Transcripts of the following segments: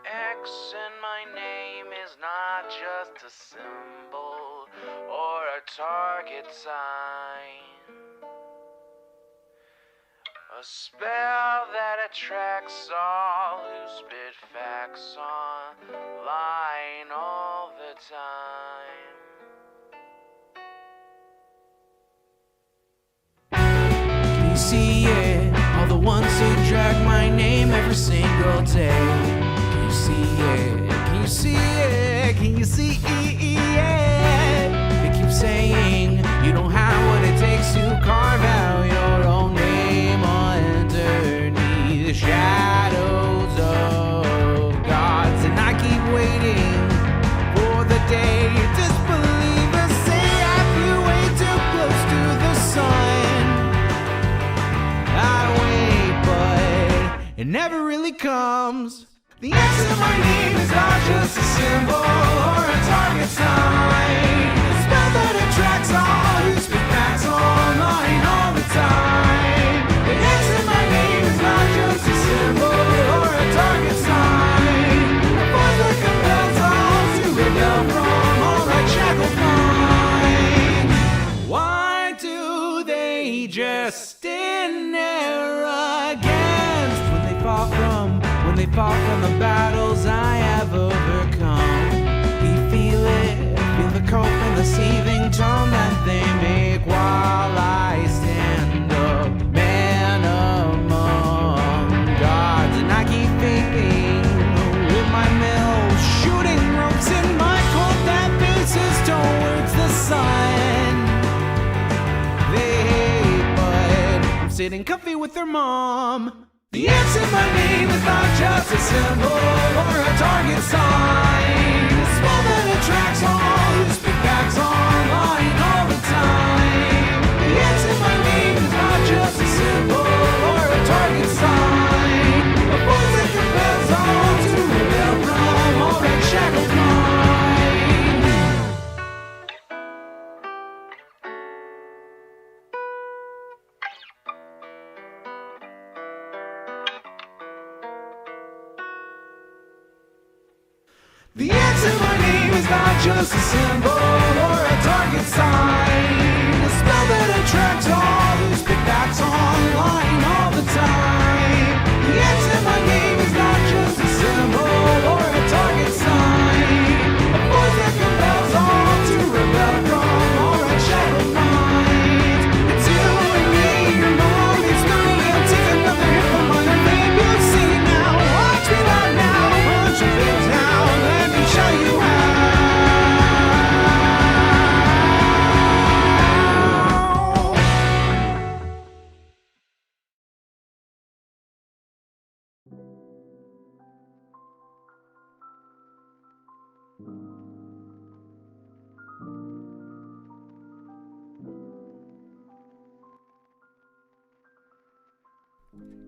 X in my name is not just a symbol or a target sign. A spell that attracts all who spit facts online all the time. Can you see it? All the ones who drag my name every single day. Can you see it? Can you see it? Can you see it? They keep saying you don't have what it takes to carve out your own name underneath the shadows of gods. And I keep waiting for the day disbelievers say I flew way too close to the sun. I wait, but it never really comes. The X in my name is not just a symbol or a target sign. A spell that attracts all who speak facts online all the time. The X in my name is not just a symbol or a target sign. A force that compels all to rebel from all that shackled mind. Why do they just stand there against when they fall from the battles I have overcome? You feel it, feel the cope and the seething tone that they make while I stand up, man among gods. And I keep thinking with my mill, shooting ropes in my cold that faces towards the sun. They hate, but I'm sitting comfy with their mom. The X in my name is not just a symbol or a target sign. A spell that attracts all who speak facts online all the time. The X in my name is not just a symbol or a target sign. A force that compels all to rebel from all that shackled mind. The X in my name is not just a symbol or a target sign. A spell that attracts all who speak facts online all the time. The X in my name is not just a symbol or a target sign. A force that compels all to rebel from all that shackled minds. It's you and me, your mom, it's me. I'll take another hit from my name. You'll see now, watch me right now, punch your face down. Show you how.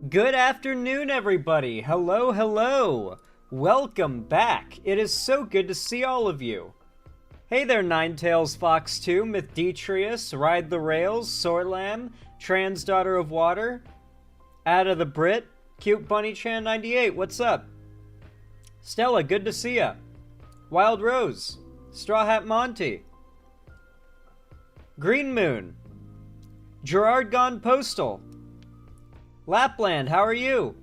Good afternoon, everybody. Hello, hello. Welcome back. It is so good to see all of you. Hey there, Ninetails Fox 2, Myth Detrius, Ride the Rails, Sorlam, Trans Daughter of Water, Ada the Brit, Cute Bunny Chan 98, what's up? Stella, good to see ya. Wild Rose, Straw Hat Monty, Green Moon, Gerard Gone Postal, Lapland, how are you?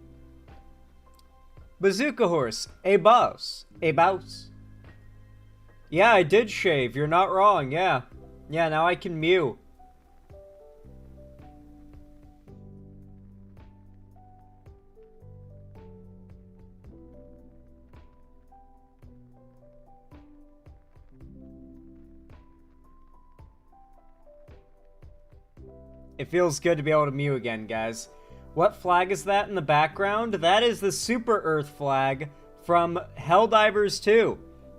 Bazooka Horse, a boss. Yeah, I did shave, you're not wrong, yeah. Yeah, now I can mew. It feels good to be able to mew again, guys. What flag is that in the background? That is the Super Earth flag from Helldivers 2,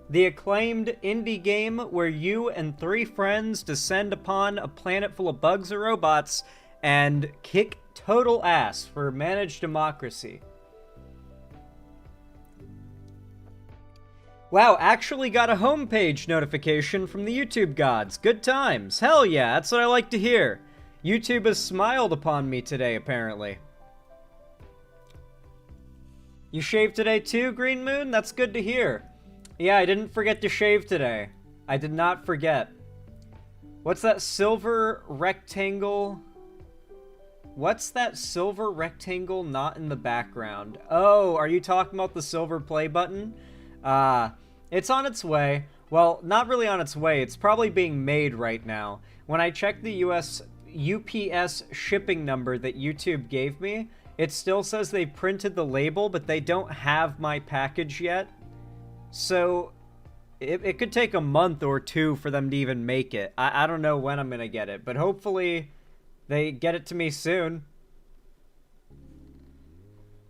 the acclaimed indie game where you and 3 friends descend upon a planet full of bugs or robots and kick total ass for managed democracy. Wow, actually got a homepage notification from the YouTube gods. Good times. Hell yeah, that's what I like to hear. YouTube has smiled upon me today, apparently. You shaved today too, Green Moon? That's good to hear. Yeah, I didn't forget to shave today. I did not forget. What's that silver rectangle? What's that silver rectangle not in the background? Oh, are you talking about the silver play button? It's on its way. Well, not really on its way. It's probably being made right now. When I checked the UPS shipping number that YouTube gave me, it still says they printed the label, but they don't have my package yet. So it could take a month or two for them to even make it. I don't know when I'm going to get it, but hopefully they get it to me soon.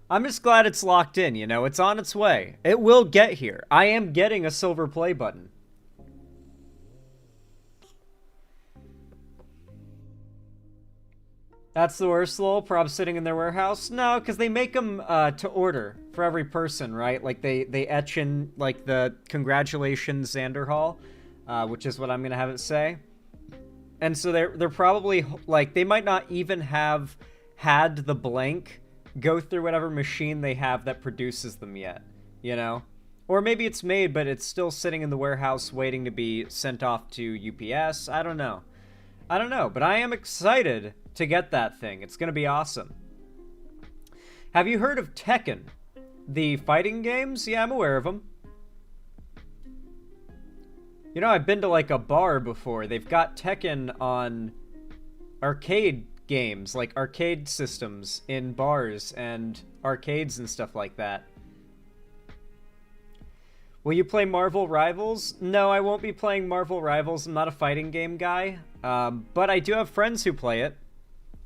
I'm just glad it's locked in, you know? It's on its way. It will get here. I am getting a silver play button. That's the worst, lol. Probs sitting in their warehouse? No, because they make them to order for every person, right? Like, they etch in, like, the congratulations Xanderhall, which is what I'm going to have it say. And so they're probably, like, they might not even have had the blank go through whatever machine they have that produces them yet, you know? Or maybe it's made, but it's still sitting in the warehouse waiting to be sent off to UPS. I don't know. But I am excited to get that thing. It's going to be awesome. Have you heard of Tekken? The fighting games? Yeah, I'm aware of them. You know, I've been to, like, a bar before. They've got Tekken on arcade games, like arcade systems in bars and arcades and stuff like that. Will you play Marvel Rivals? No, I won't be playing Marvel Rivals. I'm not a fighting game guy. But I do have friends who play it.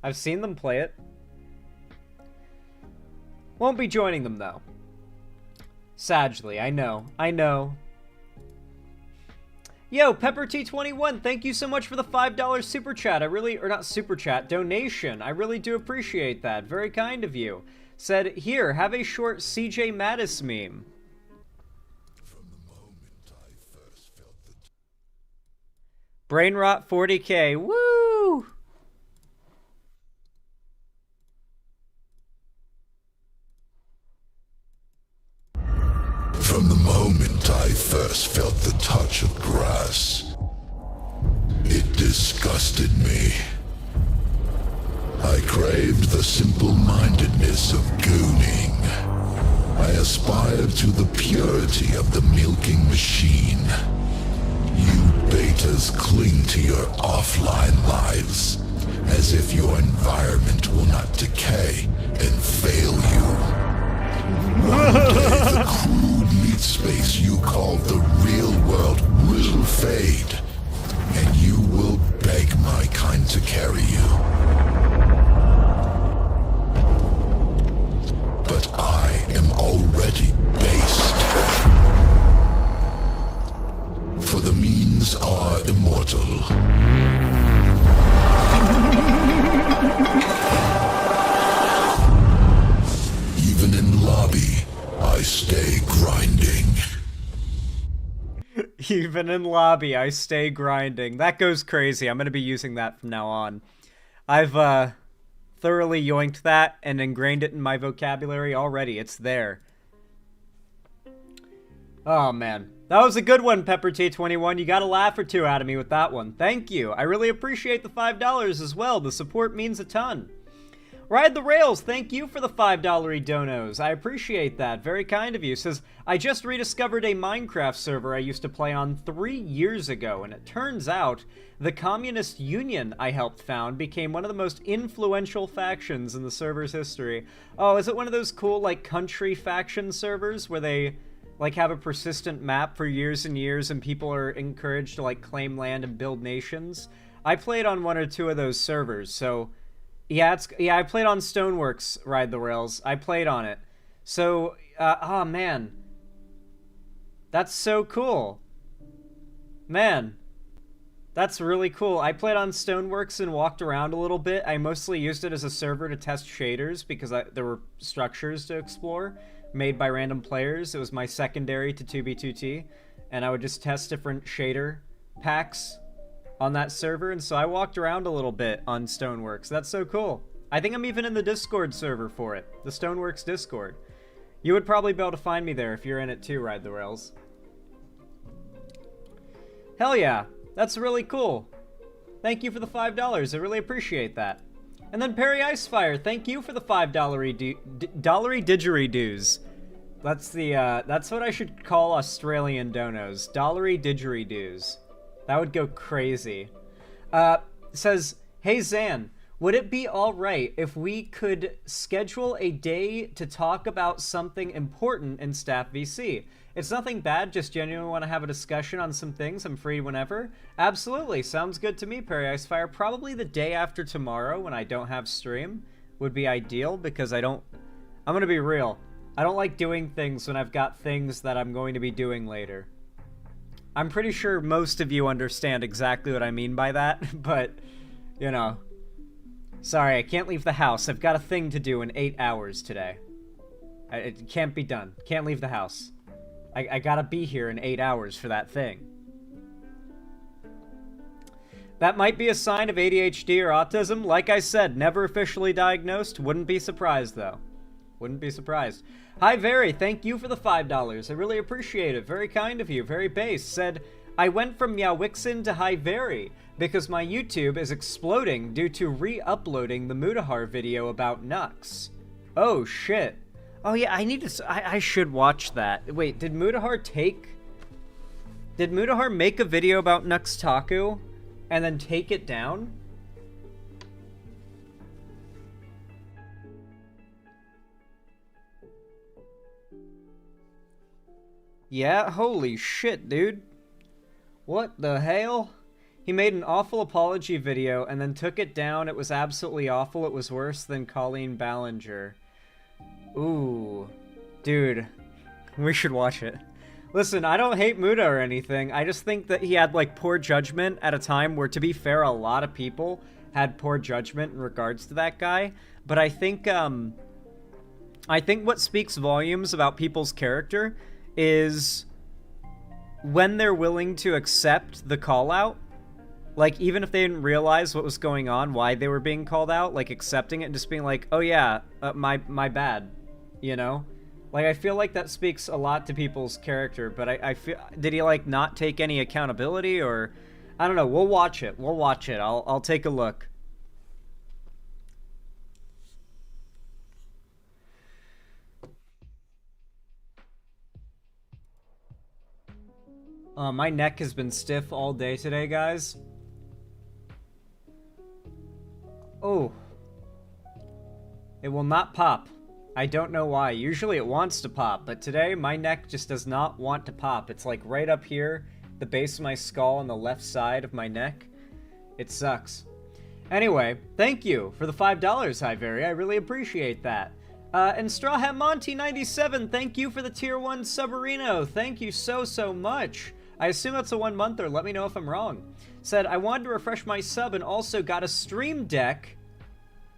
I've seen them play it. Won't be joining them, though. Sadly, I know. Yo, PepperT21, thank you so much for the $5 super chat. Or not super chat, donation. I really do appreciate that. Very kind of you. Said, here, have a short CJ Mattis meme. From the moment I first felt the Brain rot 40k. Woo! From the moment I first felt the touch of grass, it disgusted me. I craved the simple-mindedness of gooning. I aspired to the purity of the milking machine. You betas cling to your offline lives, as if your environment will not decay and fail you. One day the crude meat space you call the real world will fade, and you will beg my kind to carry you. But I am already based. For the means are immortal. Even in lobby, I stay grinding. Even in lobby, I stay grinding. That goes crazy. I'm going to be using that from now on. I've thoroughly yoinked that and ingrained it in my vocabulary already. It's there. Oh, man. That was a good one, PepperT21. You got a laugh or two out of me with that one. Thank you. I really appreciate the $5 as well. The support means a ton. Ride the Rails, thank you for the $5 donos. I appreciate that. Very kind of you. Says, I just rediscovered a Minecraft server I used to play on 3 years ago, and it turns out the Communist Union I helped found became one of the most influential factions in the server's history. Oh, is it one of those cool, like, country faction servers where they, like, have a persistent map for years and years and people are encouraged to, like, claim land and build nations? I played on 1 or 2 of those servers, so... Yeah, I played on Stoneworks Ride the Rails. I played on it. So, oh man. That's so cool. Man. That's really cool. I played on Stoneworks and walked around a little bit. I mostly used it as a server to test shaders because there were structures to explore made by random players. It was my secondary to 2B2T. And I would just test different shader packs on that server, and so I walked around a little bit on Stoneworks. That's so cool. I think I'm even in the Discord server for it, the Stoneworks Discord. You would probably be able to find me there if you're in it too, Ride the Rails. Hell yeah, that's really cool. Thank you for the $5. I really appreciate that. And then Perry Icefire, thank you for the $5 didgeridoos. That's what I should call Australian donos. Dollary didgeridoos. That would go crazy. Says, hey Zan, would it be alright if we could schedule a day to talk about something important in Staff VC? It's nothing bad, just genuinely want to have a discussion on some things. I'm free whenever. Absolutely, sounds good to me, Perry Icefire. Probably the day after tomorrow when I don't have stream would be ideal, because I'm gonna be real. I don't like doing things when I've got things that I'm going to be doing later. I'm pretty sure most of you understand exactly what I mean by that, but, you know. Sorry, I can't leave the house. I've got a thing to do in 8 hours today. It can't be done. Can't leave the house. I gotta be here in 8 hours for that thing. That might be a sign of ADHD or autism. Like I said, never officially diagnosed. Wouldn't be surprised, though. Wouldn't be surprised. Hi, Very. Thank you for the $5. I really appreciate it. Very kind of you. Very base. Said, I went from Meowixen to Hi, Very because my YouTube is exploding due to re-uploading the Mutahar video about Nux. Oh, shit. Oh, yeah, I should watch that. Wait, did Mutahar make a video about Nux Taku and then take it down? Yeah, holy shit, dude. What the hell? He made an awful apology video and then took it down. It was absolutely awful. It was worse than Colleen Ballinger. Ooh. Dude. We should watch it. Listen, I don't hate Muda or anything. I just think that he had, like, poor judgment at a time where, to be fair, a lot of people had poor judgment in regards to that guy. But I think what speaks volumes about people's character is when they're willing to accept the call-out. Like, even if they didn't realize what was going on, why they were being called out, like, accepting it and just being like, oh yeah, my bad, you know? Like, I feel like that speaks a lot to people's character, but I feel, did he, like, not take any accountability, or, I don't know, we'll watch it, I'll take a look. My neck has been stiff all day today, guys. Oh. It will not pop. I don't know why. Usually it wants to pop, but today my neck just does not want to pop. It's like right up here, the base of my skull on the left side of my neck. It sucks. Anyway, thank you for the $5, Hi Very. I really appreciate that. And Straw Hat Monty 97, thank you for the tier 1 Subarino. Thank you so much. I assume that's a 1 monther. Let me know if I'm wrong. Said, I wanted to refresh my sub and also got a Stream Deck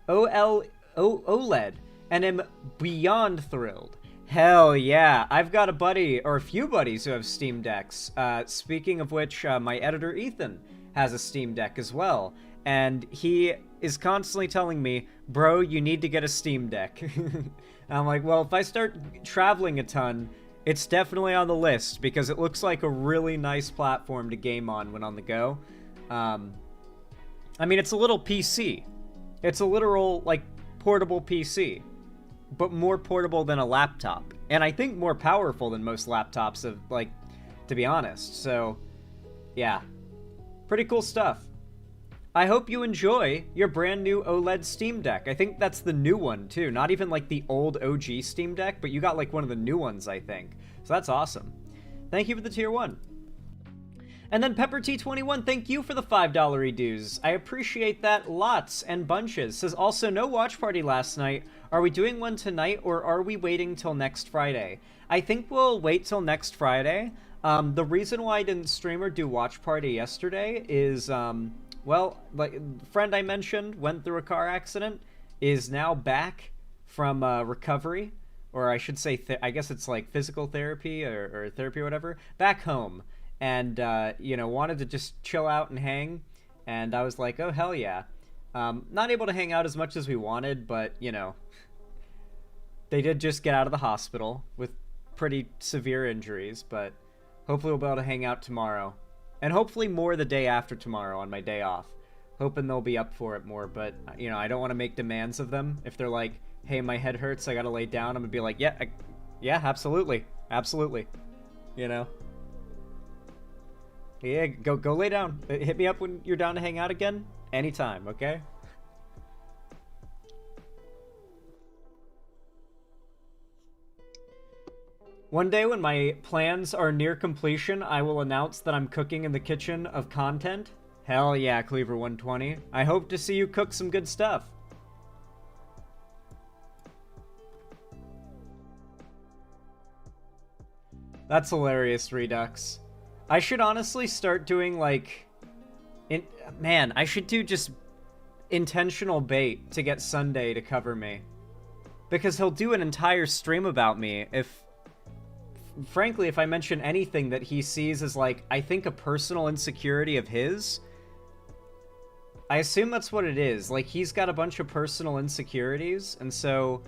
OLED and am beyond thrilled. Hell yeah. I've got a buddy, or a few buddies who have Steam Decks. Speaking of which, my editor Ethan has a Steam Deck as well. And he is constantly telling me, bro, you need to get a Steam Deck. And I'm like, well, if I start traveling a ton, it's definitely on the list, because it looks like a really nice platform to game on when on the go. I mean, it's a little PC. It's a literal, like, portable PC. But more portable than a laptop. And I think more powerful than most laptops, of, like, to be honest. So, yeah. Pretty cool stuff. I hope you enjoy your brand new OLED Steam Deck. I think that's the new one, too. Not even, like, the old OG Steam Deck, but you got, like, one of the new ones, I think. So that's awesome. Thank you for the tier 1. And then Pepper T21, thank you for the $5 dues. I appreciate that lots and bunches. Says, also, no watch party last night. Are we doing one tonight, or are we waiting till next Friday? I think we'll wait till next Friday. The reason why I didn't stream or do watch party yesterday is, well, like, the friend I mentioned went through a car accident, is now back from recovery, or I should say, I guess it's like physical therapy or therapy or whatever, back home. And, you know, wanted to just chill out and hang. And I was like, oh, hell yeah. Not able to hang out as much as we wanted, but, you know, They did just get out of the hospital with pretty severe injuries, but hopefully we'll be able to hang out tomorrow. And hopefully more the day after tomorrow on my day off. Hoping they'll be up for it more, but, you know, I don't want to make demands of them. If they're like, hey, my head hurts, I gotta lay down, I'm gonna be like, yeah, yeah, absolutely. Absolutely. You know? Yeah, go lay down. Hit me up when you're down to hang out again. Anytime, okay? One day when my plans are near completion, I will announce that I'm cooking in the kitchen of content. Hell yeah, Cleaver120. I hope to see you cook some good stuff. That's hilarious, Redux. I should honestly start doing, like... Man, I should do just intentional bait to get Sunday to cover me. Because he'll do an entire stream about me if... Frankly, if I mention anything that he sees as, like, I think a personal insecurity of his... I assume that's what it is. Like, he's got a bunch of personal insecurities, and so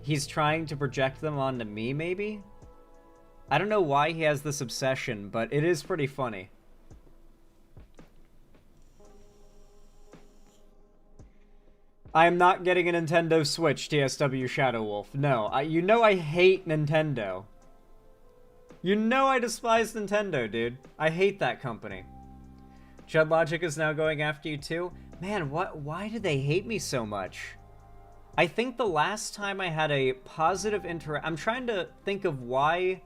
he's trying to project them onto me, maybe? I don't know why he has this obsession, but it is pretty funny. I am not getting a Nintendo Switch, TSW Shadow Wolf. No, you know I hate Nintendo. You know I despise Nintendo, dude. I hate that company. Chud Logic is now going after you too? Man, why do they hate me so much? I think the last time I had a positive I'm trying to think of why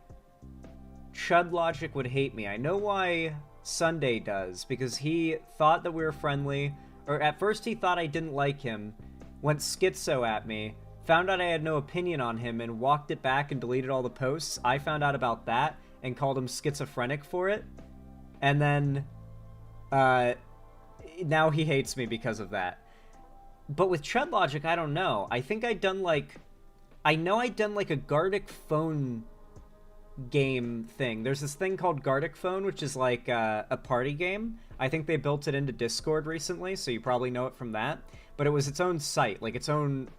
Chud Logic would hate me. I know why Sunday does, because he thought that we were friendly, or at first he thought I didn't like him, went schizo at me, found out I had no opinion on him, and walked it back and deleted all the posts. I found out about that and called him schizophrenic for it, and then now he hates me because of that. But with Chud Logic, I don't know. I think I'd done like... I know I'd done like a Gartic phone game thing. There's this thing called Gartic Phone, which is like a party game. I think they built it into Discord recently, so you probably know it from that. But it was its own site, like its own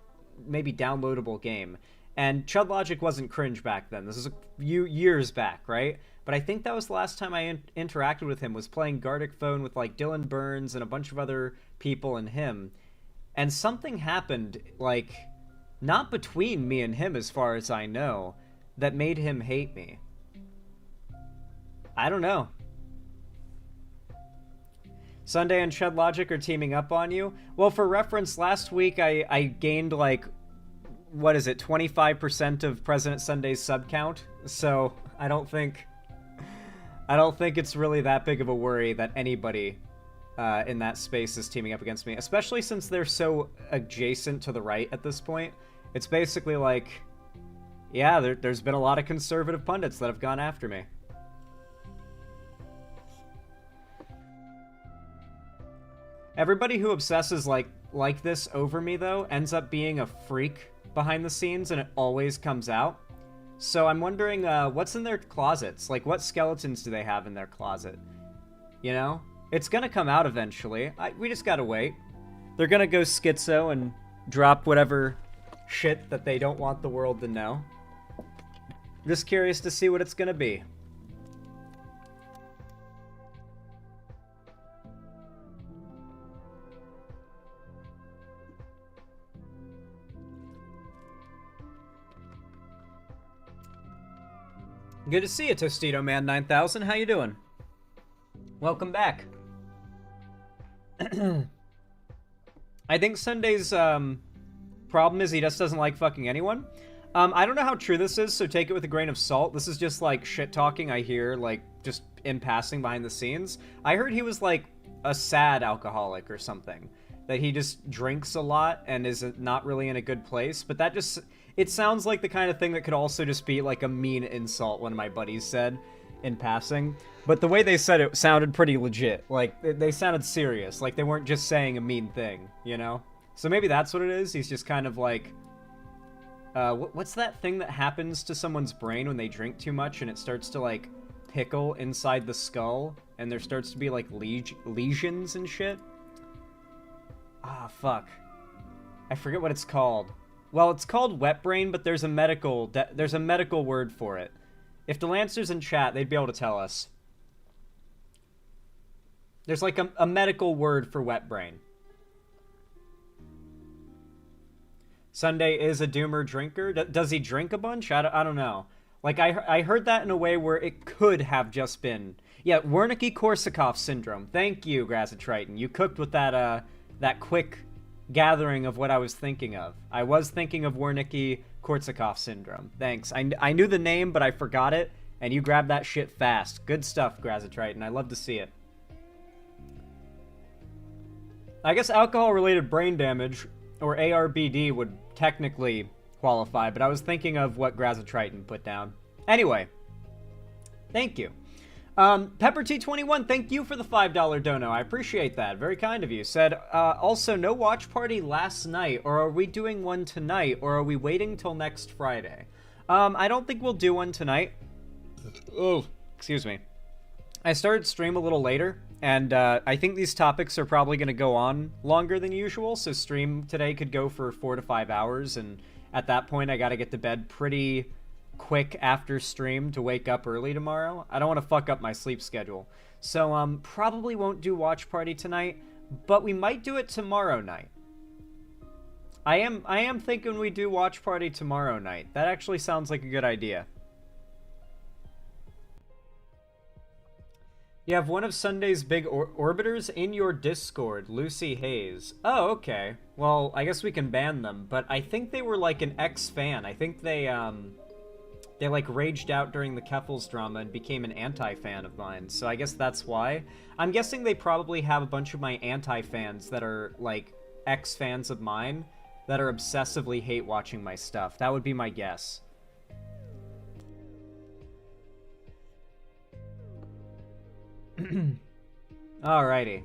maybe downloadable game. And Chud Logic wasn't cringe back then. This is a few years back, right? But I think that was the last time I interacted with him, was playing Gartic Phone with like Dylan Burns and a bunch of other people and him. And something happened, like, not between me and him as far as I know, that made him hate me. I don't know. Sunday and Chud Logic are teaming up on you? Well, for reference, last week I gained, like, what is it, 25% of President Sunday's sub count? So, I don't think it's really that big of a worry that anybody in that space is teaming up against me, especially since they're so adjacent to the right at this point. It's basically like, yeah, there's been a lot of conservative pundits that have gone after me. Everybody who obsesses like this over me, though, ends up being a freak behind the scenes, and it always comes out. So I'm wondering, what's in their closets? Like, what skeletons do they have in their closet? You know? It's gonna come out eventually. We just gotta wait. They're gonna go schizo and drop whatever shit that they don't want the world to know. Just curious to see what it's gonna be. Good to see you, Tostito Man 9000. How you doing? Welcome back. I think Sunday's problem is he just doesn't like fucking anyone. I don't know how true this is, so take it with a grain of salt. This is just like shit talking I hear, like, just in passing behind the scenes. I heard he was like a sad alcoholic or something, that he just drinks a lot and is not really in a good place, but that just... It sounds like the kind of thing that could also just be like a mean insult, one of my buddies said in passing. But the way they said it sounded pretty legit. Like, they sounded serious. Like, they weren't just saying a mean thing, you know? So maybe that's what it is. He's just kind of like... what's that thing that happens to someone's brain when they drink too much and it starts to, like, pickle inside the skull? And there starts to be, like, lesions and shit? Ah, fuck. I forget what it's called. Well, it's called wet brain, but there's a medical word for it. If the Lancers in chat, they'd be able to tell us. There's like a medical word for wet brain. Sunday is a doomer drinker. Does he drink a bunch? I don't know. Like, I heard that in a way where it could have just been... Yeah, Wernicke-Korsakoff syndrome. Thank you, Grazitriton. You cooked with that quick gathering of what I was thinking of. I was thinking of Wernicke-Korsakoff syndrome. Thanks. I knew the name, but I forgot it, and you grabbed that shit fast. Good stuff, Grazitriton. I love to see it. I guess alcohol-related brain damage, or ARBD, would technically qualify, but I was thinking of what Grazitriton put down. Anyway, thank you. Pepper T21, thank you for the $5 dono. I appreciate that. Very kind of you. Said, also, no watch party last night, or are we doing one tonight, or are we waiting till next Friday? I don't think we'll do one tonight. Oh, excuse me. I started stream a little later, and I think these topics are probably going to go on longer than usual, so stream today could go for 4 to 5 hours, and at that point I got to get to bed pretty quick after stream to wake up early tomorrow. I don't want to fuck up my sleep schedule. So probably won't do watch party tonight, but we might do it tomorrow night. I am thinking we do watch party tomorrow night. That actually sounds like a good idea. You have one of Sunday's big orbiters in your Discord, Lucy Hayes. Oh, okay. Well, I guess we can ban them, but I think they were like an ex-fan. I think they like raged out during the Keffels drama and became an anti-fan of mine, so I guess that's why. I'm guessing they probably have a bunch of my anti-fans that are like ex-fans of mine that are obsessively hate watching my stuff. That would be my guess. Alrighty.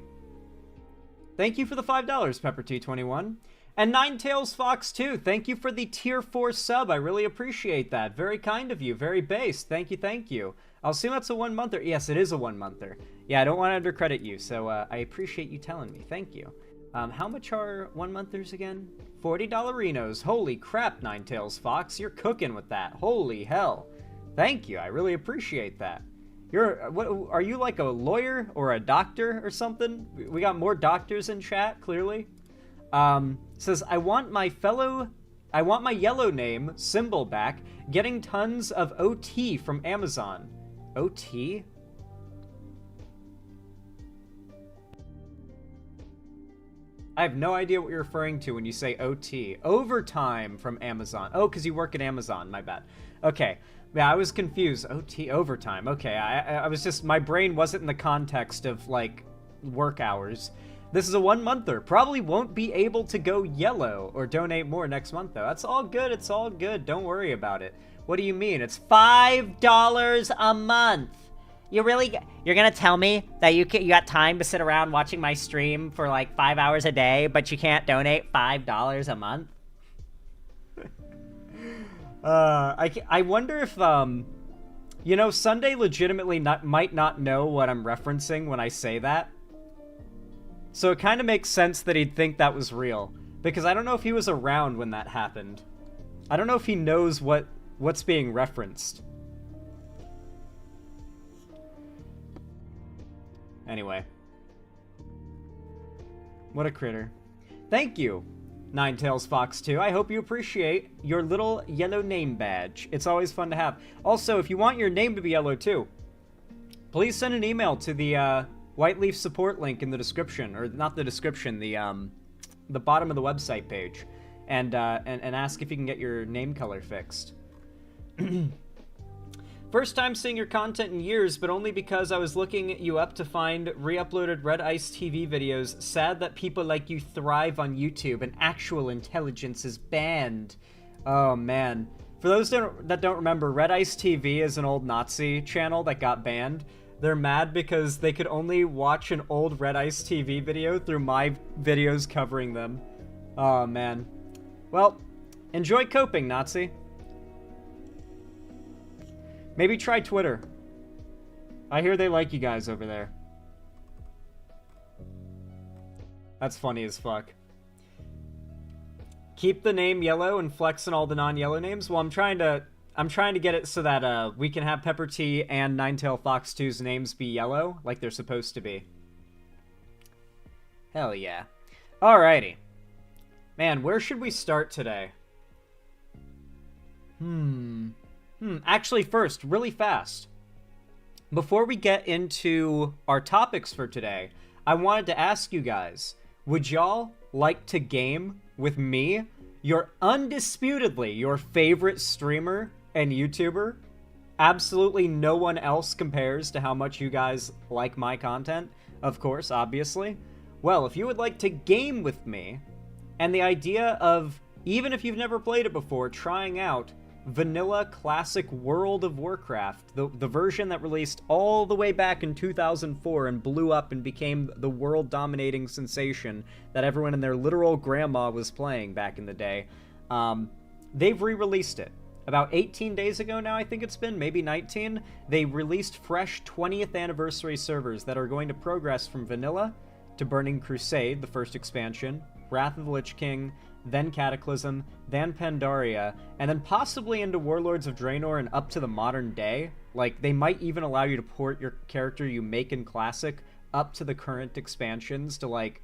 Thank you for the $5, Pepper T21. And Ninetails Fox 2, thank you for the tier 4 sub. I really appreciate that. Very kind of you. Very based. Thank you, thank you. I'll assume that's a 1-monther. Yes, it is a 1-monther. Yeah, I don't want to undercredit you, so I appreciate you telling me. Thank you. How much are 1-monthers again? $40 Renos. Holy crap, Ninetails Fox. You're cooking with that. Holy hell. Thank you. I really appreciate that. What, are you like a lawyer or a doctor or something? We got more doctors in chat, clearly. Says, I want my yellow name symbol back, getting tons of OT from Amazon. OT? I have no idea what you're referring to when you say OT. Overtime from Amazon. Oh, because you work at Amazon. My bad. Okay. Yeah, I was confused. OT, overtime. Okay, I was just... My brain wasn't in the context of, like, work hours. This is a 1-monther. Probably won't be able to go yellow or donate more next month, though. That's all good. It's all good. Don't worry about it. What do you mean? It's $5 a month. You're gonna tell me that you got time to sit around watching my stream for, like, 5 hours a day, but you can't donate $5 a month? I wonder if, you know, Sunday legitimately might not know what I'm referencing when I say that. So it kind of makes sense that he'd think that was real. Because I don't know if he was around when that happened. I don't know if he knows what's being referenced. Anyway. What a critter. Thank you, Ninetails Fox 2. I hope you appreciate your little yellow name badge. It's always fun to have. Also, if you want your name to be yellow too, please send an email to the White Leaf support link in the description, or not the description, the bottom of the website page, and ask if you can get your name color fixed. First time seeing your content in years, but only because I was looking you up to find re-uploaded Red Ice TV videos. Sad that people like you thrive on YouTube and actual intelligence is banned. Oh, man. For those that don't remember, Red Ice TV is an old Nazi channel that got banned. They're mad because they could only watch an old Red Ice TV video through my videos covering them. Oh, man. Well, enjoy coping, Nazi. Maybe try Twitter. I hear they like you guys over there. That's funny as fuck. keep the name yellow and flex in all the non-yellow names. Well, I'm trying to get it so that we can have Pepper T and Ninetail Fox 2's names be yellow, like they're supposed to be. Hell yeah. Alrighty. Man, where should we start today? Actually, first, really fast. Before we get into our topics for today, I wanted to ask you guys, would y'all like to game with me, undisputedly your favorite streamer and YouTuber? Absolutely no one else compares to how much you guys like my content, of course, obviously. Well, if you would like to game with me, and the idea of, even if you've never played it before, trying out Vanilla Classic World of Warcraft, the version that released all the way back in 2004 and blew up and became the world-dominating sensation that everyone and their literal grandma was playing back in the day, they've re-released it. About 18 days ago now, I think it's been, maybe 19, they released fresh 20th anniversary servers that are going to progress from Vanilla to Burning Crusade, the first expansion, Wrath of the Lich King, then Cataclysm, then Pandaria, and then possibly into Warlords of Draenor and up to the modern day. Like, they might even allow you to port your character you make in Classic up to the current expansions to, like,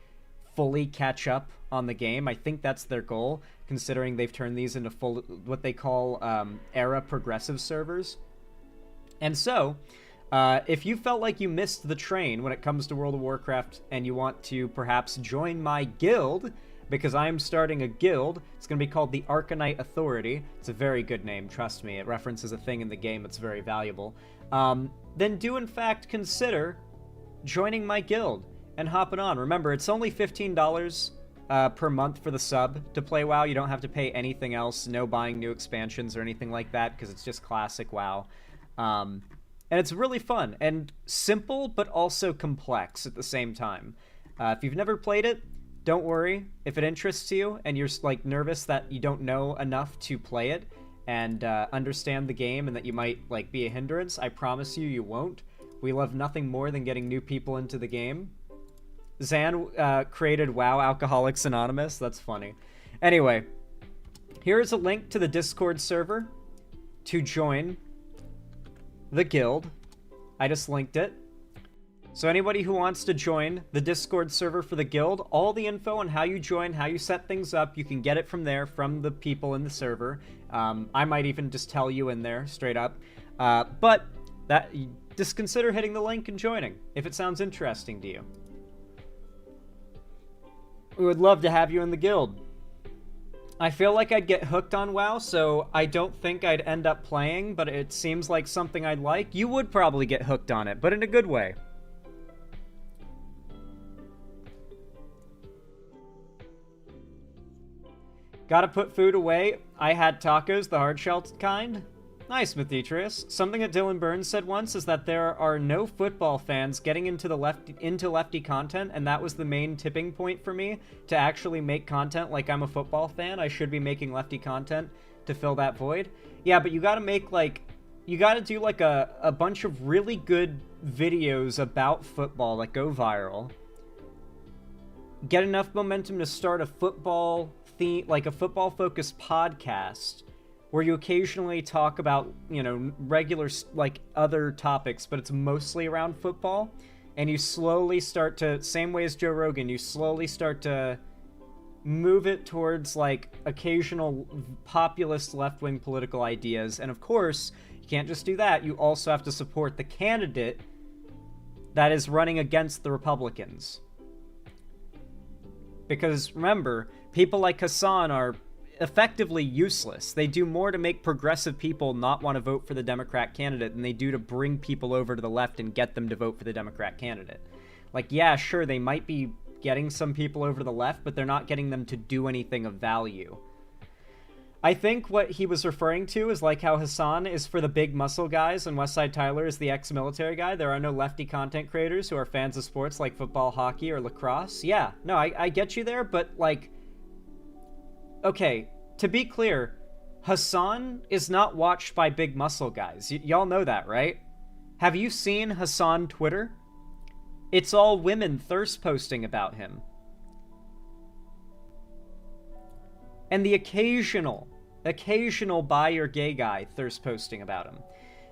fully catch up on the game. I think that's their goal, considering they've turned these into full, what they call era progressive servers. And so, if you felt like you missed the train when it comes to World of Warcraft and you want to perhaps join my guild, because I am starting a guild. It's going to be called the Arcanite Authority. It's a very good name, trust me. It references a thing in the game that's very valuable. Then do, in fact, consider joining my guild and hopping on. Remember, it's only $15 per month for the sub to play WoW. You don't have to pay anything else. No buying new expansions or anything like that, because it's just classic WoW. And it's really fun and simple, but also complex at the same time. If you've never played it, don't worry. If it interests you and you're like nervous that you don't know enough to play it and understand the game and that you might like be a hindrance, I promise you won't. We love nothing more than getting new people into the game. Zan created WoW Alcoholics Anonymous. That's funny. Anyway, here's a link to the Discord server to join the guild. I just linked it. So anybody who wants to join the Discord server for the guild, all the info on how you join, how you set things up, you can get it from there, from the people in the server. I might even just tell you in there, straight up. But just consider hitting the link and joining, if it sounds interesting to you. We would love to have you in the guild. I feel like I'd get hooked on WoW, so I don't think I'd end up playing, but it seems like something I'd like. You would probably get hooked on it, but in a good way. Gotta put food away. I had tacos, the hard-shelled kind. Nice, Mathetrius. Something that Dylan Burns said once is that there are no football fans getting into lefty content, and that was the main tipping point for me to actually make content like I'm a football fan. I should be making lefty content to fill that void. Yeah, but you gotta make, like, you gotta do, like, a bunch of really good videos about football that go viral. Get enough momentum to start a football theme, like a football-focused podcast, where you occasionally talk about, you know, regular, like, other topics, but it's mostly around football, and you slowly start to, same way as Joe Rogan, you slowly start to move it towards, like, occasional populist left-wing political ideas, and of course, you can't just do that, you also have to support the candidate that is running against the Republicans. Because, remember, people like Hassan are effectively useless. They do more to make progressive people not want to vote for the Democrat candidate than they do to bring people over to the left and get them to vote for the Democrat candidate. Like, yeah, sure, they might be getting some people over to the left, but they're not getting them to do anything of value. I think what he was referring to is like how Hassan is for the big muscle guys and Westside Tyler is the ex-military guy. There are no lefty content creators who are fans of sports like football, hockey, or lacrosse. Yeah, no, I get you there, but, like, okay, to be clear, Hassan is not watched by big muscle guys. Y'all know that, right? Have you seen Hassan Twitter? It's all women thirst posting about him. and the occasional bi or gay guy thirst posting about him.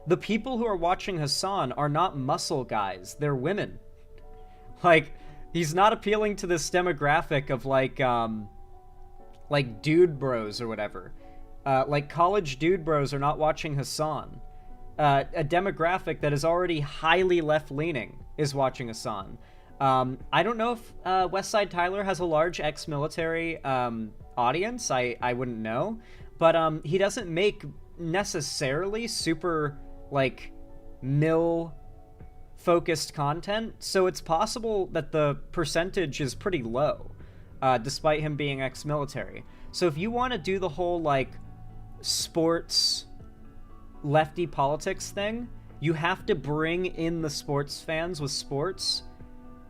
The people who are watching Hassan are not muscle guys, they're women. Like, he's not appealing to this demographic of like dude bros or whatever. Like college dude bros are not watching Hassan. A demographic that is already highly left-leaning is watching Hassan. I don't know if Westside Tyler has a large ex-military audience. I wouldn't know. But he doesn't make necessarily super, like, focused content, so it's possible that the percentage is pretty low, despite him being ex-military. So if you want to do the whole, like, sports lefty politics thing, you have to bring in the sports fans with sports,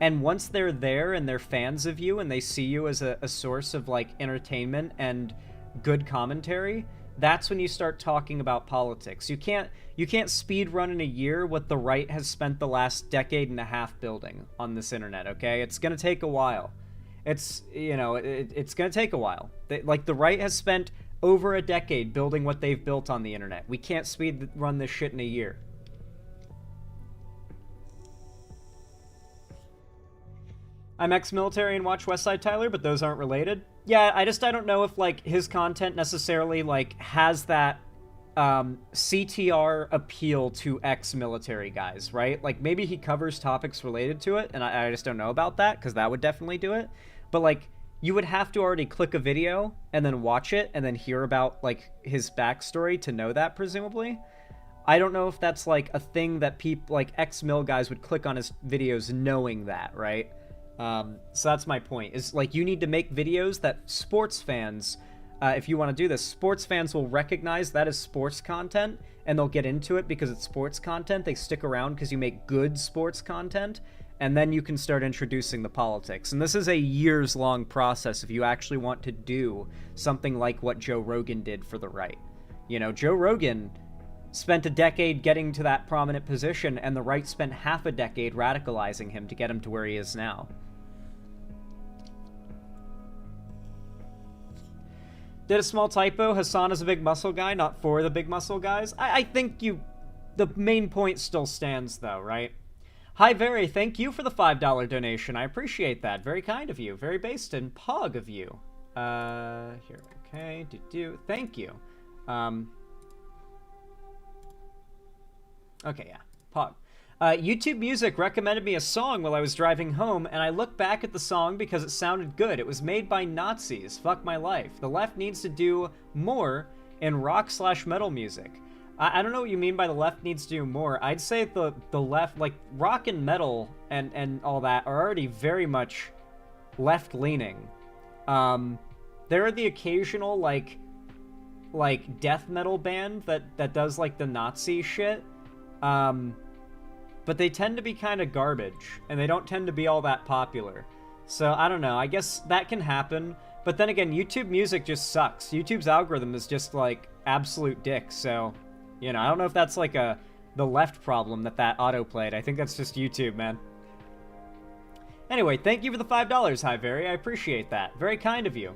and once they're there and they're fans of you and they see you as a source of, like, entertainment and good commentary, that's when you start talking about politics. You can't speed run in a year what the right has spent the last decade and a half building on this internet, okay? It's gonna take a while. It's gonna take a while. Like, the right has spent over a decade building what they've built on the internet. We can't speed run this shit in a year. I'm ex-military and watch Westside Tyler, but those aren't related. Yeah, I don't know if, like, his content necessarily, like, has that CTR appeal to ex-military guys, right? Like, maybe he covers topics related to it, and I just don't know about that, because that would definitely do it. But, like, you would have to already click a video and then watch it and then hear about, like, his backstory to know that, presumably. I don't know if that's, like, a thing that people, like, ex-mil guys would click on his videos knowing that, right? So that's my point, is, like, you need to make videos that sports fans, if you want to do this, sports fans will recognize that as sports content, and they'll get into it because it's sports content. They stick around because you make good sports content, and then you can start introducing the politics. And this is a years-long process if you actually want to do something like what Joe Rogan did for the right. You know, Joe Rogan spent a decade getting to that prominent position, and the right spent half a decade radicalizing him to get him to where he is now. Did a small typo. Hassan is a big muscle guy, not for the big muscle guys. I think the main point still stands, though, right? Hi, Very, thank you for the $5 donation. I appreciate that. Very kind of you. Very based and pog of you. Here, okay. Thank you. Okay, yeah. Pog. YouTube Music recommended me a song while I was driving home, and I looked back at the song because it sounded good. It was made by Nazis. Fuck my life. The left needs to do more in rock/metal music. I don't know what you mean by the left needs to do more. I'd say the left, like, rock and metal and all that are already very much left-leaning. There are the occasional, like death metal band that does, like, the Nazi shit. But they tend to be kind of garbage, and they don't tend to be all that popular. So, I don't know, I guess that can happen. But then again, YouTube Music just sucks. YouTube's algorithm is just, like, absolute dick, so, you know, I don't know if that's, like, the left problem that auto-played. I think that's just YouTube, man. Anyway, thank you for the $5, Hi Very. I appreciate that. Very kind of you.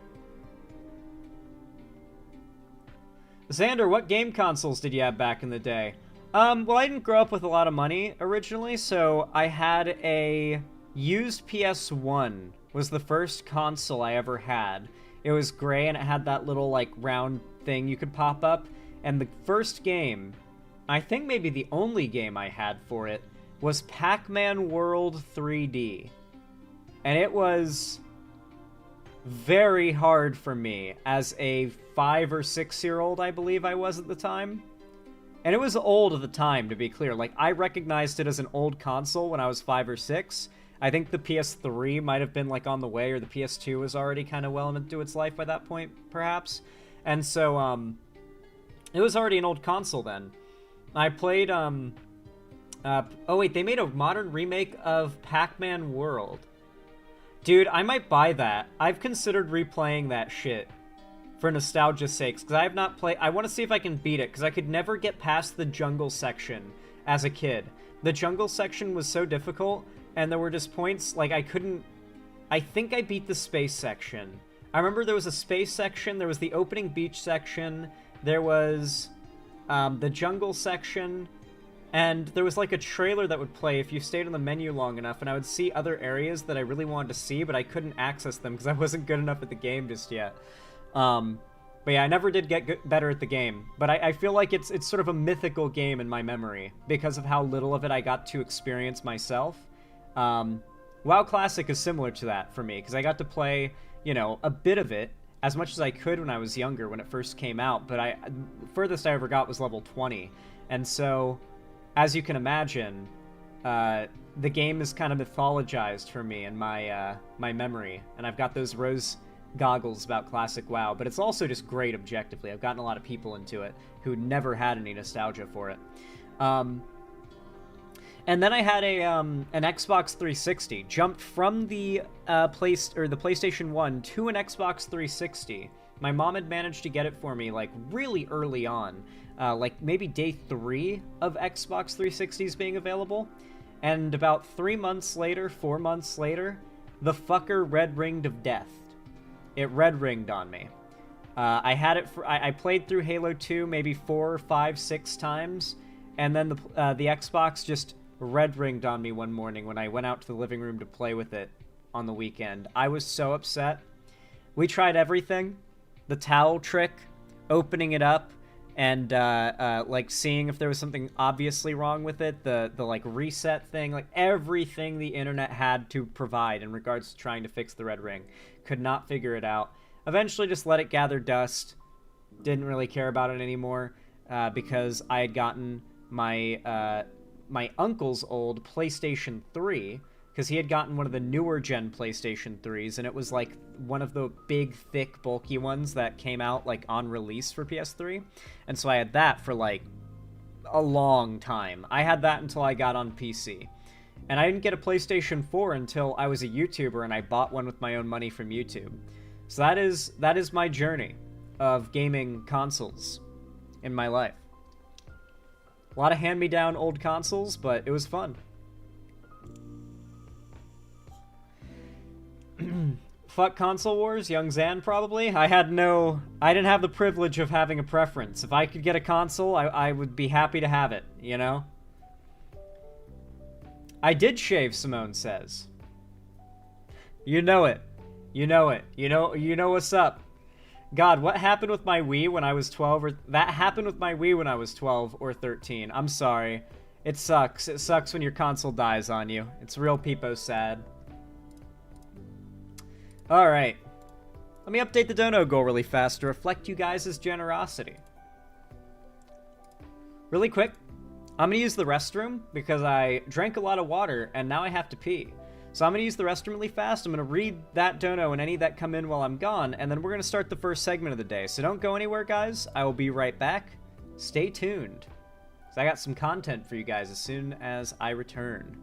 Xander, what game consoles did you have back in the day? Well, I didn't grow up with a lot of money originally, so I had a used PS1 was the first console I ever had. It was gray and it had that little, like, round thing you could pop up, and the first game, I think maybe the only game I had for it, was Pac-Man World 3D. And it was very hard for me as a 5 or 6-year-old, I believe I was at the time. And it was old at the time, to be clear. Like, I recognized it as an old console when I was 5 or 6. I think the PS3 might have been, like, on the way, or the PS2 was already kind of well into its life by that point, perhaps. And so, it was already an old console then. I played, oh wait, they made a modern remake of Pac-Man World. Dude, I might buy that. I've considered replaying that shit for nostalgia's sakes, because I have not played. I want to see if I can beat it, because I could never get past the jungle section as a kid. The jungle section was so difficult, and there were just points, like, I couldn't. I think I beat the space section. I remember there was a space section, there was the opening beach section, there was the jungle section, and there was like a trailer that would play if you stayed on the menu long enough, and I would see other areas that I really wanted to see, but I couldn't access them because I wasn't good enough at the game just yet. But yeah, I never did get better at the game. But I feel like it's sort of a mythical game in my memory because of how little of it I got to experience myself. WoW Classic is similar to that for me because I got to play, you know, a bit of it as much as I could when I was younger when it first came out. But furthest I ever got was level 20. And so, as you can imagine, the game is kind of mythologized for me in my my memory. And I've got those rose goggles about classic WoW, but it's also just great objectively. I've gotten a lot of people into it who never had any nostalgia for it. And then I had an Xbox 360. Jumped from the PlayStation 1 to an Xbox 360. My mom had managed to get it for me like really early on, like maybe day 3 of Xbox 360s being available. And about 4 months later, the fucker red ringed of death. It red ringed on me. I had it for I played through Halo 2 maybe 4, 5, 6 times, and then the Xbox just red ringed on me one morning when I went out to the living room to play with it on the weekend. I was so upset. We tried everything, the towel trick, opening it up, and like seeing if there was something obviously wrong with it, the like reset thing, like everything the internet had to provide in regards to trying to fix the red ring. Could not figure it out. Eventually just let it gather dust. Didn't really care about it anymore because I had gotten my my uncle's old PlayStation 3, because he had gotten one of the newer gen PlayStation 3s, and it was like one of the big, thick, bulky ones that came out like on release for PS3. And so I had that for like a long time. I had that until I got on PC. And I didn't get a PlayStation 4 until I was a YouTuber and I bought one with my own money from YouTube. So that is my journey of gaming consoles in my life. A lot of hand-me-down old consoles, but it was fun. Fuck console wars, young Zan probably. I didn't have the privilege of having a preference. If I could get a console, I would be happy to have it, you know? I did shave, Simone says. You know it. You know it. You know what's up. God, what happened with my Wii when I was 12 or... That happened with my Wii when I was 12 or 13. I'm sorry. It sucks. It sucks when your console dies on you. It's real peepo sad. Alright. Let me update the dono goal really fast to reflect you guys' generosity. Really quick, I'm going to use the restroom because I drank a lot of water and now I have to pee. So I'm going to use the restroom really fast. I'm going to read that dono and any that come in while I'm gone, and then we're going to start the first segment of the day. So don't go anywhere, guys. I will be right back. Stay tuned, because I got some content for you guys as soon as I return.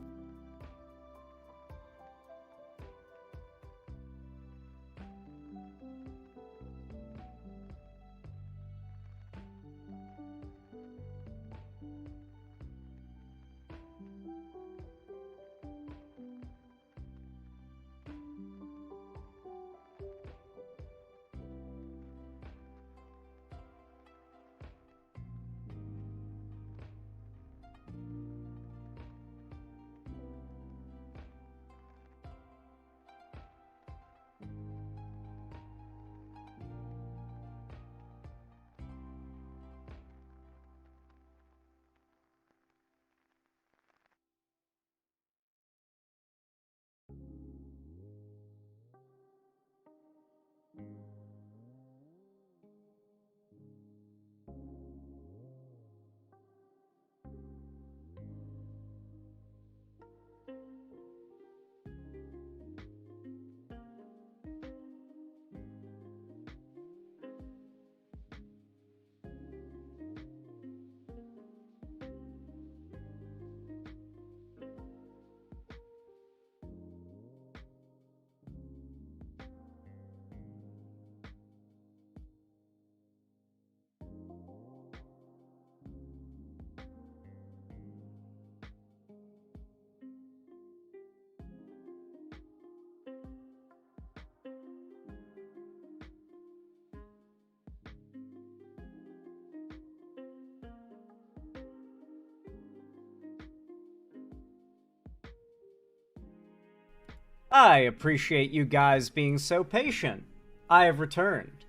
I appreciate you guys being so patient. I have returned.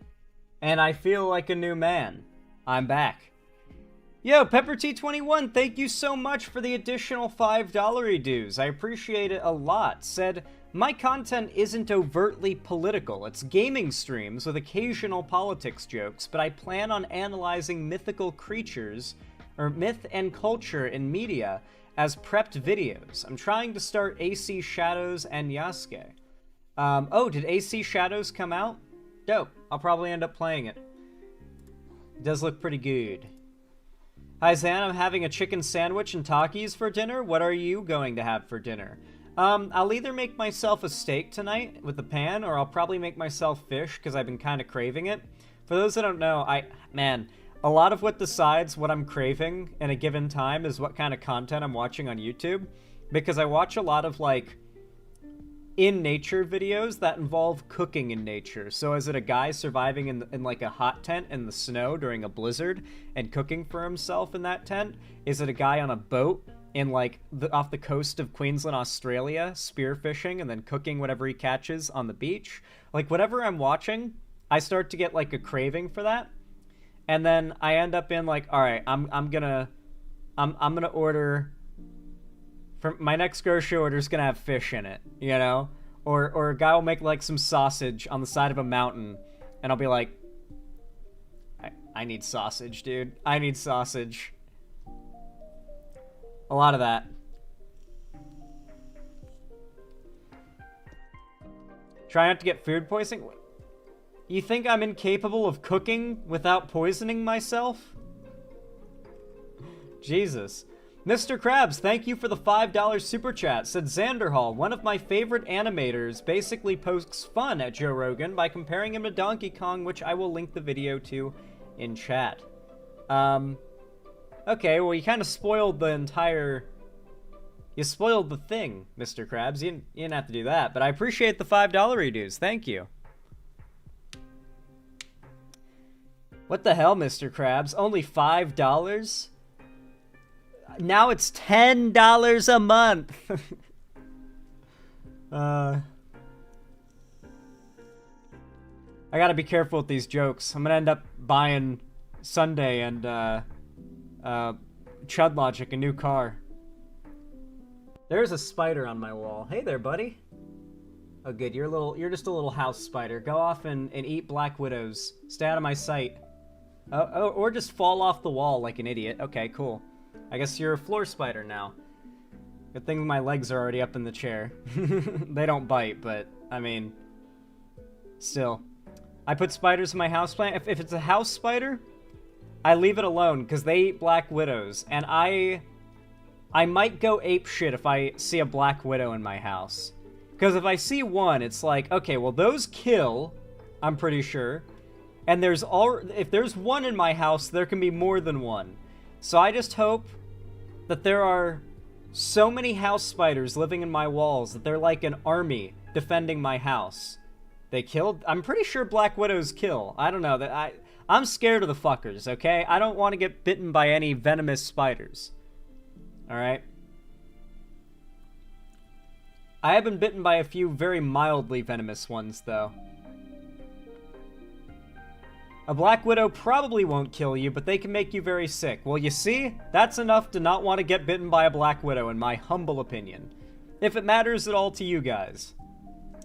And I feel like a new man. I'm back. Yo, PepperT21, thank you so much for the additional $5 dues. I appreciate it a lot. Said, my content isn't overtly political. It's gaming streams with occasional politics jokes, but I plan on analyzing mythical creatures, or myth and culture in media, as prepped videos. I'm trying to start AC Shadows and Yasuke. Oh, did AC Shadows come out? Dope. I'll probably end up playing it. It does look pretty good. Hi, Zan. I'm having a chicken sandwich and Takis for dinner. What are you going to have for dinner? I'll either make myself a steak tonight with the pan, or I'll probably make myself fish, because I've been kind of craving it. For those that don't know, man, a lot of what decides what I'm craving in a given time is what kind of content I'm watching on YouTube, because I watch a lot of, like, in-nature videos that involve cooking in nature. So is it a guy surviving in like a hot tent in the snow during a blizzard and cooking for himself in that tent? Is it a guy on a boat in like off the coast of Queensland, Australia, spearfishing and then cooking whatever he catches on the beach? Like, whatever I'm watching, I start to get like a craving for that. And then I end up in like, all right, I'm gonna order. For my next grocery order is gonna have fish in it, you know? Or a guy will make like some sausage on the side of a mountain, and I'll be like, I need sausage, dude. I need sausage. A lot of that. Try not to get food poisoning? You think I'm incapable of cooking without poisoning myself? Jesus. Mr. Krabs, thank you for the $5 super chat. Said Xanderhall, one of my favorite animators, basically pokes fun at Joe Rogan by comparing him to Donkey Kong, which I will link the video to in chat. Okay, well, you kind of spoiled the entire... You spoiled the thing, Mr. Krabs. You didn't have to do that, but I appreciate the $5 dues. Thank you. What the hell, Mr. Krabs? Only $5? Now it's $10 a month. I gotta be careful with these jokes. I'm gonna end up buying Sunday and Chud Logic a new car. There's a spider on my wall. Hey there, buddy. Oh, good. You're just a little house spider. Go off and eat black widows. Stay out of my sight. Oh, or just fall off the wall like an idiot. Okay, cool. I guess you're a floor spider now. Good thing my legs are already up in the chair. They don't bite, but, I mean, still. I put spiders in my houseplant. If it's a house spider, I leave it alone, because they eat black widows, and I might go ape shit if I see a black widow in my house. Because if I see one, it's like, okay, well, those kill, I'm pretty sure, and if there's one in my house, there can be more than one. So I just hope that there are so many house spiders living in my walls that they're like an army defending my house. They killed... I'm pretty sure black widows kill. I don't know. I'm scared of the fuckers, okay? I don't want to get bitten by any venomous spiders. Alright? I have been bitten by a few very mildly venomous ones, though. A black widow probably won't kill you, but they can make you very sick. Well, you see? That's enough to not want to get bitten by a black widow, in my humble opinion. If it matters at all to you guys.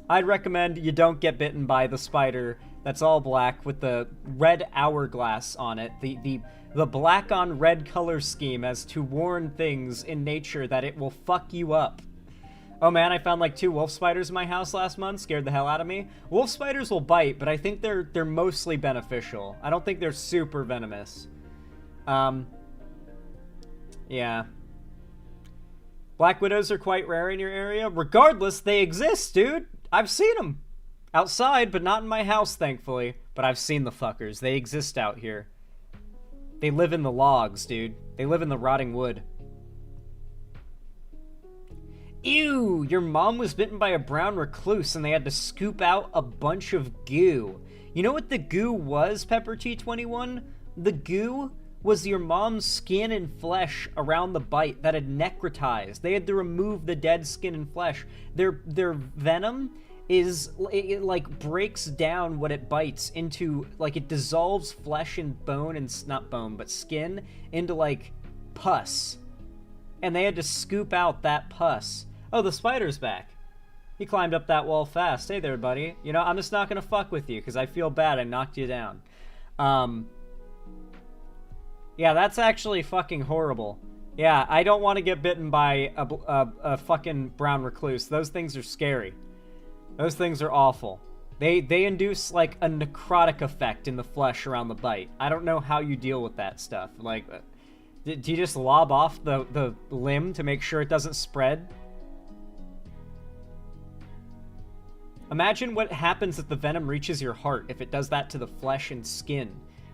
I'd recommend you don't get bitten by the spider that's all black with the red hourglass on it. The black on red color scheme as to warn things in nature that it will fuck you up. Oh man, I found like 2 wolf spiders in my house last month. Scared the hell out of me. Wolf spiders will bite, but I think they're mostly beneficial. I don't think they're super venomous. Yeah. Black widows are quite rare in your area. Regardless, they exist, dude. I've seen them. Outside, but not in my house, thankfully. But I've seen the fuckers. They exist out here. They live in the logs, dude. They live in the rotting wood. Ew, your mom was bitten by a brown recluse and they had to scoop out a bunch of goo. You know what the goo was, PepperT21? The goo was your mom's skin and flesh around the bite that had necrotized. They had to remove the dead skin and flesh. Their venom it like breaks down what it bites into, like it dissolves flesh and bone and not bone but skin into like pus, and they had to scoop out that pus. Oh, the spider's back. He climbed up that wall fast. Hey there, buddy. You know, I'm just not gonna fuck with you because I feel bad I knocked you down. Yeah, that's actually fucking horrible. Yeah, I don't want to get bitten by a fucking brown recluse. Those things are scary. Those things are awful. They induce, like, a necrotic effect in the flesh around the bite. I don't know how you deal with that stuff. Like, do you just lob off the limb to make sure it doesn't spread? Imagine what happens if the venom reaches your heart, if it does that to the flesh and skin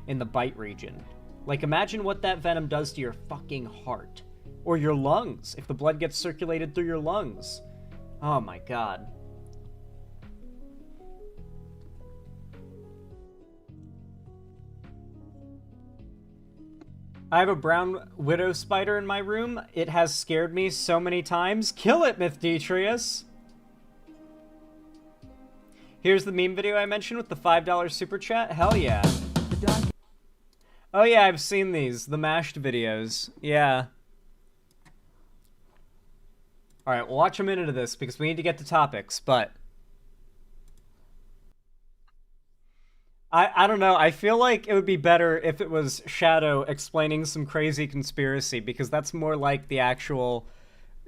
in the bite region. Like, imagine what that venom does to your fucking heart. Or your lungs, if the blood gets circulated through your lungs. Oh my god. I have a brown widow spider in my room. It has scared me so many times. Kill it, Myth Detrius! Here's the meme video I mentioned with the $5 super chat. Hell yeah. Oh yeah, I've seen these. The mashed videos. Yeah. Alright, we'll watch a minute of this because we need to get to topics, but... I don't know, I feel like it would be better if it was Shadow explaining some crazy conspiracy, because that's more like the actual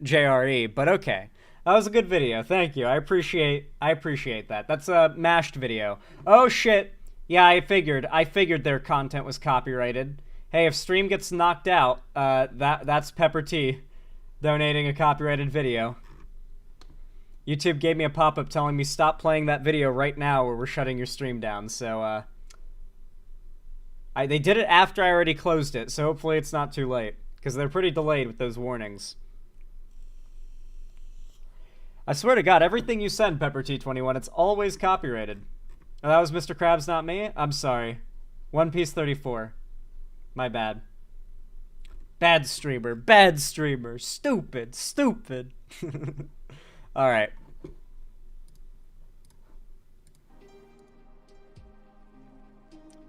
JRE, but okay. That was a good video, thank you, I appreciate that. That's a mashed video. Oh shit! Yeah, I figured their content was copyrighted. Hey, if stream gets knocked out, that's Pepper T donating a copyrighted video. YouTube gave me a pop-up telling me stop playing that video right now or we're shutting your stream down, so, they did it after I already closed it, so hopefully it's not too late, because they're pretty delayed with those warnings. I swear to God, everything you send, Pepper T21, it's always copyrighted. Oh, that was Mr. Krabs, not me? I'm sorry. One Piece 34. My bad. Bad streamer, stupid. Alright.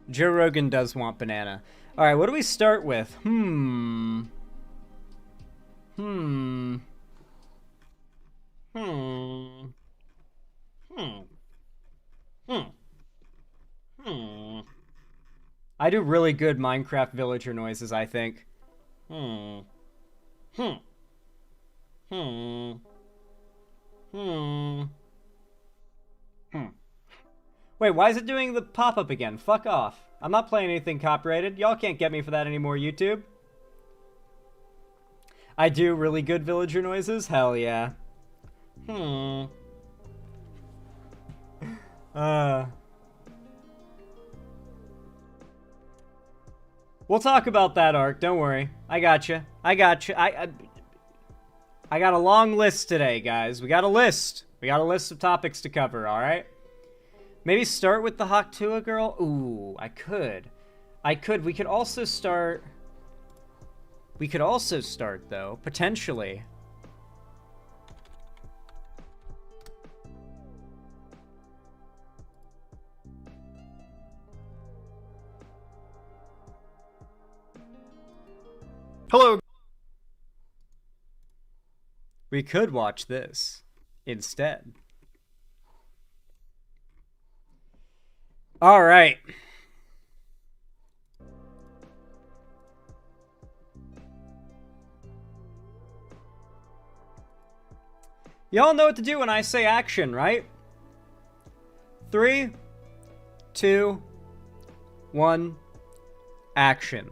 Joe Rogan does want banana. Alright, what do we start with? I do really good Minecraft villager noises, I think. Wait, why is it doing the pop-up again? Fuck off. I'm not playing anything copyrighted. Y'all can't get me for that anymore, YouTube. I do really good villager noises? Hell yeah. We'll talk about that, Ark. Don't worry. I gotcha. I got a long list today, guys. We got a list. We got a list of topics to cover, alright? Maybe start with the Hawk Tuah girl? Ooh, I could. We could also start, though, potentially. Hello. We could watch this instead. All right. Y'all know what to do when I say action, right? 3, 2, 1, action.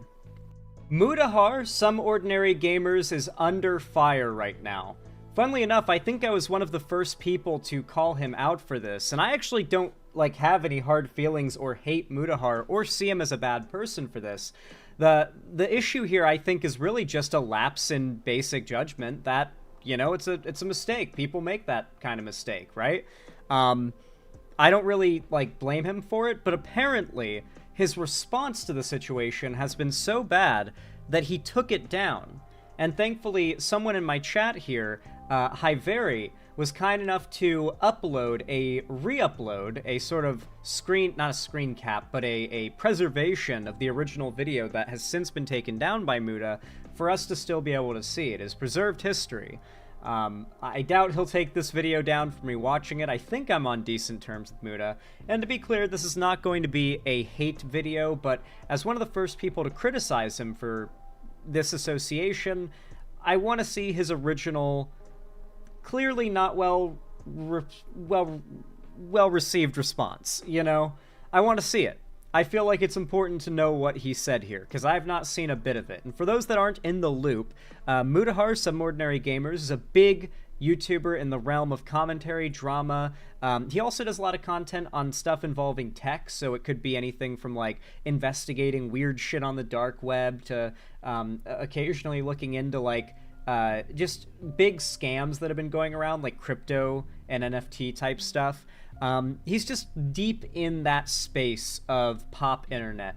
Mutahar, Some Ordinary Gamers, is under fire right now. Funnily enough, I think I was one of the first people to call him out for this, and I actually don't, like, have any hard feelings or hate Mutahar or see him as a bad person for this. The issue here, I think, is really just a lapse in basic judgment that, you know, it's a mistake. People make that kind of mistake, right? I don't really, like, blame him for it, but apparently his response to the situation has been so bad that he took it down. And thankfully, someone in my chat here, Hyveri, was kind enough to re-upload a sort of not a screen cap, but a preservation of the original video that has since been taken down by Muta for us to still be able to see. It is preserved history. I doubt he'll take this video down for me watching it. I think I'm on decent terms with Muta. And to be clear, this is not going to be a hate video, but as one of the first people to criticize him for this association, I want to see his original, clearly not well received response, you know? I want to see it. I feel like it's important to know what he said here, because I've not seen a bit of it. And for those that aren't in the loop, Mutahar, Some Ordinary Gamers, is a big YouTuber in the realm of commentary, drama. He also does a lot of content on stuff involving tech, so it could be anything from, like, investigating weird shit on the dark web to occasionally looking into, like, just big scams that have been going around, like crypto and NFT type stuff. He's just deep in that space of pop internet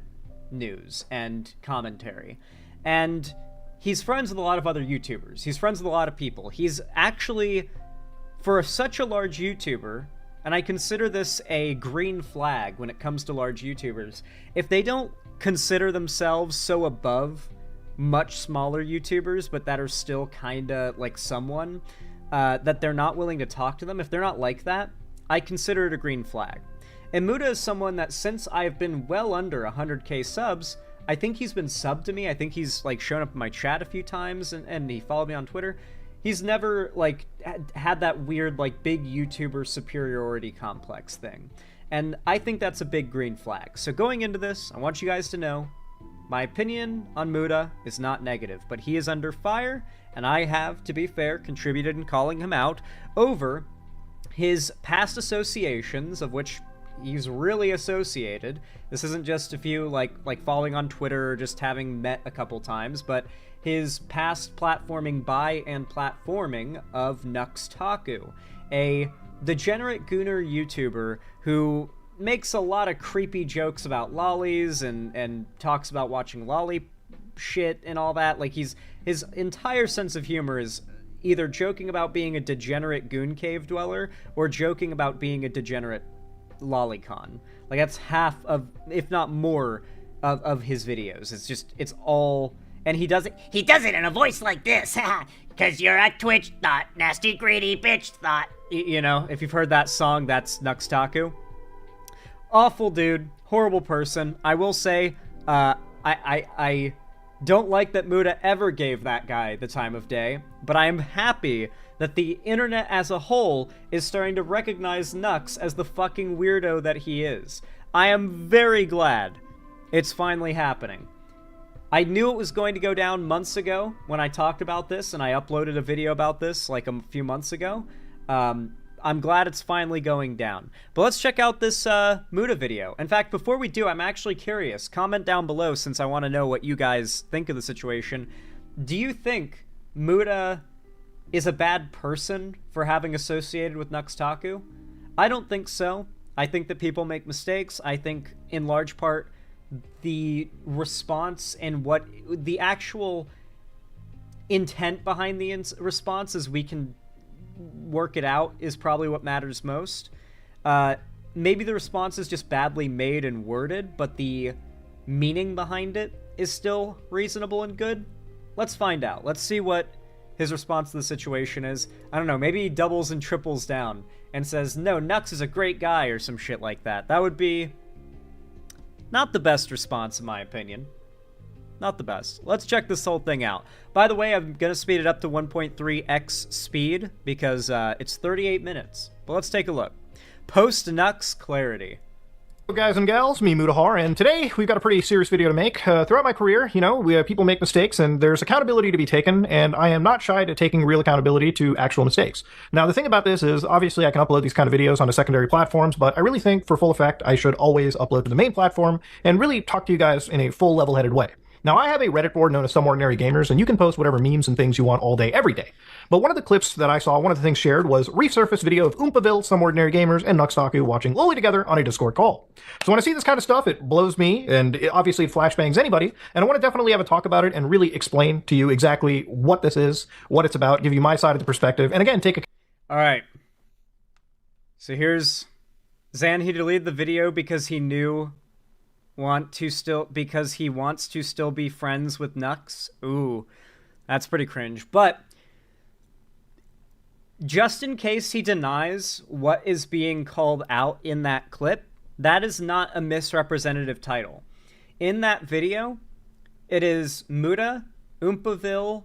news and commentary. And he's friends with a lot of other YouTubers. He's friends with a lot of people. He's actually, for such a large YouTuber, and I consider this a green flag when it comes to large YouTubers, if they don't consider themselves so above much smaller YouTubers, but that are still kinda like someone, that they're not willing to talk to them, if they're not like that, I consider it a green flag. And Muta is someone that, since I've been well under 100k subs, I think he's been subbed to me. I think he's, like, shown up in my chat a few times, and he followed me on Twitter. He's never, like, had that weird, like, big YouTuber superiority complex thing. And I think that's a big green flag. So going into this, I want you guys to know, my opinion on Muta is not negative, but he is under fire, and I have, to be fair, contributed in calling him out over his past associations, of which he's really associated. This isn't just a few, like following on Twitter or just having met a couple times, but his past platforming by and platforming of Nux Taku, a degenerate gooner YouTuber who makes a lot of creepy jokes about lollies and talks about watching lolly shit and all that. Like, his entire sense of humor is either joking about being a degenerate goon cave dweller or joking about being a degenerate lolicon. Like, that's half of, if not more, of his videos. It's all, and he does it in a voice like this, because you're a Twitch thought, nasty greedy bitch thought. You know, if you've heard that song, that's Nux Taku. Awful dude, horrible person. I will say, I don't like that Muta ever gave that guy the time of day, but I am happy that the internet as a whole is starting to recognize Nux as the fucking weirdo that he is. I am very glad it's finally happening. I knew it was going to go down months ago when I talked about this, and I uploaded a video about this like a few months ago. I'm glad it's finally going down. But let's check out this Muta video. In fact, before we do, I'm actually curious. Comment down below, since I want to know what you guys think of the situation. Do you think Muta is a bad person for having associated with Nux Taku? I don't think so. I think that people make mistakes. I think, in large part, the response and what the actual intent behind the response is we can work it out is probably what matters most. Maybe the response is just badly made and worded, but the meaning behind it is still reasonable and good. Let's find out. Let's see what his response to the situation is. I don't know, maybe he doubles and triples down and says, no, Nux is a great guy or some shit like that. That would be not the best response, in my opinion. Not the best. Let's check this whole thing out. By the way, I'm going to speed it up to 1.3x speed because it's 38 minutes. But let's take a look. Post-Nux clarity. Hello guys and gals, me Mutahar, and today we've got a pretty serious video to make. Throughout my career, you know, people make mistakes and there's accountability to be taken, and I am not shy to taking real accountability to actual mistakes. Now the thing about this is, obviously I can upload these kind of videos onto secondary platforms, but I really think for full effect I should always upload to the main platform and really talk to you guys in a full level-headed way. Now, I have a Reddit board known as Some Ordinary Gamers, and you can post whatever memes and things you want all day, every day. But one of the clips that I saw, one of the things shared, was resurfaced video of Oompaville, Some Ordinary Gamers, and Nuxtaku watching Loli together on a Discord call. So when I see this kind of stuff, it blows me, and obviously it flashbangs anybody, and I want to definitely have a talk about it and really explain to you exactly what this is, what it's about, give you my side of the perspective, and again, take a... All right. So here's Zan. He deleted the video because he because he wants to still be friends with Nux. Ooh, that's pretty cringe. But just in case he denies what is being called out in that clip, that is not a misrepresentative title. In that video, it is Muda, Oompaville,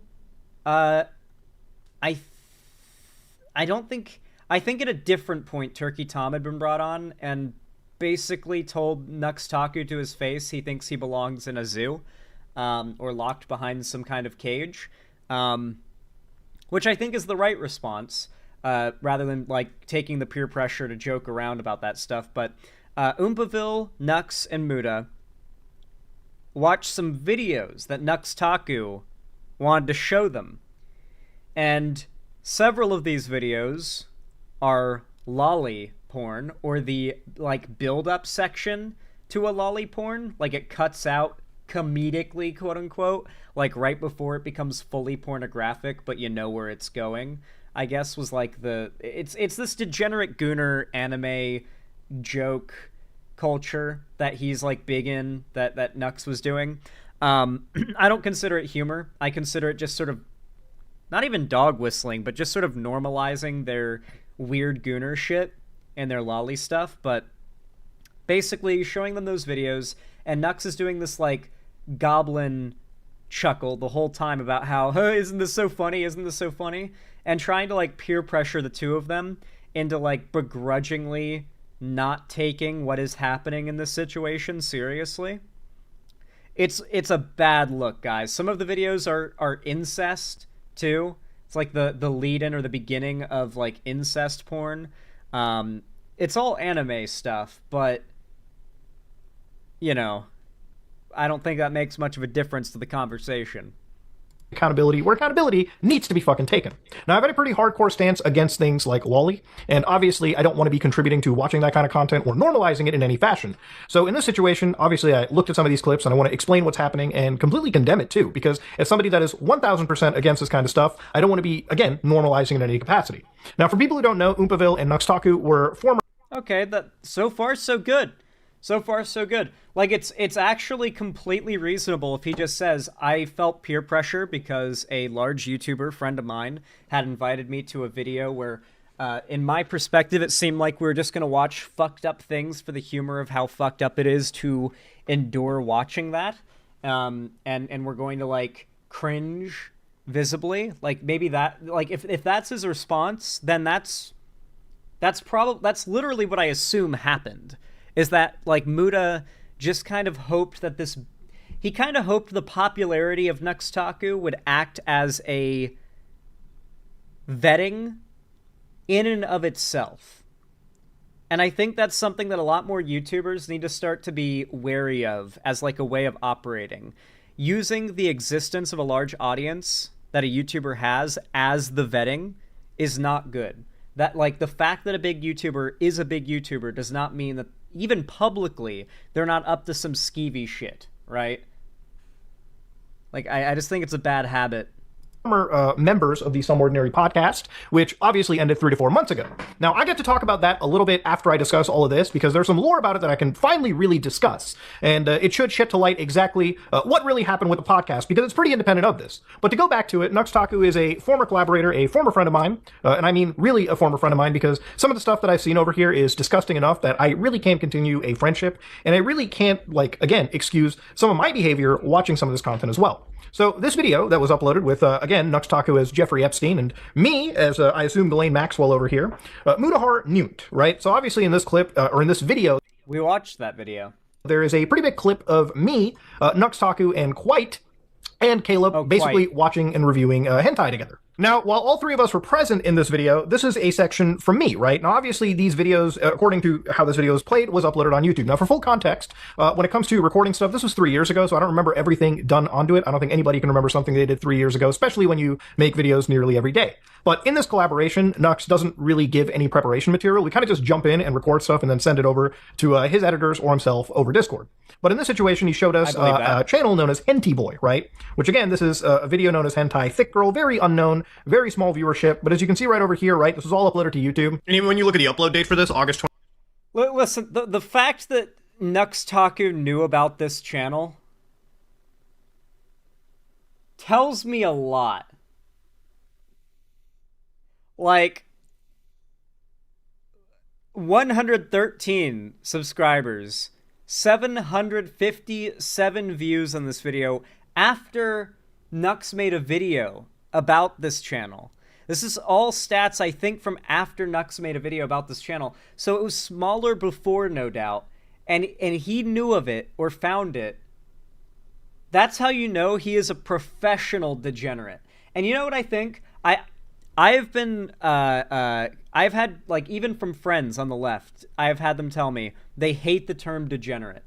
I think at a different point Turkey Tom had been brought on and basically told Nuxtaku to his face he thinks he belongs in a zoo, or locked behind some kind of cage, which I think is the right response, rather than like taking the peer pressure to joke around about that stuff. But Oompaville, Nux, and Muda watched some videos that Nuxtaku wanted to show them, and several of these videos are lolly porn, or the like build-up section to a lolly porn. Like it cuts out comedically, quote unquote, like right before it becomes fully pornographic, but you know where it's going, I guess, was like it's this degenerate gooner anime joke culture that he's like big in, that Nux was doing. I don't consider it humor. I consider it just sort of not even dog whistling, but just sort of normalizing their weird gooner shit and their lolly stuff. But basically showing them those videos, and Nux is doing this like goblin chuckle the whole time about how, oh, isn't this so funny, isn't this so funny, and trying to like peer pressure the two of them into like begrudgingly not taking what is happening in this situation seriously. It's a bad look, guys. Some of the videos are incest too. It's like the lead-in or the beginning of like incest porn. It's all anime stuff, but you know, I don't think that makes much of a difference to the conversation. Accountability where accountability needs to be fucking taken. Now, I've had a pretty hardcore stance against things like lolly, and obviously I don't want to be contributing to watching that kind of content or normalizing it in any fashion. So in this situation, obviously I looked at some of these clips and I want to explain what's happening and completely condemn it too, because as somebody that is 1000% against this kind of stuff, I don't want to be, again, normalizing it in any capacity. Now, for people who don't know, Oompaville and Nuxtaku were former... Okay, that so far so good. So far, so good. Like, it's actually completely reasonable if he just says, I felt peer pressure because a large YouTuber friend of mine had invited me to a video where, in my perspective, it seemed like we were just going to watch fucked up things for the humor of how fucked up it is to endure watching that. And we're going to, like, cringe visibly. Like, maybe that, like, if that's his response, then that's literally what I assume happened. Is that, like, Muda just kind of hoped that he kind of hoped the popularity of Nuxtaku would act as a vetting in and of itself. And I think that's something that a lot more YouTubers need to start to be wary of as, like, a way of operating. Using the existence of a large audience that a YouTuber has as the vetting is not good. That, like, the fact that a big YouTuber is a big YouTuber does not mean that even publicly, they're not up to some skeevy shit, right? Like, I just think it's a bad habit. Members of the Some Ordinary podcast, which obviously ended 3 to 4 months ago. Now, I get to talk about that a little bit after I discuss all of this, because there's some lore about it that I can finally really discuss, and it should shed to light exactly what really happened with the podcast, because it's pretty independent of this. But to go back to it, Nuxtaku is a former collaborator, a former friend of mine, and I mean really a former friend of mine, because some of the stuff that I've seen over here is disgusting enough that I really can't continue a friendship, and I really can't, like, again, excuse some of my behavior watching some of this content as well. So this video that was uploaded with, again, Nuxtaku as Jeffrey Epstein and me as, I assume, Ghislaine Maxwell over here, Mudahar Nunt, right? So obviously in this clip, or in this video... We watched that video. There is a pretty big clip of me, Nuxtaku, and Quite, and Caleb basically watching and reviewing hentai together. Now, while all three of us were present in this video, this is a section from me, right? Now, obviously, these videos, according to how this video is played, was uploaded on YouTube. Now, for full context, when it comes to recording stuff, this was 3 years ago, so I don't remember everything done onto it. I don't think anybody can remember something they did 3 years ago, especially when you make videos nearly every day. But in this collaboration, Nux doesn't really give any preparation material. We kind of just jump in and record stuff and then send it over to his editors or himself over Discord. But in this situation, he showed us a channel known as Henty Boy, right? Which again, this is a video known as Hentai Thick Girl, very unknown, very small viewership. But as you can see right over here, right, this was all uploaded to YouTube. And even when you look at the upload date for this, August 20. Listen, the fact that Nuxtaku knew about this channel tells me a lot. Like, 113 subscribers, 757 views on this video after Nux made a video about this channel. This is all stats, I think, from after Nux made a video about this channel. So it was smaller before, no doubt, and he knew of it or found it. That's how you know he is a professional degenerate. And you know what I think? I've had, like, even from friends on the left, I've had them tell me they hate the term degenerate.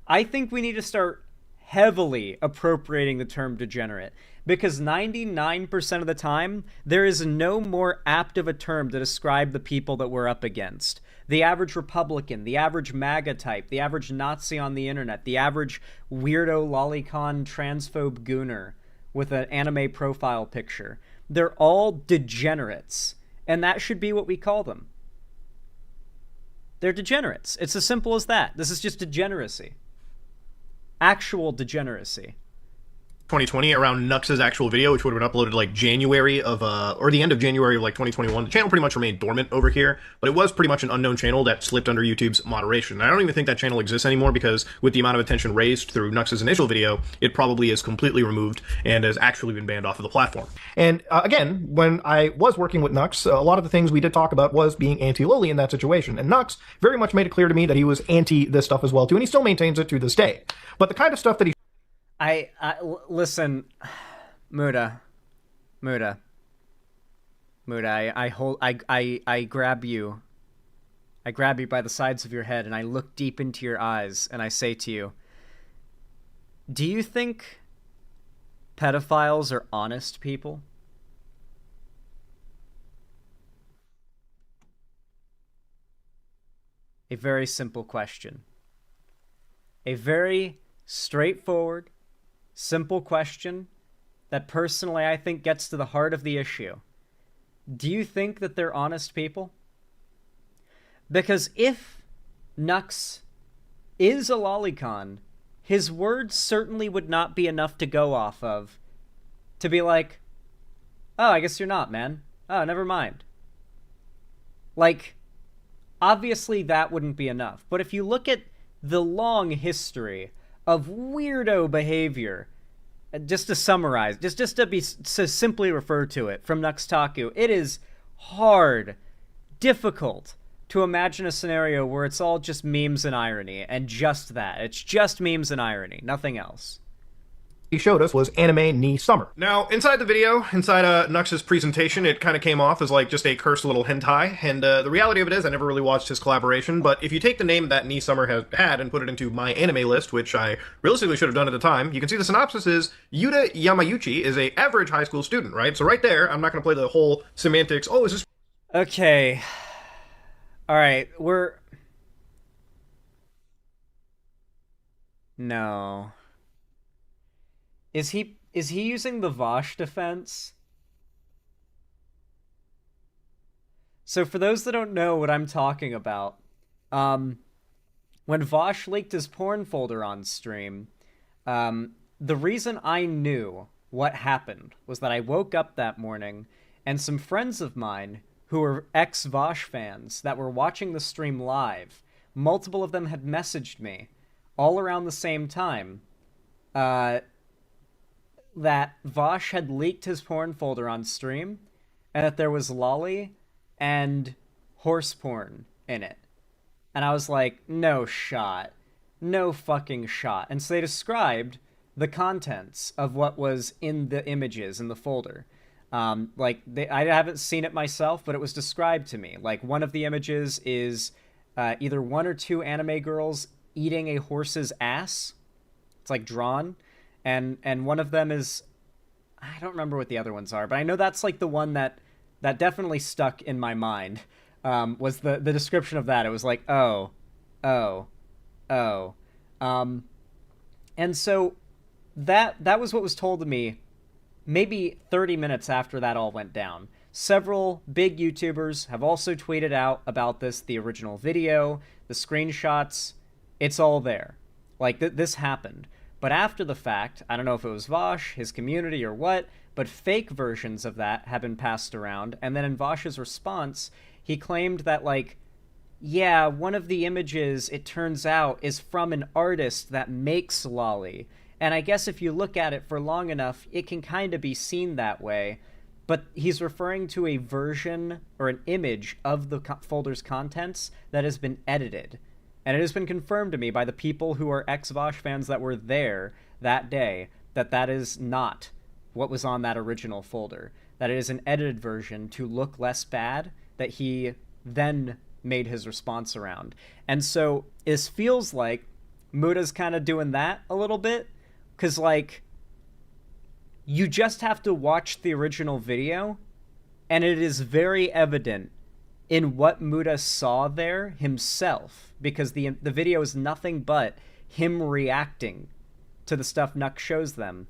I think we need to start heavily appropriating the term degenerate, because 99% of the time, there is no more apt of a term to describe the people that we're up against. The average Republican, the average MAGA type, the average Nazi on the internet, the average weirdo lolicon transphobe gooner with an anime profile picture. They're all degenerates, and that should be what we call them. They're degenerates. It's as simple as that. This is just degeneracy. Actual degeneracy. 2020, around Nux's actual video, which would have been uploaded like January of, or the end of January of like 2021. The channel pretty much remained dormant over here, but it was pretty much an unknown channel that slipped under YouTube's moderation. And I don't even think that channel exists anymore, because with the amount of attention raised through Nux's initial video, it probably is completely removed and has actually been banned off of the platform. And again, when I was working with Nux, a lot of the things we did talk about was being anti-Loli in that situation. And Nux very much made it clear to me that he was anti this stuff as well too, and he still maintains it to this day. But the kind of stuff that he listen, Muda, I grab you by the sides of your head, and I look deep into your eyes, and I say to you, do you think pedophiles are honest people? A very simple question. A very straightforward, simple question that personally I think gets to the heart of the issue. Do you think that they're honest people? Because if Nux is a lolicon, his words certainly would not be enough to go off of to be like, oh, I guess you're not, man. Oh, never mind. Like, obviously that wouldn't be enough. But if you look at the long history of weirdo behavior, just to summarize, just to simply refer to it from Nuxtaku, it is hard, difficult to imagine a scenario where it's all just memes and irony, and just that. It's just memes and irony, nothing else. He showed us was anime ni summer. Now, inside the video, inside Nux's presentation, it kind of came off as like just a cursed little hentai, and the reality of it is I never really watched his collaboration, but if you take the name that ni summer had and put it into my anime list, which I realistically should have done at the time, you can see the synopsis is Yuta Yamayuchi is a average high school student, right? So right there, I'm not going to play the whole semantics, oh, is this... Okay. Alright, No. Is he using the Vosh defense? So for those that don't know what I'm talking about, when Vosh leaked his porn folder on stream, the reason I knew what happened was that I woke up that morning and some friends of mine who were ex-Vosh fans that were watching the stream live, multiple of them had messaged me all around the same time, that Vosh had leaked his porn folder on stream, and that there was lolly and horse porn in it. And I was like, no shot. No fucking shot. And so they described the contents of what was in the images in the folder. I haven't seen it myself, but it was described to me. Like, one of the images is either one or two anime girls eating a horse's ass. It's like drawn, and one of them is, I don't remember what the other ones are, but I know that's like the one that definitely stuck in my mind. Was the description of that? It was like, oh. And so that was what was told to me maybe 30 minutes after that all went down. Several big YouTubers have also tweeted out about this, the original video, the screenshots. It's all there. Like, this happened. But after the fact, I don't know if it was Vosh, his community, or what, but fake versions of that have been passed around. And then in Vosh's response, he claimed that, like, yeah, one of the images, it turns out, is from an artist that makes lolly. And I guess if you look at it for long enough, it can kind of be seen that way. But he's referring to a version or an image of the folder's contents that has been edited. And it has been confirmed to me by the people who are ex-Vosh fans that were there that day that that is not what was on that original folder. That it is an edited version to look less bad that he then made his response around. And so this feels like Muda's kind of doing that a little bit, because, like, you just have to watch the original video, and it is very evident in what Muda saw there himself, because the video is nothing but him reacting to the stuff Nuck shows them.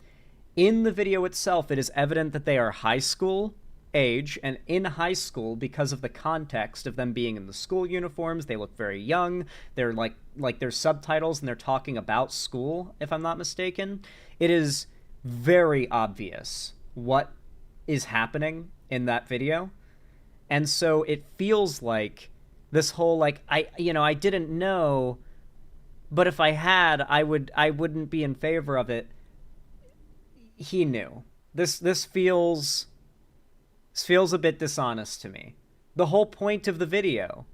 In the video itself, it is evident that they are high school age, and in high school, because of the context of them being in the school uniforms, they look very young. They're like there's subtitles and they're talking about school, if I'm not mistaken. It is very obvious what is happening in that video. And so it feels like this whole, like, I didn't know, but if I had, I wouldn't be in favor of it. He knew. This feels a bit dishonest to me. The whole point of the video,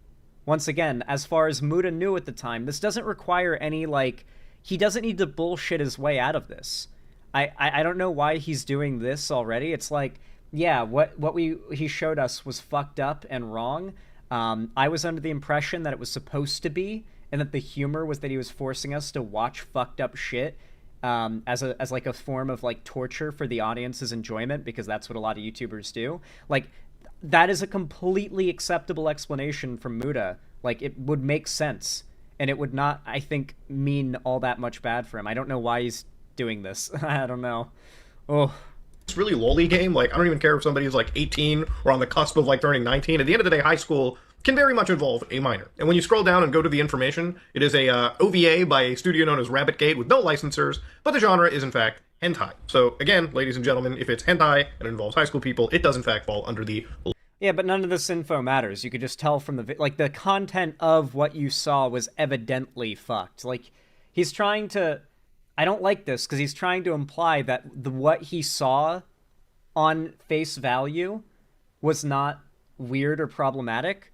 once again, as far as Muda knew at the time, this doesn't require any, like, he doesn't need to bullshit his way out of this. I don't know why he's doing this already. It's like, yeah, what he showed us was fucked up and wrong. I was under the impression that it was supposed to be, and that the humor was that he was forcing us to watch fucked up shit as like a form of, like, torture for the audience's enjoyment, because that's what a lot of YouTubers do. Like, that is a completely acceptable explanation from Muda. Like, it would make sense, and it would not, I think, mean all that much bad for him. I don't know why he's doing this. I don't know. Oh. It's really lolly game. Like, I don't even care if somebody's like 18 or on the cusp of, like, turning 19. At the end of the day, high school can very much involve a minor. And when you scroll down and go to the information, it is a OVA by a studio known as Rabbit Gate with no licensors, but the genre is in fact hentai. So again, ladies and gentlemen, if it's hentai and it involves high school people, it does in fact fall under the... Yeah, but none of this info matters. You could just tell from the content of what you saw was evidently fucked. Like, he's trying to... I don't like this, because he's trying to imply that what he saw on face value was not weird or problematic,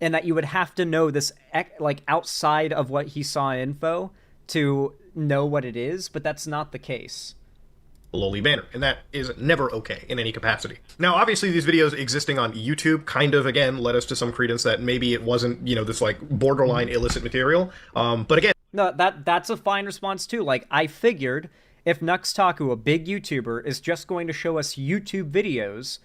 and that you would have to know this, like, outside of what he saw in info to know what it is, but that's not the case. Lowly banner, and that is never okay in any capacity. Now, obviously, these videos existing on YouTube kind of, again, led us to some credence that maybe it wasn't, this, like, borderline illicit material, but again... No, that's a fine response, too. Like, I figured if Nuxtaku, a big YouTuber, is just going to show us YouTube videos,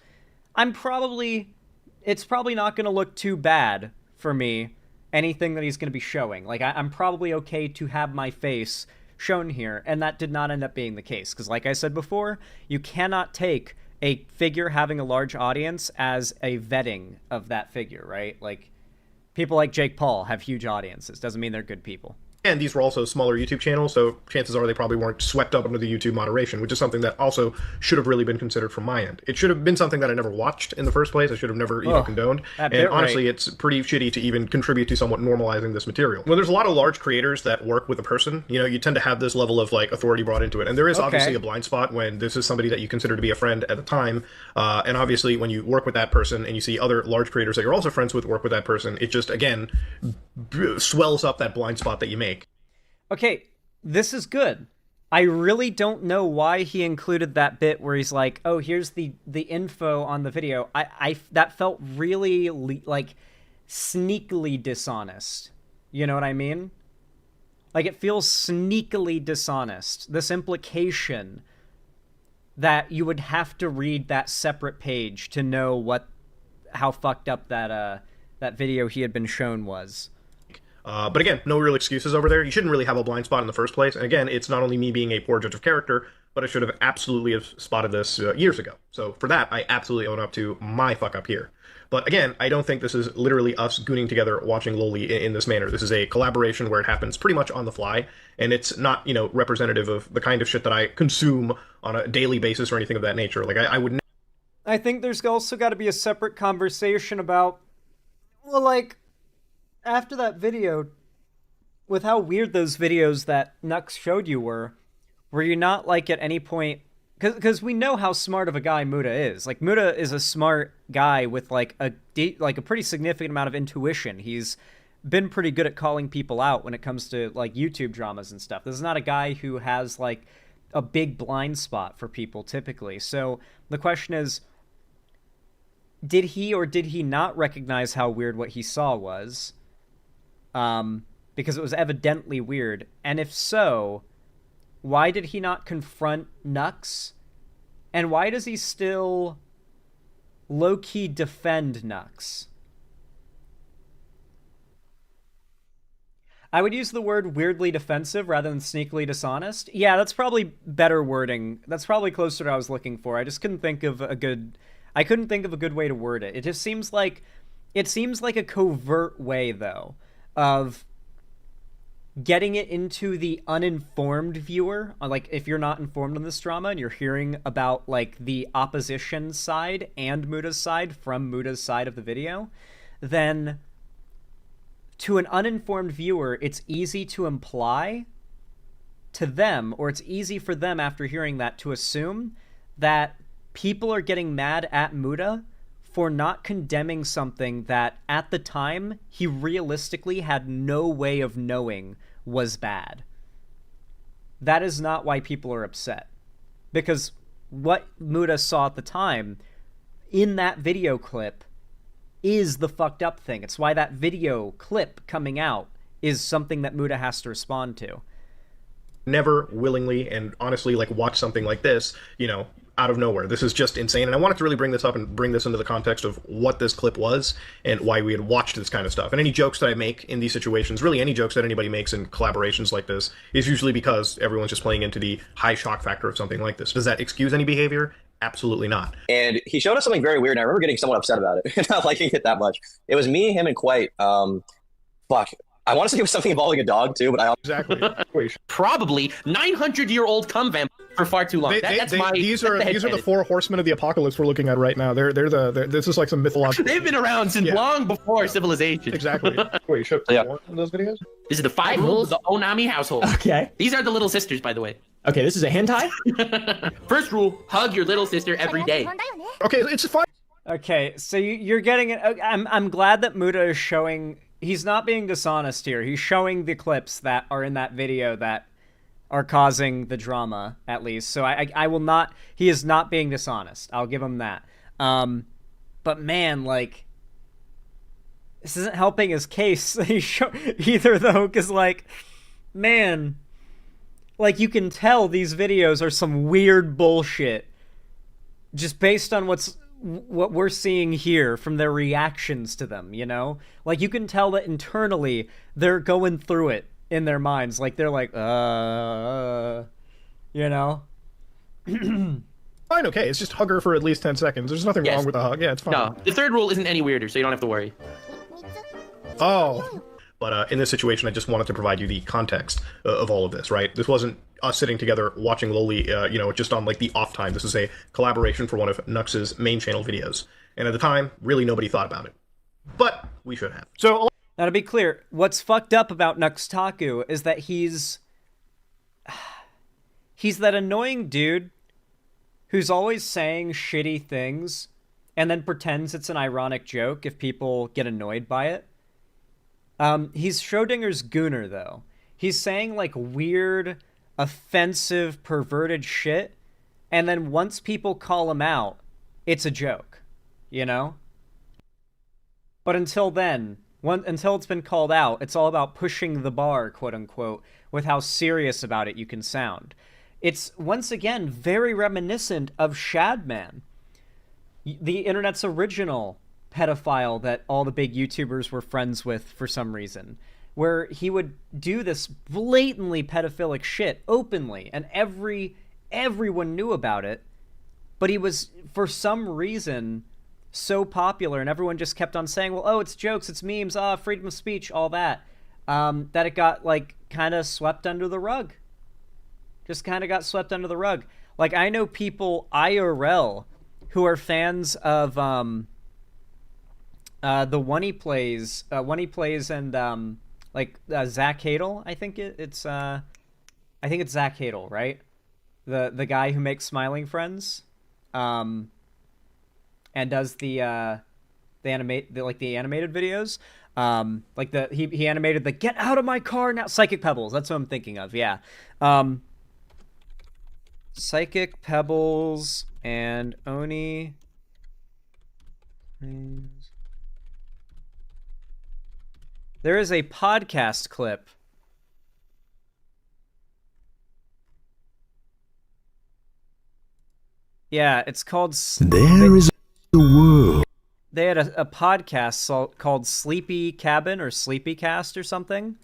it's probably not going to look too bad for me, anything that he's going to be showing. Like, I'm probably okay to have my face shown here, and that did not end up being the case, because like I said before, you cannot take a figure having a large audience as a vetting of that figure, right? Like, people like Jake Paul have huge audiences. Doesn't mean they're good people. And these were also smaller YouTube channels, so chances are they probably weren't swept up under the YouTube moderation, which is something that also should have really been considered from my end. It should have been something that I never watched in the first place. I should have never condoned. And honestly, it's pretty shitty to even contribute to somewhat normalizing this material. When there's a lot of large creators that work with a person, you tend to have this level of, like, authority brought into it. And there is obviously a blind spot when this is somebody that you consider to be a friend at the time. And obviously, when you work with that person and you see other large creators that you're also friends with work with that person, it just, again, swells up that blind spot that you make. Okay, this is good. I really don't know why he included that bit where he's like, "Oh, here's the info on the video." I that felt really like sneakily dishonest. You know what I mean? Like, it feels sneakily dishonest. This implication that you would have to read that separate page to know how fucked up that video he had been shown was. But again, no real excuses over there. You shouldn't really have a blind spot in the first place. And again, it's not only me being a poor judge of character, but I should have absolutely have spotted this years ago. So for that, I absolutely own up to my fuck up here. But again, I don't think this is literally us gooning together watching Loli in this manner. This is a collaboration where it happens pretty much on the fly, and it's not, representative of the kind of shit that I consume on a daily basis or anything of that nature. Like, I would I think there's also got to be a separate conversation about, well, like, after that video, with how weird those videos that Nux showed you were you not, like, at any point... Because we know how smart of a guy Muda is. Like, Muda is a smart guy with, like, a pretty significant amount of intuition. He's been pretty good at calling people out when it comes to, like, YouTube dramas and stuff. This is not a guy who has, like, a big blind spot for people, typically. So the question is, did he or did he not recognize how weird what he saw was? Because it was evidently weird. And if so... why did he not confront Nux? And why does he still low-key defend Nux? I would use the word weirdly defensive rather than sneakily dishonest. Yeah, that's probably better wording. That's probably closer to what I was looking for. I just couldn't think of a good... I couldn't think of a good way to word it. It just seems like... It seems like a covert way, though, of... getting it into the uninformed viewer, like if you're not informed on this drama and you're hearing about like the opposition side and Muda's side from Muda's side of the video, then to an uninformed viewer, it's easy to imply to them, or it's easy for them after hearing that to assume that people are getting mad at Muda for not condemning something that at the time he realistically had no way of knowing was bad. That is not why people are upset. Because what Muda saw at the time in that video clip is the fucked up thing. It's why that video clip coming out is something that Muda has to respond to. Never willingly and honestly watch something like this, out of nowhere. This is just insane, and I wanted to really bring this up and bring this into the context of what this clip was and why we had watched this kind of stuff. And any jokes that I make in these situations, really any jokes that anybody makes in collaborations like this, is usually because everyone's just playing into the high shock factor of something like this. Does that excuse any behavior? Absolutely not. And he showed us something very weird, and I remember getting somewhat upset about it and not liking it that much. It was me, him, and Quite. I want to say it was something involving a dog too, but I exactly. Probably 900-year-old cum vamp for far too long. These are the four horsemen of the apocalypse we're looking at right now. This is like some mythological. They've been around since long before civilization. Exactly. Wait, should I put in those videos? This is the 5 rules of the Onami household. Okay. These are the little sisters, by the way. Okay, this is a hentai? First rule, hug your little sister every day. Okay, it's fine. Okay, so you're getting it. I'm glad that Muda is showing... He's not being dishonest here. He's showing the clips that are in that video that are causing the drama, at least. So I will not... He is not being dishonest. I'll give him that. But man, this isn't helping his case either, though, because, man... you can tell these videos are some weird bullshit just based on what we're seeing here from their reactions to them, you can tell that internally they're going through it in their minds. They're like, Fine, okay, it's just hug her for at least 10 seconds. There's nothing wrong with a hug. Yeah, it's fine. No, the third rule isn't any weirder, so you don't have to worry. Oh. But in this situation, I just wanted to provide you the context of all of this, right? This wasn't us sitting together watching Loli, just on the off time. This is a collaboration for one of Nux's main channel videos. And at the time, really nobody thought about it. But we should have. So now to be clear, what's fucked up about Nux Taku is that he's that annoying dude who's always saying shitty things and then pretends it's an ironic joke if people get annoyed by it. He's Schrodinger's Gooner, though. He's saying, weird, offensive, perverted shit, and then once people call him out, it's a joke, you know? But until then, until it's been called out, it's all about pushing the bar, quote unquote, with how serious about it you can sound. It's, once again, very reminiscent of Shadman, the internet's original pedophile that all the big YouTubers were friends with for some reason, where he would do this blatantly pedophilic shit openly, and everyone knew about it, but he was, for some reason, so popular, and everyone just kept on saying, well, oh, it's jokes, it's memes, freedom of speech, all that, that it got, like, kind of swept under the rug. Just kind of got swept under the rug. Like, I know people IRL who are fans of the One He Plays and Zach Hadel. I think it's Zach Hadel, right? The guy who makes Smiling Friends, and does the animated videos. He animated the "Get Out of My Car Now" Psychic Pebbles. That's what I'm thinking of. Yeah. Psychic Pebbles and Oni. There is a podcast clip. Yeah, it's called... There is a world. They had a podcast called Sleepy Cabin or Sleepy Cast or something.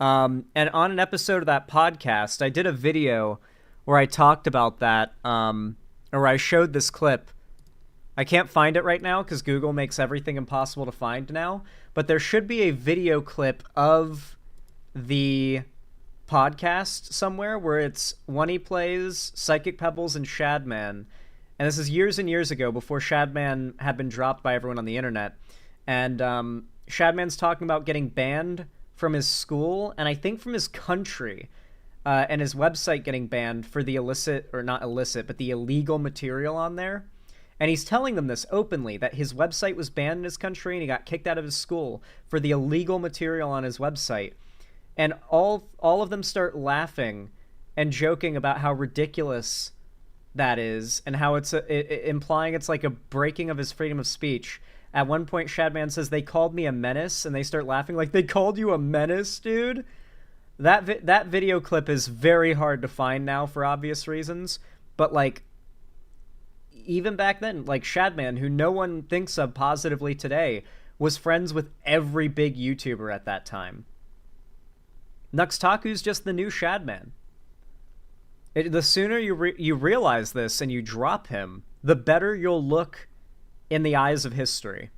And on an episode of that podcast, I did a video where I talked about that, or where I showed this clip. I can't find it right now because Google makes everything impossible to find now, but there should be a video clip of the podcast somewhere where it's One He Plays, Psychic Pebbles, and Shadman. And this is years and years ago, before Shadman had been dropped by everyone on the internet. And Shadman's talking about getting banned from his school, and I think from his country, and his website getting banned for the illicit, or not illicit, but the illegal material on there. And he's telling them this openly, that his website was banned in his country and he got kicked out of his school for the illegal material on his website. And all of them start laughing and joking about how ridiculous that is, and how it's implying it's like a breaking of his freedom of speech. At one point, Shadman says, "They called me a menace," and they start laughing like, "They called you a menace, dude?" That video clip is very hard to find now for obvious reasons, but like, even back then, like Shadman, who no one thinks of positively today, was friends with every big YouTuber at that time. Nuxtaku's just the new Shadman. The sooner you realize this and you drop him, the better you'll look in the eyes of history.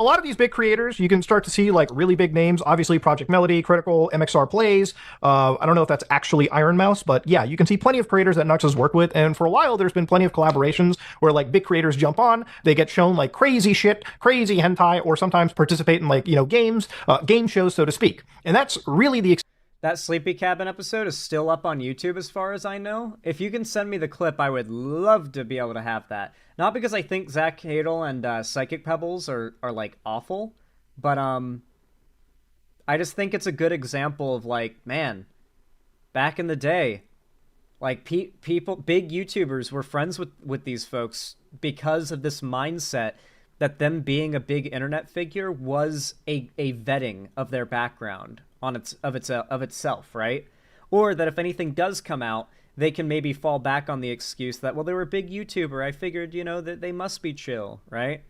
A lot of these big creators, you can start to see like really big names. Obviously, Project Melody, Critical, MXR Plays. I don't know if that's actually Iron Mouse, but yeah, you can see plenty of creators that Nux has worked with. And for a while, there's been plenty of collaborations where like big creators jump on, they get shown like crazy shit, crazy hentai, or sometimes participate in like, games, game shows, so to speak. And that's really the That Sleepy Cabin episode is still up on YouTube as far as I know. If you can send me the clip, I would love to be able to have that. Not because I think Zach Hadel and Psychic Pebbles are like awful, but I just think it's a good example of like, man, back in the day, like people, big YouTubers were friends with these folks because of this mindset that them being a big internet figure was a vetting of their background of itself, right? Or that if anything does come out, they can maybe fall back on the excuse that, well, they were a big YouTuber, I figured, that they must be chill, right?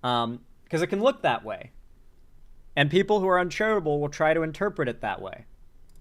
Because it can look that way. And people who are uncharitable will try to interpret it that way.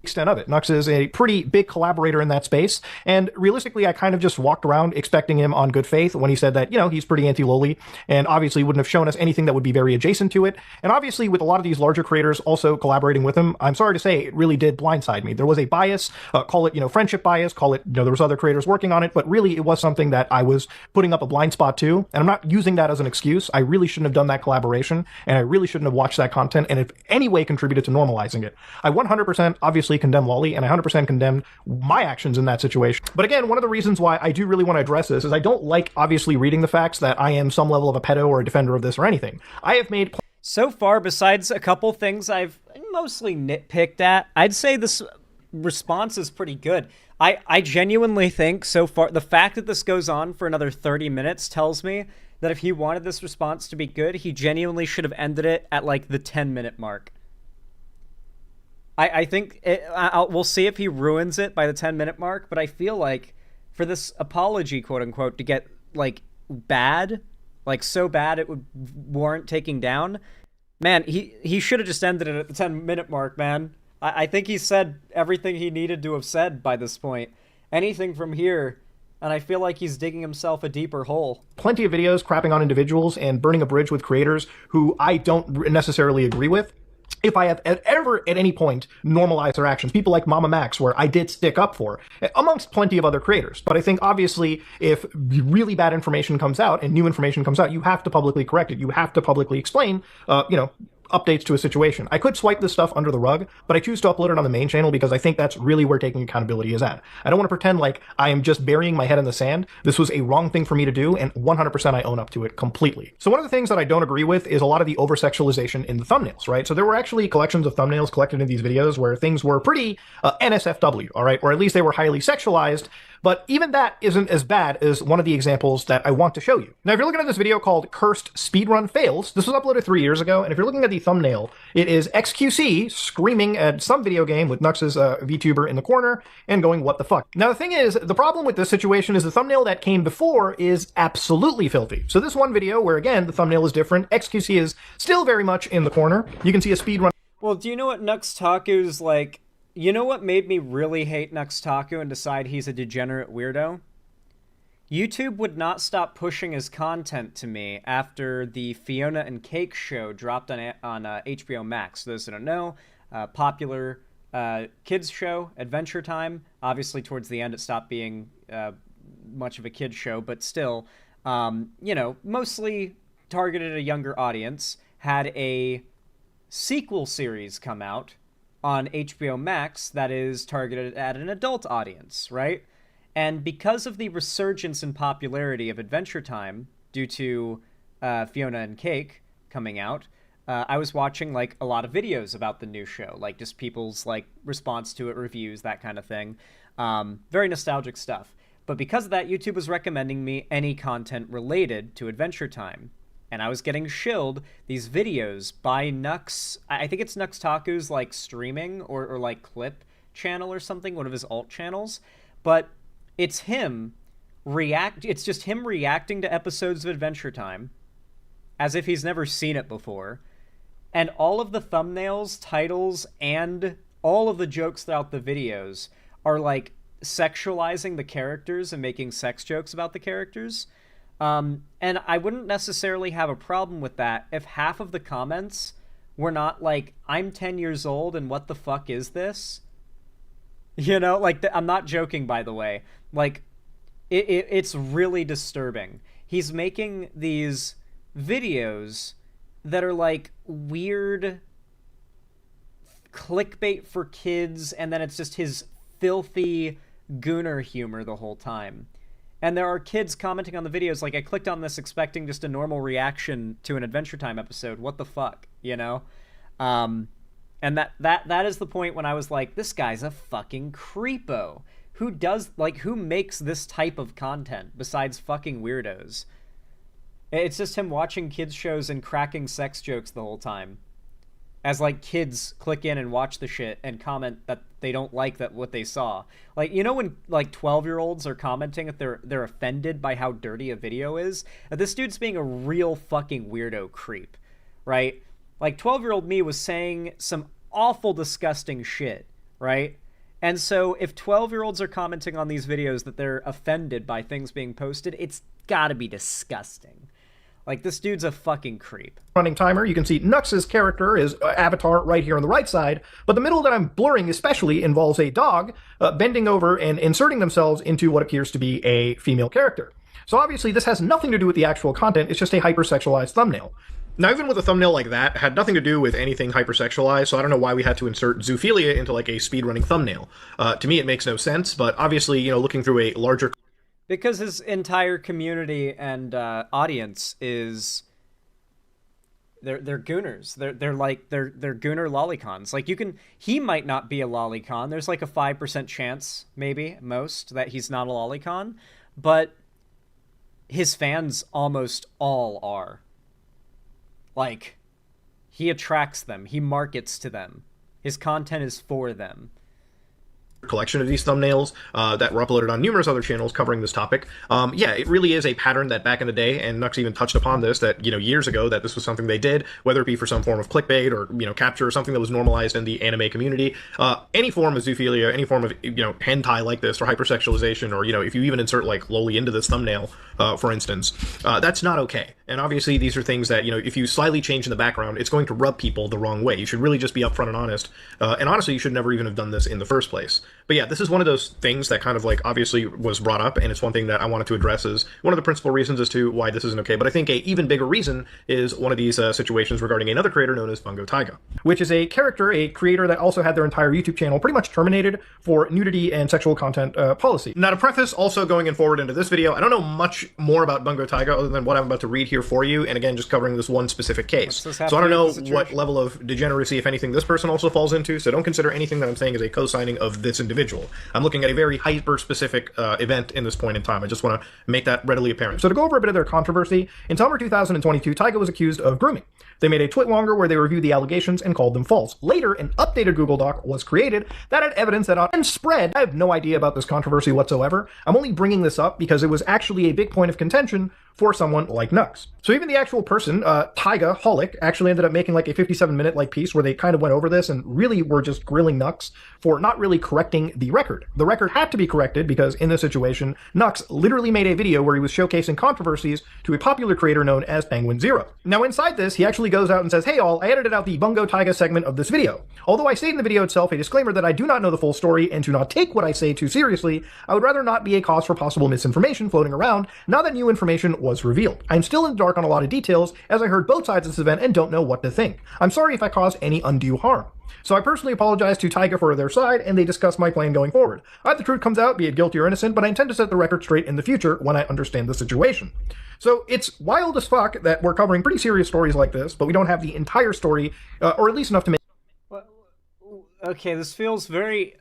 Extent of it. Nux is a pretty big collaborator in that space, and realistically, I kind of just walked around expecting him on good faith when he said that, he's pretty anti-loli, and obviously wouldn't have shown us anything that would be very adjacent to it. And obviously, with a lot of these larger creators also collaborating with him, I'm sorry to say, it really did blindside me. There was a bias, call it, friendship bias, call it, there was other creators working on it, but really it was something that I was putting up a blind spot to, and I'm not using that as an excuse. I really shouldn't have done that collaboration, and I really shouldn't have watched that content, and if any way contributed to normalizing it. I 100% obviously condemn loli, and I 100% condemn my actions in that situation. But again, one of the reasons why I do really want to address this is I don't like obviously reading the facts that I am some level of a pedo or a defender of this or anything. I have made... So far, besides a couple things I've mostly nitpicked at, I'd say this response is pretty good. I genuinely think so far the fact that this goes on for another 30 minutes tells me that if he wanted this response to be good, he genuinely should have ended it at like the 10-minute mark. I think we'll see if he ruins it by the 10-minute mark, but I feel like for this apology, quote unquote, to get like bad, like so bad it would warrant taking down, man, he should have just ended it at the 10-minute mark, man. I think he said everything he needed to have said by this point. Anything from here, and I feel like he's digging himself a deeper hole. Plenty of videos crapping on individuals and burning a bridge with creators who I don't necessarily agree with. If I have ever at any point normalized their actions, people like Mama Max, where I did stick up for, amongst plenty of other creators. But I think obviously if really bad information comes out and new information comes out, you have to publicly correct it. You have to publicly explain, updates to a situation. I could swipe this stuff under the rug, but I choose to upload it on the main channel because I think that's really where taking accountability is at. I don't want to pretend like I am just burying my head in the sand. This was a wrong thing for me to do, and 100% I own up to it completely. So one of the things that I don't agree with is a lot of the over-sexualization in the thumbnails, right? So there were actually collections of thumbnails collected in these videos where things were pretty NSFW, all right? Or at least they were highly sexualized. But even that isn't as bad as one of the examples that I want to show you. Now, if you're looking at this video called Cursed Speedrun Fails, this was uploaded 3 years ago, and if you're looking at the thumbnail, it is XQC screaming at some video game with Nux's VTuber in the corner and going, what the fuck? Now, the thing is, the problem with this situation is the thumbnail that came before is absolutely filthy. So this one video, where again, the thumbnail is different, XQC is still very much in the corner. You can see a speedrun. Well, do you know what Nux Taku's like? You know what made me really hate Nux Taku and decide he's a degenerate weirdo? YouTube would not stop pushing his content to me after the Fiona and Cake show dropped on HBO Max. For those that don't know, popular kids show, Adventure Time. Obviously, towards the end, it stopped being much of a kids show, but still, mostly targeted at a younger audience. Had a sequel series come out on HBO Max that is targeted at an adult audience, right? And because of the resurgence in popularity of Adventure Time due to Fiona and Cake coming out, I was watching like a lot of videos about the new show, like just people's like response to it, reviews, that kind of thing. Very nostalgic stuff. But because of that, YouTube was recommending me any content related to Adventure Time. And I was getting shilled these videos by Nux. I think it's Nux Taku's like streaming or like clip channel or something, one of his alt channels. But it's him it's just him reacting to episodes of Adventure Time as if he's never seen it before. And all of the thumbnails, titles, and all of the jokes throughout the videos are like sexualizing the characters and making sex jokes about the characters. And I wouldn't necessarily have a problem with that if half of the comments were not like, I'm 10 years old and what the fuck is this? You know, like, I'm not joking, by the way. Like, it's really disturbing. He's making these videos that are like weird clickbait for kids, and then it's just his filthy gooner humor the whole time. And there are kids commenting on the videos, like, I clicked on this expecting just a normal reaction to an Adventure Time episode. What the fuck, you know? And that is the point when I was like, this guy's a fucking creepo. Who makes this type of content besides fucking weirdos? It's just him watching kids shows and cracking sex jokes the whole time. As, like, kids click in and watch the shit and comment that they don't like what they saw. Like, you know when, like, 12-year-olds are commenting if they're offended by how dirty a video is? This dude's being a real fucking weirdo creep, right? Like, 12-year-old me was saying some awful, disgusting shit, right? And so if 12-year-olds are commenting on these videos that they're offended by things being posted, it's gotta be disgusting. Like, this dude's a fucking creep. Running timer, you can see Nux's character, his avatar, right here on the right side, but the middle that I'm blurring especially involves a dog bending over and inserting themselves into what appears to be a female character. So obviously this has nothing to do with the actual content, it's just a hypersexualized thumbnail. Now, even with a thumbnail like that, it had nothing to do with anything hypersexualized, so I don't know why we had to insert zoophilia into, like, a speedrunning thumbnail. To me, it makes no sense, but obviously, you know, looking through a larger... Because his entire community and audience is They're gooners. They're gooner lolicons. Like he might not be a lolicon. There's like a 5% chance, maybe most, that he's not a lolicon, but his fans almost all are. Like, he attracts them. He markets to them. His content is for them. Collection of these thumbnails that were uploaded on numerous other channels covering this topic. Yeah, it really is a pattern that back in the day, and Nux even touched upon this, that, years ago, that this was something they did, whether it be for some form of clickbait or, capture, or something that was normalized in the anime community. Any form of zoophilia, any form of, hentai like this, or hypersexualization, or, if you even insert, like, loli into this thumbnail, for instance, that's not okay. And obviously, these are things that, if you slightly change in the background, it's going to rub people the wrong way. You should really just be upfront and honest. And honestly, you should never even have done this in the first place. But yeah, this is one of those things that kind of like obviously was brought up, and it's one thing that I wanted to address as one of the principal reasons as to why this isn't okay. But I think a even bigger reason is one of these situations regarding another creator known as Bungo Taiga, which is a creator that also had their entire YouTube channel pretty much terminated for nudity and sexual content policy. Now, to preface, also going forward into this video, I don't know much more about Bungo Taiga other than what I'm about to read here for you, and again, just covering this one specific case. So I don't know what level of degeneracy, if anything, this person also falls into, so don't consider anything that I'm saying as a co-signing of this individual. I'm looking at a very hyper-specific event in this point in time. I just want to make that readily apparent. So to go over a bit of their controversy, in summer 2022, Taiga was accused of grooming. They made a twitlonger where they reviewed the allegations and called them false. Later, an updated Google Doc was created that had evidence that and spread. I have no idea about this controversy whatsoever. I'm only bringing this up because it was actually a big point of contention for someone like Nux. So even the actual person, Taiga Holic, actually ended up making like a 57-minute like piece where they kind of went over this and really were just grilling Nux for not really correcting the record. The record had to be corrected because in this situation, Nux literally made a video where he was showcasing controversies to a popular creator known as Penguin Zero. Now inside this, he actually goes out and says, "Hey all, I edited out the Bungo Taiga segment of this video. Although I state in the video itself a disclaimer that I do not know the full story and do not take what I say too seriously, I would rather not be a cause for possible misinformation floating around now that new information was revealed. I'm still in the dark on a lot of details as I heard both sides of this event and don't know what to think. I'm sorry if I caused any undue harm." So I personally apologize to Taiga for their side, and they discuss my plan going forward. I hope the truth comes out, be it guilty or innocent, but I intend to set the record straight in the future when I understand the situation. So it's wild as fuck that we're covering pretty serious stories like this, but we don't have the entire story, or at least enough to make... Okay, this feels very...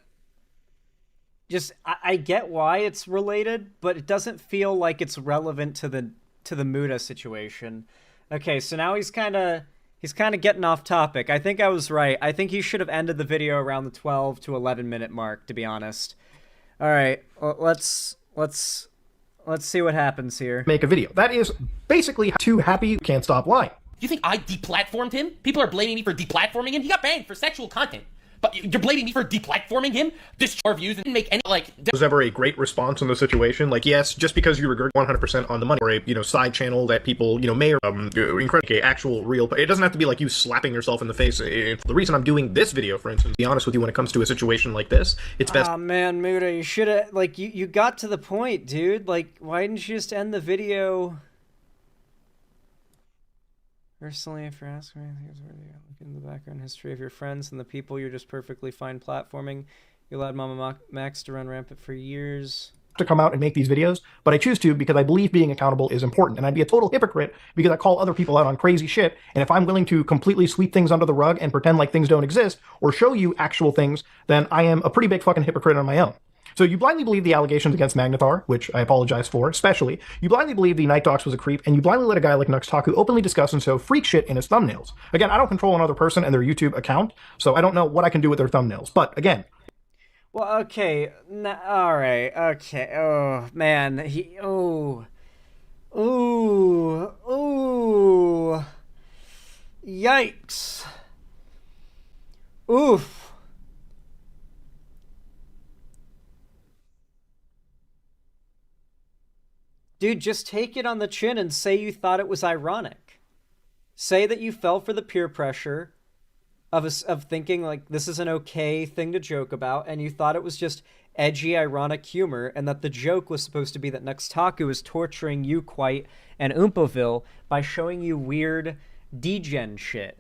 I get why it's related, but it doesn't feel like it's relevant to the Muda situation. Okay, so now he's kind of getting off topic. I think I was right. I think he should have ended the video around the 12 to 11 minute mark, to be honest. All right, let's see what happens here. Make a video. That is basically too happy can't stop lying. You think I deplatformed him? People are blaming me for deplatforming him. He got banned for sexual content. But you're blaming me for deplatforming him? This our views and make any, like... Was ever a great response in the situation? Like, yes, just because you regard 100% on the money, or a, side channel that people, may, or, incredibly actual real... It doesn't have to be like you slapping yourself in the face. The reason I'm doing this video, for instance, to be honest with you, when it comes to a situation like this, it's best... Aw, man, Muda, you should have, like, you got to the point, dude. Like, why didn't you just end the video... Personally, if you're asking me, I think it's worthy. Look into the background history of your friends and the people you're just perfectly fine platforming. You allowed Mama Max to run rampant for years. To come out and make these videos, but I choose to because I believe being accountable is important, and I'd be a total hypocrite because I call other people out on crazy shit, and if I'm willing to completely sweep things under the rug and pretend like things don't exist, or show you actual things, then I am a pretty big fucking hypocrite on my own. So you blindly believe the allegations against Magnathar, which I apologize for, especially. You blindly believe the Night Docs was a creep, and you blindly let a guy like Nuxtaku openly discuss and show freak shit in his thumbnails. Again, I don't control another person and their YouTube account, so I don't know what I can do with their thumbnails. But, again... Well, okay. Alright, okay. Oh, man. Ooh. Yikes. Oof. Dude, just take it on the chin and say you thought it was ironic. Say that you fell for the peer pressure of thinking like this is an okay thing to joke about, and you thought it was just edgy, ironic humor, and that the joke was supposed to be that Nuxtaku is torturing you quite and Umpoville by showing you weird degen shit.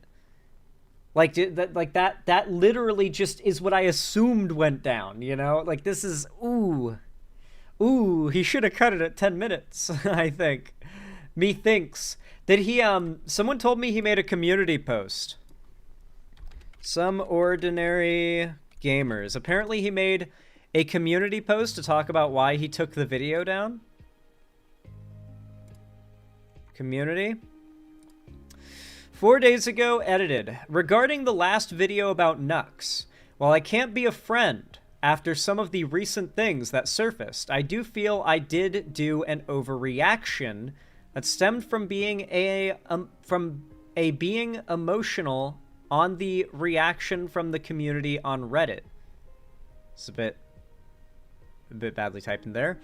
Like that literally just is what I assumed went down, Like this is ooh, he should have cut it at 10 minutes, I think. Methinks. Did he, someone told me he made a community post. Some ordinary gamers. Apparently he made a community post to talk about why he took the video down. Community. 4 days ago, edited. Regarding the last video about Nux, while I can't be a friend after some of the recent things that surfaced, I do feel I did do an overreaction that stemmed from being being emotional on the reaction from the community on Reddit. It's a bit badly typed in there.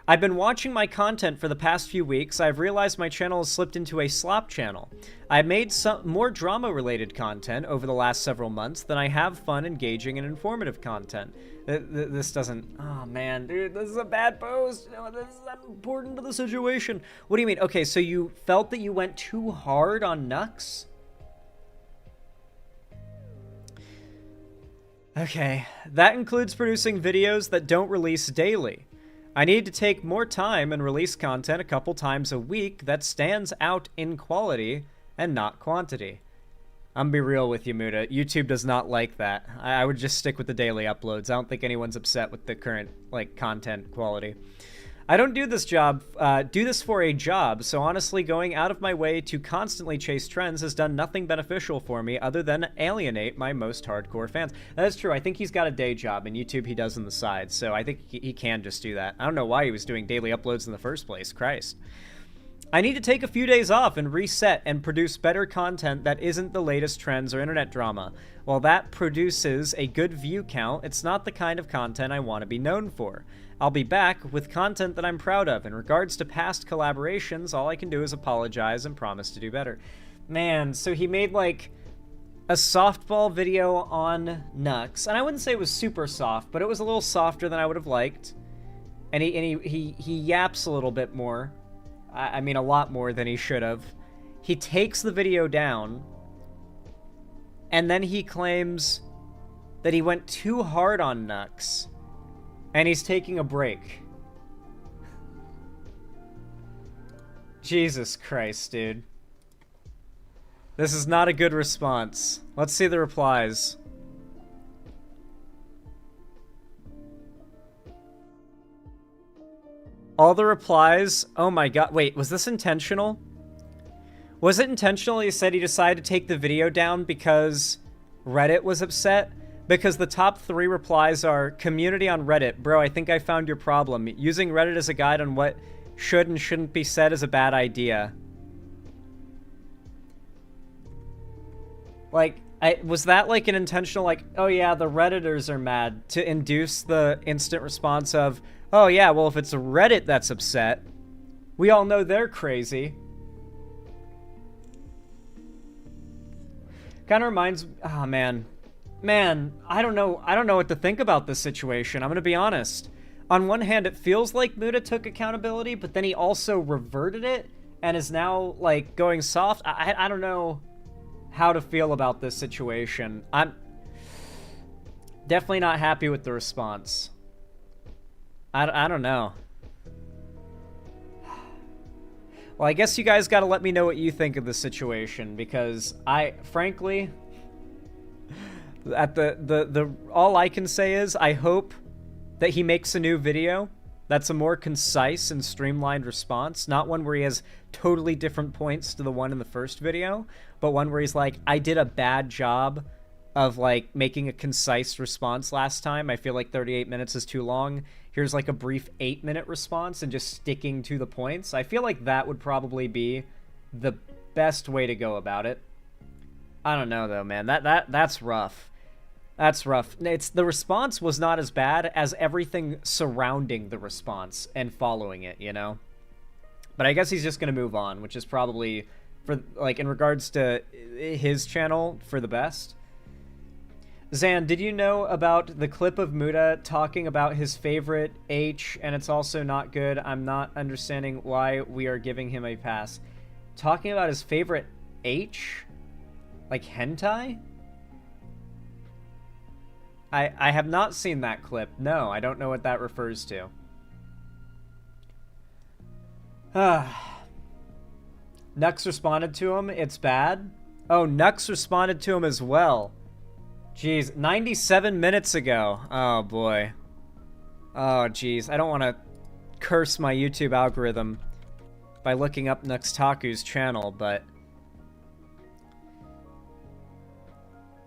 I've been watching my content for the past few weeks. I've realized my channel has slipped into a slop channel. I've made some more drama-related content over the last several months than I have fun, engaging, and informative content. This doesn't... Oh, man, dude, this is a bad post. You know, this is important to the situation. What do you mean? Okay, so you felt that you went too hard on Nux? Okay, that includes producing videos that don't release daily. I need to take more time and release content a couple times a week that stands out in quality and not quantity. I'm gonna be real with you, Muda. YouTube does not like that. I would just stick with the daily uploads. I don't think anyone's upset with the current, like, content quality. I don't do this for a job, so honestly going out of my way to constantly chase trends has done nothing beneficial for me other than alienate my most hardcore fans. That is true. I think he's got a day job, and YouTube he does on the side, so I think he can just do that. I don't know why he was doing daily uploads in the first place. Christ. I need to take a few days off and reset and produce better content that isn't the latest trends or internet drama. While that produces a good view count, it's not the kind of content I want to be known for. I'll be back with content that I'm proud of. In regards to past collaborations, all I can do is apologize and promise to do better. Man, so he made like a softball video on Nux, and I wouldn't say it was super soft, but it was a little softer than I would have liked. And he yaps a little bit more. I mean, a lot more than he should have. He takes the video down, and then he claims that he went too hard on Nux. And he's taking a break. Jesus Christ, dude. This is not a good response. Let's see the replies. All the replies... Oh my god. Wait, was this intentional? Was it intentional he said he decided to take the video down because Reddit was upset? Because the top 3 replies are, community on Reddit. Bro, I think I found your problem. Using Reddit as a guide on what should and shouldn't be said is a bad idea. Like, was that like an intentional, like, oh yeah, the Redditors are mad, to induce the instant response of, oh yeah, well if it's Reddit that's upset, we all know they're crazy. Kind of reminds, oh man. Man, I don't know what to think about this situation. I'm gonna be honest. On one hand, it feels like Muda took accountability, but then he also reverted it and is now like going soft. I don't know how to feel about this situation. I'm definitely not happy with the response. I don't know. Well, I guess you guys gotta let me know what you think of the situation, because frankly, at all I can say is I hope that he makes a new video that's a more concise and streamlined response, not one where he has totally different points to the one in the first video, but one where he's like, I did a bad job of like making a concise response last time. I feel like 38 minutes is too long. Here's like a brief 8-minute response and just sticking to the points. I feel like that would probably be the best way to go about it. I don't know though, man. That's rough. That's rough. The response was not as bad as everything surrounding the response and following it, you know? But I guess he's just going to move on, which is probably, for like, in regards to his channel, for the best. Zan, did you know about the clip of Muda talking about his favorite H, and it's also not good? I'm not understanding why we are giving him a pass. Talking about his favorite H? Like hentai? I have not seen that clip. No, I don't know what that refers to. Nux responded to him. It's bad. Oh, Nux responded to him as well. Jeez, 97 minutes ago. Oh, boy. Oh, jeez. I don't want to curse my YouTube algorithm by looking up Nuxtaku's channel, but...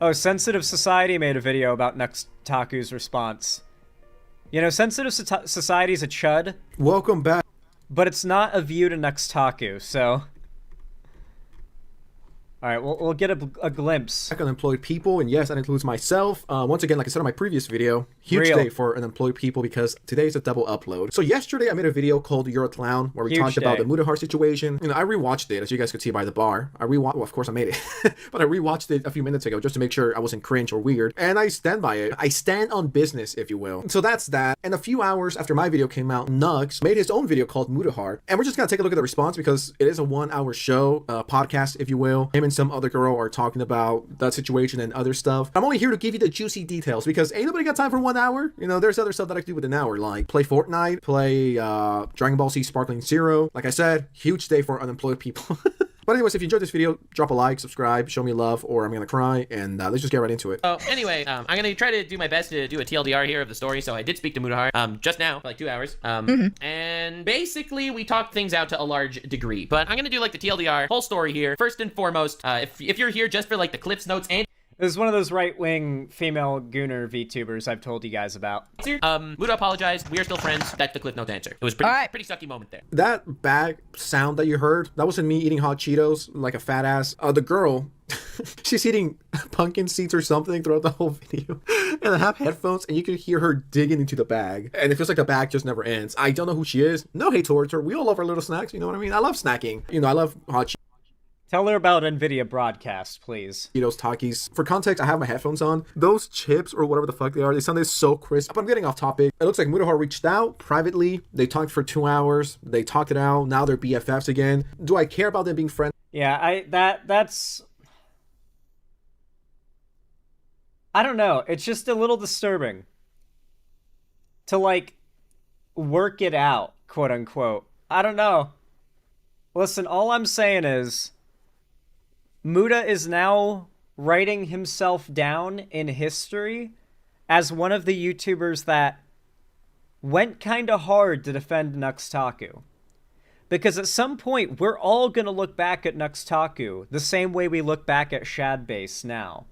Oh, Sensitive Society made a video about Nuxtaku's response. You know, Sensitive Society's a chud. Welcome back. But it's not a view to Nuxtaku, so... Alright, we'll get a glimpse. Unemployed people, and yes, that includes myself. Once again, like I said in my previous video, huge day for unemployed people because today is a double upload. So yesterday I made a video called You're a Clown, where we talked about the Mutahar situation. You know, I rewatched it, as you guys could see by the bar. Well, of course I made it, but I rewatched it a few minutes ago just to make sure I wasn't cringe or weird. And I stand by it. I stand on business, if you will. So that's that. And a few hours after my video came out, Nux made his own video called Mutahar. And we're just gonna take a look at the response because it is a 1 hour show, podcast, if you will. Him and some other girl are talking about that situation and other stuff. I'm only here to give you the juicy details because ain't nobody got time for 1 hour. You know, there's other stuff that I can do with an hour, like play Fortnite, play Dragon Ball Z Sparkling Zero. Like I said, huge day for unemployed people. But anyways, if you enjoyed this video, drop a like, subscribe, show me love, or I'm gonna cry, and let's just get right into it. Oh, anyway, I'm gonna try to do my best to do a TLDR here of the story. So I did speak to Mutahar just now, for like 2 hours. And basically we talked things out to a large degree. But I'm gonna do like the TLDR whole story here. First and foremost, if you're here just for like the Cliffs Notes and This is one of those right-wing female gooner VTubers I've told you guys about. Muta apologized. We are still friends. That's the Cliff Notes answer. It was pretty sucky moment there. That bag sound that you heard, that wasn't me eating hot Cheetos like a fat ass. The girl, she's eating pumpkin seeds or something throughout the whole video. And I have headphones and you can hear her digging into the bag. And it feels like the bag just never ends. I don't know who she is. No hate towards her. We all love our little snacks. You know what I mean? I love snacking. You know, I love hot Cheetos. Tell her about NVIDIA broadcast, please. Cheetos, Takis. For context, I have my headphones on. Those chips, or whatever the fuck they are, they sounded so crisp. But I'm getting off topic. It looks like Mutahar reached out privately. They talked for 2 hours. They talked it out. Now they're BFFs again. Do I care about them being friends? Yeah, that's... I don't know. It's just a little disturbing. To, like, work it out, quote unquote. I don't know. Listen, all I'm saying is... Muta is now writing himself down in history as one of the YouTubers that went kinda hard to defend Nuxtaku. Because at some point, we're all gonna look back at Nuxtaku the same way we look back at Shadbase now.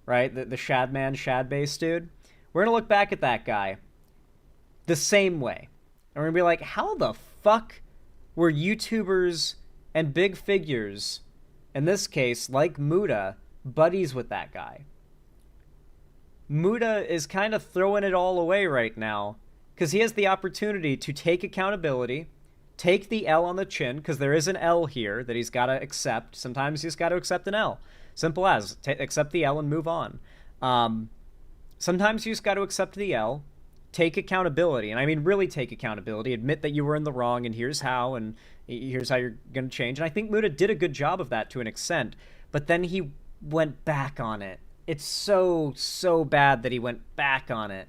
Right? The Shadman, Shadbase dude. We're gonna look back at that guy the same way. And we're gonna be like, how the fuck were YouTubers and big figures... in this case, like Muta, buddies with that guy. Muta is kind of throwing it all away right now, because he has the opportunity to take accountability, take the L on the chin, because there is an L here that he's got to accept. Sometimes he's got to accept an L. Simple as, accept the L and move on. Sometimes you just got to accept the L, take accountability, and I mean really take accountability, admit that you were in the wrong, and here's how, and here's how you're going to change. And I think Muta did a good job of that to an extent, but then he went back on it. It's so bad that he went back on it.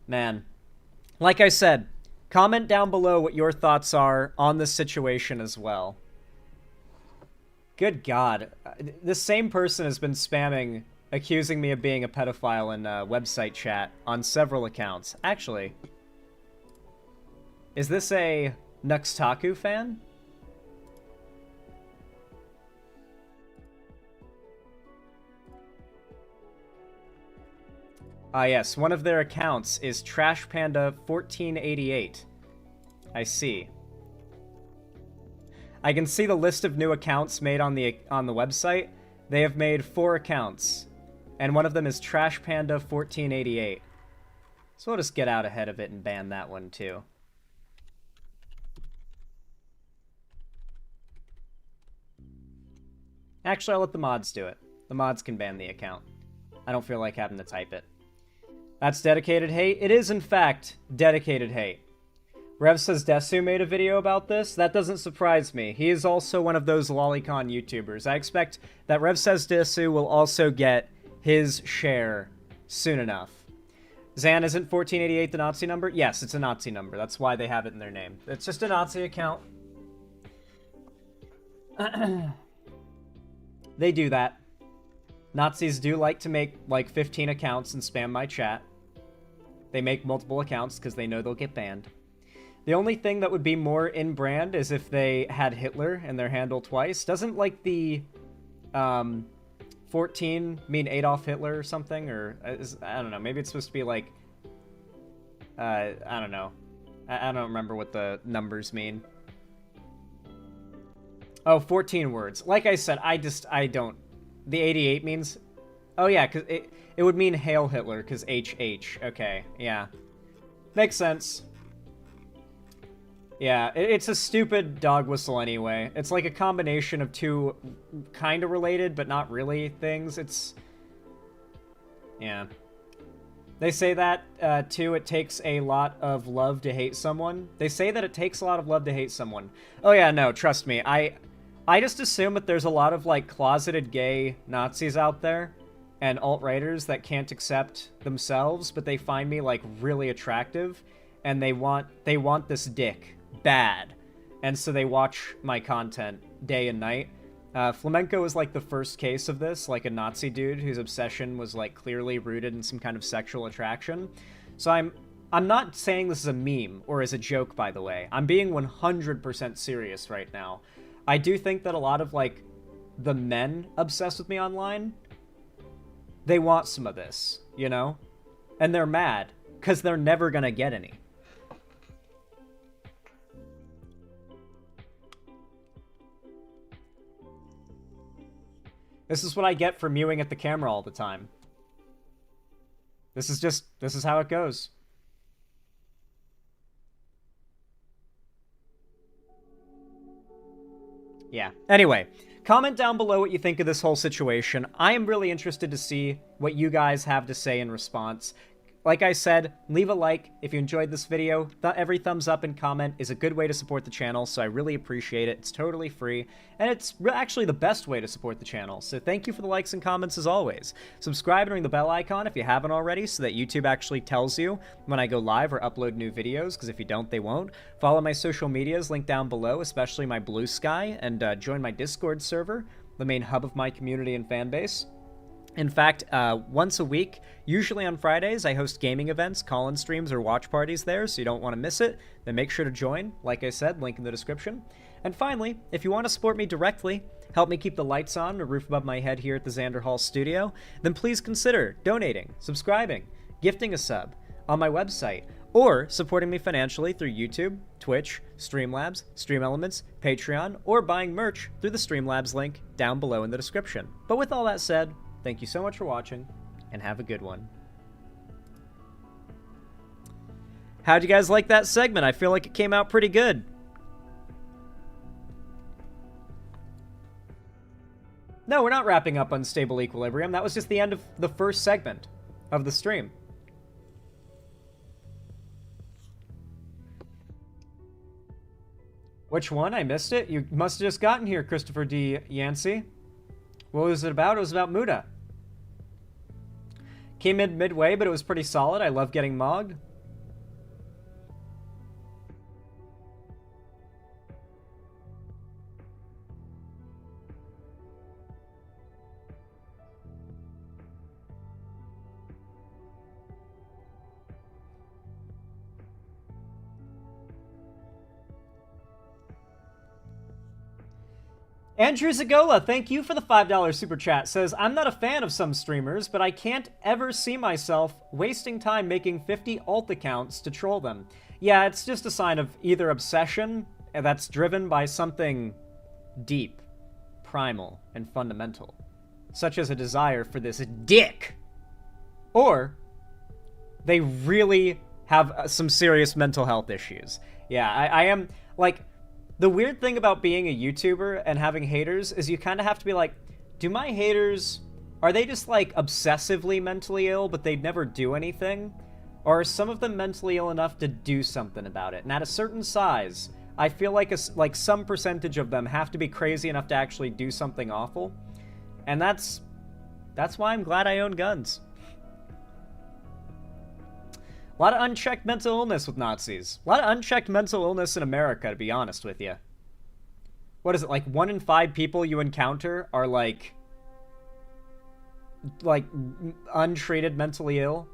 Man. Like I said, comment down below what your thoughts are on this situation as well. Good God. This same person has been spamming, accusing me of being a pedophile in website chat on several accounts. Actually, is this a Nuxtaku fan? Ah yes, one of their accounts is Trash Panda 1488. I see. I can see the list of new accounts made on the website. They have made 4 accounts, and one of them is Trash Panda 1488. So we'll just get out ahead of it and ban that one too. Actually, I'll let the mods do it. The mods can ban the account. I don't feel like having to type it. That's dedicated hate? It is, in fact, dedicated hate. Rev Says Desu made a video about this. That doesn't surprise me. He is also one of those lolicon YouTubers. I expect that Rev Says Desu will also get his share soon enough. Zan, isn't 1488 the Nazi number? Yes, it's a Nazi number. That's why they have it in their name. It's just a Nazi account. They do that. Nazis do like to make like 15 accounts and spam my chat. They make multiple accounts because they know they'll get banned. The only thing that would be more in brand is if they had Hitler in their handle twice. Doesn't like the 14 mean Adolf Hitler or something? Or I don't know. Maybe it's supposed to be like I don't know. I don't remember what the numbers mean. Oh, 14 words. Like I said, I don't. The 88 means... Oh, yeah, because it would mean Hail Hitler, because HH. Okay, yeah. Makes sense. Yeah, it's a stupid dog whistle anyway. It's like a combination of two kind of related, but not really things. It's... Yeah. They say that, too, it takes a lot of love to hate someone. They say that it takes a lot of love to hate someone. Oh, yeah, no, trust me. I just assume that there's a lot of, like, closeted gay Nazis out there and alt-righters that can't accept themselves, but they find me, like, really attractive, and they want this dick bad. And so they watch my content day and night. Flamenco is, like, the first case of this, like a Nazi dude whose obsession was, like, clearly rooted in some kind of sexual attraction. So I'm not saying this is a meme or as a joke, by the way. I'm being 100% serious right now. I do think that a lot of, like, the men obsessed with me online, they want some of this, you know? And they're mad, because they're never gonna get any. This is what I get for mewing at the camera all the time. This is how it goes. Yeah. Anyway, comment down below what you think of this whole situation. I am really interested to see what you guys have to say in response. Like I said, leave a like if you enjoyed this video. Every thumbs up and comment is a good way to support the channel, so I really appreciate it. It's totally free, and it's actually the best way to support the channel, so thank you for the likes and comments as always. Subscribe and ring the bell icon if you haven't already, so that YouTube actually tells you when I go live or upload new videos, because if you don't, they won't. Follow my social medias linked down below, especially my Blue Sky, and join my Discord server, the main hub of my community and fanbase. In fact, once a week, usually on Fridays, I host gaming events, call-in streams, or watch parties there, so you don't want to miss it. Then make sure to join. Like I said, link in the description. And finally, if you want to support me directly, help me keep the lights on, a roof above my head here at the Xander Hall studio, then please consider donating, subscribing, gifting a sub on my website, or supporting me financially through YouTube, Twitch, Streamlabs, Stream Elements, Patreon, or buying merch through the Streamlabs link down below in the description. But with all that said, thank you so much for watching, and have a good one. How'd you guys like that segment? I feel like it came out pretty good. No, we're not wrapping up Unstable Equilibrium. That was just the end of the first segment of the stream. Which one? I missed it? You must have just gotten here, Christopher D. Yancey. What was it about? It was about Muda. Came in midway, but it was pretty solid. I love getting mogged. Andrew Zagola, thank you for the $5 super chat. Says, I'm not a fan of some streamers, but I can't ever see myself wasting time making 50 alt accounts to troll them. Yeah, it's just a sign of either obsession that's driven by something deep, primal, and fundamental, such as a desire for this dick, or they really have some serious mental health issues. Yeah, I am, like... The weird thing about being a YouTuber and having haters is you kind of have to be like, do my haters, are they just like obsessively mentally ill, but they'd never do anything? Or are some of them mentally ill enough to do something about it? And at a certain size, I feel like some percentage of them have to be crazy enough to actually do something awful. And that's why I'm glad I own guns. A lot of unchecked mental illness with Nazis. A lot of unchecked mental illness in America, to be honest with you. what is it, like 1 in 5 people you encounter are like untreated mentally ill?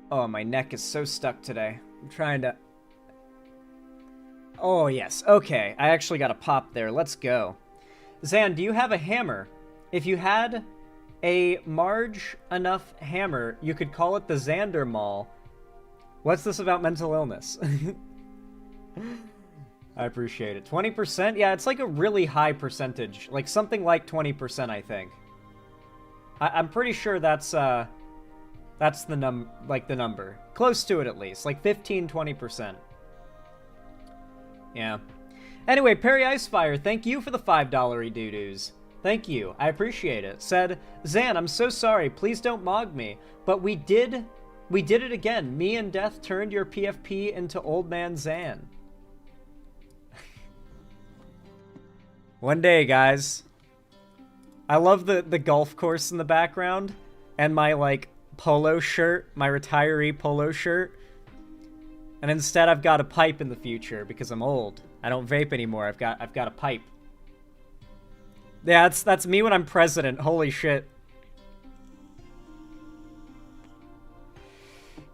Oh, my neck is so stuck today. I'm trying to... Oh, yes. Okay, I actually got a pop there. Let's go. Zan, do you have a hammer? If you had a large enough hammer, you could call it the Xander Mall. What's this about mental illness? I appreciate it. 20%? Yeah, it's like a really high percentage. Like something like 20%, I think. I'm pretty sure that's the number. Close to it, at least. Like 15-20%. Yeah. Anyway, Perry Icefire, thank you for the $5 doo-doos. Thank you. I appreciate it. Said, Zan, I'm so sorry. Please don't mog me. But we did it again. Me and Death turned your PFP into Old Man Zan. One day, guys. I love the golf course in the background. And my, like, polo shirt. My retiree polo shirt. And instead I've got a pipe in the future because I'm old. I don't vape anymore. I've got a pipe. Yeah, that's me when I'm president. Holy shit.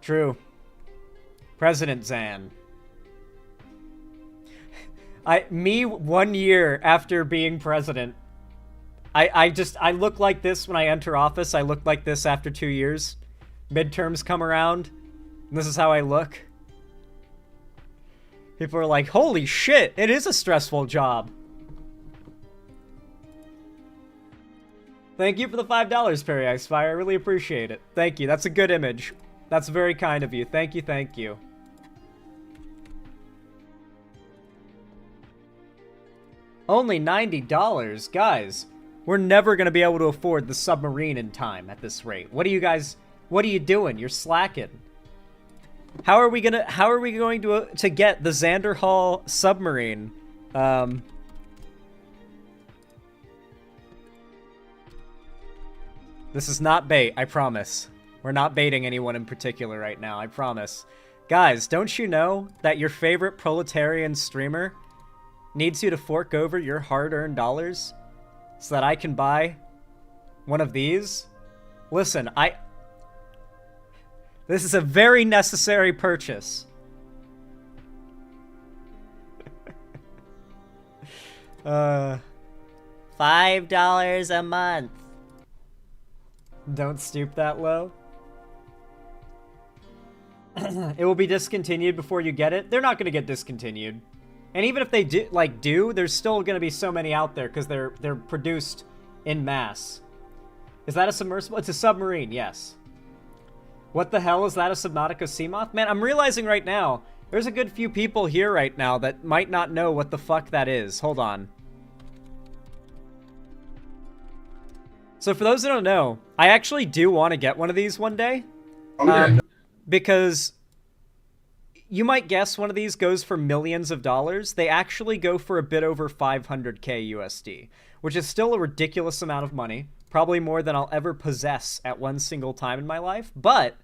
True. President Zan. Me 1 year after being president. I look like this when I enter office. I look like this after 2 years. Midterms come around, and this is how I look. People are like, holy shit, it is a stressful job. Thank you for the $5, Perry Icefire. I really appreciate it. Thank you. That's a good image. That's very kind of you. Thank you, thank you. Only $90? Guys, we're never going to be able to afford the submarine in time at this rate. What are you doing? You're slacking. How are we going to get the Xander Hall submarine? This is not bait, I promise. We're not baiting anyone in particular right now, I promise. Guys, don't you know that your favorite proletarian streamer needs you to fork over your hard-earned dollars so that I can buy one of these? Listen, this is a very necessary purchase. $5 a month. Don't stoop that low. It will be discontinued before you get it. They're not going to get discontinued. And even if they do, there's still going to be so many out there because they're produced in mass. Is that a submersible? It's a submarine, yes. What the hell is that, a Subnautica Seamoth? Man, I'm realizing right now, there's a good few people here right now that might not know what the fuck that is. Hold on. So for those that don't know, I actually do want to get one of these one day. Because you might guess one of these goes for millions of dollars. They actually go for a bit over 500k USD, which is still a ridiculous amount of money. Probably more than I'll ever possess at one single time in my life. But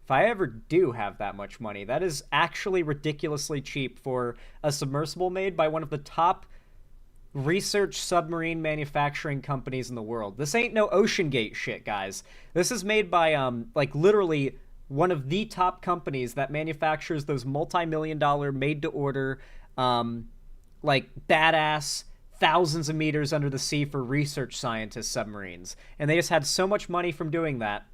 if I ever do have that much money, that is actually ridiculously cheap for a submersible made by one of the top research submarine manufacturing companies in the world. This ain't no OceanGate shit, guys. This is made by, like, literally one of the top companies that manufactures those multi-million-dollar, made-to-order, like, badass, thousands of meters under the sea for research scientist submarines. And they just had so much money from doing that,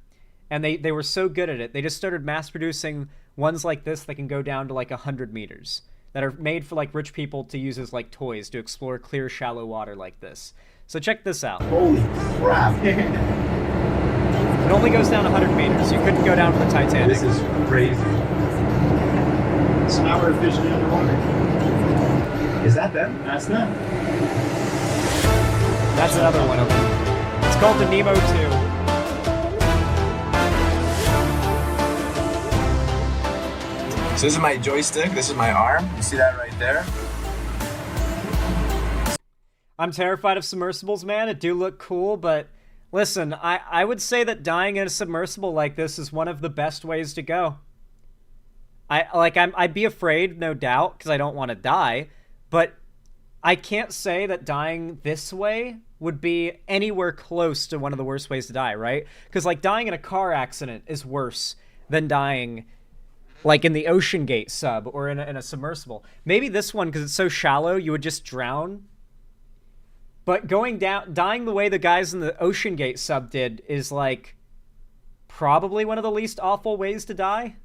and they were so good at it, they just started mass-producing ones like this that can go down to, like, 100 meters. That are made for, like, rich people to use as, like, toys to explore clear, shallow water like this. So check this out. Holy crap. It only goes down 100 meters. You couldn't go down for the Titanic. This is crazy. So now we're officially underwater. Is that them? That's them. That's another one of them. It's called the Nemo 2. So this is my joystick, this is my arm. You see that right there? I'm terrified of submersibles, man. It do look cool, but Listen, I would say that dying in a submersible like this is one of the best ways to go. I'd be afraid, no doubt, because I don't want to die, but I can't say that dying this way would be anywhere close to one of the worst ways to die, right? Because, like, dying in a car accident is worse than dying, like, in the Ocean Gate sub or in a submersible. Maybe this one, because it's so shallow, you would just drown. But dying the way the guys in the Ocean Gate sub did is, like, probably one of the least awful ways to die.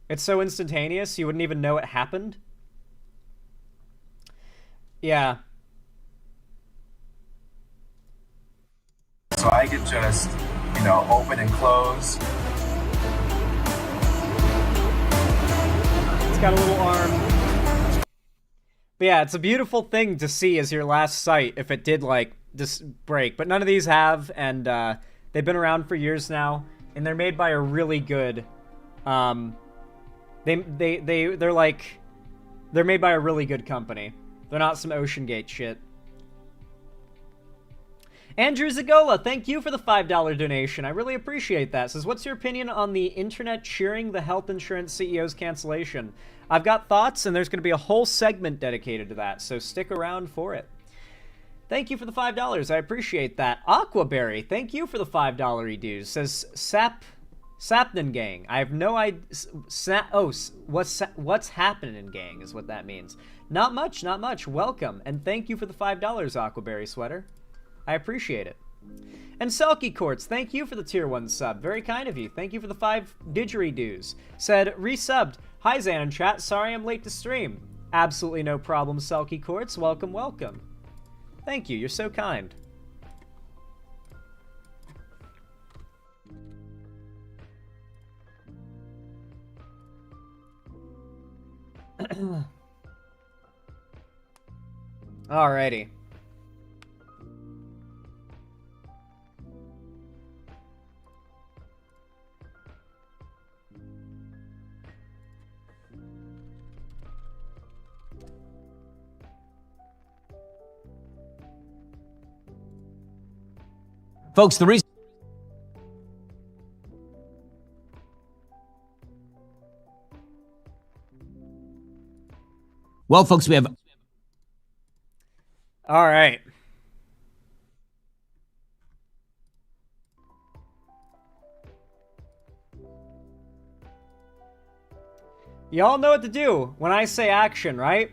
It's so instantaneous, you wouldn't even know it happened. Yeah. So I could just, open and close. It's got a little arm. But yeah, it's a beautiful thing to see as your last sight if it did, like, just break. But none of these have, and they've been around for years now, and they're made by a really good, they're made by a really good company. They're not some Ocean Gate shit. Andrew Zagola, thank you for the $5 donation. I really appreciate that. Says, what's your opinion on the internet cheering the health insurance CEO's cancellation? I've got thoughts, and there's going to be a whole segment dedicated to that, so stick around for it. Thank you for the $5. I appreciate that. Aquaberry, thank you for the $5 dues. Says, Sapnin Gang. I have no idea. What's happening, gang, is what that means. Not much, not much. Welcome, and thank you for the $5, Aquaberry Sweater. I appreciate it. And Selkie Courts, thank you for the tier 1 sub. Very kind of you. Thank you for the 5 didgeridoos. Said, resubbed. Hi, Zan and chat. Sorry I'm late to stream. Absolutely no problem, Selkie Courts. Welcome, welcome. Thank you. You're so kind. Alrighty. Folks, the reason... Well, folks, we have... All right. Y'all know what to do when I say action, right?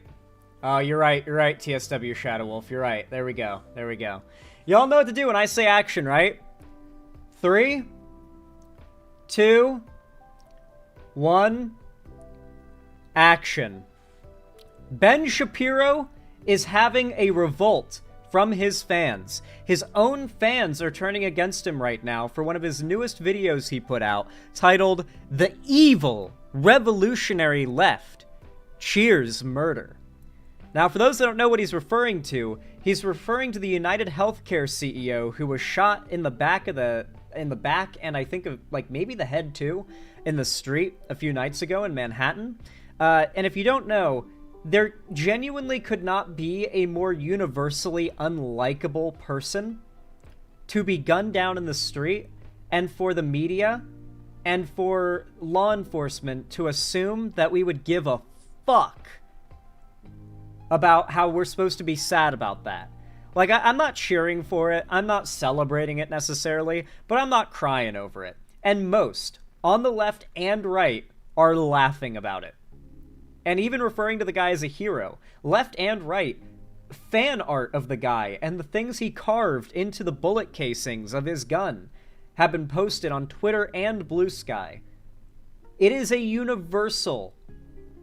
Oh, you're right, TSW Shadow Wolf, you're right. There we go, there we go. Y'all know what to do when I say action, right? 3, 2, 1, action. Ben Shapiro is having a revolt from his fans. His own fans are turning against him right now for one of his newest videos he put out, titled The Evil Revolutionary Left Cheers Murder. Now, for those that don't know what he's referring to the United Healthcare CEO who was shot in the back and I think of, like, maybe the head too, in the street a few nights ago in Manhattan. And if you don't know, there genuinely could not be a more universally unlikable person to be gunned down in the street, and for the media and for law enforcement to assume that we would give a fuck about how we're supposed to be sad about that. Like, I'm not cheering for it, I'm not celebrating it necessarily, but I'm not crying over it. And most, on the left and right, are laughing about it. And even referring to the guy as a hero. Left and right, fan art of the guy and the things he carved into the bullet casings of his gun have been posted on Twitter and Blue Sky. It is a universal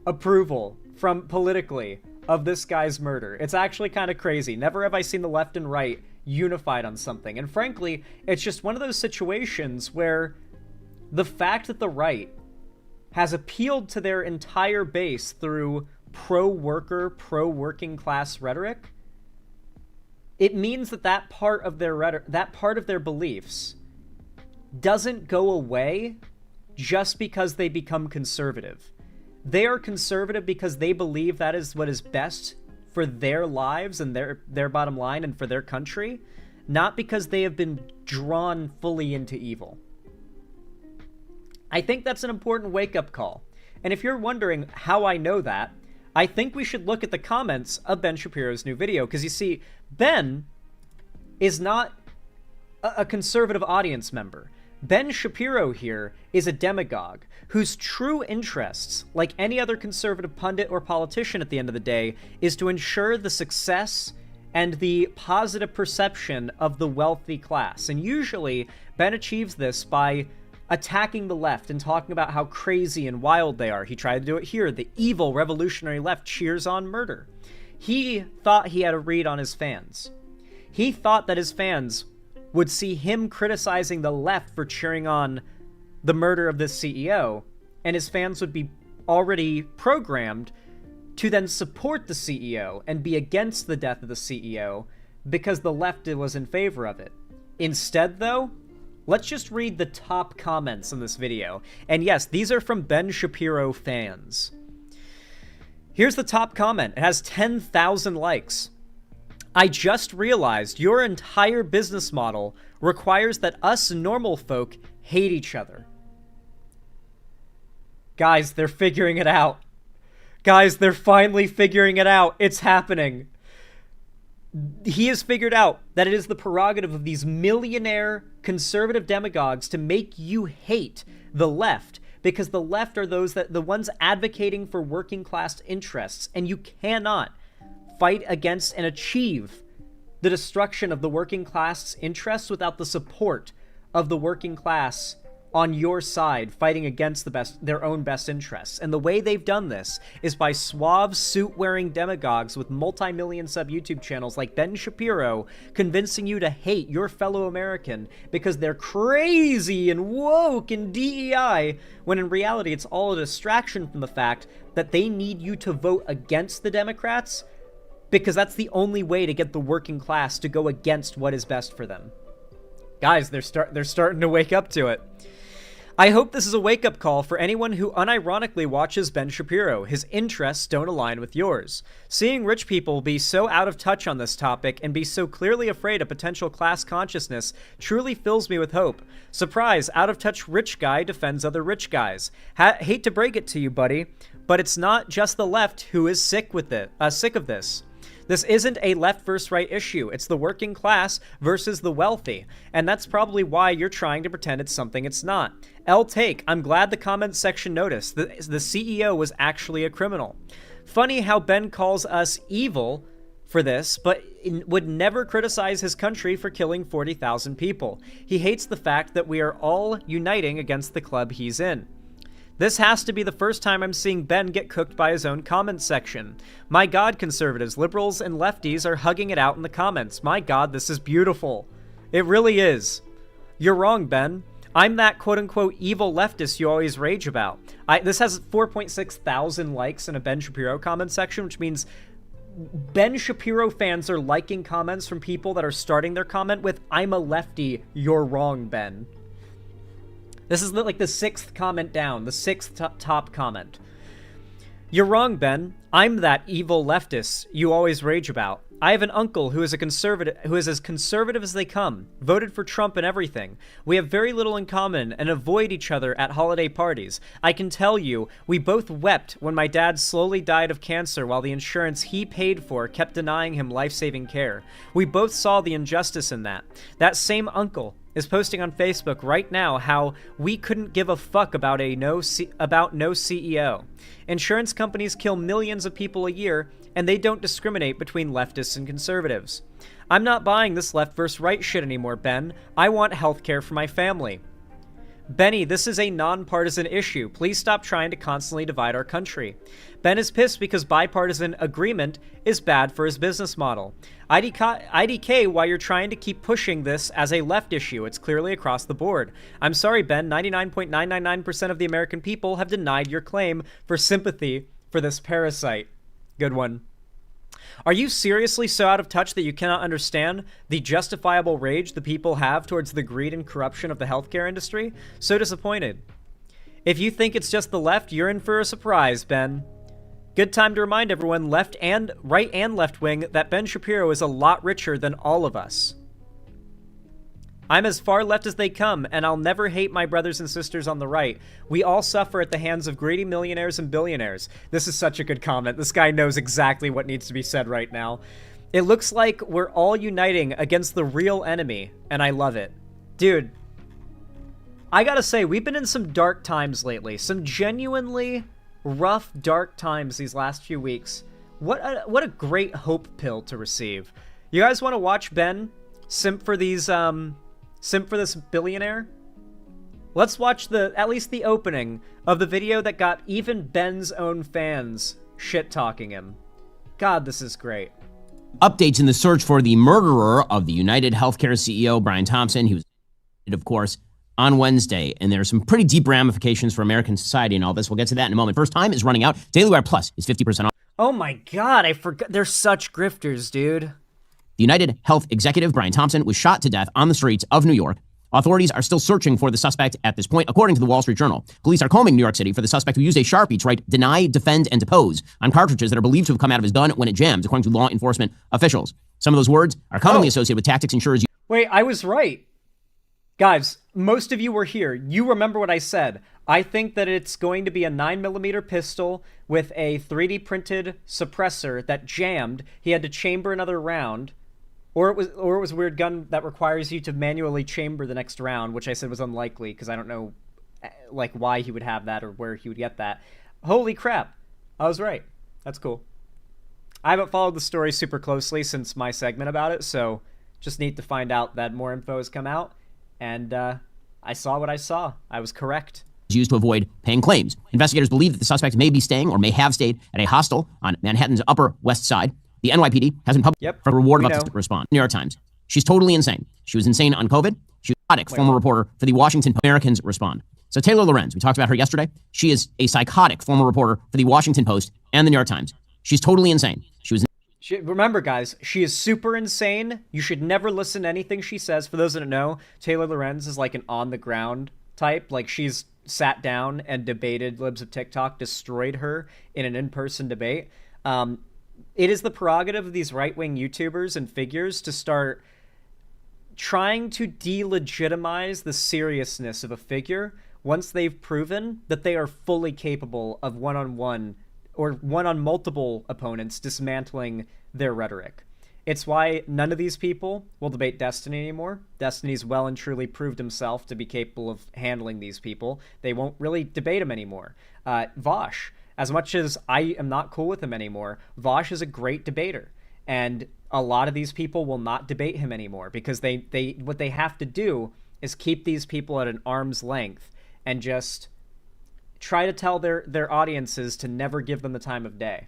approval from politically of this guy's murder. It's actually kind of crazy. Never have I seen the left and right unified on something. And frankly, it's just one of those situations where the fact that the right has appealed to their entire base through pro-worker, pro-working class rhetoric, it means that that part of their beliefs doesn't go away just because they become conservative. They are conservative because they believe that is what is best for their lives and their bottom line and for their country, not because they have been drawn fully into evil. I think that's an important wake-up call. And if you're wondering how I know that, I think we should look at the comments of Ben Shapiro's new video, because you see, Ben is not a conservative audience member. Ben Shapiro here is a demagogue whose true interests, like any other conservative pundit or politician at the end of the day, is to ensure the success and the positive perception of the wealthy class. And usually, Ben achieves this by attacking the left and talking about how crazy and wild they are. He tried to do it here. The evil revolutionary left cheers on murder. He thought he had a read on his fans. He thought that his fans would see him criticizing the left for cheering on the murder of this CEO, and his fans would be already programmed to then support the CEO and be against the death of the CEO because the left was in favor of it. Instead, though, let's just read the top comments in this video. And yes, these are from Ben Shapiro fans. Here's the top comment. It has 10,000 likes. I just realized your entire business model requires that us normal folk hate each other. Guys, they're figuring it out. Guys, they're finally figuring it out. It's happening. He has figured out that it is the prerogative of these millionaire conservative demagogues to make you hate the left, because the left are the ones advocating for working class interests, and you cannot fight against and achieve the destruction of the working class interests without the support of the working class on your side fighting against their own best interests. And the way they've done this is by suave, suit-wearing demagogues with multi-million sub-YouTube channels like Ben Shapiro convincing you to hate your fellow American because they're crazy and woke and DEI, when in reality it's all a distraction from the fact that they need you to vote against the Democrats, because that's the only way to get the working class to go against what is best for them. Guys, they're starting to wake up to it. I hope this is a wake-up call for anyone who unironically watches Ben Shapiro. His interests don't align with yours. Seeing rich people be so out of touch on this topic and be so clearly afraid of potential class consciousness truly fills me with hope. Surprise, out-of-touch rich guy defends other rich guys. Hate to break it to you, buddy, but it's not just the left who is sick of this. This isn't a left versus right issue. It's the working class versus the wealthy. And that's probably why you're trying to pretend it's something it's not. Take, I'm glad the comments section noticed. The CEO was actually a criminal. Funny how Ben calls us evil for this, but would never criticize his country for killing 40,000 people. He hates the fact that we are all uniting against the club he's in. This has to be the first time I'm seeing Ben get cooked by his own comments section. My God, conservatives, liberals, and lefties are hugging it out in the comments. My God, this is beautiful. It really is. You're wrong, Ben. I'm that quote-unquote evil leftist you always rage about. This has 4.6 thousand likes in a Ben Shapiro comment section, which means Ben Shapiro fans are liking comments from people that are starting their comment with, I'm a lefty, you're wrong, Ben. This is like the 6th comment down, the 6th top comment. You're wrong, Ben. I'm that evil leftist you always rage about. I have an uncle who is as conservative as they come, voted for Trump and everything. We have very little in common and avoid each other at holiday parties. I can tell you, we both wept when my dad slowly died of cancer while the insurance he paid for kept denying him life-saving care. We both saw the injustice in that. That same uncle is posting on Facebook right now how we couldn't give a fuck about no CEO. Insurance companies kill millions of people a year, and they don't discriminate between leftists and conservatives. I'm not buying this left versus right shit anymore, Ben. I want healthcare for my family. Benny, this is a nonpartisan issue. Please stop trying to constantly divide our country. Ben is pissed because bipartisan agreement is bad for his business model. IDK, why you're trying to keep pushing this as a left issue. It's clearly across the board. I'm sorry, Ben. 99.999% of the American people have denied your claim for sympathy for this parasite. Good one. Are you seriously so out of touch that you cannot understand the justifiable rage the people have towards the greed and corruption of the healthcare industry? So disappointed. If you think it's just the left, you're in for a surprise, Ben. Good time to remind everyone, right and left wing, that Ben Shapiro is a lot richer than all of us. I'm as far left as they come, and I'll never hate my brothers and sisters on the right. We all suffer at the hands of greedy millionaires and billionaires. This is such a good comment. This guy knows exactly what needs to be said right now. It looks like we're all uniting against the real enemy, and I love it. Dude, I gotta say, we've been in some dark times lately. Some genuinely rough, dark times these last few weeks. What a great hope pill to receive. You guys want to watch Ben simp for these, simp for this billionaire? Let's watch at least the opening of the video that got even Ben's own fans shit-talking him. God, this is great. Updates in the search for the murderer of the United Healthcare CEO, Brian Thompson. He was, of course, on Wednesday, and there's some pretty deep ramifications for American society and all this. We'll get to that in a moment. First time is running out. Daily Wire Plus is 50% off. Oh my God, I forgot. They're such grifters, dude. The United Health executive, Brian Thompson, was shot to death on the streets of New York. Authorities are still searching for the suspect at this point, according to the Wall Street Journal. Police are combing New York City for the suspect who used a Sharpie to write deny, defend, and depose on cartridges that are believed to have come out of his gun when it jammed, according to law enforcement officials. Some of those words are commonly associated with tactics insurers use. Wait, I was right. Guys, most of you were here. You remember what I said. I think that it's going to be a 9mm pistol with a 3D printed suppressor that jammed. He had to chamber another round. Or it was a weird gun that requires you to manually chamber the next round, which I said was unlikely because I don't know like why he would have that or where he would get that. Holy crap. I was right. That's cool. I haven't followed the story super closely since my segment about it, so just need to find out that more info has come out. And I saw what I saw. I was correct. Used to avoid paying claims. Investigators believe that the suspect may be staying or may have stayed at a hostel on Manhattan's Upper West Side. The NYPD has been published for a reward of up to respond. New York Times. She's totally insane. She was insane on COVID. She was psychotic, former reporter for the Washington Post. Americans respond. So Taylor Lorenz, we talked about her yesterday. She is a psychotic former reporter for the Washington Post and the New York Times. She's totally insane. Remember, guys, she is super insane. You should never listen to anything she says. For those that don't know, Taylor Lorenz is like an on-the-ground type. Like, she's sat down and debated. Libs of TikTok destroyed her in an in-person debate. It is the prerogative of these right-wing YouTubers and figures to start trying to delegitimize the seriousness of a figure once they've proven that they are fully capable of one-on-one or one-on-multiple opponents dismantling their rhetoric. It's why none of these people will debate Destiny anymore. Destiny's well and truly proved himself to be capable of handling these people. They won't really debate him anymore. Vosh, as much as I am not cool with him anymore, Vosh is a great debater. And a lot of these people will not debate him anymore because they what they have to do is keep these people at an arm's length and just try to tell their audiences to never give them the time of day.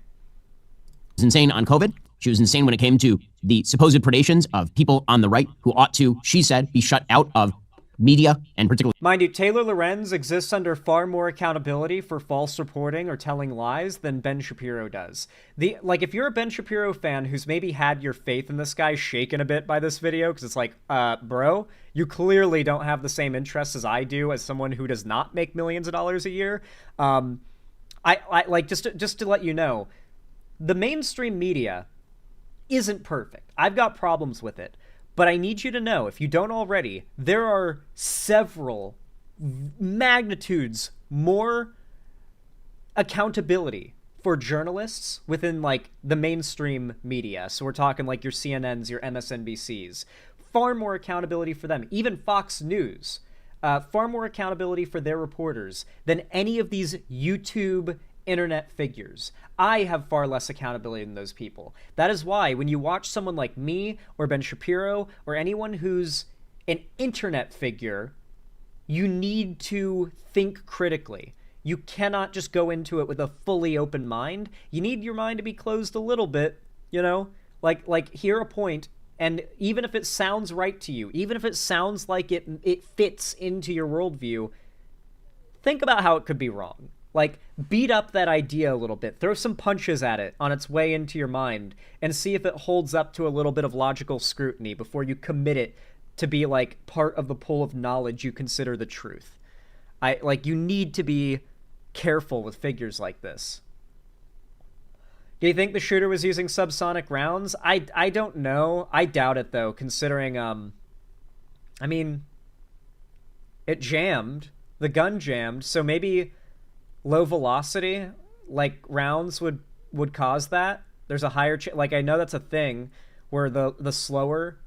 She was insane on COVID. She was insane when it came to the supposed predations of people on the right who ought to, she said, be shut out of media and particularly. Mind you, Taylor Lorenz exists under far more accountability for false reporting or telling lies than Ben Shapiro does. If you're a Ben Shapiro fan who's maybe had your faith in this guy shaken a bit by this video, because it's like, bro, you clearly don't have the same interests as I do as someone who does not make millions of dollars a year. Just to let you know, the mainstream media isn't perfect. I've got problems with it. But I need you to know, if you don't already, there are several magnitudes more accountability for journalists within, like, the mainstream media. So we're talking, like, your CNNs, your MSNBCs. Far more accountability for them. Even Fox News. Far more accountability for their reporters than any of these YouTube internet figures. I have far less accountability than those people. That is why when you watch someone like me or Ben Shapiro or anyone who's an internet figure, you need to think critically. You cannot just go into it with a fully open mind. You need your mind to be closed a little bit, you know? Like hear a point, and even if it sounds right to you, even if it sounds like it fits into your worldview, think about how it could be wrong. Like, beat up that idea a little bit. Throw some punches at it on its way into your mind and see if it holds up to a little bit of logical scrutiny before you commit it to be, like, part of the pool of knowledge you consider the truth. You need to be careful with figures like this. Do you think the shooter was using subsonic rounds? I don't know. I doubt it, though, considering, I mean, it jammed. The gun jammed, so maybe low velocity, like, rounds would cause that. There's a higher... like, I know that's a thing, where the slower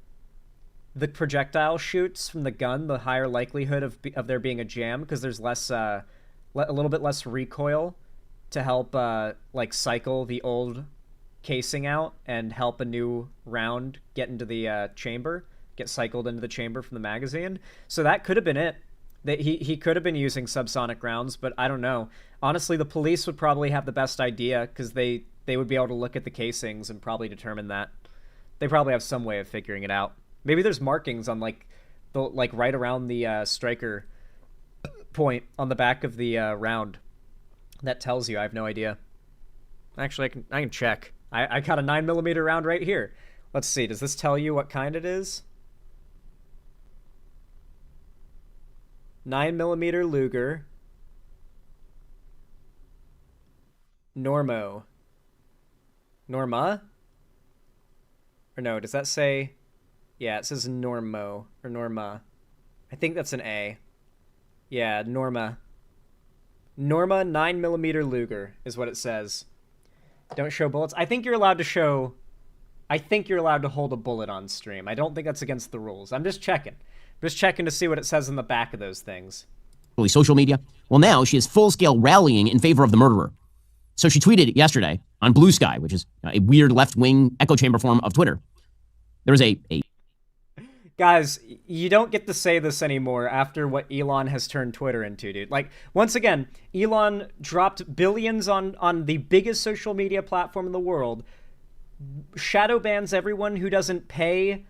the projectile shoots from the gun, the higher likelihood of there being a jam, because there's less... a little bit less recoil to help, like, cycle the old casing out and help a new round get into the chamber, get cycled into the chamber from the magazine. So that could have been it. That he could have been using subsonic rounds, but I don't know. Honestly, the police would probably have the best idea, because they would be able to look at the casings and probably determine that. They probably have some way of figuring it out. Maybe there's markings on, like, right around the striker point on the back of the round that tells you. I have no idea. Actually, I can check. I got a 9mm round right here. Let's see. Does this tell you what kind it is? 9mm Luger. Norma? Or no, does that say... Yeah, it says Normo, or Norma. I think that's an A. Yeah, Norma. Norma 9mm Luger is what it says. Don't show bullets. I think you're allowed to show... I think you're allowed to hold a bullet on stream. I don't think that's against the rules. I'm just checking. I'm just checking to see what it says in the back of those things. Social media. Well, now she is full-scale rallying in favor of the murderer. So she tweeted yesterday on Blue Sky, which is a weird left-wing echo chamber form of Twitter. There was a Guys, you don't get to say this anymore after what Elon has turned Twitter into, dude. Like, once again, Elon dropped billions on the biggest social media platform in the world, shadow bans everyone who doesn't pay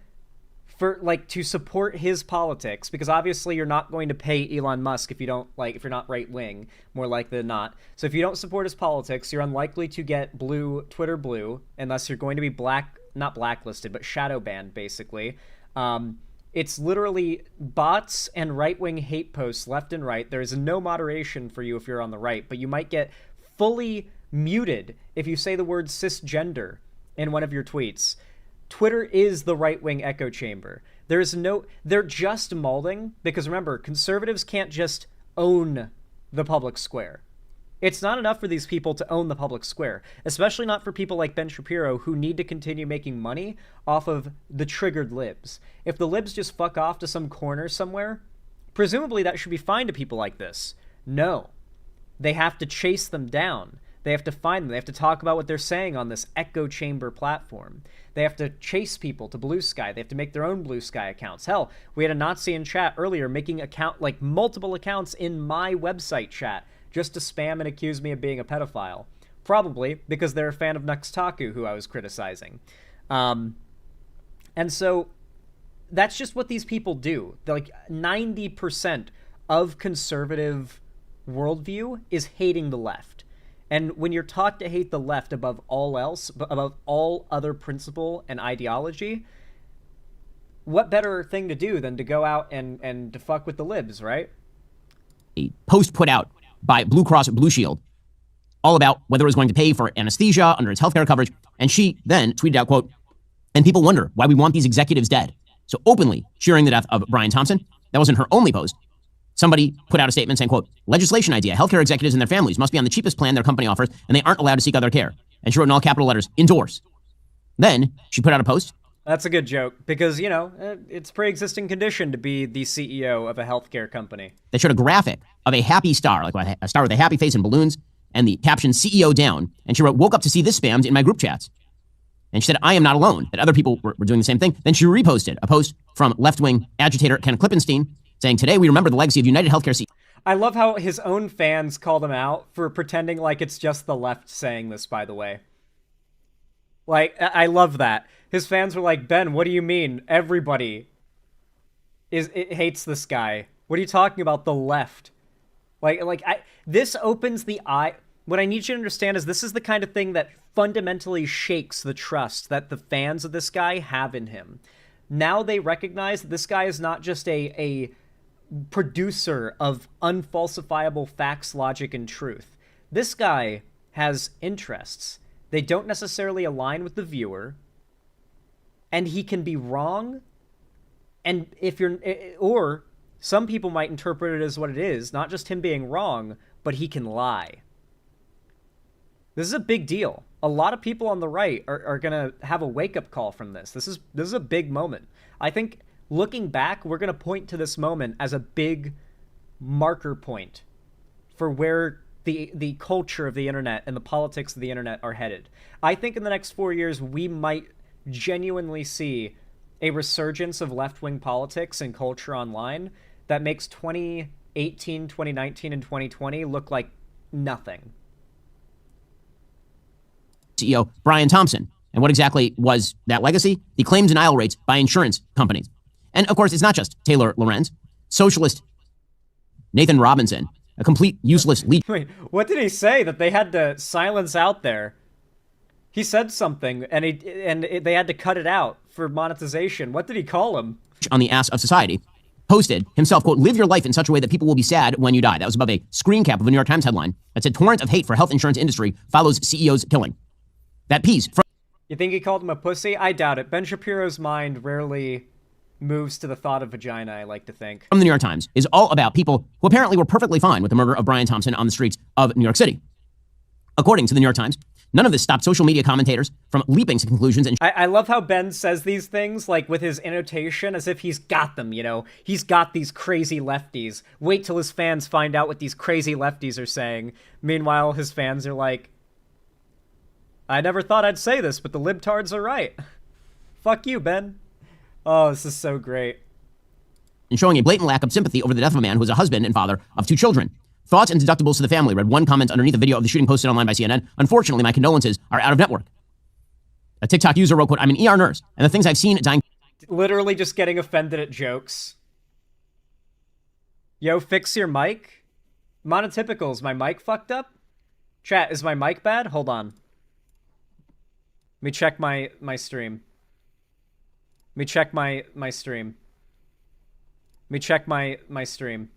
for, like, to support his politics, because obviously you're not going to pay Elon Musk if you don't, like, if you're not right-wing, more likely than not. So if you don't support his politics, you're unlikely to get Twitter blue, unless you're going to be not blacklisted, but shadow banned, basically. It's literally bots and right-wing hate posts left and right. There is no moderation for you if you're on the right, but you might get fully muted if you say the word cisgender in one of your tweets. Twitter is the right-wing echo chamber. They're just molding, because remember, conservatives can't just own the public square. It's not enough for these people to own the public square, especially not for people like Ben Shapiro, who need to continue making money off of the triggered libs. If the libs just fuck off to some corner somewhere, presumably that should be fine to people like this. No. They have to chase them down. They have to find them. They have to talk about what they're saying on this echo chamber platform. They have to chase people to Blue Sky. They have to make their own Blue Sky accounts. Hell, we had a Nazi in chat earlier making multiple accounts in my website chat just to spam and accuse me of being a pedophile. Probably because they're a fan of Nuxtaku, who I was criticizing. And so that's just what these people do. They're like 90% of conservative worldview is hating the left. And when you're taught to hate the left above all else, above all other principle and ideology, what better thing to do than to go out and to fuck with the libs, right? A post put out by Blue Cross Blue Shield, all about whether it was going to pay for anesthesia under its healthcare coverage. And she then tweeted out, quote, "And people wonder why we want these executives dead." So openly cheering the death of Brian Thompson. That wasn't her only post. Somebody put out a statement saying, quote, "Legislation idea, healthcare executives and their families must be on the cheapest plan their company offers, and they aren't allowed to seek other care." And she wrote in all capital letters, "Endorse." Then she put out a post. That's a good joke, because, you know, it's pre-existing condition to be the CEO of a healthcare company. They showed a graphic of a happy star, like a star with a happy face and balloons, and the caption "CEO down." And she wrote, "Woke up to see this spammed in my group chats." And she said, "I am not alone," that other people were doing the same thing. Then she reposted a post from left-wing agitator Ken Klippenstein saying, "Today we remember the legacy of United Healthcare CEO." I love how his own fans called him out for pretending like it's just the left saying this, by the way. Like, I love that. His fans were like, "Ben, what do you mean? Everybody hates this guy. What are you talking about? The left." This opens the eye. What I need you to understand is this is the kind of thing that fundamentally shakes the trust that the fans of this guy have in him. Now they recognize that this guy is not just a producer of unfalsifiable facts, logic, and truth. This guy has interests. They don't necessarily align with the viewer, and he can be wrong, And if you're, or some people might interpret it as what it is, not just him being wrong, but he can lie. This is a big deal. A lot of people on the right are going to have a wake-up call from this. This is a big moment. I think looking back, we're going to point to this moment as a big marker point for where the culture of the internet and the politics of the internet are headed. I think in the next 4 years, we might genuinely see a resurgence of left-wing politics and culture online that makes 2018, 2019, and 2020 look like nothing. CEO Brian Thompson. And what exactly was that legacy? The claim denial rates by insurance companies. And of course, it's not just Taylor Lorenz. Socialist Nathan Robinson, a complete useless leech. Wait, what did he say that they had to silence out there? He said something, and they had to cut it out for monetization. What did he call him? On the ass of society, posted himself, quote, live your life in such a way that people will be sad when you die. That was above a screen cap of a New York Times headline that said torrent of hate for health insurance industry follows CEO's killing. That piece from... You think he called him a pussy? I doubt it. Ben Shapiro's mind rarely moves to the thought of vagina, I like to think. From the New York Times is all about people who apparently were perfectly fine with the murder of Brian Thompson on the streets of New York City. According to the New York Times, none of this stopped social media commentators from leaping to conclusions. And I love how Ben says these things, like with his annotation, as if he's got them, you know? He's got these crazy lefties. Wait till his fans find out what these crazy lefties are saying. Meanwhile, his fans are like, I never thought I'd say this, but the libtards are right. Fuck you, Ben. Oh, this is so great. And showing a blatant lack of sympathy over the death of a man who was a husband and father of 2 children. Thoughts and deductibles to the family, read one comment underneath the video of the shooting posted online by CNN. Unfortunately, my condolences are out of network. A TikTok user wrote, quote, I'm an ER nurse, and the things I've seen dying... Literally just getting offended at jokes. Yo, fix your mic? Monotypical, is my mic fucked up? Chat, is my mic bad? Hold on. Let me check my stream. Let me check my stream. Let me check my stream.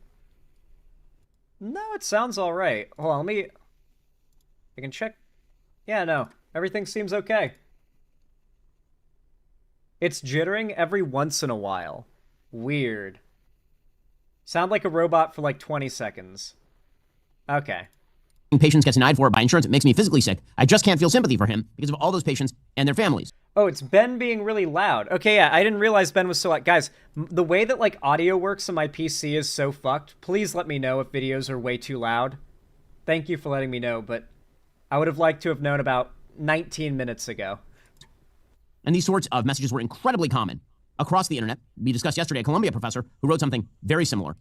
No, it sounds all right. Hold on, I can check. Yeah, no. Everything seems okay. It's jittering every once in a while. Weird. Sound like a robot for like 20 seconds. Okay. Patients get denied for it by insurance. It makes me physically sick. I just can't feel sympathy for him because of all those patients and their families. Oh, it's Ben being really loud. Okay, yeah, I didn't realize Ben was so loud. Guys, the way that, like, audio works on my PC is so fucked. Please let me know if videos are way too loud. Thank you for letting me know, but I would have liked to have known about 19 minutes ago. And these sorts of messages were incredibly common across the internet. We discussed yesterday a Columbia professor who wrote something very similar.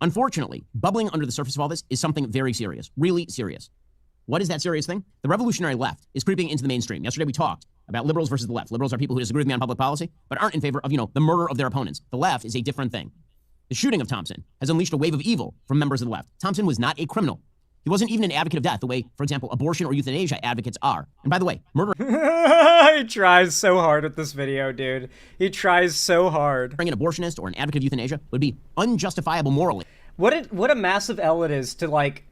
Unfortunately, bubbling under the surface of all this is something very serious, really serious. What is that serious thing? The revolutionary left is creeping into the mainstream. Yesterday we talked about liberals versus the left. Liberals are people who disagree with me on public policy, but aren't in favor of, the murder of their opponents. The left is a different thing. The shooting of Thompson has unleashed a wave of evil from members of the left. Thompson was not a criminal. He wasn't even an advocate of death, the way, for example, abortion or euthanasia advocates are. And by the way, murder... He tries so hard with this video, dude. He tries so hard. An abortionist or an advocate of euthanasia would be unjustifiable morally. What a massive L it is to, like,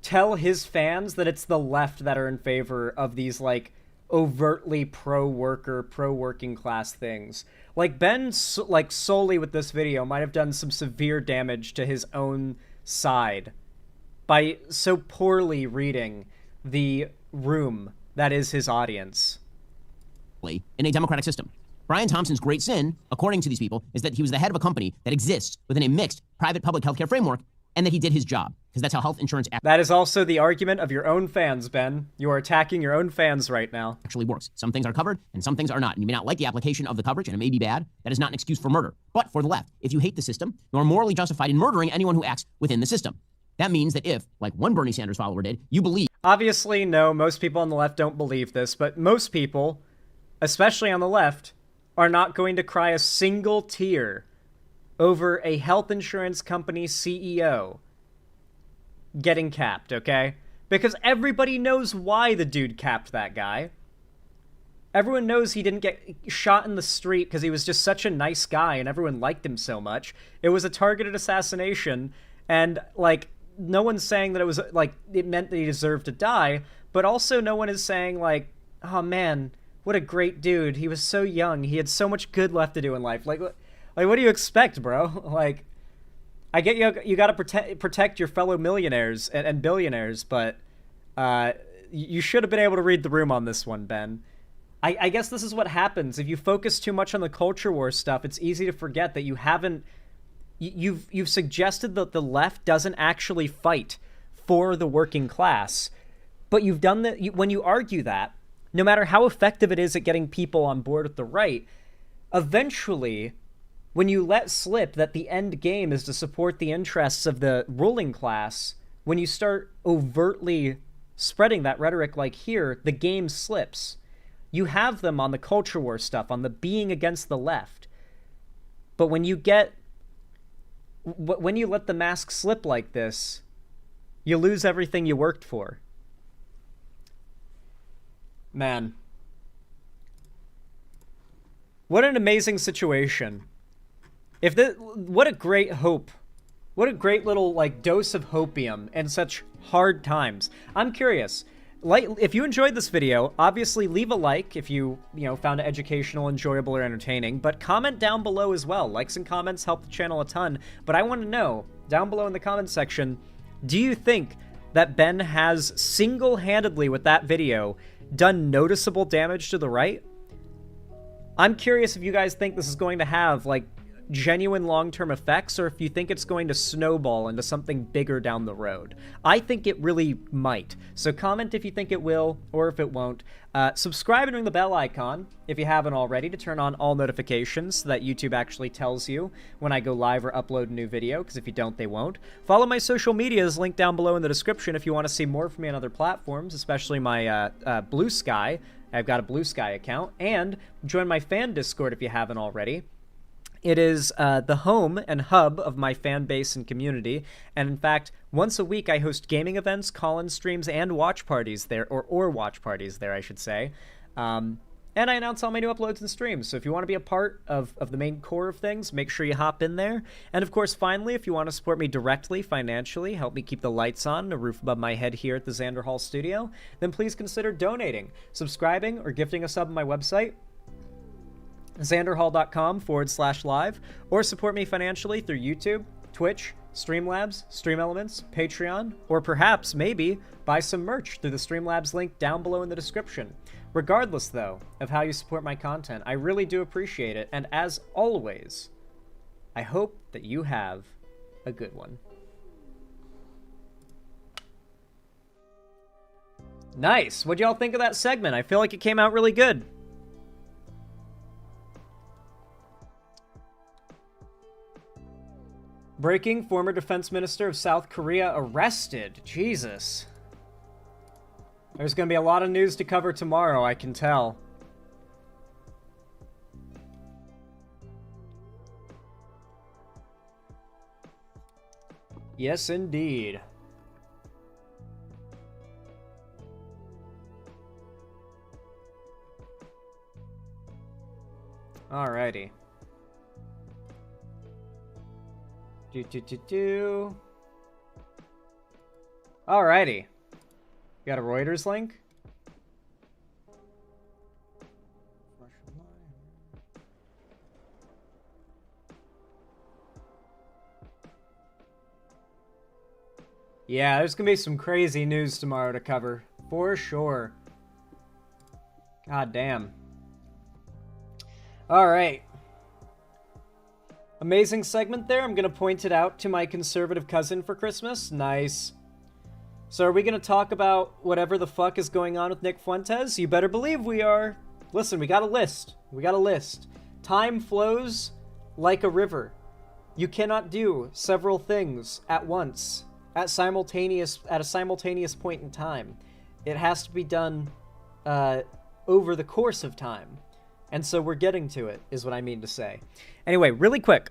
tell his fans that it's the left that are in favor of these, like, overtly pro-worker, pro-working class things. Like, Ben, like, solely with this video might have done some severe damage to his own side by so poorly reading the room that is his audience. In a democratic system. Brian Thompson's great sin, according to these people, is that he was the head of a company that exists within a mixed private-public healthcare framework, and that he did his job, because that's how health insurance That is also the argument of your own fans, Ben. You are attacking your own fans right now. Actually works. Some things are covered, and some things are not. And you may not like the application of the coverage, and it may be bad. That is not an excuse for murder. But for the left, if you hate the system, you are morally justified in murdering anyone who acts within the system. That means that if, like one Bernie Sanders follower did, you believe... Obviously, no, most people on the left don't believe this, but most people, especially on the left, are not going to cry a single tear over a health insurance company CEO getting capped, okay? Because everybody knows why the dude capped that guy. Everyone knows he didn't get shot in the street because he was just such a nice guy and everyone liked him so much. It was a targeted assassination, and, like, no one's saying that it was, like, it meant that he deserved to die, but also no one is saying, like, oh man, what a great dude. He was so young. He had so much good left to do in life. Like, Like, what do you expect, bro? Like, I get you got to protect your fellow millionaires and billionaires, but you should have been able to read the room on this one, Ben. I guess this is what happens. If you focus too much on the culture war stuff, it's easy to forget that you haven't... You've suggested that the left doesn't actually fight for the working class, but you've done that... When you argue that, no matter how effective it is at getting people on board with the right, eventually, when you let slip that the end game is to support the interests of the ruling class, when you start overtly spreading that rhetoric like here, the game slips. You have them on the culture war stuff, on the being against the left. But when you let the mask slip like this, you lose everything you worked for. Man. What an amazing situation. What a great hope. What a great little, like, dose of hopium in such hard times. I'm curious. If you enjoyed this video, obviously leave a like if you found it educational, enjoyable, or entertaining, but comment down below as well. Likes and comments help the channel a ton, but I want to know, down below in the comment section, do you think that Ben has single-handedly, with that video, done noticeable damage to the right? I'm curious if you guys think this is going to have, like, genuine long-term effects, or if you think it's going to snowball into something bigger down the road. I think it really might. So comment if you think it will, or if it won't. Subscribe and ring the bell icon if you haven't already to turn on all notifications so that YouTube actually tells you when I go live or upload a new video, because if you don't, they won't. Follow my social medias linked down below in the description if you want to see more from me on other platforms, especially my Blue Sky. I've got a Blue Sky account. And join my fan Discord if you haven't already. It is the home and hub of my fan base and community, and in fact, once a week I host gaming events, call-in streams, and watch parties there, or watch parties there, I should say. And I announce all my new uploads and streams, so if you want to be a part of the main core of things, make sure you hop in there. And of course, finally, if you want to support me directly, financially, help me keep the lights on, a roof above my head here at the Xander Hall studio, then please consider donating, subscribing, or gifting a sub on my website, xanderhall.com/live, or support me financially through YouTube, Twitch, Streamlabs, Stream Elements, Patreon, or perhaps, maybe, buy some merch through the Streamlabs link down below in the description. Regardless, though, of how you support my content, I really do appreciate it, and as always, I hope that you have a good one. Nice! What'd y'all think of that segment? I feel like it came out really good. Breaking: former defense minister of South Korea arrested. Jesus. There's going to be a lot of news to cover tomorrow, I can tell. Yes, indeed. Alrighty. Alrighty. Got a Reuters link? Yeah, there's gonna be some crazy news tomorrow to cover. For sure. God damn. Alright. Amazing segment there. I'm going to point it out to my conservative cousin for Christmas. Nice. So are we going to talk about whatever the fuck is going on with Nick Fuentes? You better believe we are. Listen, we got a list. We got a list. Time flows like a river. You cannot do several things at once, at a simultaneous point in time. It has to be done over the course of time. And so we're getting to it, is what I mean to say. Anyway, really quick.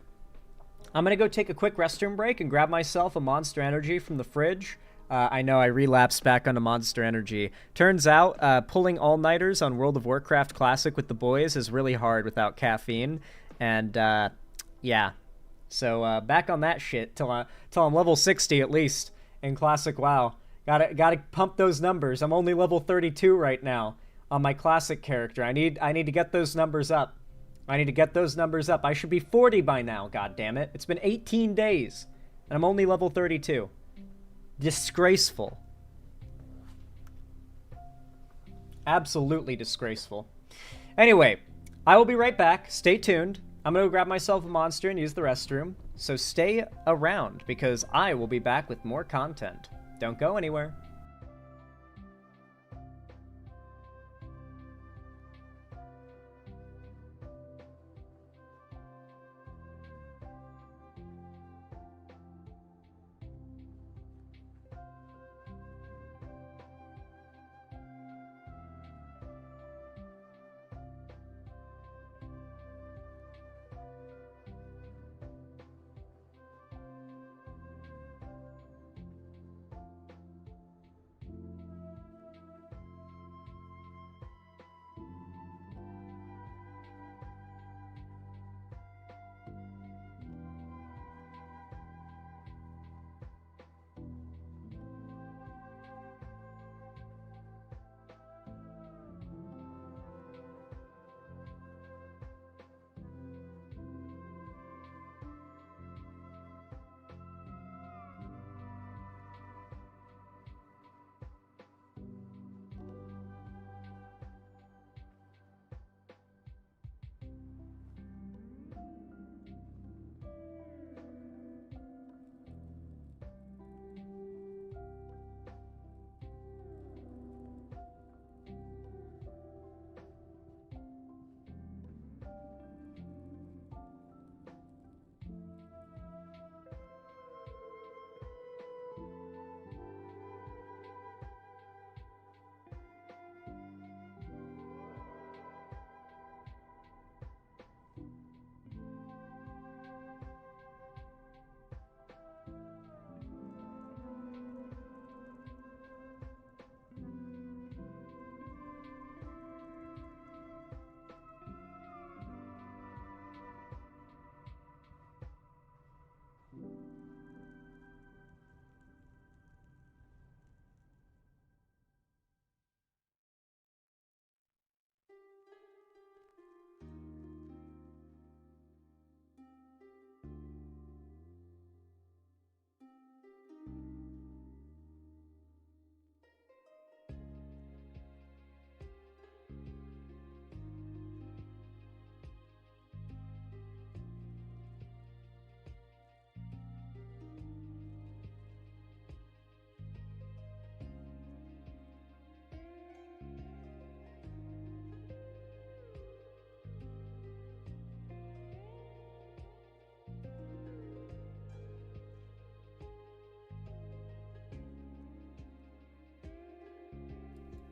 I'm going to go take a quick restroom break and grab myself a Monster Energy from the fridge. I know I relapsed back onto Monster Energy. Turns out, pulling all-nighters on World of Warcraft Classic with the boys is really hard without caffeine. And, yeah. So, back on that shit till I'm level 60 at least in Classic WoW. Gotta pump those numbers. I'm only level 32 right now on my Classic character. I need to get those numbers up. I need to get those numbers up. I should be 40 by now, god damn it. It's been 18 days, and I'm only level 32. Disgraceful. Absolutely disgraceful. Anyway, I will be right back. Stay tuned. I'm going to grab myself a monster and use the restroom. So stay around, because I will be back with more content. Don't go anywhere.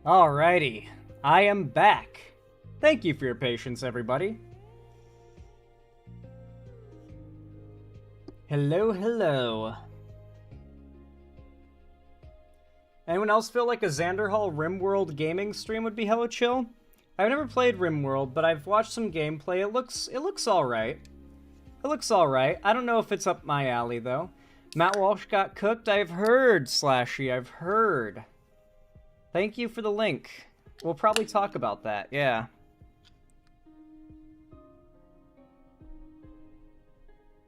Alrighty, I am back. Thank you for your patience, everybody. Hello, hello. Anyone else feel like a Xanderhall RimWorld gaming stream would be hella chill? I've never played RimWorld, but I've watched some gameplay. It looks alright. It looks alright. I don't know if it's up my alley, though. Matt Walsh got cooked? I've heard, Slashy. I've heard. Thank you for the link. We'll probably talk about that, yeah.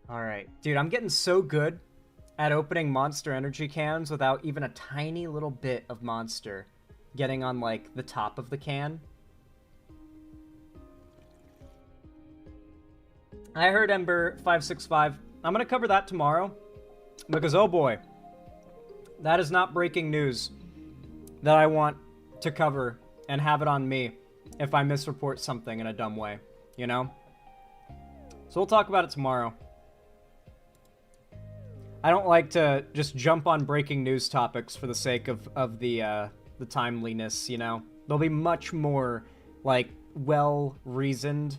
Alright. Dude, I'm getting so good at opening Monster Energy cans without even a tiny little bit of Monster getting on, like, the top of the can. I heard Ember565. I'm gonna cover that tomorrow, because, oh boy, that is not breaking news that I want to cover and have it on me if I misreport something in a dumb way, you know? So we'll talk about it tomorrow. I don't like to just jump on breaking news topics for the sake of the timeliness, you know? There'll be much more, like, well-reasoned,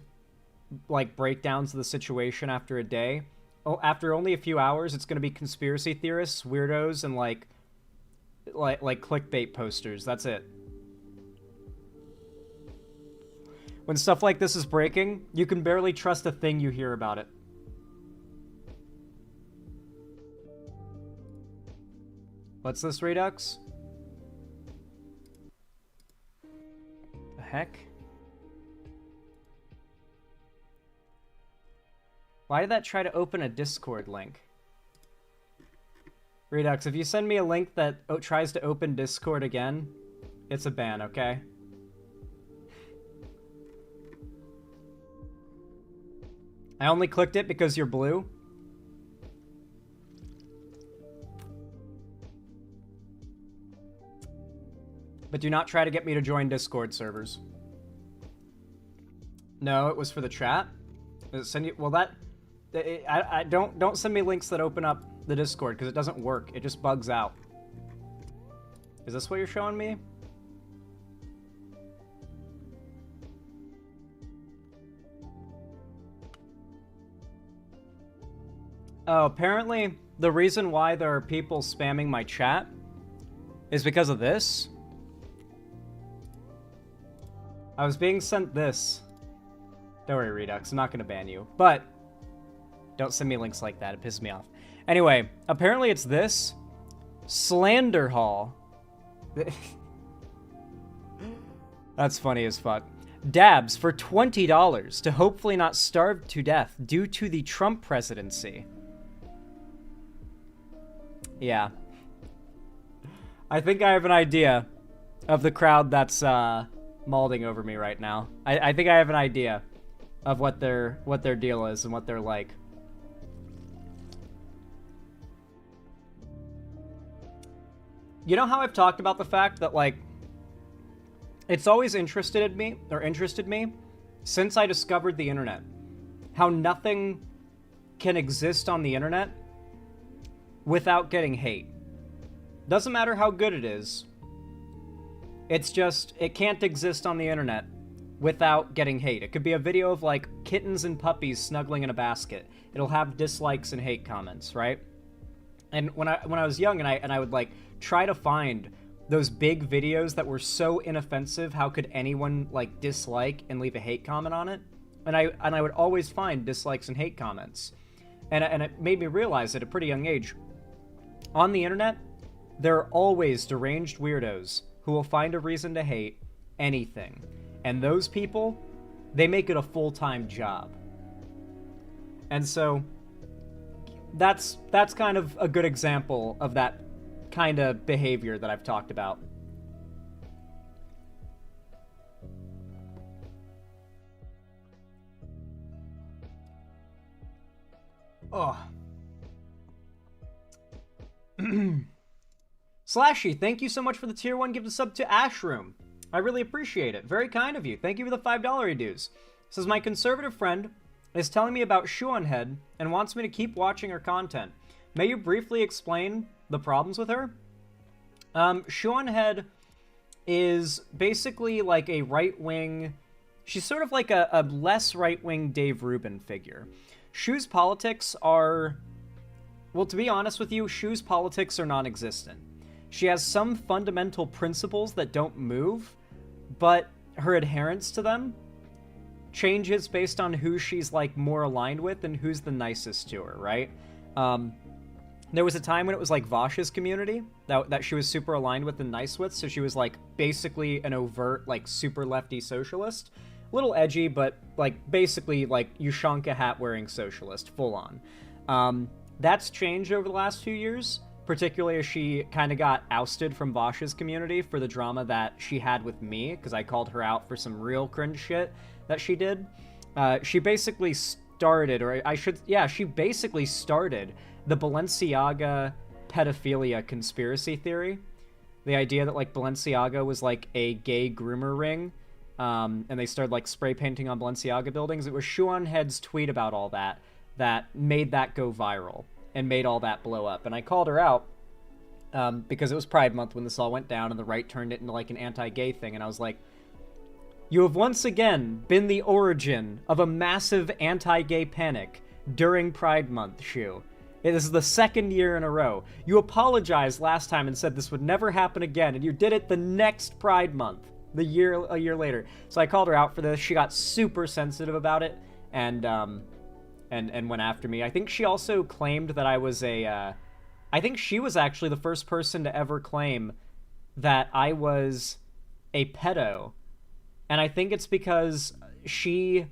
like, breakdowns of the situation after a day. Oh, after only a few hours, it's gonna be conspiracy theorists, weirdos, and, like clickbait posters. That's it. When stuff like this is breaking, you can barely trust a thing you hear about it. What's this, Redux? The heck? Why did that try to open a Discord link? Redux, if you send me a link that tries to open Discord again, it's a ban, okay? I only clicked it because you're blue. But do not try to get me to join Discord servers. No, it was for the chat. Does it send you? Well, I don't send me links that open up the Discord because it doesn't work. It just bugs out. Is this what you're showing me? Oh, apparently the reason why there are people spamming my chat is because of this. I was being sent this. Don't worry, Redux. I'm not going to ban you. But don't send me links like that. It pisses me off. Anyway, apparently it's this. Slander Hall. That's funny as fuck. Dabs for $20 to hopefully not starve to death due to the Trump presidency. Yeah. I think I have an idea of the crowd that's mauling over me right now. I think I have an idea of what their deal is and what they're like. You know how I've talked about the fact that, like, it's always interested me since I discovered the internet. How nothing can exist on the internet without getting hate. Doesn't matter how good it is. It's just, it can't exist on the internet without getting hate. It could be a video of, like, kittens and puppies snuggling in a basket. It'll have dislikes and hate comments, right? And when I was young and I would, like, try to find those big videos that were so inoffensive, how could anyone, like, dislike and leave a hate comment on it? And I would always find dislikes and hate comments. And it made me realize at a pretty young age, on the internet, there are always deranged weirdos who will find a reason to hate anything. And those people, they make it a full-time job. And so that's kind of a good example of that kind of behavior that I've talked about. Oh. Slashy, thank you so much for the tier 1 gift sub to Ashroom. I really appreciate it. Very kind of you. Thank you for the $5 dues. Says, my conservative friend is telling me about Shoe on Head and wants me to keep watching her content. May you briefly explain the problems with her? Shoe on Head is basically like a right-wing... She's sort of like a less right-wing Dave Rubin figure. Shoe's politics are... Well, to be honest with you, Shoe's politics are non-existent. She has some fundamental principles that don't move, but her adherence to them changes based on who she's, like, more aligned with and who's the nicest to her, right? There was a time when it was, like, Vosh's community that she was super aligned with and nice with, so she was, like, basically an overt, like, super lefty socialist. A little edgy, but, like, basically, like, Ushanka hat-wearing socialist, full on. That's changed over the last few years, particularly as she kind of got ousted from Vosh's community for the drama that she had with me, because I called her out for some real cringe shit that she did. She basically started, she basically started the Balenciaga pedophilia conspiracy theory. The idea that, like, Balenciaga was, like, a gay groomer ring, and they started, like, spray painting on Balenciaga buildings. It was Shoe on Head's tweet about all that made that go viral and made all that blow up. And I called her out because it was Pride Month when this all went down and the right turned it into, like, an anti-gay thing. And I was like, you have once again been the origin of a massive anti-gay panic during Pride Month, Shoe. This is the second year in a row. You apologized last time and said this would never happen again, and you did it the next Pride Month, a year later. So I called her out for this. She got super sensitive about it, and went after me. I think she also claimed that I was I think she was actually the first person to ever claim that I was a pedo. And I think it's because she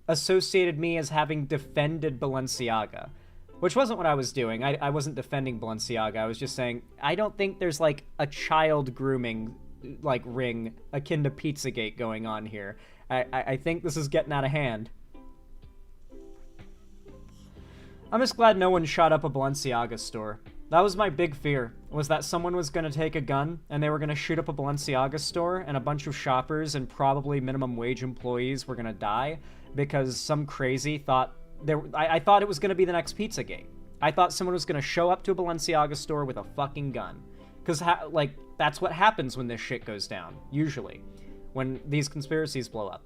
associated me as having defended Balenciaga, which wasn't what I was doing. I wasn't defending Balenciaga. I was just saying, I don't think there's, like, a child grooming, like, ring akin to Pizzagate going on here. I think this is getting out of hand. I'm just glad no one shot up a Balenciaga store. That was my big fear, was that someone was going to take a gun and they were going to shoot up a Balenciaga store and a bunch of shoppers and probably minimum wage employees were going to die because some crazy thought... I thought it was going to be the next Pizzagate. I thought someone was going to show up to a Balenciaga store with a fucking gun. Because, like, that's what happens when this shit goes down, usually. When these conspiracies blow up.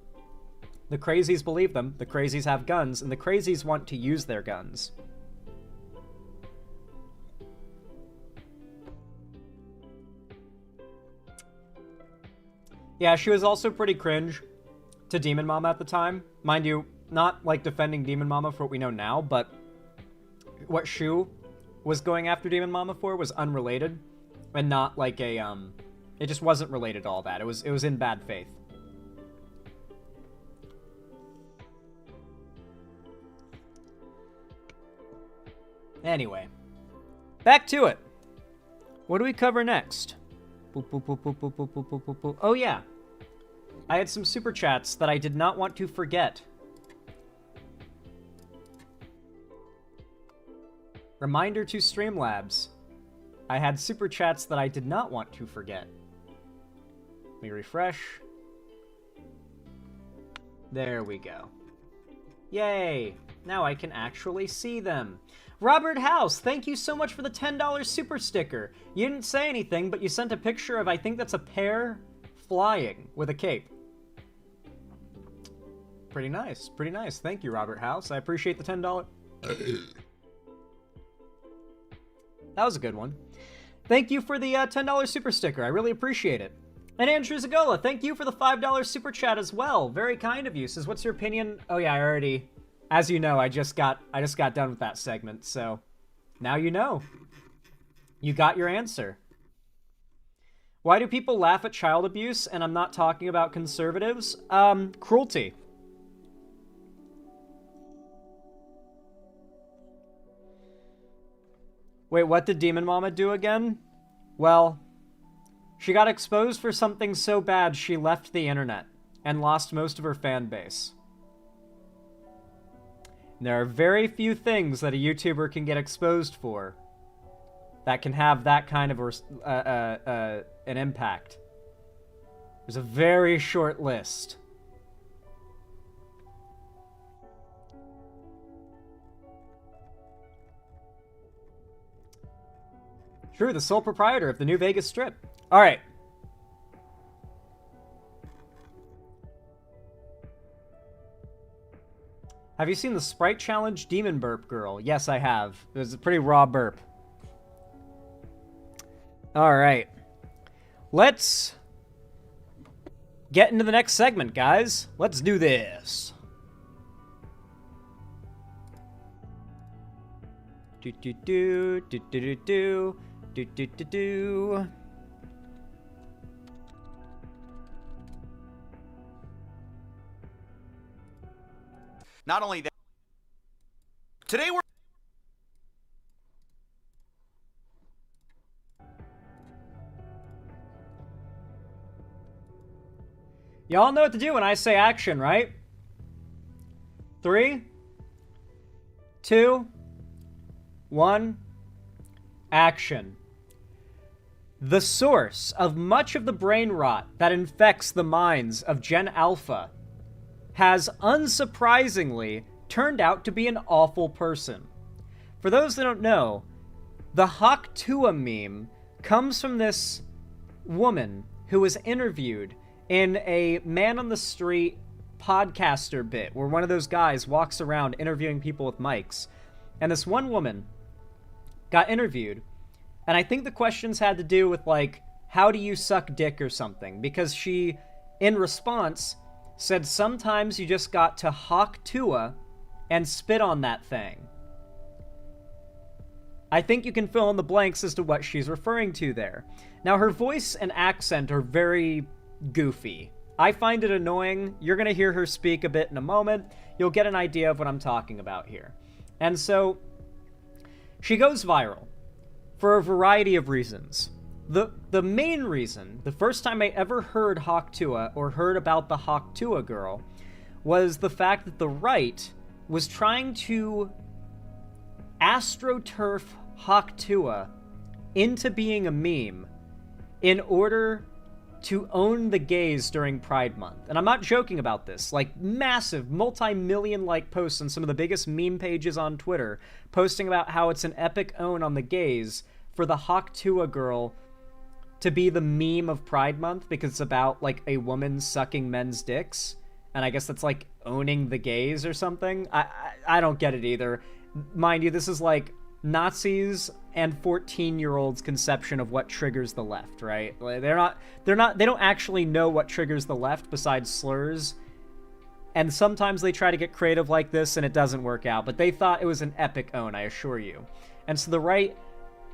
The crazies believe them, the crazies have guns, and the crazies want to use their guns. Yeah, she was also pretty cringe to Demon Mama at the time. Mind you, not, like, defending Demon Mama for what we know now, but what Shu was going after Demon Mama for was unrelated, and not, like, a, it just wasn't related to all that. It was in bad faith. Anyway, back to it. What do we cover next? Oh yeah, I had some super chats that I did not want to forget. Reminder to Streamlabs. I had super chats that I did not want to forget. Let me refresh. There we go. Yay! Now I can actually see them. Robert House, thank you so much for the $10 super sticker. You didn't say anything, but you sent a picture of, I think that's a pear flying with a cape. Pretty nice, pretty nice. Thank you, Robert House. I appreciate the $10. That was a good one. Thank you for the $10 super sticker. I really appreciate it. And Andrew Zagola, thank you for the $5 super chat as well. Very kind of you. Says, what's your opinion? Oh yeah, I already... As you know, I just got done with that segment, so now you know. You got your answer. Why do people laugh at child abuse? And I'm not talking about conservatives. Cruelty. Wait, what did Demon Mama do again? Well, she got exposed for something so bad she left the internet and lost most of her fan base. There are very few things that a YouTuber can get exposed for that can have that kind of an impact. There's a very short list. True, the sole proprietor of the New Vegas Strip. All right. Have you seen the Sprite Challenge Demon Burp Girl? Yes, I have. It was a pretty raw burp. Alright. Let's get into the next segment, guys. Let's do this. Do. Not only that, today we're... Y'all know what to do when I say action, right? 3, 2, 1, action. The source of much of the brain rot that infects the minds of Gen Alpha has, unsurprisingly, turned out to be an awful person. For those that don't know, the Tuah meme comes from this woman who was interviewed in a man-on-the-street podcaster bit, where one of those guys walks around interviewing people with mics. And this one woman got interviewed, and I think the questions had to do with, like, how do you suck dick or something, because she, in response, said sometimes you just got to hawk Tuah and spit on that thing. I think you can fill in the blanks as to what she's referring to there. Now, her voice and accent are very goofy. I find it annoying. You're going to hear her speak a bit in a moment. You'll get an idea of what I'm talking about here. And so she goes viral for a variety of reasons. The main reason, the first time I ever heard Hawk Tuah or heard about the Hawk Tuah girl, was the fact that the right was trying to astroturf Hawk Tuah into being a meme in order to own the gays during Pride Month. And I'm not joking about this. Like, massive, multi-million like posts on some of the biggest meme pages on Twitter posting about how it's an epic own on the gays for the Hawk Tuah girl to be the meme of Pride Month because it's about, like, a woman sucking men's dicks. And I guess that's, like, owning the gays or something. I don't get it either. Mind you, this is, like, Nazis and 14-year-olds' conception of what triggers the left, right? Like, they don't actually know what triggers the left besides slurs. And sometimes they try to get creative like this and it doesn't work out. But they thought it was an epic own, I assure you. And so the right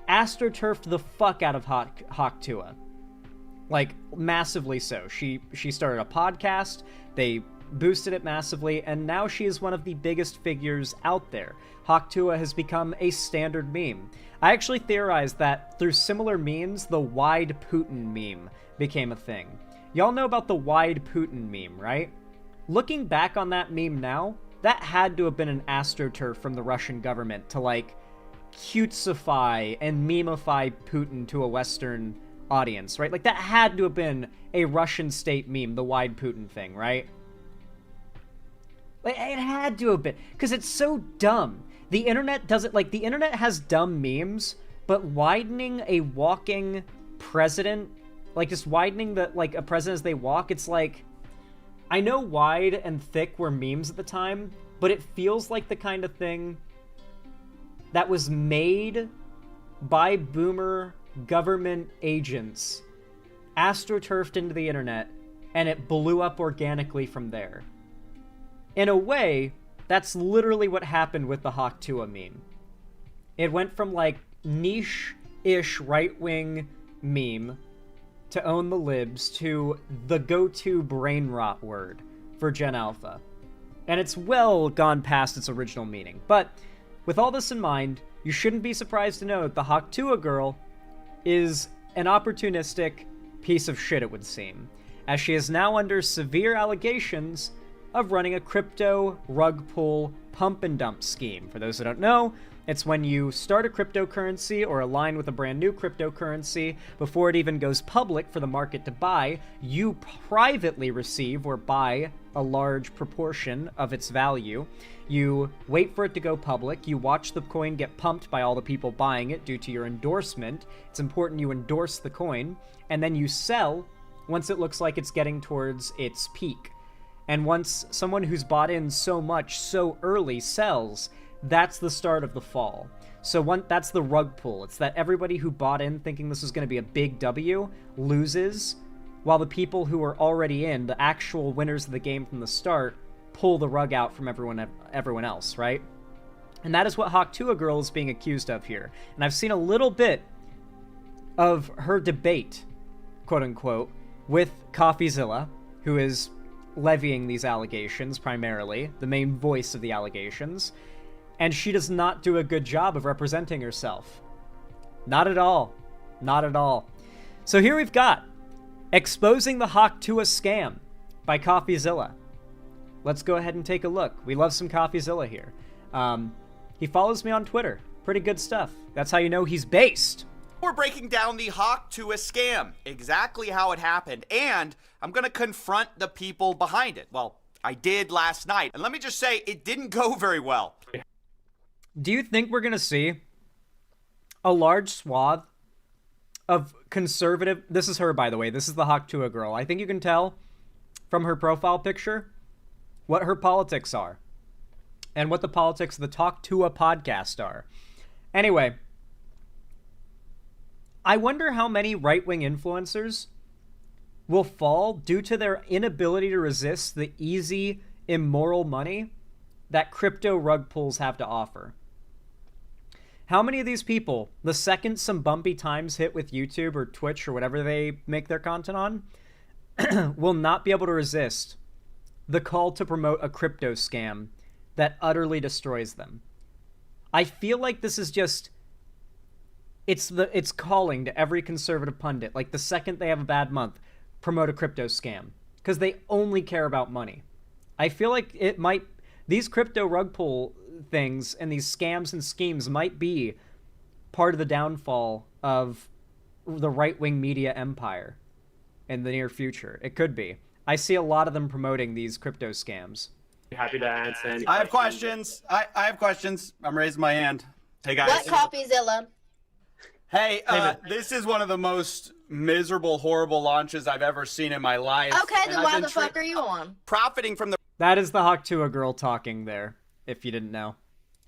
astroturfed the fuck out of Hawk Tuah. Like, massively so. She started a podcast, they boosted it massively, and now she is one of the biggest figures out there. Hawk Tuah has become a standard meme. I actually theorized that through similar memes, the wide Putin meme became a thing. Y'all know about the wide Putin meme, right? Looking back on that meme now, that had to have been an astroturf from the Russian government to, like, cutesify and memify Putin to a Western audience, right? Like, that had to have been a Russian state meme, the wide Putin thing, right? Like, it had to have been, because it's so dumb. The internet doesn't, like, the internet has dumb memes, but widening a walking president, like, just widening the, like, a president as they walk, it's like, I know wide and thick were memes at the time, but it feels like the kind of thing that was made by boomer government agents, astroturfed into the internet, and it blew up organically from there. In a way, that's literally what happened with the Hawk Tuah meme. It went from, like, niche-ish right-wing meme to own the libs to the go-to brain rot word for Gen Alpha. And it's well gone past its original meaning. But with all this in mind, you shouldn't be surprised to know that the Hawk Tuah girl is an opportunistic piece of shit, it would seem, as she is now under severe allegations of running a crypto rug pull pump and dump scheme. For those who don't know, it's when you start a cryptocurrency or align with a brand new cryptocurrency before it even goes public for the market to buy, you privately receive or buy a large proportion of its value. You wait for it to go public, you watch the coin get pumped by all the people buying it due to your endorsement. It's important you endorse the coin, and then you sell once it looks like it's getting towards its peak. And once someone who's bought in so much so early sells, that's the start of the fall. So that's the rug pull. It's that everybody who bought in thinking this was going to be a big W loses, while the people who are already in, the actual winners of the game from the start, pull the rug out from everyone else, right? And that is what Hawk Tuah girl is being accused of here. And I've seen a little bit of her debate, quote unquote, with CoffeeZilla, who is levying these allegations primarily, the main voice of the allegations, and she does not do a good job of representing herself. Not at all. Not at all. So here we've got Exposing the Hawk Tuah Scam by CoffeeZilla. Let's go ahead and take a look. We love some CoffeeZilla here. He follows me on Twitter. Pretty good stuff. That's how you know he's based. We're breaking down the Hawk Tuah scam, exactly how it happened, and I'm going to confront the people behind it. Well, I did last night, and let me just say, it didn't go very well. Do you think we're going to see a large swath of conservative... This is her, by the way. This is the Hawk Tuah girl. I think you can tell from her profile picture what her politics are and what the politics of the Talk Tuah podcast are. Anyway, I wonder how many right-wing influencers will fall due to their inability to resist the easy, immoral money that crypto rug pulls have to offer. How many of these people, the second some bumpy times hit with YouTube or Twitch or whatever they make their content on, will not be able to resist the call to promote a crypto scam that utterly destroys them. I feel like this is just... It's calling to every conservative pundit. Like, the second they have a bad month, promote a crypto scam. Because they only care about money. I feel like it might... These crypto rug pull things and these scams and schemes might be part of the downfall of the right-wing media empire in the near future. It could be. I see a lot of them promoting these crypto scams. Happy to answer any I have questions. I have questions. I'm raising my hand. Hey, guys. What CoffeeZilla? Hey, this is one of the most miserable, horrible launches I've ever seen in my life. Okay, then why the fuck are you on? Profiting from the That is the Hawk Tuah girl talking there, if you didn't know.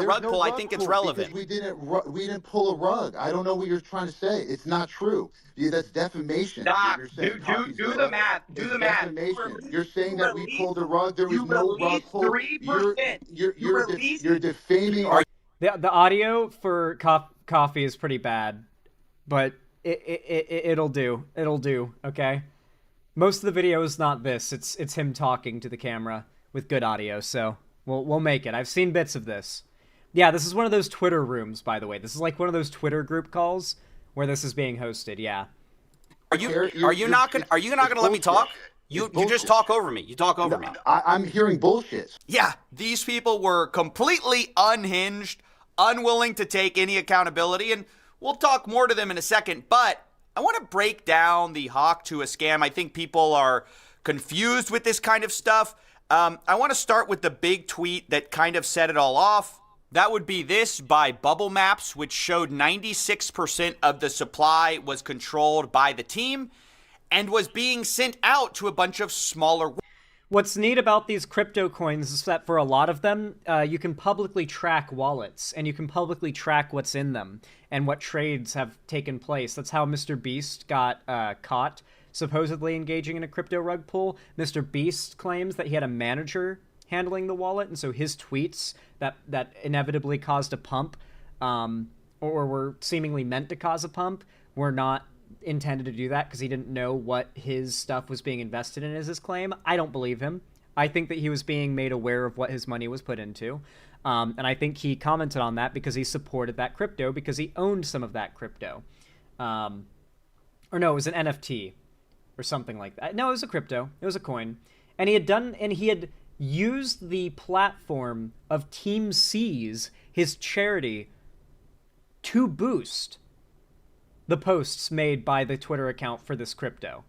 rug pull, I think it's relevant. We didn't pull a rug. I don't know what you're trying to say. It's not true. That's defamation. Doc, do the math. Do the math. You're saying that we pulled a rug. There was no rug pull. 3%. You're defaming our... The audio for coffee is pretty bad, but it'll do. It'll do, okay? Most of the video is not this. It's him talking to the camera with good audio, so we'll make it. I've seen bits of this. Yeah, this is one of those Twitter rooms, by the way. This is like one of those Twitter group calls where this is being hosted. Yeah. Are you not gonna let me talk? You just talk over me. You talk over me. I'm hearing bullshit. Yeah, these people were completely unhinged, unwilling to take any accountability, and we'll talk more to them in a second, but I want to break down the Hawk Tuah scam. I think people are confused with this kind of stuff. I want to start with the big tweet that kind of set it all off. That would be this by Bubble Maps, which showed 96% of the supply was controlled by the team and was being sent out to a bunch of smaller... What's neat about these crypto coins is that for a lot of them, you can publicly track wallets, and you can publicly track what's in them and what trades have taken place. That's how Mr. Beast got caught, supposedly engaging in a crypto rug pull. Mr. Beast claims that he had a manager handling the wallet, and so his tweets that inevitably caused a pump, or were seemingly meant to cause a pump, were not intended to do that because he didn't know what his stuff was being invested in, is his claim. I don't believe him. I think that he was being made aware of what his money was put into. And I think he commented on that because he supported that crypto, because he owned some of that crypto. Or no, it was an NFT or something like that. No, it was a crypto. It was a coin. And he had used the platform of Team C's, his charity, to boost the posts made by the Twitter account for this crypto.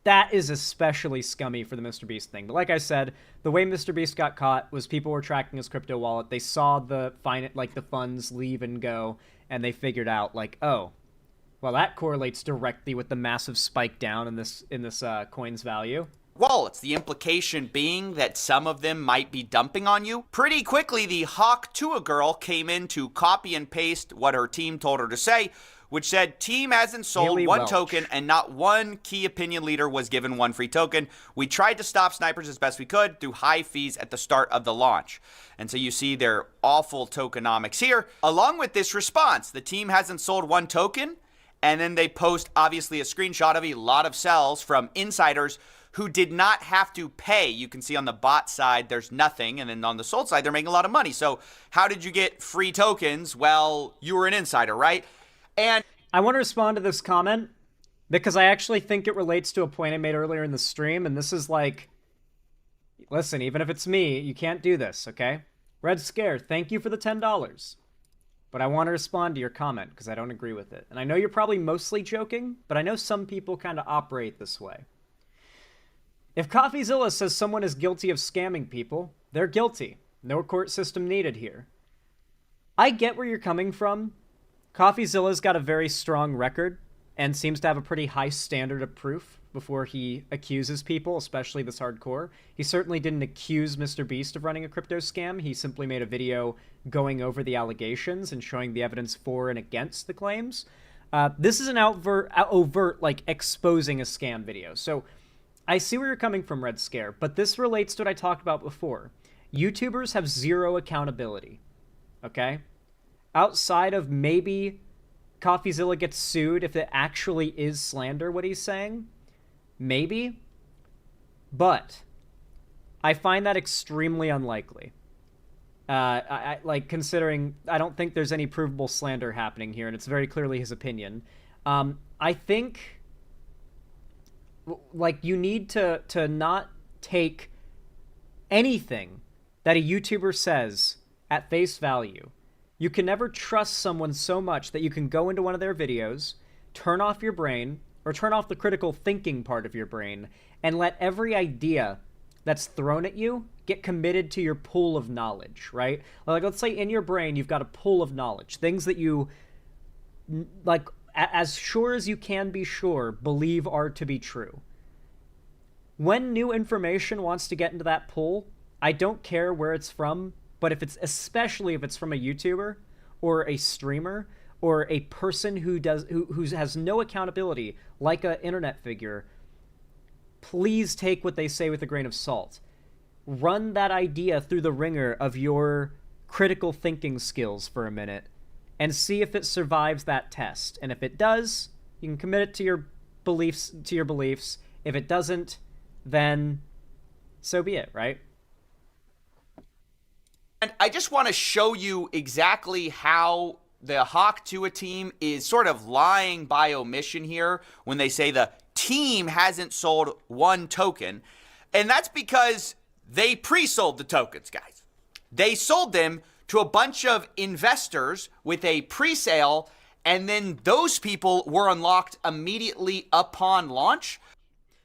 That is especially scummy for the Mr. Beast thing. But like I said, the way Mr. Beast got caught was people were tracking his crypto wallet. They saw the funds leave and go, and they figured out, like, oh, well, that correlates directly with the massive spike down in this coin's value. Wallets, the implication being that some of them might be dumping on you. Pretty quickly, the Hawk Tuah girl came in to copy and paste what her team told her to say, which said, team hasn't sold Haley one Welch. token and not one key opinion leader was given one free token. We tried to stop snipers as best we could through high fees at the start of the launch. And so you see their awful tokenomics here. Along with this response, the team hasn't sold one token, and then they post obviously a screenshot of a lot of sells from insiders who did not have to pay. You can see on the bot side, there's nothing. And then on the sold side, they're making a lot of money. So how did you get free tokens? Well, you were an insider, right? And I want to respond to this comment because I actually think it relates to a point I made earlier in the stream. And this is like, listen, even if it's me, you can't do this, okay? Red Scare, thank you for the $10. But I want to respond to your comment because I don't agree with it. And I know you're probably mostly joking, but I know some people kind of operate this way. If CoffeeZilla says someone is guilty of scamming people, they're guilty. No court system needed here. I get where you're coming from. CoffeeZilla's got a very strong record and seems to have a pretty high standard of proof before he accuses people, especially this hardcore. He certainly didn't accuse Mr. Beast of running a crypto scam. He simply made a video going over the allegations and showing the evidence for and against the claims. This is an overt, like, exposing a scam video. So I see where you're coming from, Red Scare, but this relates to what I talked about before. YouTubers have zero accountability, okay? Outside of maybe CoffeeZilla gets sued if it actually is slander, what he's saying, Maybe. But I find that extremely unlikely. I like, considering I don't think there's any provable slander happening here, and it's very clearly his opinion. I think, like, you need to not take anything that a YouTuber says at face value. You can never trust someone so much that you can go into one of their videos, turn off your brain, or turn off the critical thinking part of your brain, and let every idea that's thrown at you get committed to your pool of knowledge, right? Like, let's say in your brain you've got a pool of knowledge, things that you, like, as sure as you can be sure, believe are to be true. When new information wants to get into that pool, I don't care where it's from, but especially if it's from a YouTuber or a streamer or a person who has no accountability, like an internet figure, please take what they say with a grain of salt. Run that idea through the ringer of your critical thinking skills for a minute and see if it survives that test. And if it does, you can commit it to your beliefs. If it doesn't, then so be it, right? And I just want to show you exactly how the Hawk Tuah team is sort of lying by omission here when they say the team hasn't sold one token. And that's because they pre-sold the tokens, guys. They sold them to a bunch of investors with a pre-sale, and then those people were unlocked immediately upon launch.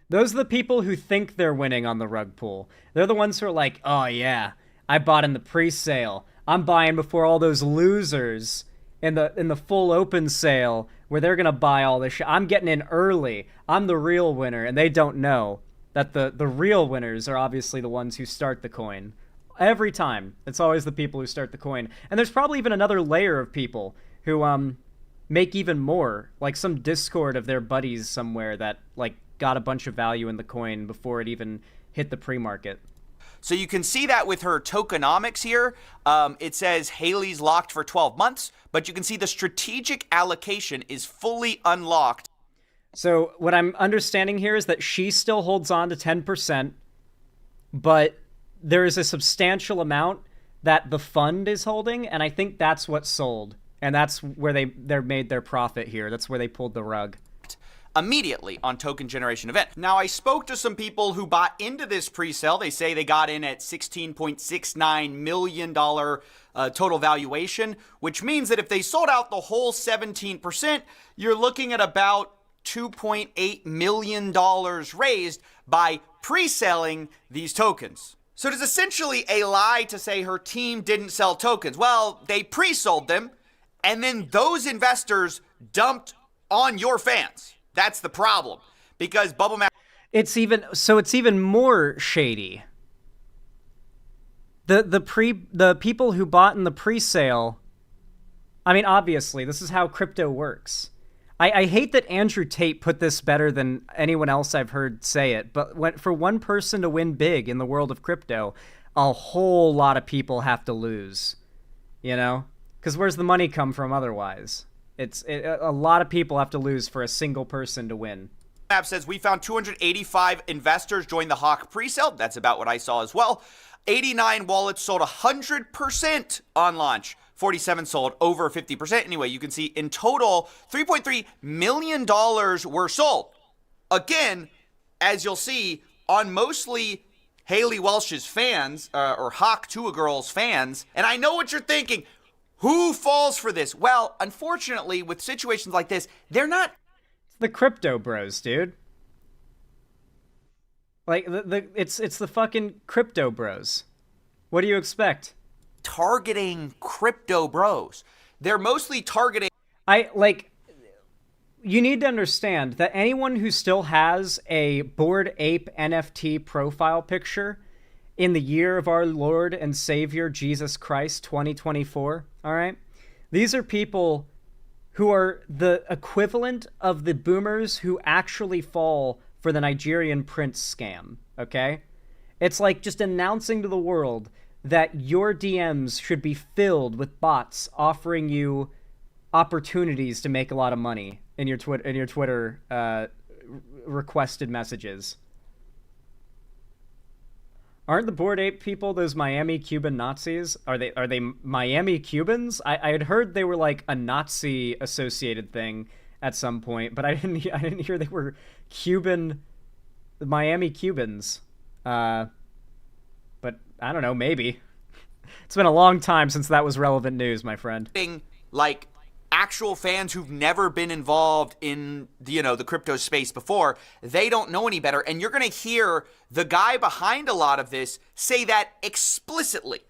Those are the people who think they're winning on the rug pull. They're the ones who are like, oh yeah, I bought in the pre-sale. I'm buying before all those losers in the full open sale where they're gonna buy all this shit. I'm getting in early. I'm the real winner, and they don't know that the real winners are obviously the ones who start the coin. Every time, it's always the people who start the coin. And there's probably even another layer of people who make even more, like some Discord of their buddies somewhere that like got a bunch of value in the coin before it even hit the pre-market. So you can see that with her tokenomics here. It says Haley's locked for 12 months, but you can see the strategic allocation is fully unlocked. So what I'm understanding here is that she still holds on to 10%, but there is a substantial amount that the fund is holding, and I think that's what sold. And that's where they made their profit here. That's where they pulled the rug. Immediately on token generation event. Now, I spoke to some people who bought into this pre-sale. They say they got in at $16.69 million total valuation, which means that if they sold out the whole 17%, you're looking at about $2.8 million raised by pre-selling these tokens. So it is essentially a lie to say her team didn't sell tokens. Well, they pre-sold them, and then those investors dumped on your fans. That's the problem, because Bubble Map. It's even more shady. The people who bought in the pre-sale. I mean, obviously, this is how crypto works. I hate that Andrew Tate put this better than anyone else I've heard say it, but for one person to win big in the world of crypto, a whole lot of people have to lose. You know, because where's the money come from otherwise? A lot of people have to lose for a single person to win. App says we found 285 investors join the Hawk pre-sale. That's about what I saw as well. 89 wallets sold 100% on launch. 47 sold over 50%. Anyway, you can see in total, $3.3 million were sold. Again, as you'll see, on mostly Haley Welsh's fans, or Hawk Tuah Girls fans. And I know what you're thinking. Who falls for this? Well, unfortunately, with situations like this, they're not. It's the crypto bros, dude. Like, it's the fucking crypto bros. What do you expect? Targeting crypto bros. They're mostly targeting. You need to understand that anyone who still has a Bored Ape NFT profile picture in the year of our Lord and Savior Jesus Christ 2024, all right? These are people who are the equivalent of the boomers who actually fall for the Nigerian prince scam, okay? It's like just announcing to the world that your DMs should be filled with bots offering you opportunities to make a lot of money in your Twitter requested messages. Aren't the Bored Ape people those Miami Cuban Nazis? Are they Miami Cubans? I had heard they were like a Nazi associated thing at some point, but I didn't hear they were Miami Cubans. But I don't know, maybe. It's been a long time since that was relevant news, my friend. Like actual fans who've never been involved in the crypto space before, they don't know any better. And you're going to hear the guy behind a lot of this say that explicitly.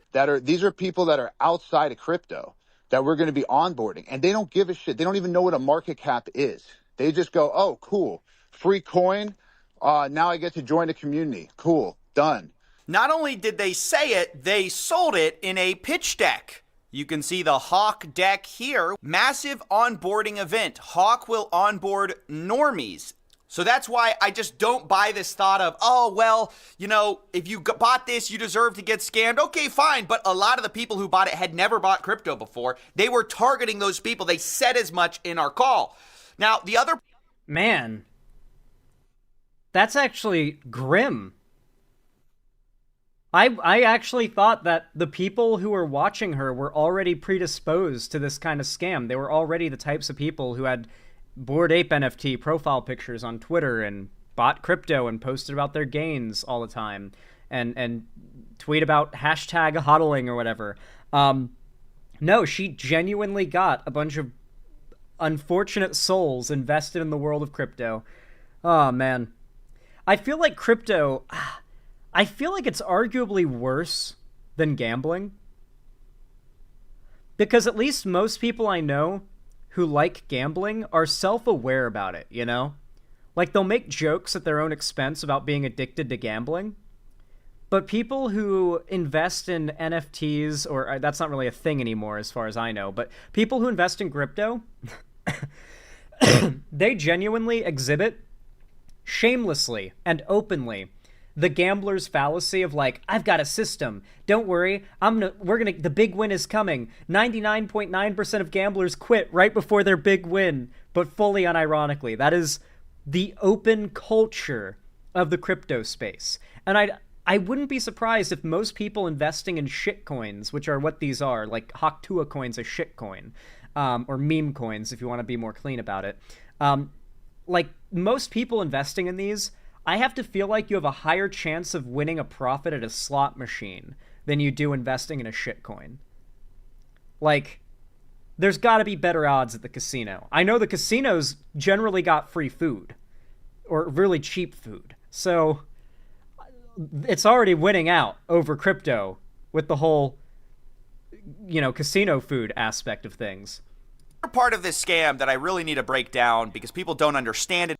These are people that are outside of crypto that we're going to be onboarding, and they don't give a shit. They don't even know what a market cap is. They just go, oh, cool, free coin. Now I get to join a community. Cool, done. Not only did they say it, they sold it in a pitch deck. You can see the Hawk deck here. Massive onboarding event. Hawk will onboard normies. So that's why I just don't buy this thought of, oh, well, if you bought this, you deserve to get scammed. Okay, fine. But a lot of the people who bought it had never bought crypto before. They were targeting those people. They said as much in our call. Now, the other... Man, that's actually grim. I actually thought that the people who were watching her were already predisposed to this kind of scam. They were already the types of people who had Bored Ape NFT profile pictures on Twitter and bought crypto and posted about their gains all the time and tweet about hashtag hodling or whatever. No, she genuinely got a bunch of unfortunate souls invested in the world of crypto. Oh, man. I feel like crypto... I feel like it's arguably worse than gambling. Because at least most people I know who like gambling are self-aware about it, Like, they'll make jokes at their own expense about being addicted to gambling. But people who invest in NFTs, or that's not really a thing anymore as far as I know, but people who invest in crypto, they genuinely exhibit shamelessly and openly the gambler's fallacy of like, I've got a system. Don't worry, the big win is coming. 99.9% of gamblers quit right before their big win, but fully unironically. That is the open culture of the crypto space. And I wouldn't be surprised if most people investing in shitcoins, which are what these are, like Tuah coin's a shitcoin, or meme coins if you want to be more clean about it. Like most people investing in these, I have to feel like you have a higher chance of winning a profit at a slot machine than you do investing in a shitcoin. Like, there's got to be better odds at the casino. I know the casinos generally got free food, or really cheap food. So, it's already winning out over crypto with the whole, casino food aspect of things. Part of this scam that I really need to break down because people don't understand it.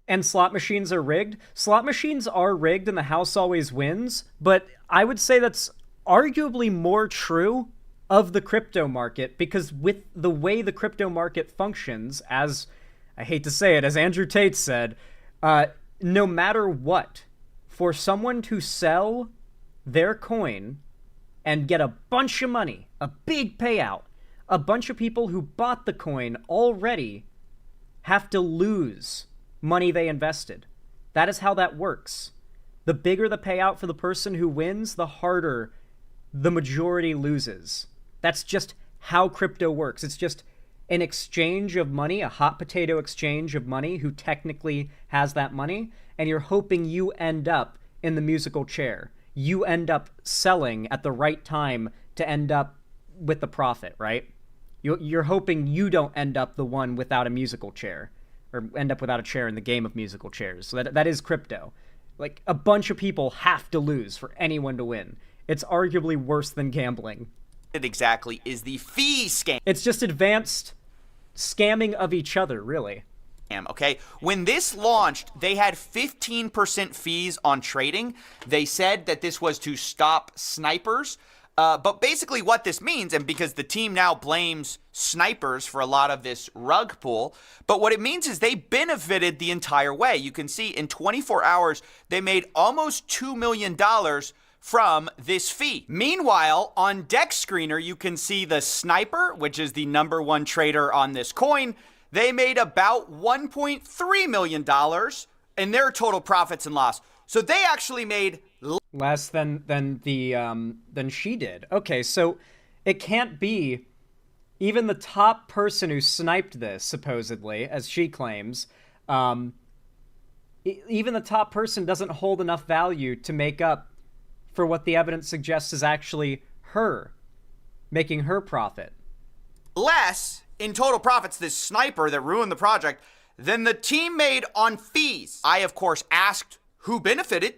And slot machines are rigged. Slot machines are rigged and the house always wins, but I would say that's arguably more true of the crypto market because with the way the crypto market functions, as I hate to say it, as Andrew Tate said, no matter what, for someone to sell their coin and get a bunch of money, a big payout, a bunch of people who bought the coin already have to lose money they invested. That is how that works. The bigger the payout for the person who wins, the harder the majority loses. That's just how crypto works. It's just an exchange of money, a hot potato exchange of money, who technically has that money, and you're hoping you end up in the musical chair. You end up selling at the right time to end up with the profit, right? You're hoping you don't end up the one without a musical chair, or end up without a chair in the game of musical chairs. So that is crypto. Like, a bunch of people have to lose for anyone to win. It's arguably worse than gambling. It exactly is the fee scam. It's just advanced scamming of each other, really. Okay, when this launched, they had 15% fees on trading. They said that this was to stop snipers. But basically what this means, and because the team now blames snipers for a lot of this rug pull, but what it means is they benefited the entire way. You can see in 24 hours, they made almost $2 million from this fee. Meanwhile, on Deck Screener, you can see the sniper, which is the #1 trader on this coin. They made about $1.3 million in their total profits and loss. So they actually made less than she did. Okay, so it can't be even the top person who sniped this, supposedly, as she claims, even the top person doesn't hold enough value to make up for what the evidence suggests is actually her making her profit. Less in total profits, this sniper that ruined the project, than the team made on fees. I, of course, asked who benefited.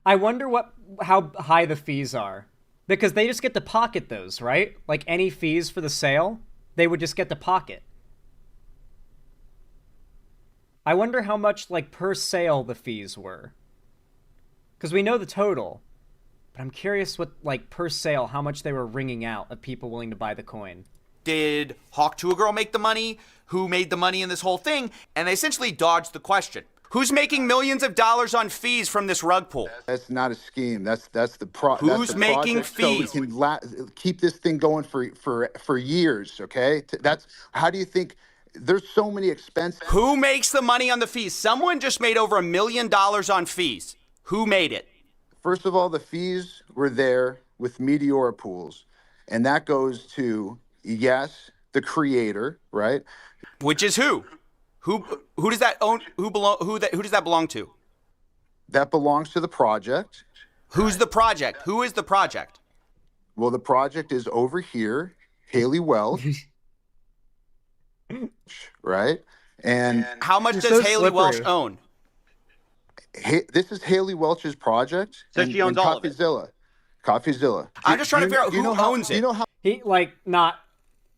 I wonder how high the fees are. Because they just get to pocket those, right? Like any fees for the sale, they would just get to pocket. I wonder how much, like, per sale the fees were. Because we know the total. But I'm curious what, like, per sale, how much they were wringing out of people willing to buy the coin. Did Hawk Tuah Girl make the money? Who made the money in this whole thing? And they essentially dodged the question. Who's making millions of dollars on fees from this rug pull? That's not a scheme. That's the Who's making fees? So we can keep this thing going for years. Okay. That's how do you think? There's so many expenses. Who makes the money on the fees? Someone just made over $1 million on fees. Who made it? First of all, the fees were there with Meteora pools, and that goes to yes, the creator, right? Which is who? Who does that own? Who does that belong to? That belongs to the project. Who's the project? Who is the project? Well, the project is over here, Haley Welch, right? And how much does Haley Welch own? This is Haley Welch's project. So she owns all of it. CoffeeZilla. I'm just trying to figure out who owns it. You know how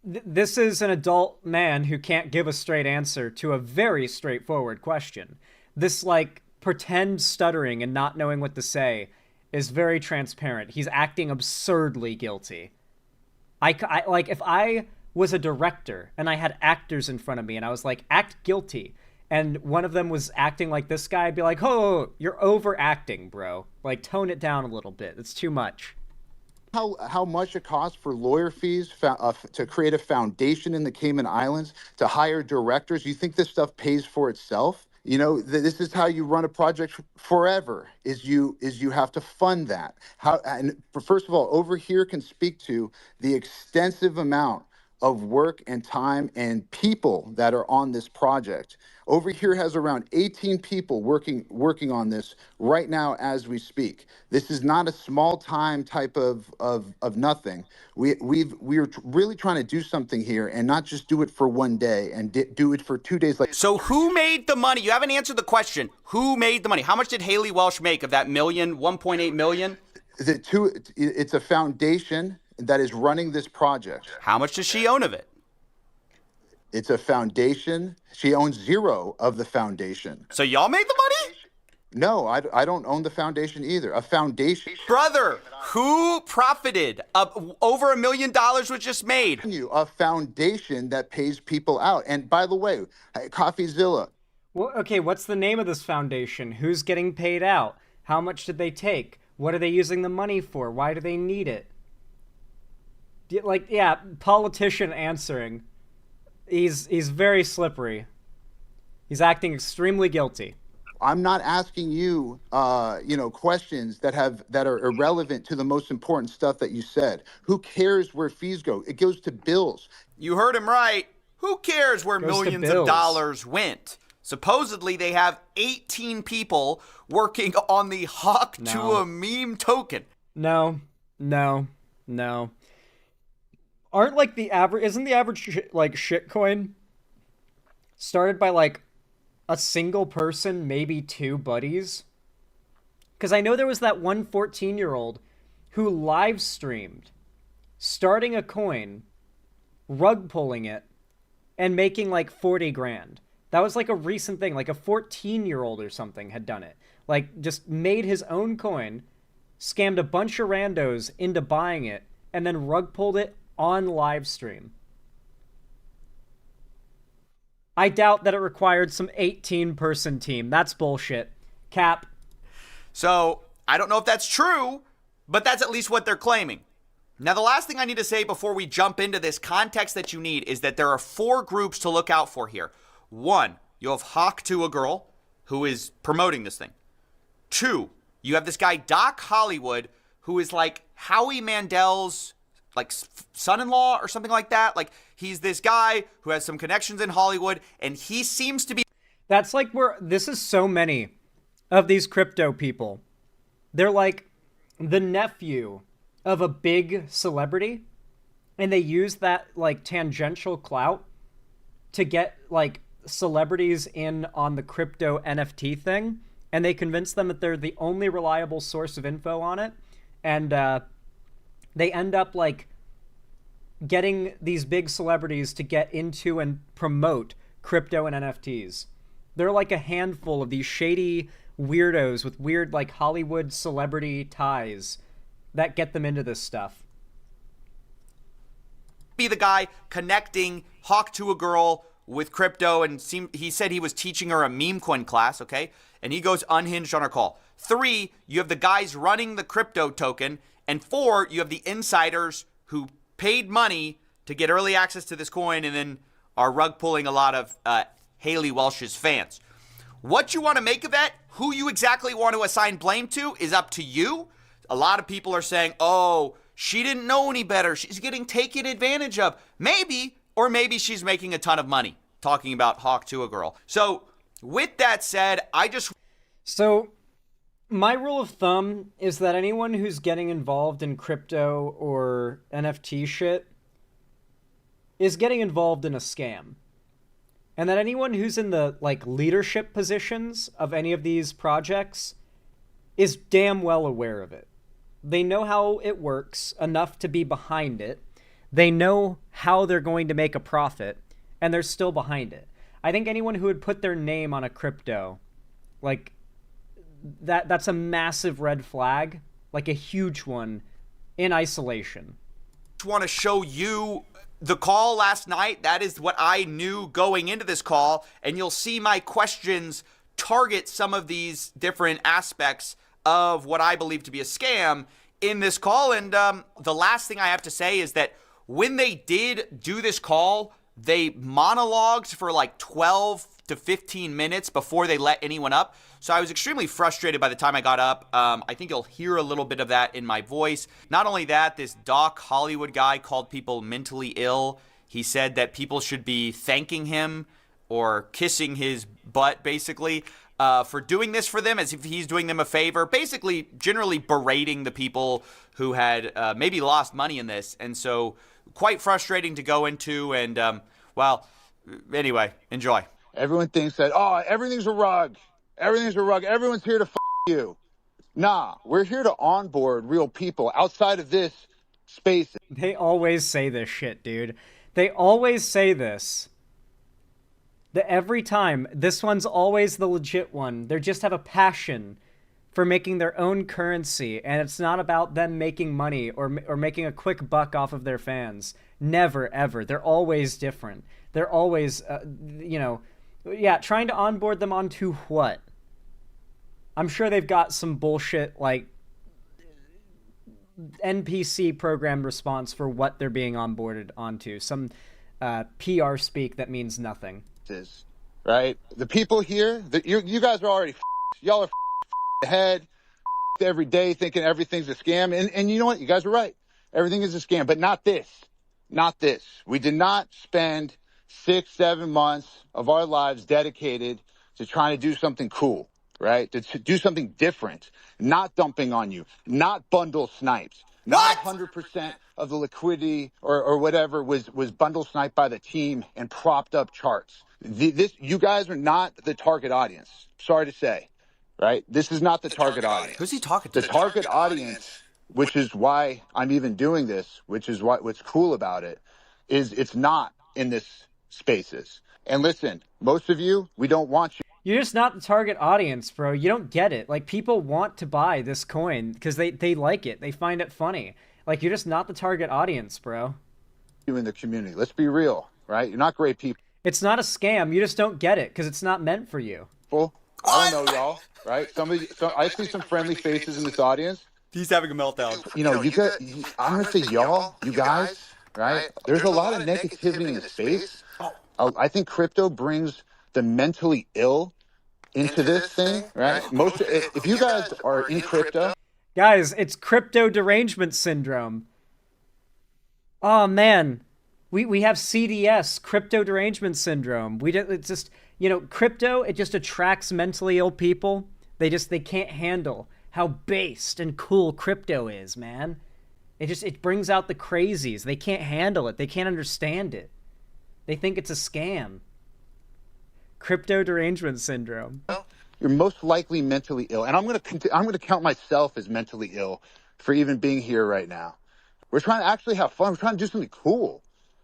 This is an adult man who can't give a straight answer to a very straightforward question. This, like, pretend stuttering and not knowing what to say is very transparent. He's acting absurdly guilty. I like, if I was a director and I had actors in front of me and I was like, act guilty, and one of them was acting like this guy, I'd be like, oh, you're overacting, bro. Like, tone it down a little bit. It's too much. How much it costs for lawyer fees to create a foundation in the Cayman Islands, to hire directors? You think this stuff pays for itself? You know, this is how you run a project forever, is you have to fund that. And first of all, over here can speak to the extensive amount of work and time and people that are on this project. Over here has around 18 people working on this right now as we speak. This is not a small time type of nothing. We're really trying to do something here and not just do it for one day and do it for 2 days. So who made the money? You haven't answered the question. Who made the money? How much did Haley Welch make of that million, 1.8 million? It's a foundation that is running this project. How much does she own of it? It's a foundation. She owns zero of the foundation. So y'all made the money? No, I don't own the foundation either. A foundation. Brother, who profited? Over $1 million was just made. A foundation that pays people out. And by the way, CoffeeZilla. Well, okay, what's the name of this foundation? Who's getting paid out? How much did they take? What are they using the money for? Why do they need it? Like, yeah, politician answering. He's very slippery. He's acting extremely guilty. I'm not asking you, questions that are irrelevant to the most important stuff that you said. Who cares where fees go? It goes to bills. You heard him right. Who cares where millions of dollars went? Supposedly, they have 18 people working on the Hawk Tuah meme token. No. Aren't, like, isn't the average, shitcoin started by, like, a single person, maybe two buddies? Because I know there was that one 14-year-old who live streamed starting a coin, rug pulling it, and making, like, 40 grand. That was, like, a recent thing. Like, a 14-year-old or something had done it. Like, just made his own coin, scammed a bunch of randos into buying it, and then rug pulled it on live stream. I doubt that it required some 18-person team. That's bullshit. Cap. So, I don't know if that's true, but that's at least what they're claiming. Now, the last thing I need to say before we jump into this context that you need is that there are 4 groups to look out for here. 1, you have Hawk Tuah Girl, who is promoting this thing. 2, you have this guy, Doc Hollywood, who is like Howie Mandel's like son-in-law or something like that. Like, he's this guy who has some connections in Hollywood, and he seems to be... That's like this is so many of these crypto people. They're like the nephew of a big celebrity, and they use that like tangential clout to get like celebrities in on the crypto NFT thing, and they convince them that they're the only reliable source of info on it, and they end up like getting these big celebrities to get into and promote crypto and NFTs. They're like a handful of these shady weirdos with weird like Hollywood celebrity ties that get them into this stuff. Be the guy connecting Hawk Tuah Girl with crypto, and he said he was teaching her a meme coin class, okay? And he goes unhinged on her call. 3, you have the guys running the crypto token, and 4, you have the insiders who paid money to get early access to this coin and then are rug pulling a lot of Haley Welsh's fans. What you want to make of that, who you exactly want to assign blame to, is up to you. A lot of people are saying, oh, she didn't know any better. She's getting taken advantage of. Maybe, or maybe she's making a ton of money. Talking about Hawk Tuah Girl. So, with that said, So, my rule of thumb is that anyone who's getting involved in crypto or NFT shit is getting involved in a scam. And that anyone who's in the like leadership positions of any of these projects is damn well aware of it. They know how it works enough to be behind it. They know how they're going to make a profit, and they're still behind it. I think anyone who would put their name on a crypto, like, that's a massive red flag, like a huge one, in isolation. I want to show you the call last night. That is what I knew going into this call, and you'll see my questions target some of these different aspects of what I believe to be a scam in this call. And the last thing I have to say is that when they did do this call, they monologued for like 12 to 15 minutes before they let anyone up. So I was extremely frustrated by the time I got up. I think you'll hear a little bit of that in my voice. Not only that, this Doc Hollywood guy called people mentally ill. He said that people should be thanking him or kissing his butt, basically, for doing this for them, as if he's doing them a favor. Basically, generally berating the people who had maybe lost money in this. And so quite frustrating to go into. And, well, anyway, enjoy. Everyone thinks that, oh, everything's a rug. Everything's a rug. Everyone's here to you. Nah, we're here to onboard real people outside of this space. They always say this shit, dude. They always say this. Every time. This one's always the legit one. They just have a passion for making their own currency, and it's not about them making money or making a quick buck off of their fans. Never, ever. They're always different. They're always, trying to onboard them onto what? I'm sure they've got some bullshit, like, NPC programmed response for what they're being onboarded onto. Some PR speak that means nothing. Right? The people here, you guys are already y'all are ahead every day thinking everything's a scam. And you know what? You guys are right. Everything is a scam, but not this. Not this. We did not spend 6-7 months of our lives dedicated to trying to do something cool, right? To do something different, not dumping on you, not bundle snipes, not 100% of the liquidity or whatever was bundle sniped by the team and propped up charts. You guys are not the target audience. Sorry to say, right? This is not the target audience. Who's he talking to? The target audience, which is why I'm even doing this, which is what's cool about it, is it's not in this spaces. And listen, most of you, we don't want you. You're just not the target audience, bro. You don't get it. Like, people want to buy this coin because they like it. They find it funny. Like, you're just not the target audience, bro. You in the community. Let's be real, right? You're not great people. It's not a scam. You just don't get it because it's not meant for you. Well, I don't know, y'all, right? I see some friendly faces in this audience. He's having a meltdown. I'm gonna say y'all, you guys, right? There's a lot of negativity in the space. I think crypto brings the mentally ill into this thing, right? If you guys are in crypto, guys, it's crypto derangement syndrome. Oh man, we have CDS, crypto derangement syndrome. It's just, crypto, it just attracts mentally ill people. They can't handle how based and cool crypto is, man. It brings out the crazies. They can't handle it. They can't understand it. They think it's a scam. Crypto derangement syndrome. you're most likely mentally ill. And I'm going to count myself as mentally ill for even being here right now. We're trying to actually have fun. We're trying to do something cool.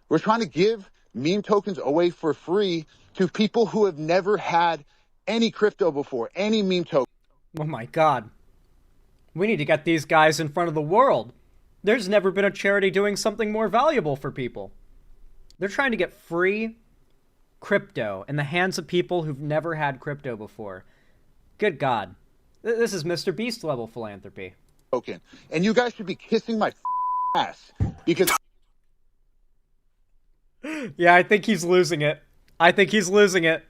We're trying to give meme tokens away for free to people who have never had any crypto before, any meme token. Oh my God. We need to get these guys in front of the world. There's never been a charity doing something more valuable for people. They're trying to get free crypto in the hands of people who've never had crypto before. Good God. This is Mr. Beast level philanthropy. Token. And you guys should be kissing my ass because... Yeah, I think he's losing it. I think he's losing it.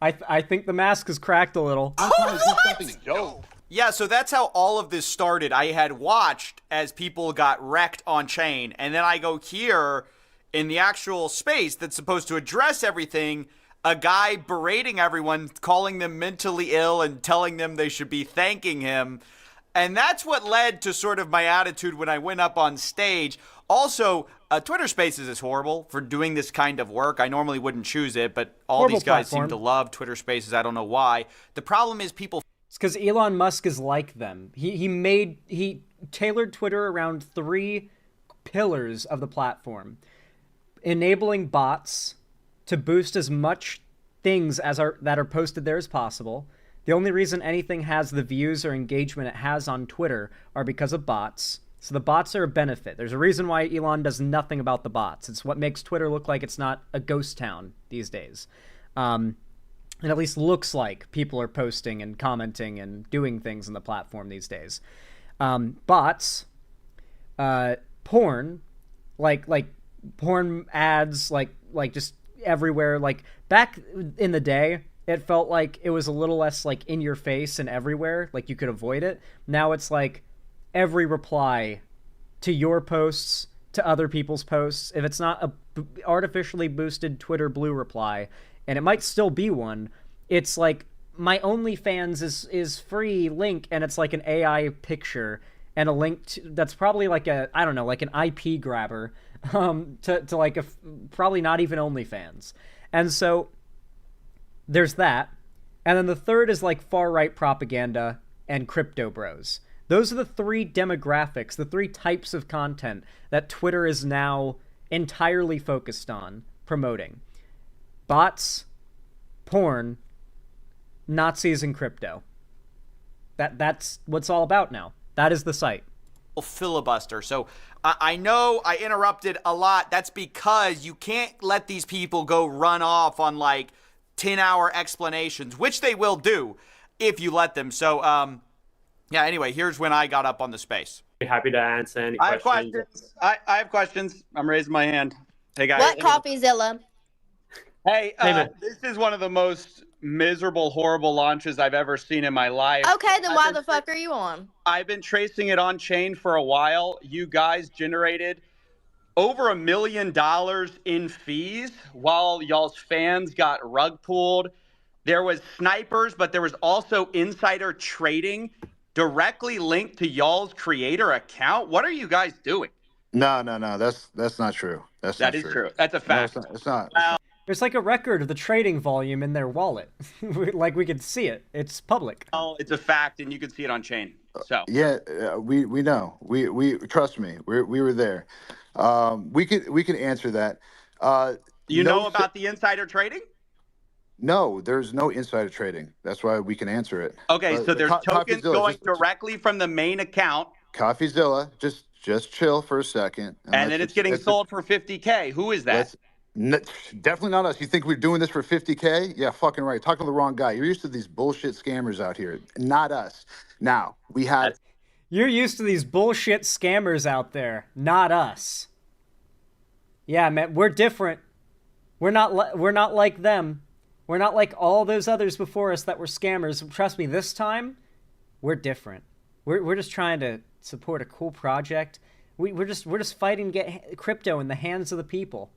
I think the mask is cracked a little. I'm trying to do something dope. Yeah, so that's how all of this started. I had watched as people got wrecked on chain, and then I go here in the actual space that's supposed to address everything, a guy berating everyone, calling them mentally ill and telling them they should be thanking him. And that's what led to sort of my attitude when I went up on stage. Also, Twitter Spaces is horrible for doing this kind of work. I normally wouldn't choose it, but all horrible these guys platform. seem to love Twitter Spaces. I don't know why. The problem is people... It's because Elon Musk is like them. He tailored Twitter around 3 pillars of the platform. Enabling bots to boost as much things that are posted there as possible. The only reason anything has the views or engagement it has on Twitter are because of bots. So the bots are a benefit. There's a reason why Elon does nothing about the bots. It's what makes Twitter look like it's not a ghost town these days. It at least looks like people are posting and commenting and doing things on the platform these days. Bots, porn, like porn ads, like just everywhere. Like back in the day, it felt like it was a little less like in your face and everywhere, like you could avoid it. Now it's like every reply to your posts, to other people's posts, if it's not a artificially boosted Twitter blue reply, and it might still be one, it's like my OnlyFans is free link, and it's like an AI picture and a link that's probably like like an IP grabber to like probably not even OnlyFans. And so there's that. And then the third is like far-right propaganda and crypto bros. Those are the 3 demographics, the 3 types of content that Twitter is now entirely focused on promoting. Bots, porn, Nazis, and crypto. That's what it's all about now. That is the site. Filibuster. So I know I interrupted a lot. That's because you can't let these people go run off on like 10-hour explanations, which they will do if you let them. So, yeah, anyway, here's when I got up on the space. Happy to answer any I questions. have questions. I have questions. I'm raising my hand. Hey, guys. What CoffeeZilla? Hey, man. this is one of the most miserable, horrible launches I've ever seen in my life. Okay, then why the fuck are you on? I've been tracing it on chain for a while. You guys generated over $1 million in fees while y'all's fans got rug pulled. There was snipers, but there was also insider trading directly linked to y'all's creator account. What are you guys doing? No. That's not true. That is true. That's a fact. No, it's not. There's like a record of the trading volume in their wallet. Like we can see it. It's public. Oh, it's a fact, and you can see it on chain. So Yeah, we know. We trust me. We were there. We can answer that. you know about the insider trading? No, there's no insider trading. That's why we can answer it. Okay, so there's tokens CoffeeZilla, going directly from the main account. CoffeeZilla, just chill for a second. And then it's getting sold for $50K. Who is that? Definitely not us. You think we're doing this for $50K? Yeah, fucking right. Talking to the wrong guy. You're used to these bullshit scammers out here. Not us. Now, we had You're used to these bullshit scammers out there, not us. Yeah, man, we're different. We're not like them. We're not like all those others before us that were scammers. Trust me, this time, we're different. We're just trying to support a cool project. We're just fighting to get crypto in the hands of the people.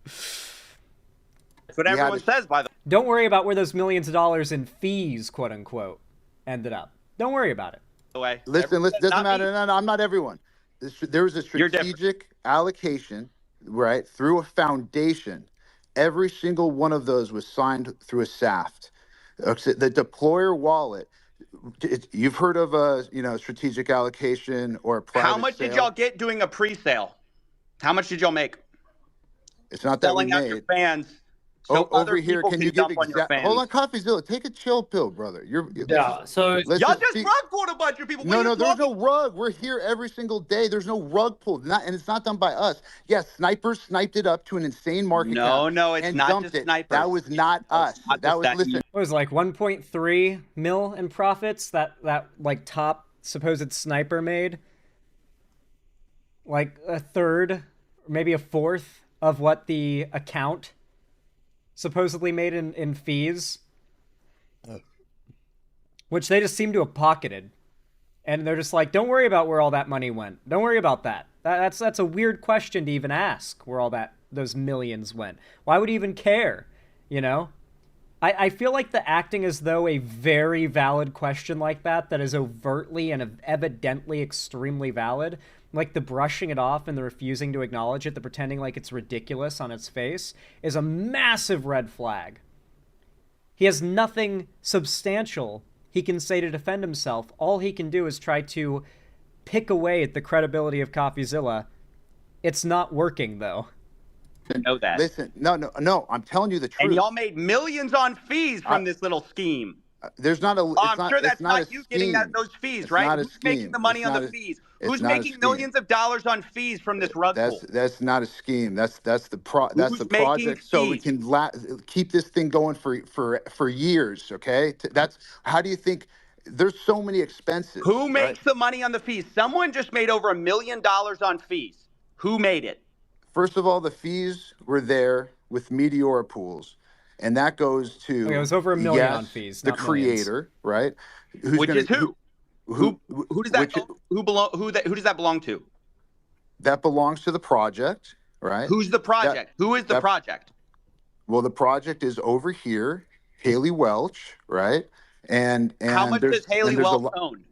That's what everyone says, by the way. Don't worry about where those millions of dollars in fees, quote unquote, ended up. Don't worry about it. Way. Listen, doesn't matter. No, I'm not everyone. There was a strategic allocation, right, through a foundation. Every single one of those was signed through a SAFT. The deployer wallet. You've heard of a strategic allocation or a private How much sale? did y'all get doing a pre-sale? How much did y'all make? It's not that Selling we out made. your fans. So Over here, can you give exact? Hold on, CoffeeZilla, take a chill pill, brother. So y'all just rug pulled a bunch of people. No, there's no rug. We're here every single day. There's no rug pulled, and it's not done by us. Yes, snipers sniped it up to an insane market cap. No, it's and not dumped just it. snipers. That was not us. That was listen. What was it, like 1.3 mil in profits that like top supposed sniper made? Like a third, maybe a fourth of what the account supposedly made in fees, which they just seem to have pocketed, and they're just like, don't worry about where all that money went. Don't worry about that. That's a weird question to even ask, where all those millions went. Why would you even care? I feel like the acting as though a very valid question like that is overtly and evidently extremely valid, like the brushing it off and the refusing to acknowledge it, the pretending like it's ridiculous on its face, is a massive red flag. He has nothing substantial he can say to defend himself. All he can do is try to pick away at the credibility of CoffeeZilla. It's not working, though. Know that. Listen, no, I'm telling you the truth. And y'all made millions on fees from this little scheme. There's not a. I'm sure that's not you getting those fees, right? Who's making the money on the fees? Who's making millions of dollars on fees from this rug pull? That's not a scheme. That's the project. So we can keep this thing going for years. Okay. That's how do you think? There's so many expenses. Who makes the money on the fees? Someone just made over $1 million on fees. Who made it? First of all, the fees were there with Meteora pools. And that goes to it was over $1 million on fees. The creator, right? Which is who? Who does that who does that belong to? That belongs to the project, right? Who's the project? Who is the project? Well, the project is over here, Haley Welch, right? And how much does Haley Welch own?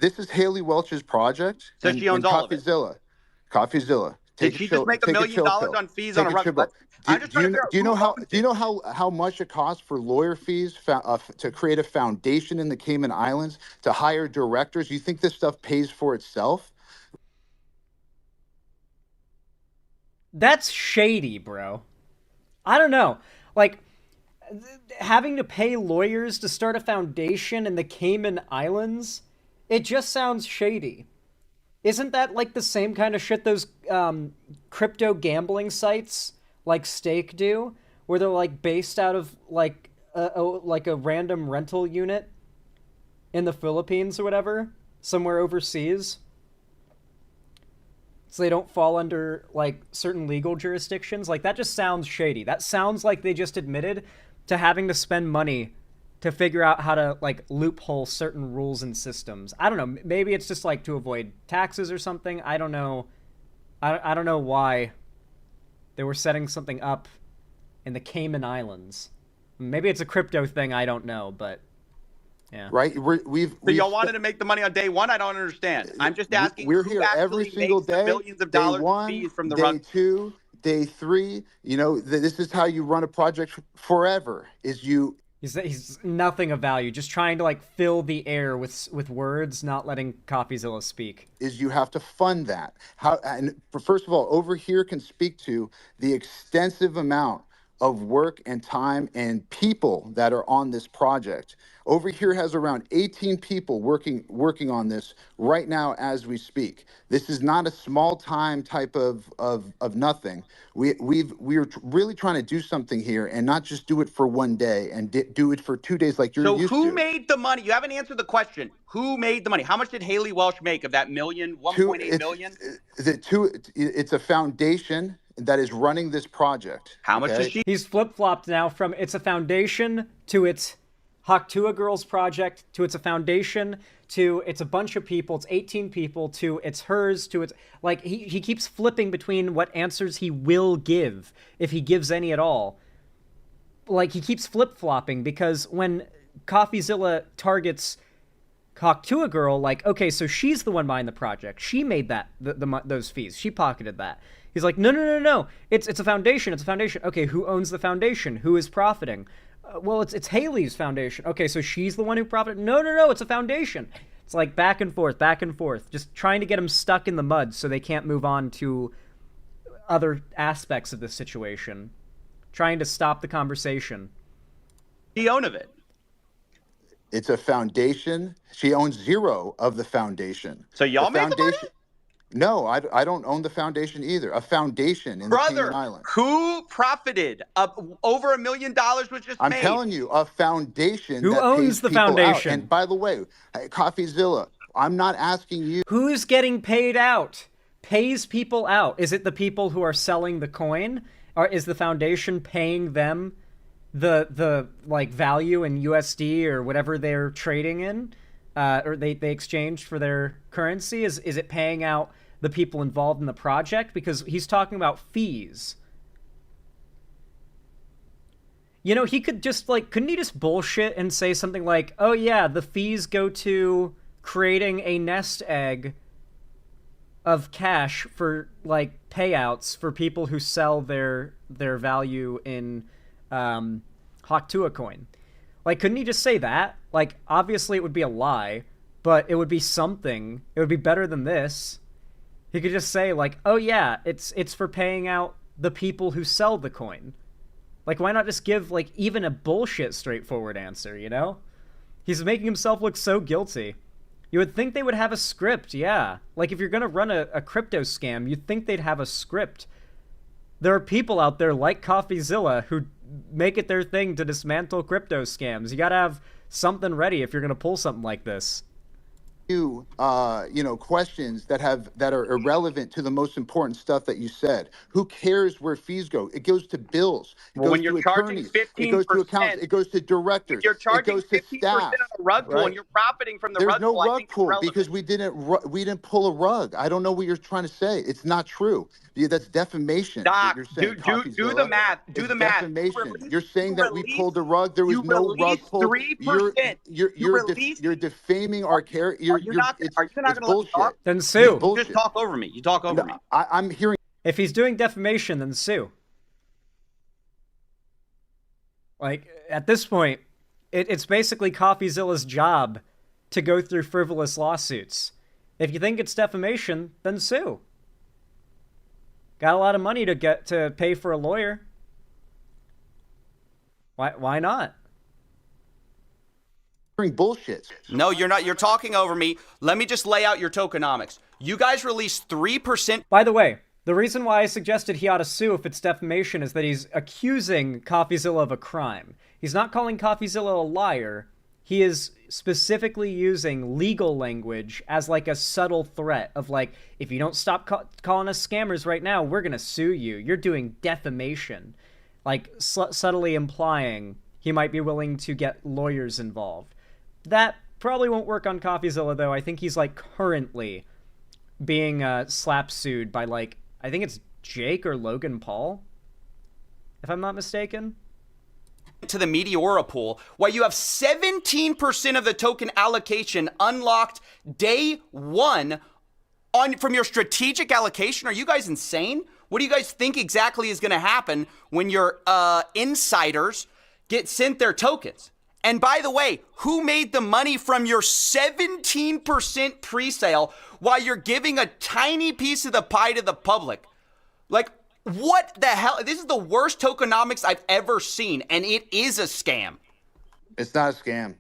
This is Haley Welch's project. So she owns all of it. CoffeeZilla. Did she just make $1 million on fees on a rug? Do you know how much it costs for lawyer fees to create a foundation in the Cayman Islands, to hire directors? You think this stuff pays for itself? That's shady, bro. I don't know. Like, having to pay lawyers to start a foundation in the Cayman Islands, it just sounds shady. Isn't that like the same kind of shit those crypto gambling sites like Stake do, where they're like based out of like a random rental unit in the Philippines or whatever, somewhere overseas, so they don't fall under like certain legal jurisdictions? Like, that just sounds shady. That sounds like they just admitted to having to spend money to figure out how to like loophole certain rules and systems. I don't know. Maybe it's just like to avoid taxes or something. I don't know. I don't know why they were setting something up in the Cayman Islands. Maybe it's a crypto thing. I don't know, but yeah. Right. So y'all wanted to make the money on day one? I don't understand. I'm just asking. We're here every single day. Millions of dollars in fees from the rug. Day 2, day 3. This is how you run a project forever. He's nothing of value, just trying to like fill the air with words, not letting CoffeeZilla speak. You have to fund that. First of all, over here can speak to the extensive amount of work and time and people that are on this project. Over here has around 18 people working on this right now as we speak. This is not a small time type of nothing. We're really trying to do something here and not just do it for one day and do it for 2 days like you're used to. So who made the money? You haven't answered the question. Who made the money? How much did Haley Welsh make of that million, 1.8 million? It's a foundation that is running this project. How much does she? He's flip-flopped now from it's a foundation to it's Tuah Girls project to it's a foundation to it's a bunch of people, it's 18 people to it's hers to it's like he keeps flipping between what answers he will give if he gives any at all. Like he keeps flip-flopping because when CoffeeZilla targets Tuah Girl, like, okay, so she's the one behind the project. She made that those fees. She pocketed that. He's like, no. It's a foundation. It's a foundation. Okay, who owns the foundation? Who is profiting? Well, it's Haley's foundation. Okay, so she's the one who profited. No. It's a foundation. It's like back and forth, just trying to get them stuck in the mud so they can't move on to other aspects of the situation, trying to stop the conversation. The own of it. It's a foundation. She owns zero of the foundation. So y'all made the money? No, I don't own the foundation either. A foundation in the Cayman Islands. Who profited? Over $1 million was just made. I'm telling you, a foundation. Who owns the foundation? And by the way, CoffeeZilla, I'm not asking you. Who's getting paid out? Pays people out? Is it the people who are selling the coin? Or is the foundation paying them the like value in USD or whatever they're trading in? Or they exchanged for their currency? Is it paying out the people involved in the project? Because he's talking about fees. You know, he could just, like, couldn't he just bullshit and say something like, oh yeah, the fees go to creating a nest egg of cash for, like, payouts for people who sell their value in Tuah coin. Like, couldn't he just say that? Like, obviously it would be a lie, but it would be something. It would be better than this. He could just say, like, oh yeah, it's for paying out the people who sell the coin. Like, why not just give, like, even a bullshit straightforward answer, you know? He's making himself look so guilty. You would think they would have a script, yeah. Like, if you're gonna run a crypto scam, you'd think they'd have a script. There are people out there like CoffeeZilla who make it their thing to dismantle crypto scams. You gotta have something ready if you're gonna pull something like this. Questions that are irrelevant to the most important stuff that you said. Who cares where fees go? It goes to bills. It goes when you're to charging attorneys. 15%, it goes to accountants. It goes to directors. If you're charging it goes to 15% staff, on a rug pull, right? and you're profiting from the There's rug no pull. rug pull because we didn't pull a rug. I don't know what you're trying to say. It's not true. That's defamation. Doc, you're saying, do the math. Do the math. Defamation. You're saying that we pulled a rug. There was no rug pull. 3%. You're defaming our character. Are you not going to let me talk? Then sue. You just talk over me. You talk over me. I'm hearing. If he's doing defamation, then sue. Like, at this point, it's basically CoffeeZilla's job to go through frivolous lawsuits. If you think it's defamation, then sue. Got a lot of money to pay for a lawyer. Why not? Bullshit. No, you're not. You're talking over me. Let me just lay out your tokenomics. You guys released 3%. By the way, the reason why I suggested he ought to sue if it's defamation is that he's accusing CoffeeZilla of a crime. He's not calling CoffeeZilla a liar. He is specifically using legal language as like a subtle threat of like, if you don't stop calling us scammers right now, we're going to sue you. You're doing defamation. Like subtly implying he might be willing to get lawyers involved. That probably won't work on CoffeeZilla though. I think he's like currently being slap sued by like, I think it's Jake or Logan Paul, if I'm not mistaken. To the Meteora pool, while you have 17% of the token allocation unlocked day one from your strategic allocation. Are you guys insane? What do you guys think exactly is going to happen when your insiders get sent their tokens? And by the way, who made the money from your 17% pre-sale while you're giving a tiny piece of the pie to the public? Like, What the hell? This is the worst tokenomics I've ever seen, and it is a scam. It's not a scam.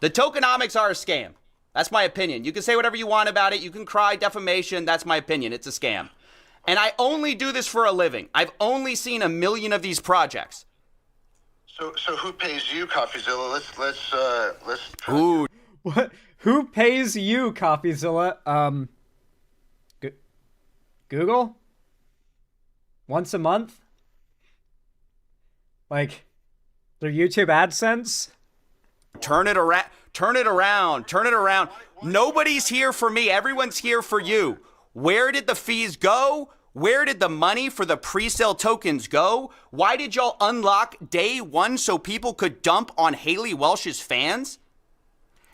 The tokenomics are a scam. That's my opinion. You can say whatever you want about it. You can cry defamation. That's my opinion. It's a scam. And I only do this for a living. I've only seen 1 million of these projects. So who pays you, CoffeeZilla? Let's. Ooh. What? Who pays you, CoffeeZilla? Google? Once a month? Like, their YouTube AdSense? Turn it around. Turn it around. Turn it around. Nobody's here for me. Everyone's here for you. Where did the fees go? Where did the money for the pre-sale tokens go? Why did y'all unlock day one so people could dump on Haley Welsh's fans?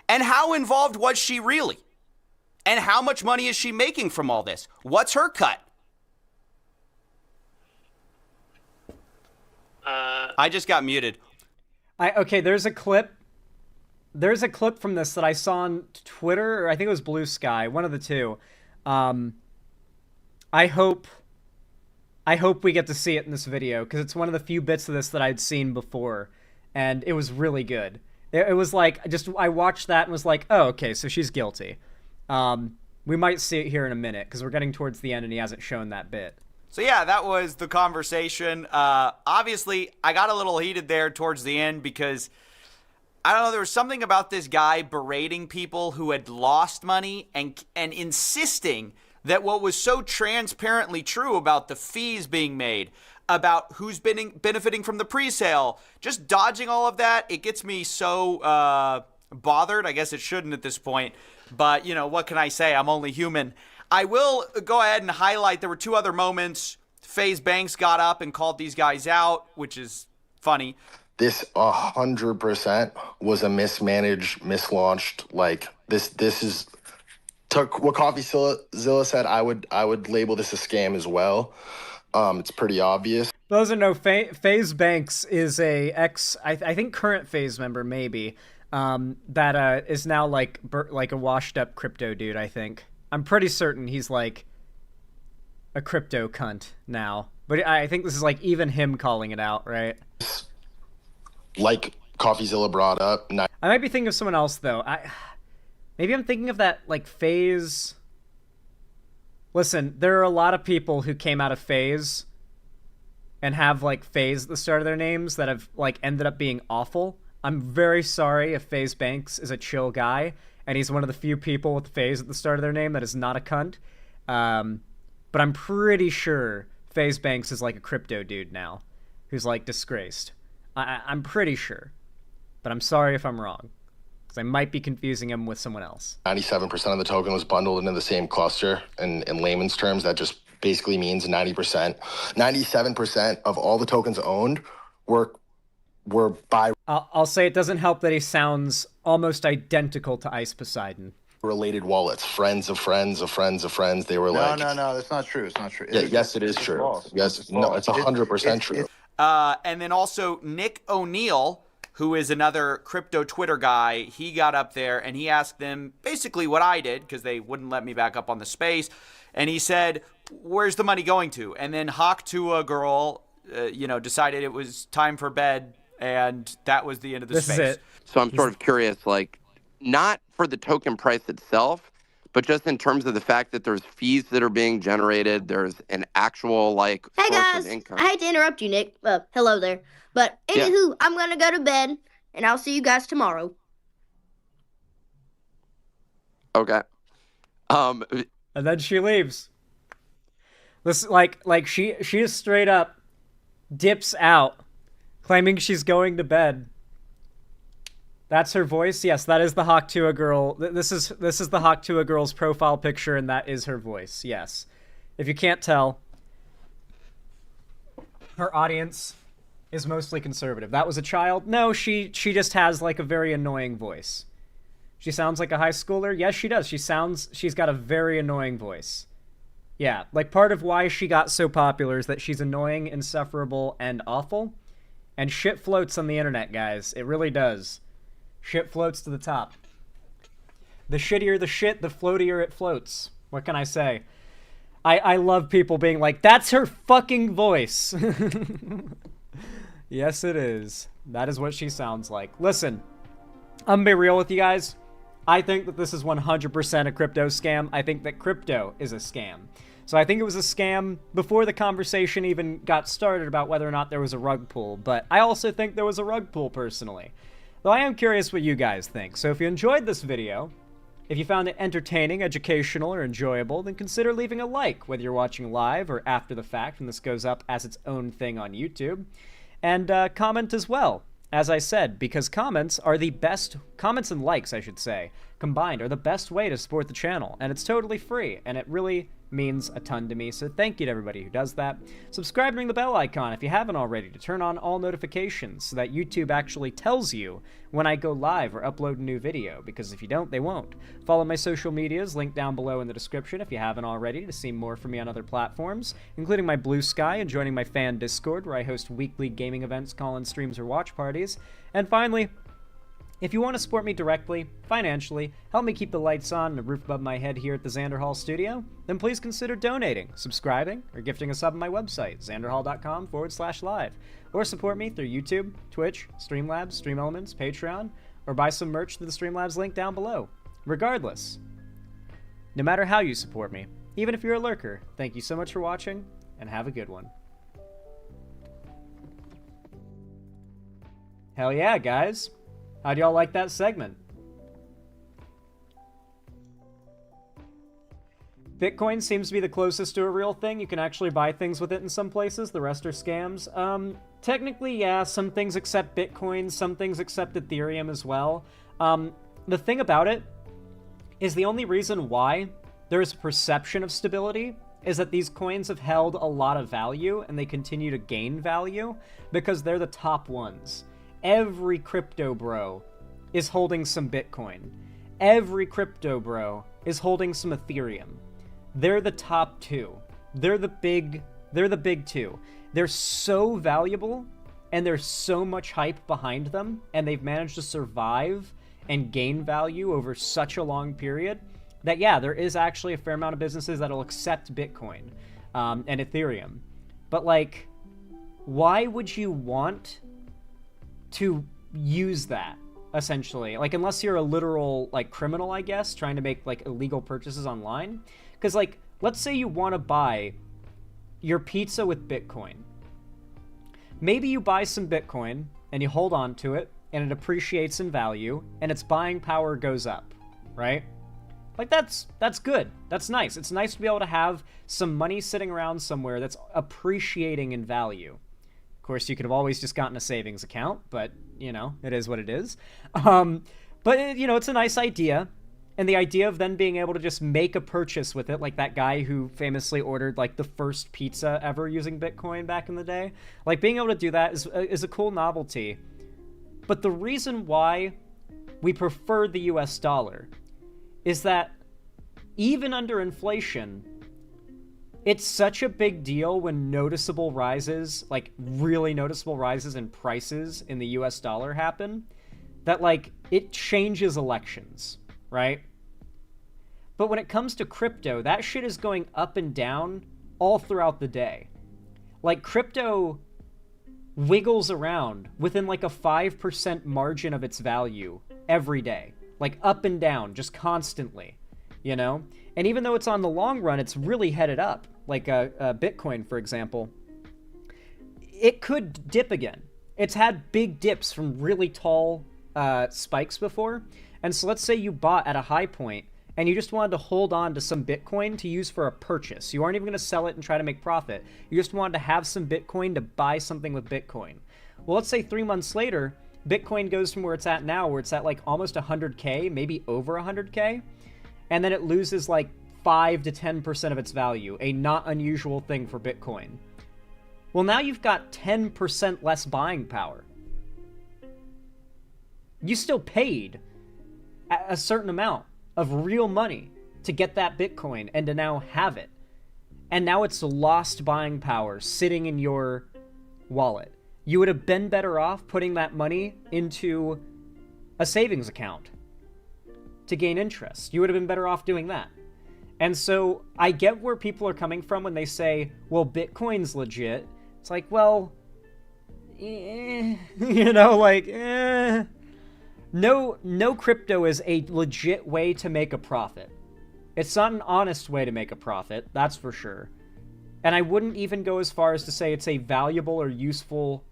And how involved was she really? And how much money is she making from all this? What's her cut? I just got muted. Okay, there's a clip. There's a clip from this that I saw on Twitter, or I think it was Blue Sky, one of the two. I hope we get to see it in this video, because it's one of the few bits of this that I'd seen before, and it was really good. It was like, I watched that and was like, oh, okay, so she's guilty. We might see it here in a minute, because we're getting towards the end and he hasn't shown that bit. So yeah, that was the conversation. Obviously, I got a little heated there towards the end because, I don't know, there was something about this guy berating people who had lost money and insisting that what was so transparently true about the fees being made, about who's benefiting from the pre-sale, just dodging all of that, it gets me so bothered. I guess it shouldn't at this point, but, you know, what can I say? I'm only human. I will go ahead and highlight there were 2 other moments. FaZe Banks got up and called these guys out, which is funny. This 100% was a mismanaged, mislaunched, like, this is, took what CoffeeZilla said, I would label this a scam as well. It's pretty obvious. Those are no, FaZe Banks is a I think current FaZe member, maybe, that is now like a washed up crypto dude, I think. I'm pretty certain he's like a crypto cunt now. But I think this is like even him calling it out, right? Like CoffeeZilla brought up. I might be thinking of someone else, though. Maybe I'm thinking of that, like, FaZe. Listen, there are a lot of people who came out of FaZe and have, like, FaZe at the start of their names that have, like, ended up being awful. I'm very sorry if FaZe Banks is a chill guy, and he's one of the few people with FaZe at the start of their name that is not a cunt. But I'm pretty sure FaZe Banks is, like, a crypto dude now who's, like, disgraced. I'm pretty sure, but I'm sorry if I'm wrong, because I might be confusing him with someone else. 97% of the token was bundled into the same cluster, and in layman's terms, that just basically means 90%. 97% of all the tokens owned were by... I'll say it doesn't help that he sounds almost identical to Ice Poseidon. Related wallets, friends of friends of friends of friends. They were like... No, that's not true. It's not true. Yes, it is true. False. Yes, no, it's 100% true. And then also Nick O'Neill, who is another crypto Twitter guy, he got up there and he asked them basically what I did, because they wouldn't let me back up on the space. And he said, where's the money going to? And then Tuah girl, decided it was time for bed, and that was the end of the space. Is it. So I'm sort of curious, like, not for the token price itself, but just in terms of the fact that there's fees that are being generated, there's an actual, like, hey source guys, of income. I hate to interrupt you, Nick. Hello there. But anywho, I'm gonna go to bed, and I'll see you guys tomorrow. Okay. And then she leaves. This like she is straight up dips out, claiming she's going to bed. That's her voice? Yes, that is the Tuah girl. This is the Tuah girl's profile picture, and that is her voice. Yes. If you can't tell, her audience is mostly conservative. That was a child? No, she just has like a very annoying voice. She sounds like a high schooler? Yes, she does. She's got a very annoying voice. Yeah, like part of why she got so popular is that she's annoying, insufferable, and awful. And shit floats on the internet, guys. It really does. Shit floats to the top. The shittier the shit, the floatier it floats. What can I say? I love people being like, that's her fucking voice. Yes, it is. That is what she sounds like. Listen, I'm gonna be real with you guys. I think that this is 100% a crypto scam. I think that crypto is a scam. So I think it was a scam before the conversation even got started about whether or not there was a rug pull. But I also think there was a rug pull personally. Though I am curious what you guys think. So if you enjoyed this video, if you found it entertaining, educational, or enjoyable, then consider leaving a like, whether you're watching live or after the fact when this goes up as its own thing on YouTube. And comment as well, as I said, because comments are the best, comments and likes, I should say, combined are the best way to support the channel. And it's totally free, and it really means a ton to me, so thank you to everybody who does that. Subscribe and ring the bell icon if you haven't already to turn on all notifications so that YouTube actually tells you when I go live or upload a new video, because if you don't, they won't. Follow my social medias, linked down below in the description if you haven't already to see more from me on other platforms, including my Blue Sky and joining my fan Discord where I host weekly gaming events, call-in streams, or watch parties. And finally, if you want to support me directly, financially, help me keep the lights on and a roof above my head here at the Xander Hall studio, then please consider donating, subscribing, or gifting a sub on my website, xanderhall.com/live, or support me through YouTube, Twitch, Streamlabs, Stream Elements, Patreon, or buy some merch through the Streamlabs link down below. Regardless, no matter how you support me, even if you're a lurker, thank you so much for watching, and have a good one. Hell yeah, guys. How'd y'all like that segment? Bitcoin seems to be the closest to a real thing. You can actually buy things with it in some places. The rest are scams. Technically, yeah, some things accept Bitcoin, some things accept Ethereum as well. The thing about it is the only reason why there is a perception of stability is that these coins have held a lot of value and they continue to gain value because they're the top ones. Every crypto bro is holding some Bitcoin. Every crypto bro is holding some Ethereum. They're the top two. They're the big two. They're so valuable and there's so much hype behind them and they've managed to survive and gain value over such a long period that, yeah, there is actually a fair amount of businesses that'll accept Bitcoin and Ethereum. But, like, why would you want to use that, essentially? Like, unless you're a literal, like, criminal, I guess, trying to make, like, illegal purchases online. Because, like, let's say you want to buy your pizza with Bitcoin. Maybe you buy some Bitcoin, and you hold on to it, and it appreciates in value, and its buying power goes up, right? Like, that's good. That's nice. It's nice to be able to have some money sitting around somewhere that's appreciating in value. Of course, you could have always just gotten a savings account, but, you know, it is what it is. But, you know, it's a nice idea. And the idea of then being able to just make a purchase with it, like that guy who famously ordered, like, the first pizza ever using Bitcoin back in the day. Like, being able to do that is a cool novelty. But the reason why we prefer the US dollar is that even under inflation, it's such a big deal when noticeable rises, like really noticeable rises in prices in the US dollar happen, that, like, it changes elections, right? But when it comes to crypto, that shit is going up and down all throughout the day. Like, crypto wiggles around within like a 5% margin of its value every day. Like, up and down, just constantly, you know? And even though it's on the long run, it's really headed up. Like Bitcoin, for example, it could dip again. It's had big dips from really tall spikes before. And so let's say you bought at a high point and you just wanted to hold on to some Bitcoin to use for a purchase. You aren't even going to sell it and try to make profit. You just wanted to have some Bitcoin to buy something with Bitcoin. Well, let's say 3 months later, Bitcoin goes from where it's at now, where it's at like almost 100K, maybe over 100K, and then it loses like 5 to 10% of its value, a not unusual thing for Bitcoin. Well, now you've got 10% less buying power. You still paid a certain amount of real money to get that Bitcoin and to now have it. And now it's lost buying power sitting in your wallet. You would have been better off putting that money into a savings account to gain interest. You would have been better off doing that. And so I get where people are coming from when they say, well, Bitcoin's legit. It's like, well, you know, like, no crypto is a legit way to make a profit. It's not an honest way to make a profit, that's for sure. And I wouldn't even go as far as to say it's a valuable or useful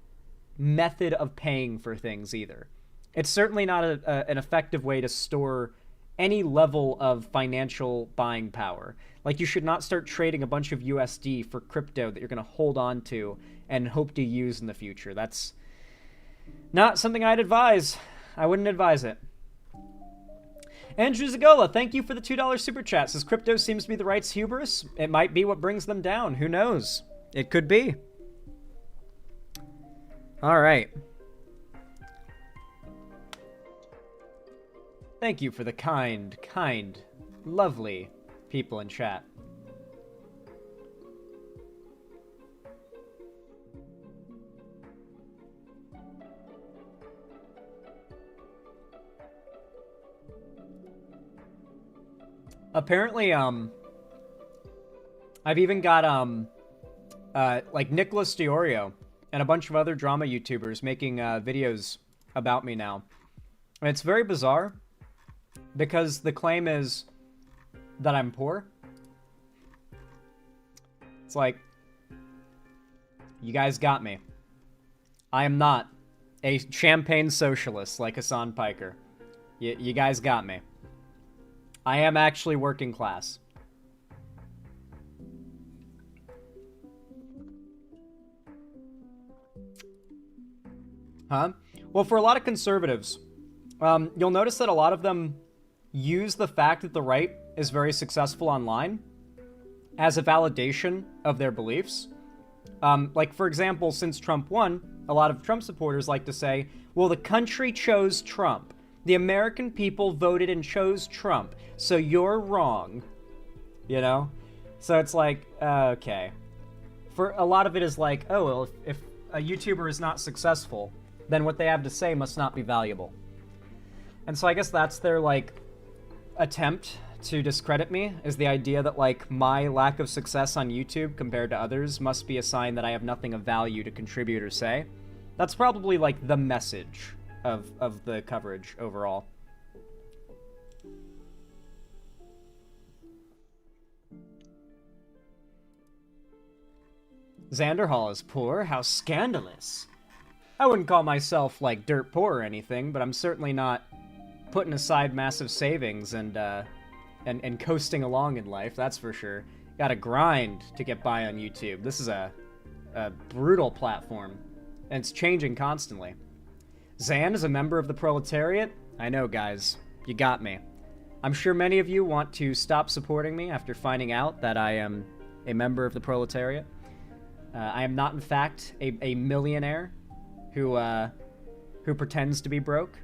method of paying for things either. It's certainly not an effective way to store any level of financial buying power. Like, you should not start trading a bunch of USD for crypto that you're going to hold on to and hope to use in the future. That's not something I'd advise. I wouldn't advise it. Andrew Zagola, thank you for the $2 super chat. Says crypto seems to be the right's hubris. It might be what brings them down. Who knows? It could be. All right. Thank you for the kind, lovely people in chat. Apparently, I've even got, like Nicholas Diorio and a bunch of other drama YouTubers making, videos about me now. And it's very bizarre, because the claim is that I'm poor. It's like, you guys got me. I am not a champagne socialist like Hassan Piker. You guys got me. I am actually working class. Huh? Well, for a lot of conservatives, you'll notice that a lot of them use the fact that the right is very successful online as a validation of their beliefs. Like, for example, since Trump won, a lot of Trump supporters like to say, well, the country chose Trump. The American people voted and chose Trump, so you're wrong. You know? So it's like, okay. For a lot of it is like, oh, well, if a YouTuber is not successful, then what they have to say must not be valuable. And so I guess that's their, like, attempt to discredit me, is the idea that, like, my lack of success on YouTube compared to others must be a sign that I have nothing of value to contribute or say. That's probably, like, the message of the coverage overall. Xander Hall is poor? How scandalous. I wouldn't call myself, like, dirt poor or anything, but I'm certainly not putting aside massive savings and coasting along in life, that's for sure. Gotta grind to get by on YouTube. This is a brutal platform, and it's changing constantly. Zan is a member of the proletariat? I know, guys. You got me. I'm sure many of you want to stop supporting me after finding out that I am a member of the proletariat. I am not, in fact, a millionaire who pretends to be broke.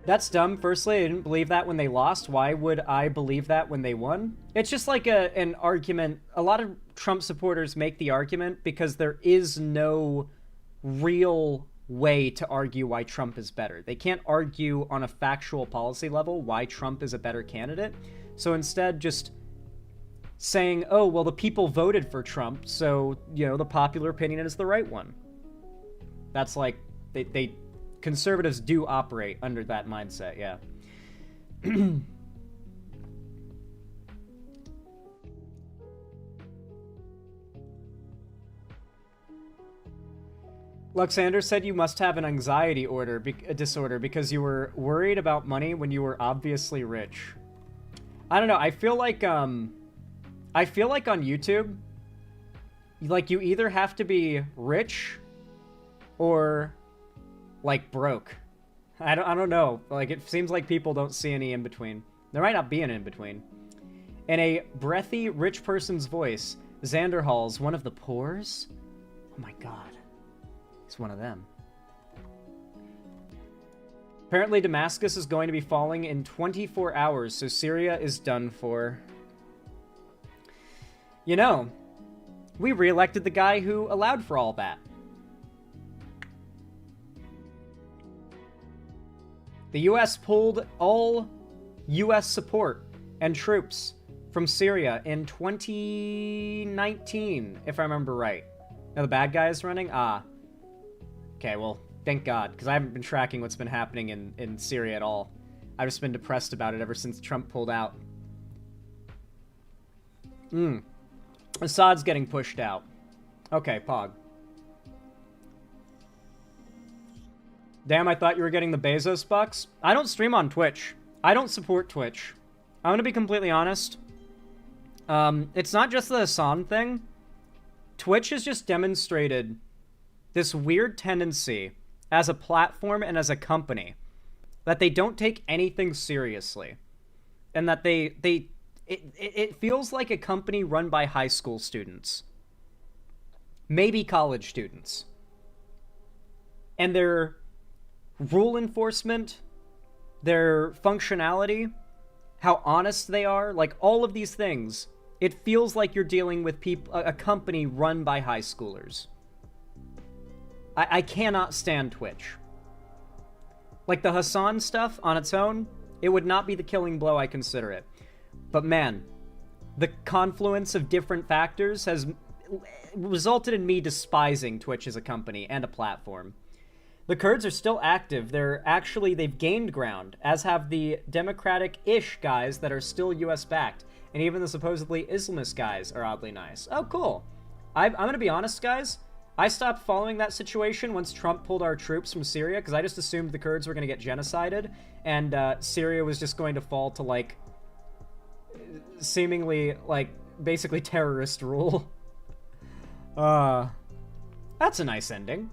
That's dumb. Firstly, I didn't believe that when they lost. Why would I believe that when they won? It's just like an argument. A lot of Trump supporters make the argument because there is no real way to argue why Trump is better. They can't argue on a factual policy level why Trump is a better candidate. So instead, just saying, oh, well, the people voted for Trump, so, you know, the popular opinion is the right one. That's like, they conservatives do operate under that mindset, yeah. Luxander said you must have an anxiety disorder because you were worried about money when you were obviously rich. I don't know, I feel like on YouTube, like, you either have to be rich or, like, broke. I don't know. Like, it seems like people don't see any in between. There might not be an in between. In a breathy, rich person's voice, Xander Hall's one of the poors? Oh my god. He's one of them. Apparently Damascus is going to be falling in 24 hours, so Syria is done for. You know, we re-elected the guy who allowed for all that. The U.S. pulled all U.S. support and troops from Syria in 2019, if I remember right. Now the bad guy is running? Ah. Okay, well, thank God, because I haven't been tracking what's been happening in Syria at all. I've just been depressed about it ever since Trump pulled out. Assad's getting pushed out. Okay, Pog. Damn, I thought you were getting the Bezos bucks. I don't stream on Twitch. I don't support Twitch. I'm gonna be completely honest. It's not just the Hassan thing. Twitch has just demonstrated this weird tendency as a platform and as a company that they don't take anything seriously. And that it feels like a company run by high school students. Maybe college students. And their rule enforcement, their functionality, how honest they are, like all of these things, it feels like you're dealing with a company run by high schoolers. I cannot stand Twitch. Like the Hassan stuff on its own, it would not be the killing blow I consider it. But man, the confluence of different factors has resulted in me despising Twitch as a company and a platform. The Kurds are still active. They've gained ground, as have the Democratic-ish guys that are still US-backed. And even the supposedly Islamist guys are oddly nice. Oh, cool. I'm going to be honest, guys. I stopped following that situation once Trump pulled our troops from Syria, because I just assumed the Kurds were going to get genocided, and Syria was just going to fall to, like, seemingly, like, basically terrorist rule. That's a nice ending.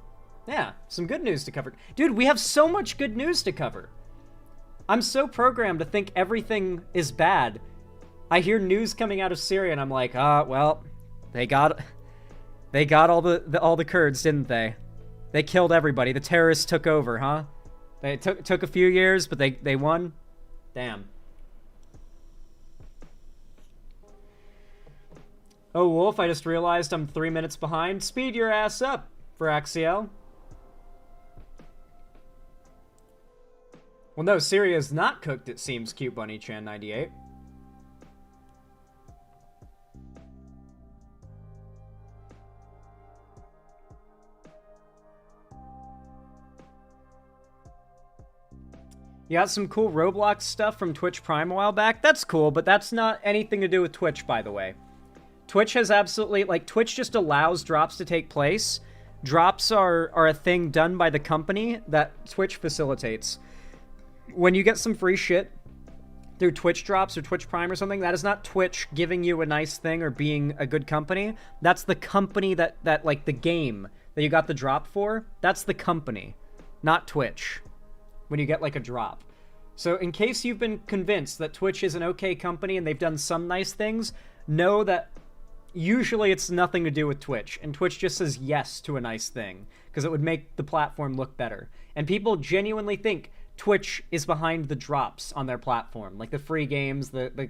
Yeah, some good news to cover. Dude, we have so much good news to cover. I'm so programmed to think everything is bad. I hear news coming out of Syria, and I'm like, well, they got all the Kurds, didn't they? They killed everybody. The terrorists took over, huh? They took a few years, but they won. Damn. Oh, Wolf, I just realized I'm 3 minutes behind. Speed your ass up, Fraxiel. Well, no, Syria's not cooked, it seems, Cute Bunny Chan 98. You got some cool Roblox stuff from Twitch Prime a while back? That's cool, but that's not anything to do with Twitch, by the way. Twitch has absolutely, like, Twitch just allows drops to take place. Drops are a thing done by the company that Twitch facilitates. When you get some free shit through Twitch drops or Twitch Prime or something, that is not Twitch giving you a nice thing or being a good company. That's the company that like, the game that you got the drop for, that's the company, not Twitch, when you get, like, a drop. So in case you've been convinced that Twitch is an okay company and they've done some nice things, know that usually it's nothing to do with Twitch, and Twitch just says yes to a nice thing, because it would make the platform look better. And people genuinely think Twitch is behind the drops on their platform, like the free games, the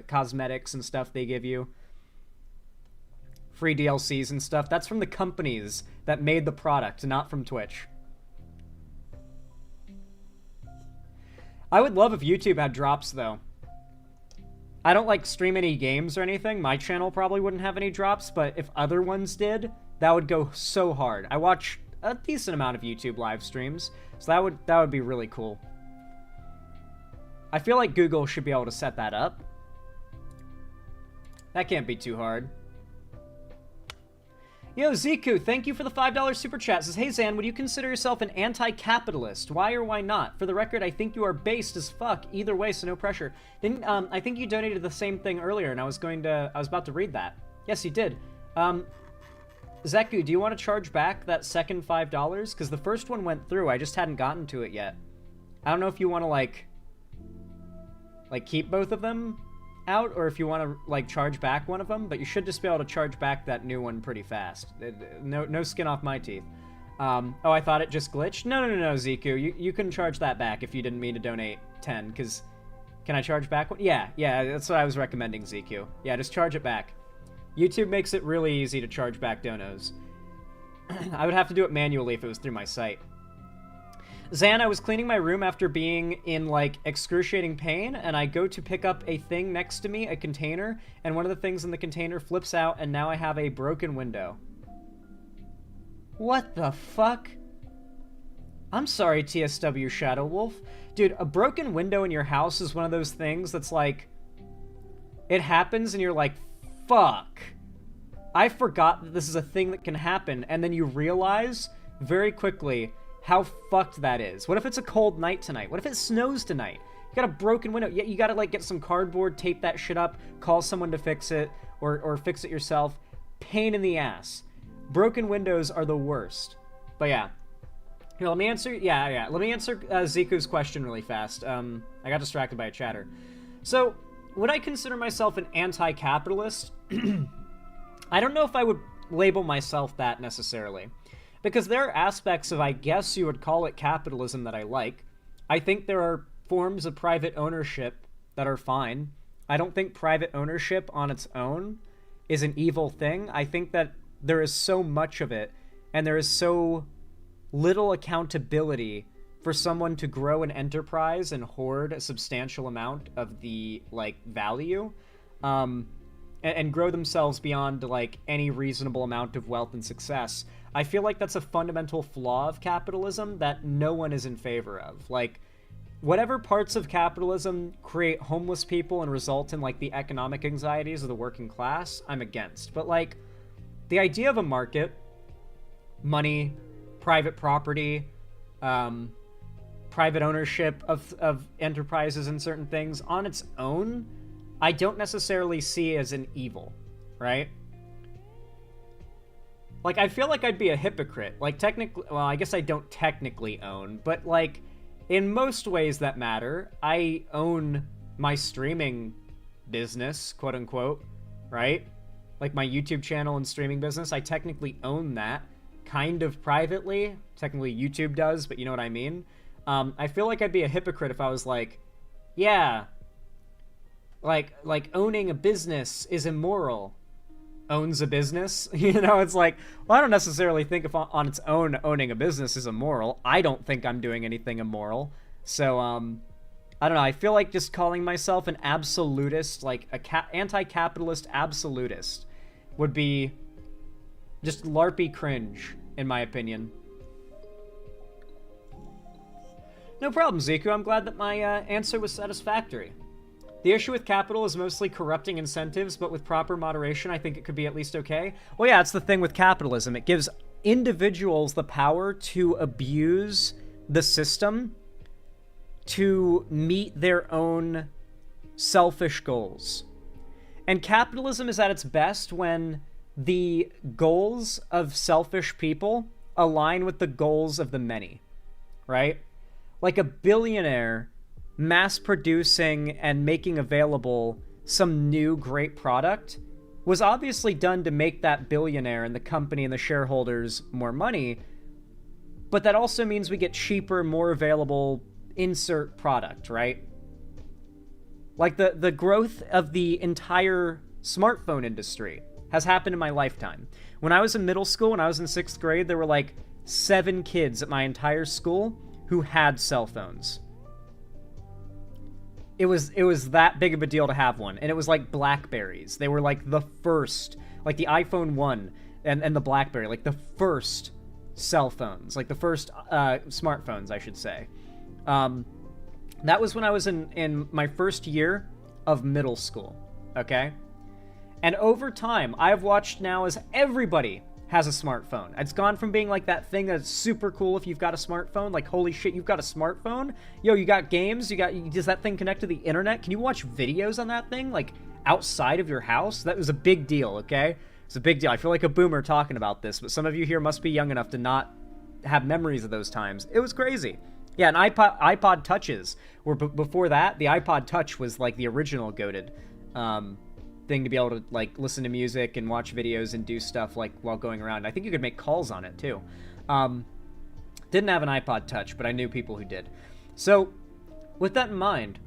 cosmetics and stuff they give you, free DLCs and stuff. That's from the companies that made the product, not from Twitch. I would love if YouTube had drops, though. I don't, like, stream any games or anything. My channel probably wouldn't have any drops, but if other ones did, that would go so hard. I watch a decent amount of YouTube live streams, so that would be really cool. I feel like Google should be able to set that up. That can't be too hard. Yo, Ziku, thank you for the $5 super chat. Says, hey Zan, would you consider yourself an anti-capitalist? Why or why not? For the record, I think you are based as fuck. Either way, so no pressure. Didn't I think you donated the same thing earlier, and I was about to read that. Yes, you did. Zeku, do you want to charge back that second $5? Because the first one went through. I just hadn't gotten to it yet. I don't know if you want to like keep both of them out, or if you want to like charge back one of them, but you should just be able to charge back that new one pretty fast. No skin off my teeth. Oh, I thought it just glitched? No, Ziku. You can charge that back if you didn't mean to donate 10, because... Can I charge back one? Yeah, that's what I was recommending, Ziku. Yeah, just charge it back. YouTube makes it really easy to charge back donos. I would have to do it manually if it was through my site. Zan, I was cleaning my room after being in, like, excruciating pain, and I go to pick up a thing next to me, a container, and one of the things in the container flips out, and now I have a broken window. What the fuck? I'm sorry, TSW Shadow Wolf. Dude, a broken window in your house is one of those things that's like, it happens and you're like, fuck. I forgot that this is a thing that can happen, and then you realize very quickly how fucked that is. What if it's a cold night tonight? What if it snows tonight? You got a broken window. You gotta, like, get some cardboard, tape that shit up, call someone to fix it, or fix it yourself. Pain in the ass. Broken windows are the worst. But yeah. Here, let me answer... Yeah. Let me answer Ziku's question really fast. I got distracted by a chatter. So, would I consider myself an anti-capitalist? I don't know if I would label myself that necessarily. Because there are aspects of, I guess you would call it capitalism, that I like. I think there are forms of private ownership that are fine. I don't think private ownership on its own is an evil thing. I think that there is so much of it, and there is so little accountability for someone to grow an enterprise and hoard a substantial amount of the, like, value, and grow themselves beyond, like, any reasonable amount of wealth and success. I feel like that's a fundamental flaw of capitalism that no one is in favor of. Like, whatever parts of capitalism create homeless people and result in, like, the economic anxieties of the working class, I'm against. But, like, the idea of a market, money, private property, private ownership of enterprises and certain things on its own, I don't necessarily see as an evil, right? Like, I feel like I'd be a hypocrite. Like, technically, well, I guess I don't technically own, but, like, in most ways that matter, I own my streaming business, quote unquote, right? Like, my YouTube channel and streaming business, I technically own that, kind of privately. Technically, YouTube does, but you know what I mean? I feel like I'd be a hypocrite if I was like, yeah, like owning a business is immoral. Owns a business, you know? It's like, well, I don't necessarily think if on its own owning a business is immoral. I don't think I'm doing anything immoral. So, I don't know. I feel like just calling myself an absolutist, like anti-capitalist absolutist, would be just LARPy cringe, in my opinion. No problem, Ziku. I'm glad that my answer was satisfactory. The issue with capital is mostly corrupting incentives, but with proper moderation, I think it could be at least okay. Well, yeah, it's the thing with capitalism. It gives individuals the power to abuse the system to meet their own selfish goals. And capitalism is at its best when the goals of selfish people align with the goals of the many, right? Like a billionaire mass producing and making available some new great product was obviously done to make that billionaire and the company and the shareholders more money, but that also means we get cheaper, more available insert product, right? Like the growth of the entire smartphone industry has happened in my lifetime. When I was in middle school, when I was in 6th grade, there were like 7 kids at my entire school who had cell phones. It was that big of a deal to have one, and it was like Blackberries. They were like the first, like the iPhone 1 and the Blackberry, like the first cell phones, like the first smartphones, I should say. That was when I was in my first year of middle school, okay? And over time, I've watched now as everybody has a smartphone. It's gone from being like that thing that's super cool if you've got a smartphone, like holy shit, you've got a smartphone? Yo, you got games, does that thing connect to the internet? Can you watch videos on that thing, like outside of your house? That was a big deal, okay? It's a big deal. I feel like a boomer talking about this, but some of you here must be young enough to not have memories of those times. It was crazy. Yeah, and iPod Touches were before that. The iPod Touch was like the original goated thing to be able to like listen to music and watch videos and do stuff like while going around. I think you could make calls on it too. Didn't have an iPod Touch, but I knew people who did. So with that in mind,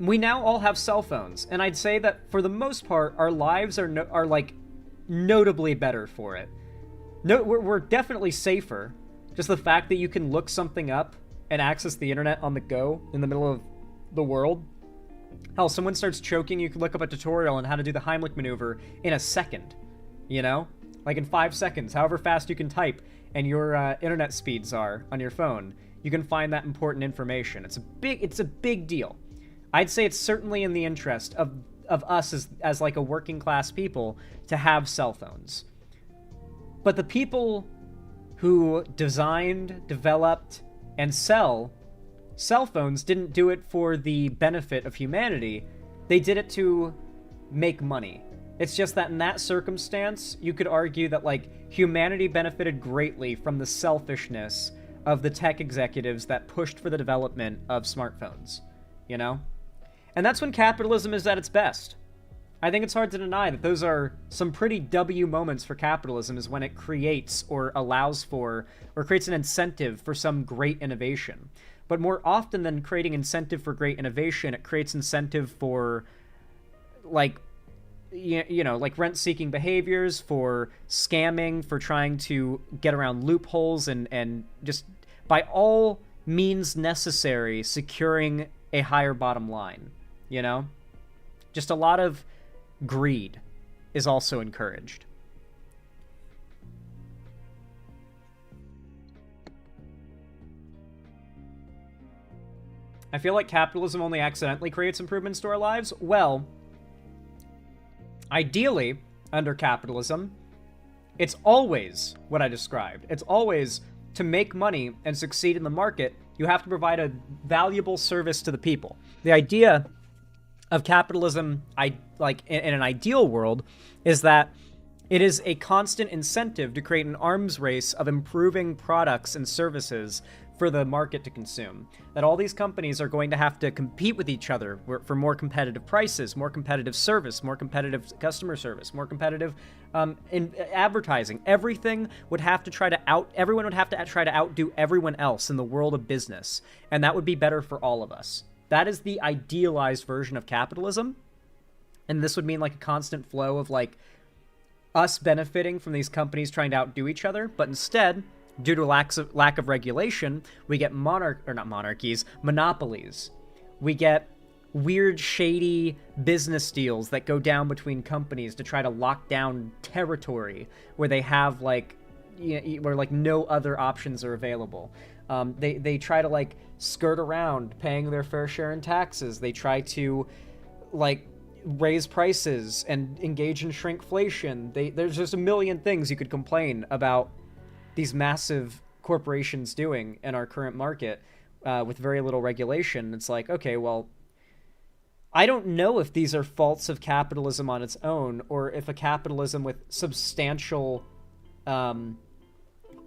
we now all have cell phones, and I'd say that for the most part, our lives are like notably better for it. No, we're definitely safer. Just the fact that you can look something up and access the internet on the go in the middle of the world. Hell, someone starts choking, you can look up a tutorial on how to do the Heimlich maneuver in a second, you know? Like in 5 seconds, however fast you can type and your internet speeds are on your phone, you can find that important information. It's a big deal. I'd say it's certainly in the interest of us as like a working class people to have cell phones. But the people who designed, developed, and sell cell phones didn't do it for the benefit of humanity. They did it to make money. It's just that in that circumstance, you could argue that, like, humanity benefited greatly from the selfishness of the tech executives that pushed for the development of smartphones, you know? And that's when capitalism is at its best. I think it's hard to deny that those are some pretty W moments for capitalism, is when it creates or allows for or creates an incentive for some great innovation. But more often than creating incentive for great innovation, it creates incentive for, like, you know, like rent-seeking behaviors, for scamming, for trying to get around loopholes, and just by all means necessary securing a higher bottom line, you know? Just a lot of greed is also encouraged. I feel like capitalism only accidentally creates improvements to our lives. Well, ideally, under capitalism, it's always what I described. It's always, to make money and succeed in the market, you have to provide a valuable service to the people. The idea of capitalism, like in an ideal world, is that it is a constant incentive to create an arms race of improving products and services for the market to consume. That all these companies are going to have to compete with each other for more competitive prices, more competitive service, more competitive customer service, more competitive in advertising. Everything would have to try to everyone would have to try to outdo everyone else in the world of business. And that would be better for all of us. That is the idealized version of capitalism. And this would mean like a constant flow of like us benefiting from these companies trying to outdo each other. But instead, due to lack of regulation, we get monopolies. We get weird, shady business deals that go down between companies to try to lock down territory where they have like, where like no other options are available. They try to like skirt around paying their fair share in taxes. They try to like raise prices and engage in shrinkflation. There's just a million things you could complain about these massive corporations doing in our current market with very little regulation. It's like, okay, well, I don't know if these are faults of capitalism on its own, or if a capitalism with substantial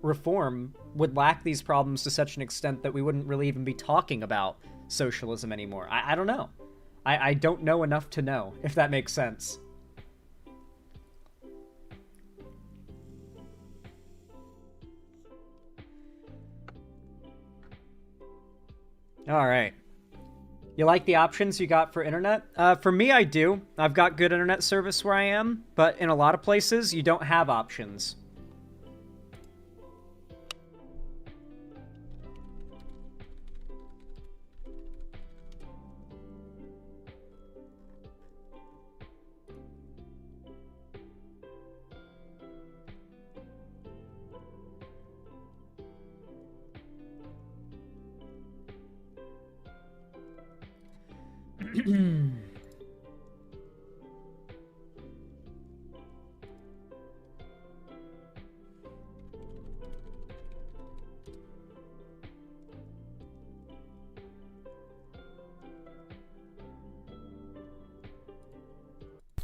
reform would lack these problems to such an extent that we wouldn't really even be talking about socialism anymore. I don't know. I don't know enough to know, if that makes sense. All right. You like the options you got for internet? For me, I do. I've got good internet service where I am, but in a lot of places, you don't have options.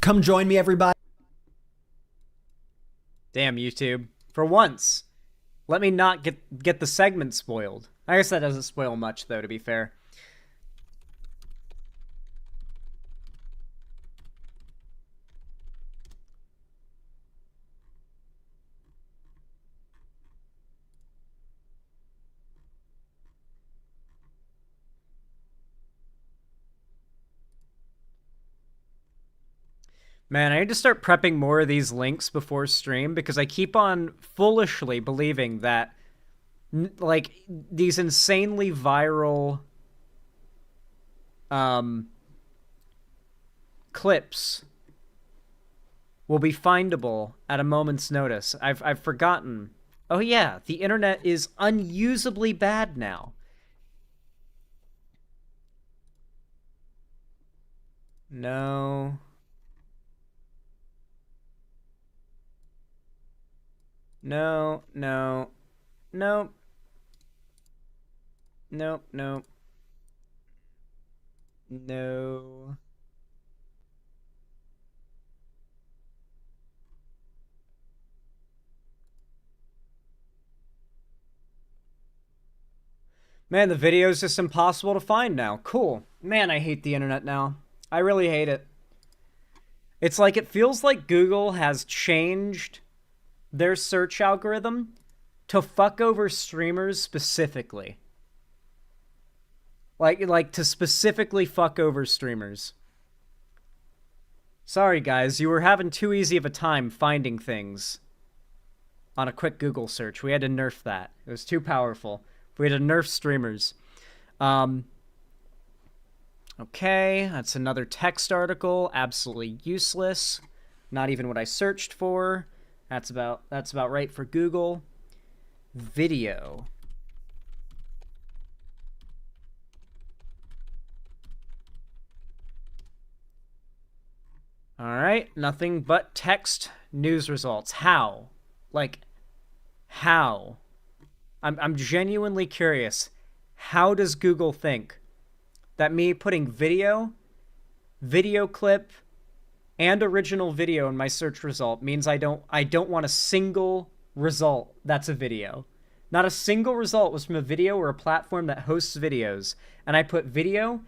Come join me, everybody. Damn, YouTube. For once, let me not get the segment spoiled. I guess that doesn't spoil much, though, to be fair. Man, I need to start prepping more of these links before stream, because I keep on foolishly believing that like, these insanely viral clips will be findable at a moment's notice. I've forgotten. Oh yeah, the internet is unusably bad now. No. No, no. Nope. Nope, nope. No. Man, the video is just impossible to find now. Cool. Man, I hate the internet now. I really hate it. It's like, it feels like Google has changed their search algorithm to fuck over streamers specifically. Like to specifically fuck over streamers. Sorry guys, you were having too easy of a time finding things on a quick Google search. We had to nerf that. It was too powerful. We had to nerf streamers. Okay, that's another text article. Absolutely useless. Not even what I searched for. That's about right for Google. Video. Alright, nothing but text news results. How? Like, how? I'm genuinely curious. How does Google think that me putting video clip, and original video in my search result means I don't want a single result that's a video? Not a single result was from a video or a platform that hosts videos, and I put video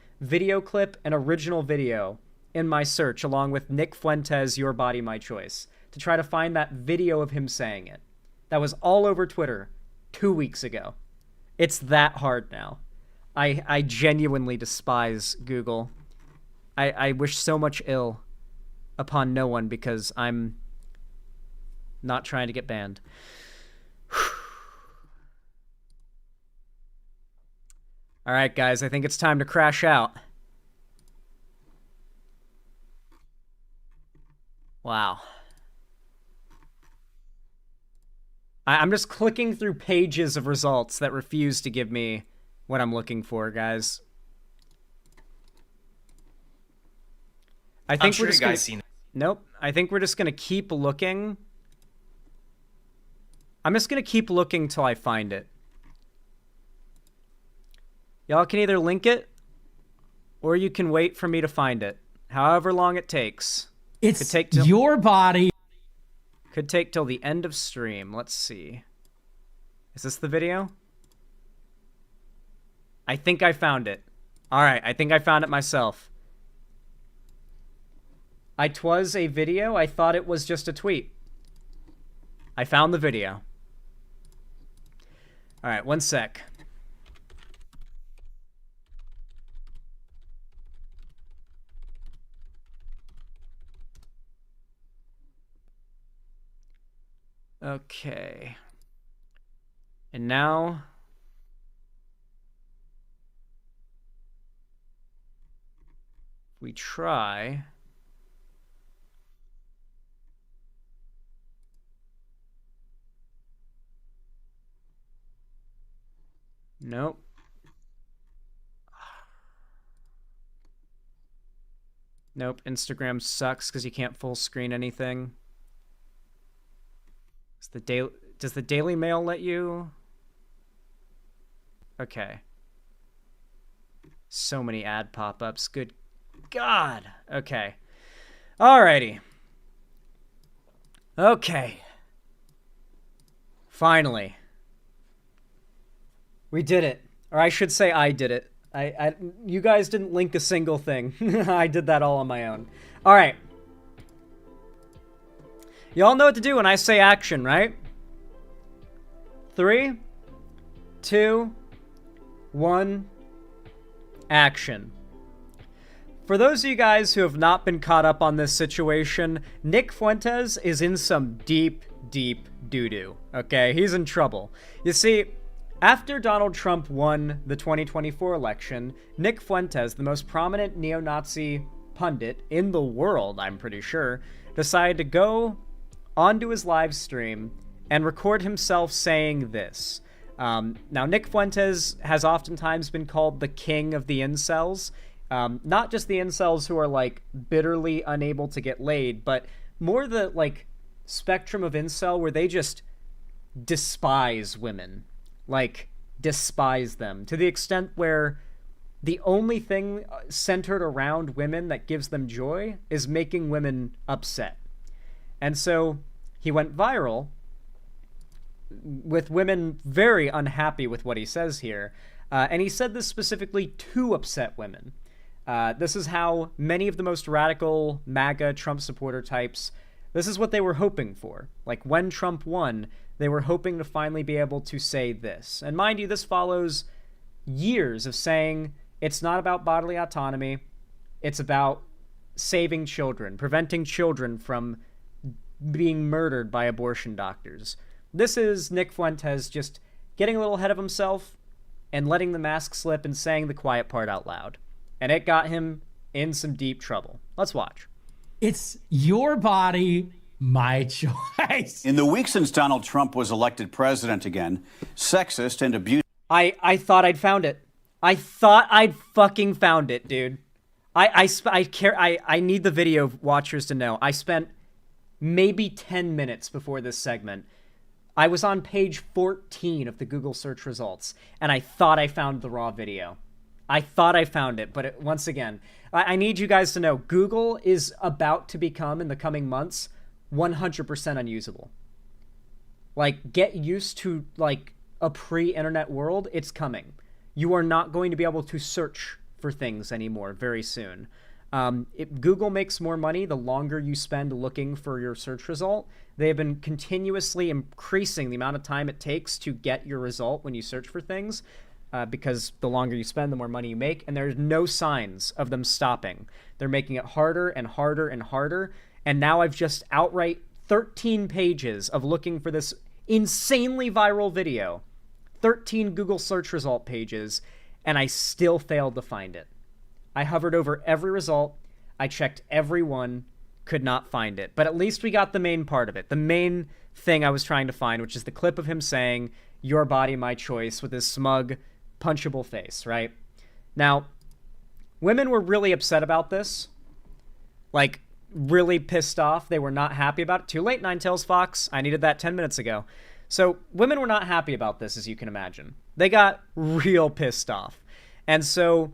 clip, and original video in my search along with Nick Fuentes, Your Body, My Choice, to try to find that video of him saying it. That was all over Twitter 2 weeks ago. It's that hard now. I genuinely despise Google. I wish so much ill upon no one because I'm not trying to get banned. Alright guys, I think it's time to crash out. Wow. I'm just clicking through pages of results that refuse to give me what I'm looking for, guys. I think I'm sure we're just you guys seen it. Nope. I think we're just gonna keep looking. I'm just gonna keep looking till I find it. Y'all can either link it, or you can wait for me to find it. However long it takes. It's your body. Could take till the end of stream. Let's see. Is this the video? I think I found it. Alright, I think I found it myself. Twas a video. I thought it was just a tweet. I found the video. Alright, one sec. Okay. And now we try nope. Nope, Instagram sucks because you can't full screen anything. Does the Daily Mail let you? Okay. So many ad pop-ups. Good God. Okay. Alrighty. Okay. Finally. We did it. Or I should say I did it. You guys didn't link a single thing. I did that all on my own. Alright. Y'all know what to do when I say action, right? 3, 2, 1, action. For those of you guys who have not been caught up on this situation, Nick Fuentes is in some deep, deep doo-doo, okay? He's in trouble. You see, After Donald Trump won the 2024 election, Nick Fuentes, the most prominent neo-Nazi pundit in the world, I'm pretty sure, decided to go onto his live stream and record himself saying this. Now, Nick Fuentes has oftentimes been called the king of the incels. Not just the incels who are, like, bitterly unable to get laid, but more the, like, spectrum of incel where they just despise women. Like, despise them. To the extent where the only thing centered around women that gives them joy is making women upset. And so he went viral with women very unhappy with what he says here. And he said this specifically to upset women. This is how many of the most radical MAGA Trump supporter types, this is what they were hoping for. Like, when Trump won, they were hoping to finally be able to say this. And mind you, this follows years of saying it's not about bodily autonomy. It's about saving children, preventing children from being murdered by abortion doctors. This is Nick Fuentes just getting a little ahead of himself and letting the mask slip and saying the quiet part out loud. And it got him in some deep trouble. Let's watch. It's your body, my choice. In the week since Donald Trump was elected president again, sexist and abusive. I thought I'd found it. I thought I'd fucking found it, dude. I need the video watchers to know. I spent maybe 10 minutes before this segment. I was on page 14 of the Google search results, and I thought I found the raw video. I thought I found it, but once again, I need you guys to know Google is about to become, in the coming months, 100% unusable. Like, get used to, like, a pre-internet world. It's coming. You are not going to be able to search for things anymore very soon. If Google makes more money the longer you spend looking for your search result. They have been continuously increasing the amount of time it takes to get your result when you search for things, because the longer you spend, the more money you make, and there's no signs of them stopping. They're making it harder and harder and harder, and now I've just outright 13 pages of looking for this insanely viral video, 13 Google search result pages, and I still failed to find it. I hovered over every result, I checked every one, could not find it. But at least we got the main part of it, the main thing I was trying to find, which is the clip of him saying, "Your body, my choice," with his smug, punchable face, right? Now, women were really upset about this. Like, really pissed off. They were not happy about it. Too late, Ninetales Fox. I needed that 10 minutes ago. So, women were not happy about this, as you can imagine. They got real pissed off. And so,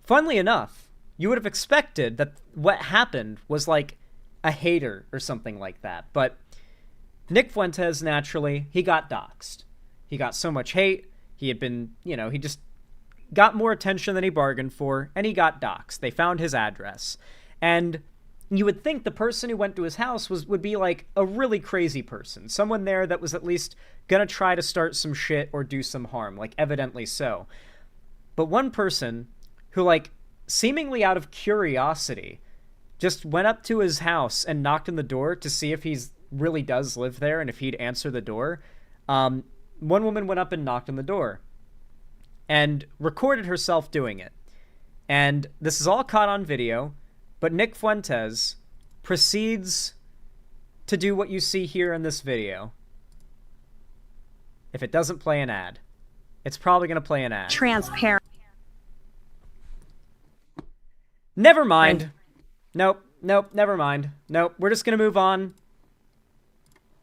funnily enough, you would have expected that what happened was like a hater or something like that. But Nick Fuentes, naturally, he got doxxed. He got so much hate. He had been, he just got more attention than he bargained for, and he got doxxed. They found his address. And you would think the person who went to his house would be like a really crazy person. Someone there that was at least gonna try to start some shit or do some harm, like evidently so. But one person who, like, seemingly out of curiosity, just went up to his house and knocked on the door to see if he's really does live there and if he'd answer the door. One woman went up and knocked on the door and recorded herself doing it. And this is all caught on video, but Nick Fuentes proceeds to do what you see here in this video. If it doesn't play an ad, it's probably going to play an ad. Transparent. Never mind. Nope, never mind. Nope, we're just going to move on.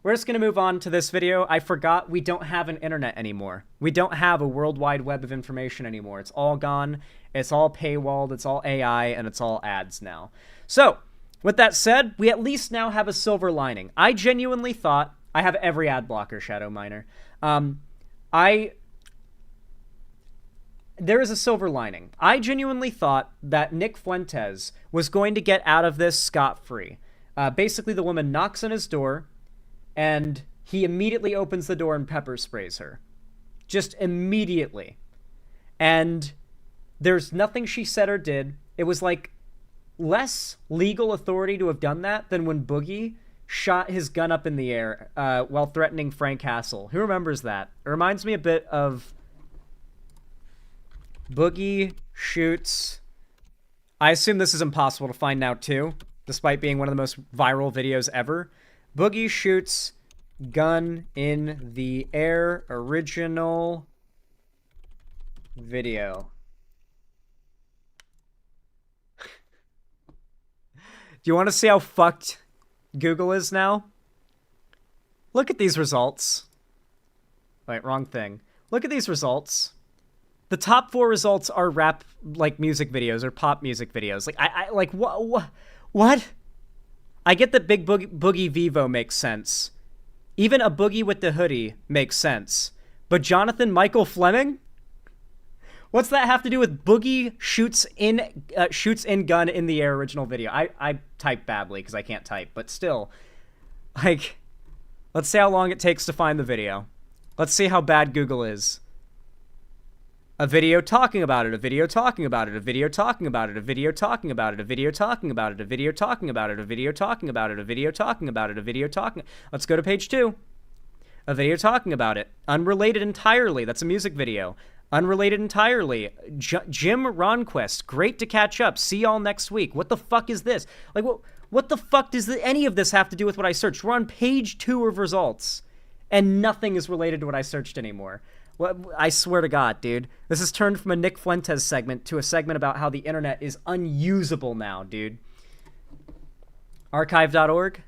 We're just going to move on to this video. I forgot we don't have an internet anymore. We don't have a world wide web of information anymore. It's all gone. It's all paywalled. It's all AI, and it's all ads now. So, with that said, we at least now have a silver lining. I genuinely thought... I have every ad blocker, Shadow Miner. There is a silver lining. I genuinely thought that Nick Fuentes was going to get out of this scot-free. Basically, the woman knocks on his door, and he immediately opens the door and pepper sprays her. Just immediately. And there's nothing she said or did. It was like less legal authority to have done that than when Boogie shot his gun up in the air while threatening Frank Hassel. Who remembers that? It reminds me a bit of Boogie shoots... I assume this is impossible to find now, too, despite being one of the most viral videos ever. Boogie shoots gun in the air, original video. Do you want to see how fucked Google is now? Look at these results. Wait, wrong thing. Look at these results. The top 4 results are rap, like, music videos or pop music videos. Like, I like, what? I get that Big Boogie Vivo makes sense. Even a Boogie with the hoodie makes sense. But Jonathan Michael Fleming? What's that have to do with Boogie shoots in gun in the air original video? I type badly because I can't type, but still. Like, let's see how long it takes to find the video. Let's see how bad Google is. A video talking about it, a video talking about it, a video talking about it, a video talking about it, a video talking about it, a video talking about it, a video talking about it, a video talking about it, a video talking... Let's go to page 2. A video talking about it. Unrelated entirely. That's a music video. Unrelated entirely. Jim Ronquist. Great to catch up. See y'all next week. What the fuck is this? Like, what the fuck does any of this have to do with what I searched? We're on page 2 of results. And nothing is related to what I searched anymore. I swear to God, dude. This has turned from a Nick Fuentes segment to a segment about how the internet is unusable now, dude. Archive.org.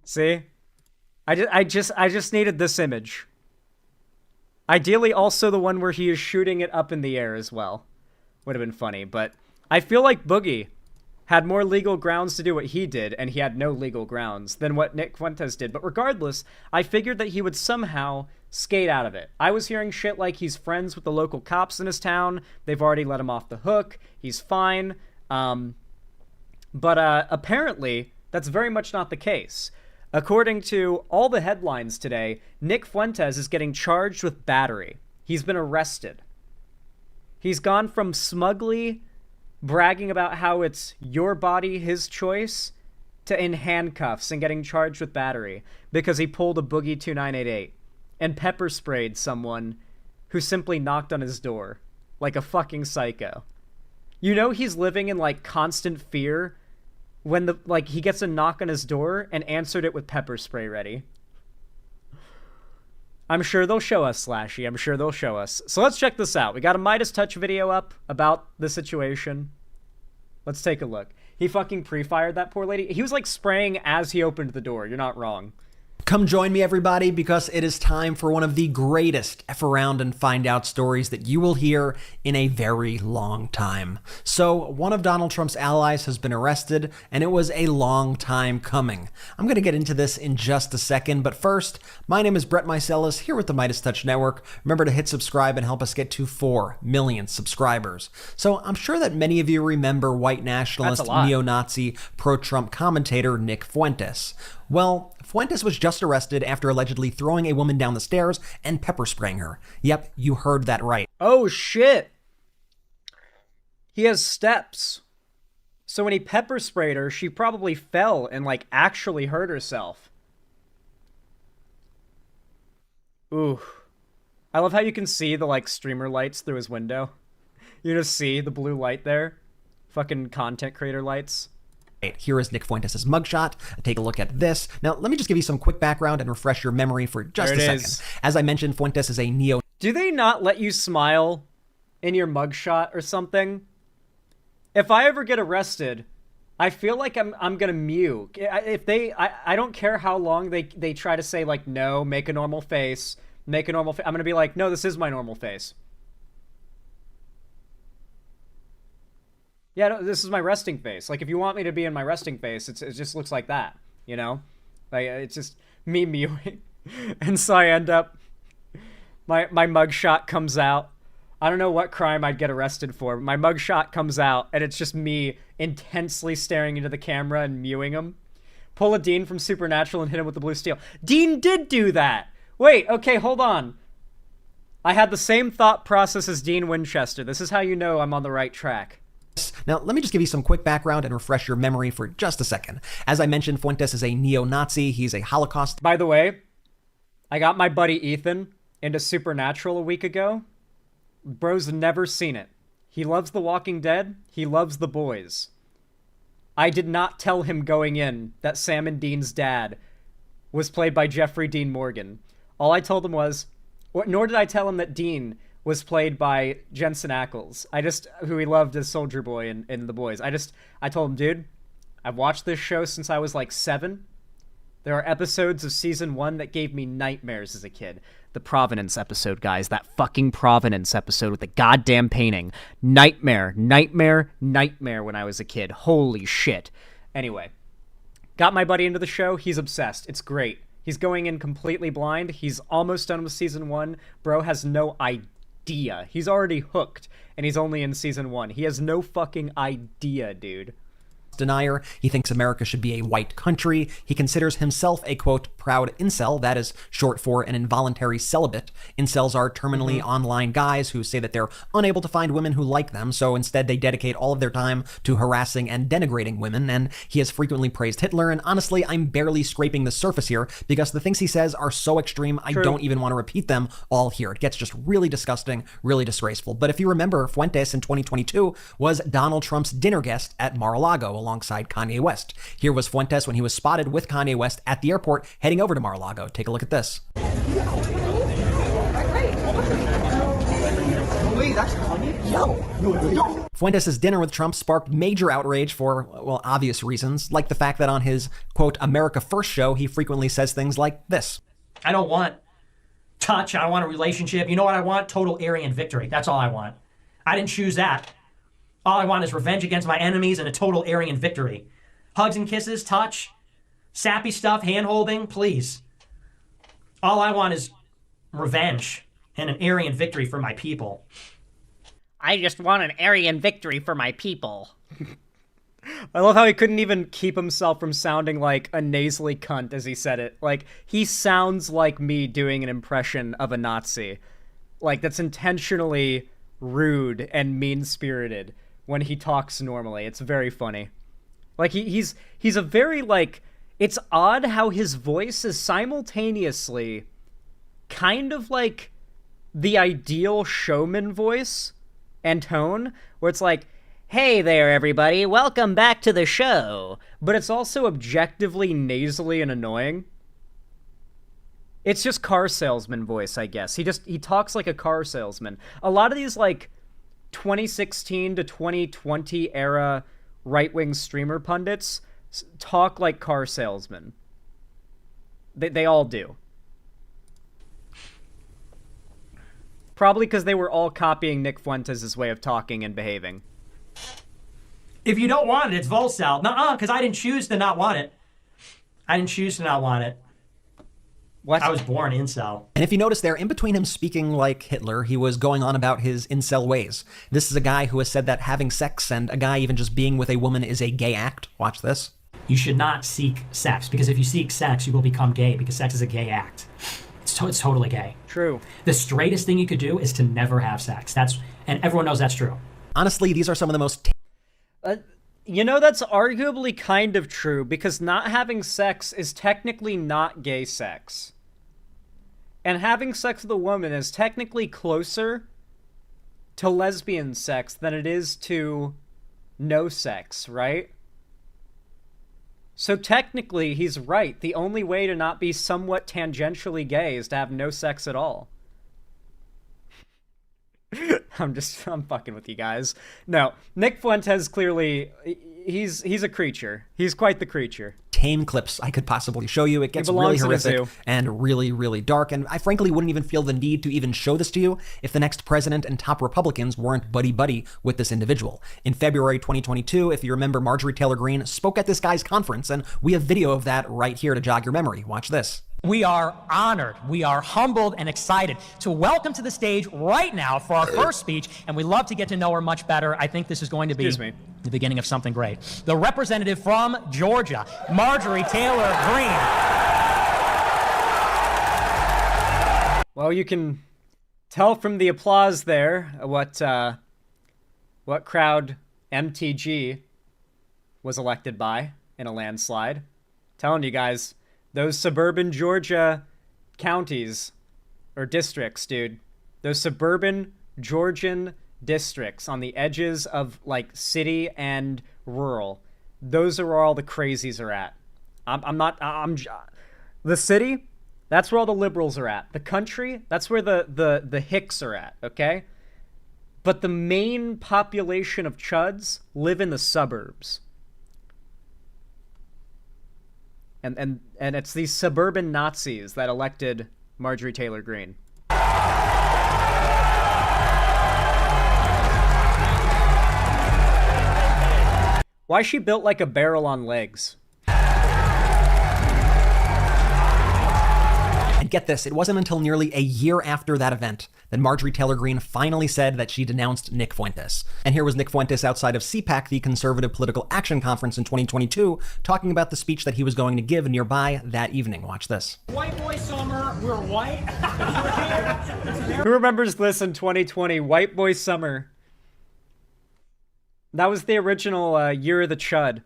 See? I just needed this image. Ideally also the one where he is shooting it up in the air as well. Would have been funny, but I feel like Boogie had more legal grounds to do what he did, and he had no legal grounds, than what Nick Fuentes did. But regardless, I figured that he would somehow skate out of it. I was hearing shit like he's friends with the local cops in his town. They've already let him off the hook. He's fine. But apparently, that's very much not the case. According to all the headlines today, Nick Fuentes is getting charged with battery. He's been arrested. He's gone from smugly bragging about how it's your body, his choice, to in handcuffs and getting charged with battery because he pulled a Boogie 2988 and pepper sprayed someone who simply knocked on his door like a fucking psycho. You know he's living in, like, constant fear when he gets a knock on his door and answered it with pepper spray ready. I'm sure they'll show us, Slashy. I'm sure they'll show us. So let's check this out. We got a Midas Touch video up about the situation. Let's take a look. He fucking pre-fired that poor lady. He was, like, spraying as he opened the door. You're not wrong. Come join me, everybody, because it is time for one of the greatest F around and find out stories that you will hear in a very long time. So, one of Donald Trump's allies has been arrested, and it was a long time coming. I'm going to get into this in just a second, but first, my name is Brett Mycelis, here with the Midas Touch Network. Remember to hit subscribe and help us get to 4 million subscribers. So, I'm sure that many of you remember white nationalist, neo-Nazi, pro-Trump commentator Nick Fuentes. Well, Fuentes was just arrested after allegedly throwing a woman down the stairs and pepper spraying her. Yep, you heard that right. Oh, shit. He has steps. So when he pepper sprayed her, she probably fell and, like, actually hurt herself. Ooh. I love how you can see the, like, streamer lights through his window. You just see the blue light there. Fucking content creator lights. Here is Nick Fuentes' mugshot. Take a look at this. Now, let me just give you some quick background and refresh your memory for just a second. As I mentioned, Fuentes is a neo... Do they not let you smile in your mugshot or something? If I ever get arrested, I feel like I'm gonna mew. If they... I don't care how long they try to say, like, no, make a normal face, make a normal face. I'm gonna be like, no, this is my normal face. Yeah, no, this is my resting face. Like, if you want me to be in my resting face, it just looks like that, you know? Like, it's just me mewing. And so I end up... My mugshot comes out. I don't know what crime I'd get arrested for. My mugshot comes out, and it's just me intensely staring into the camera and mewing him. Pull a Dean from Supernatural and hit him with the blue steel. Dean did do that! Wait, okay, hold on. I had the same thought process as Dean Winchester. This is how you know I'm on the right track. Now, let me just give you some quick background and refresh your memory for just a second. As I mentioned, Fuentes is a neo-Nazi. He's a Holocaust. By the way, I got my buddy Ethan into Supernatural a week ago. Bro's never seen it. He loves The Walking Dead. He loves The Boys. I did not tell him going in that Sam and Dean's dad was played by Jeffrey Dean Morgan. All I told him was, nor did I tell him that Dean was played by Jensen Ackles. Who he loved as Soldier Boy in The Boys. I told him, dude, I've watched this show since I was like 7. There are episodes of season 1 that gave me nightmares as a kid. The Provenance episode, guys. That fucking Provenance episode with the goddamn painting. Nightmare when I was a kid. Holy shit. Anyway, got my buddy into the show. He's obsessed. It's great. He's going in completely blind. He's almost done with season 1. Bro has no idea. He's already hooked, and he's only in season 1. He has no fucking idea, dude. Denier. He thinks America should be a white country. He considers himself a, quote, proud incel. That is short for an involuntary celibate. Incels are terminally online guys who say that they're unable to find women who like them, so instead they dedicate all of their time to harassing and denigrating women, and he has frequently praised Hitler, and honestly, I'm barely scraping the surface here, because the things he says are so extreme, I don't even want to repeat them all here. It gets just really disgusting, really disgraceful. But if you remember, Fuentes in 2022 was Donald Trump's dinner guest at Mar-a-Lago, alongside Kanye West. Here was Fuentes when he was spotted with Kanye West at the airport heading over to Mar-a-Lago. Take a look at this. Fuentes' dinner with Trump sparked major outrage for, well, obvious reasons, like the fact that on his, quote, America First show, he frequently says things like this. I don't want touch. I want a relationship. You know what I want? Total Aryan victory. That's all I want. I didn't choose that. All I want is revenge against my enemies and a total Aryan victory. Hugs and kisses, touch, sappy stuff, hand-holding, please. All I want is revenge and an Aryan victory for my people. I just want an Aryan victory for my people. I love how he couldn't even keep himself from sounding like a nasally cunt as he said it. Like, he sounds like me doing an impression of a Nazi. Like, that's intentionally rude and mean-spirited when he talks normally. It's very funny. Like, he's a very, like, it's odd how his voice is simultaneously kind of like the ideal showman voice and tone, where it's like, hey there, everybody, welcome back to the show. But it's also objectively nasally and annoying. It's just car salesman voice, I guess. He talks like a car salesman. A lot of these, like, 2016 to 2020 era right-wing streamer pundits talk like car salesmen. They all do. Probably because they were all copying Nick Fuentes' way of talking and behaving. If you don't want it, it's Volcel. Nuh-uh, because I didn't choose to not want it. I didn't choose to not want it. What? I was born incel. And if you notice there, in between him speaking like Hitler, he was going on about his incel ways. This is a guy who has said that having sex and a guy even just being with a woman is a gay act. Watch this. You should not seek sex, because if you seek sex, you will become gay, because sex is a gay act. It's totally gay. True. The straightest thing you could do is to never have sex. And everyone knows that's true. Honestly, these are some of the most... You know, that's arguably kind of true, because not having sex is technically not gay sex. And having sex with a woman is technically closer to lesbian sex than it is to no sex, right? So technically, he's right. The only way to not be somewhat tangentially gay is to have no sex at all. I'm fucking with you guys. No, Nick Fuentes clearly, he's a creature. He's quite the creature. Tame clips I could possibly show you. It gets really horrific and really, really dark, and I frankly wouldn't even feel the need to even show this to you if the next president and top Republicans weren't buddy-buddy with this individual. In February 2022, if you remember, Marjorie Taylor Greene spoke at this guy's conference, and we have video of that right here to jog your memory. Watch this. We are honored, we are humbled and excited to welcome to the stage right now for our first speech, and we love to get to know her much better. I think this is going to be the beginning of something great. The representative from Georgia, Marjorie Taylor Greene. Well, you can tell from the applause there what crowd MTG was elected by in a landslide. Telling you guys, those suburban Georgia counties or districts, dude, those suburban Georgian districts on the edges of like city and rural, those are where all the crazies are at. The city, that's where all the liberals are at. The country, that's where the hicks are at, okay? But the main population of chuds live in the suburbs. And it's these suburban Nazis that elected Marjorie Taylor Greene. Why is she built like a barrel on legs? And get this, it wasn't until nearly a year after that event that Marjorie Taylor Greene finally said that she denounced Nick Fuentes. And here was Nick Fuentes outside of CPAC, the Conservative Political Action Conference in 2022, talking about the speech that he was going to give nearby that evening. Watch this. White boy summer, we're white. Who remembers this in 2020? White boy summer. That was the original Year of the Chud.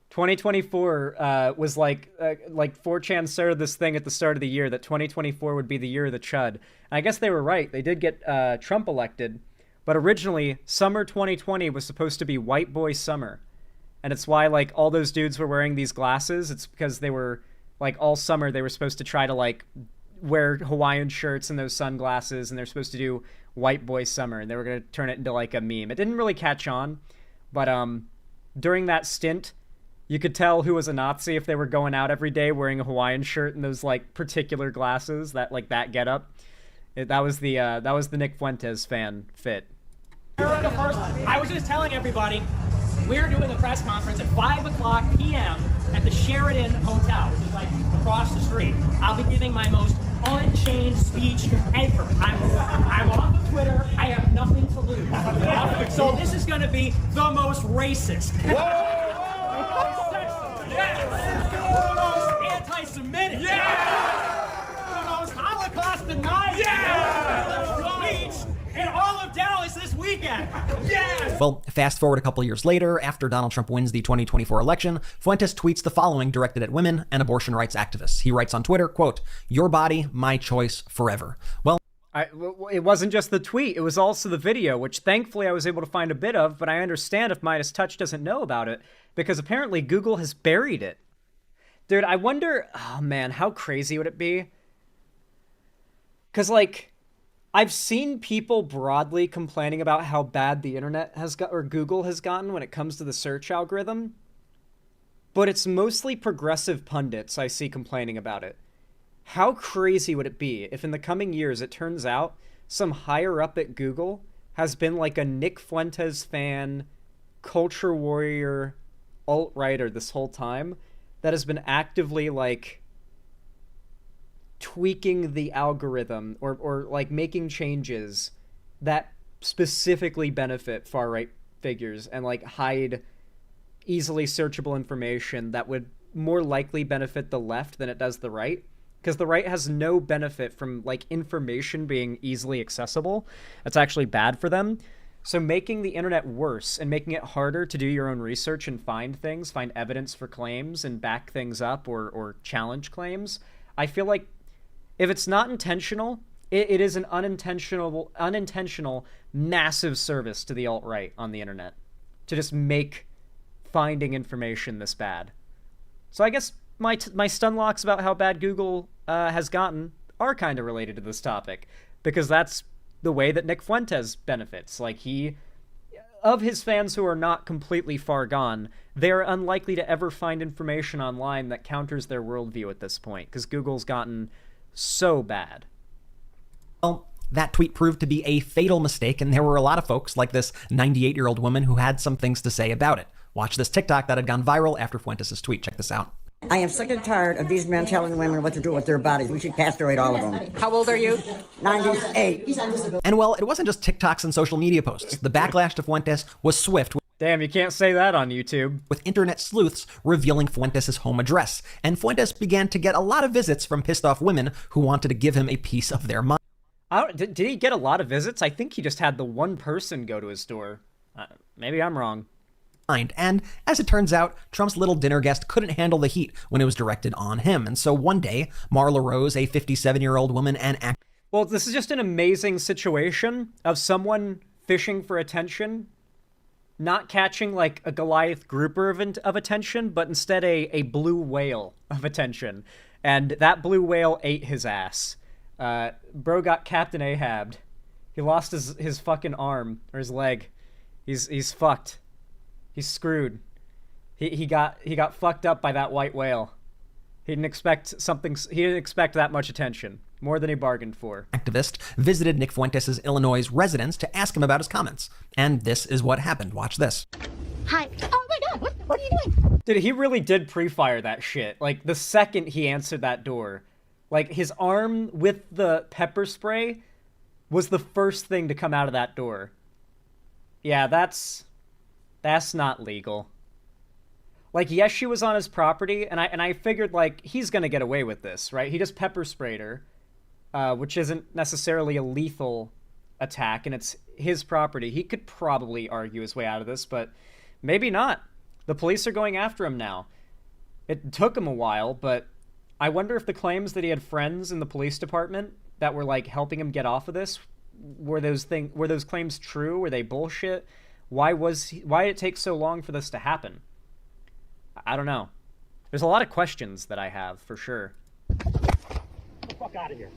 2024 was like 4chan started this thing at the start of the year that 2024 would be the year of the Chud. And I guess they were right. They did get Trump elected. But originally, summer 2020 was supposed to be white boy summer. And it's why like all those dudes were wearing these glasses. It's because they were like all summer they were supposed to try to like wear Hawaiian shirts and those sunglasses. And they're supposed to do white boy summer. And they were going to turn it into like a meme. It didn't really catch on. But during that stint, you could tell who was a Nazi if they were going out every day wearing a Hawaiian shirt and those like particular glasses, that like that getup. That was the Nick Fuentes fan fit. I was just telling everybody, we're doing a press conference at 5:00 p.m. at the Sheridan Hotel, which is like across the street. I'll be giving my most unchained speech ever. I'm off of Twitter. I have nothing to lose. So this is going to be the most racist. The most anti-Semitic. The most Holocaust denying. Speech in all of Dallas this weekend. Well, fast forward a couple years later, after Donald Trump wins the 2024 election, Fuentes tweets the following directed at women and abortion rights activists. He writes on Twitter, quote, "Your body, my choice, forever." Well, it wasn't just the tweet, it was also the video, which thankfully I was able to find a bit of, but I understand if Midas Touch doesn't know about it, because apparently Google has buried it. Dude, I wonder, oh man, how crazy would it be? Because, like, I've seen people broadly complaining about how bad the internet has got, or Google has gotten when it comes to the search algorithm, but it's mostly progressive pundits I see complaining about it. How crazy would it be if in the coming years it turns out some higher up at Google has been like a Nick Fuentes fan, culture warrior, alt-writer this whole time that has been actively like tweaking the algorithm or like making changes that specifically benefit far-right figures and like hide easily searchable information that would more likely benefit the left than it does the right? Because the right has no benefit from like information being easily accessible. That's actually bad for them. So making the internet worse and making it harder to do your own research and find things, find evidence for claims and back things up or challenge claims, I feel like if it's not intentional, it is an unintentional massive service to the alt-right on the internet to just make finding information this bad. So I guess my stunlocks about how bad Google has gotten are kind of related to this topic, because that's the way that Nick Fuentes benefits. Like, of his fans who are not completely far gone, they're unlikely to ever find information online that counters their worldview at this point, because Google's gotten so bad. Well, that tweet proved to be a fatal mistake, and there were a lot of folks, like this 98-year-old woman, who had some things to say about it. Watch this TikTok that had gone viral after Fuentes' tweet. Check this out. I am sick and tired of these men telling women what to do with their bodies. We should castrate all of them. How old are you? 98. And well, it wasn't just TikToks and social media posts. The backlash to Fuentes was swift. Damn, you can't say that on YouTube. With internet sleuths revealing Fuentes' home address. And Fuentes began to get a lot of visits from pissed off women who wanted to give him a piece of their mind. Did he get a lot of visits? I think he just had the one person go to his door. Maybe I'm wrong. And as it turns out, Trump's little dinner guest couldn't handle the heat when it was directed on him. And so one day, Marla Rose, a 57-year-old woman and actor. Well, this is just an amazing situation of someone fishing for attention, not catching like a Goliath grouper of attention, but instead a blue whale of attention. And that blue whale ate his ass. Bro got Captain Ahab'd. He lost his fucking arm, or his leg. He's fucked. He's screwed. He got fucked up by that white whale. He didn't expect that much attention. More than he bargained for. Activist visited Nick Fuentes' Illinois residence to ask him about his comments. And this is what happened. Watch this. Hi. Oh my god, what are you doing? Dude, he really did pre-fire that shit. Like, the second he answered that door. Like, his arm with the pepper spray was the first thing to come out of that door. Yeah, that's not legal. Like, yes, she was on his property, and I figured, like, he's gonna get away with this, right? He just pepper sprayed her, which isn't necessarily a lethal attack, and it's his property. He could probably argue his way out of this, but maybe not. The police are going after him now. It took him a while, but I wonder if the claims that he had friends in the police department that were, like, helping him get off of this, were those claims true? Were they bullshit? Why did it take so long for this to happen? I don't know. There's a lot of questions that I have, for sure. Get the fuck out of here.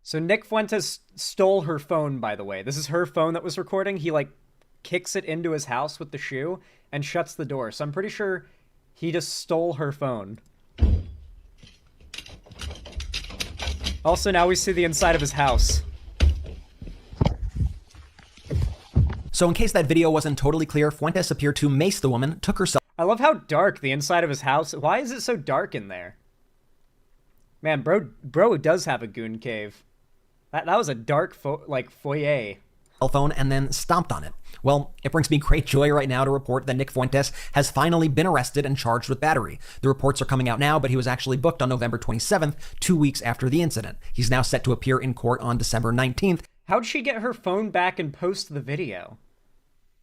So Nick Fuentes stole her phone, by the way. This is her phone that was recording. He, like, kicks it into his house with the shoe and shuts the door. So I'm pretty sure he just stole her phone. Also, now we see the inside of his house. So in case that video wasn't totally clear, Fuentes appeared to mace the woman, took herself. I love how dark the inside of his house. Why is it so dark in there? Man, bro does have a goon cave. That was a dark foyer. Cell phone and then stomped on it. Well, it brings me great joy right now to report that Nick Fuentes has finally been arrested and charged with battery. The reports are coming out now, but he was actually booked on November 27th, 2 weeks after the incident. He's now set to appear in court on December 19th. How'd she get her phone back and post the video?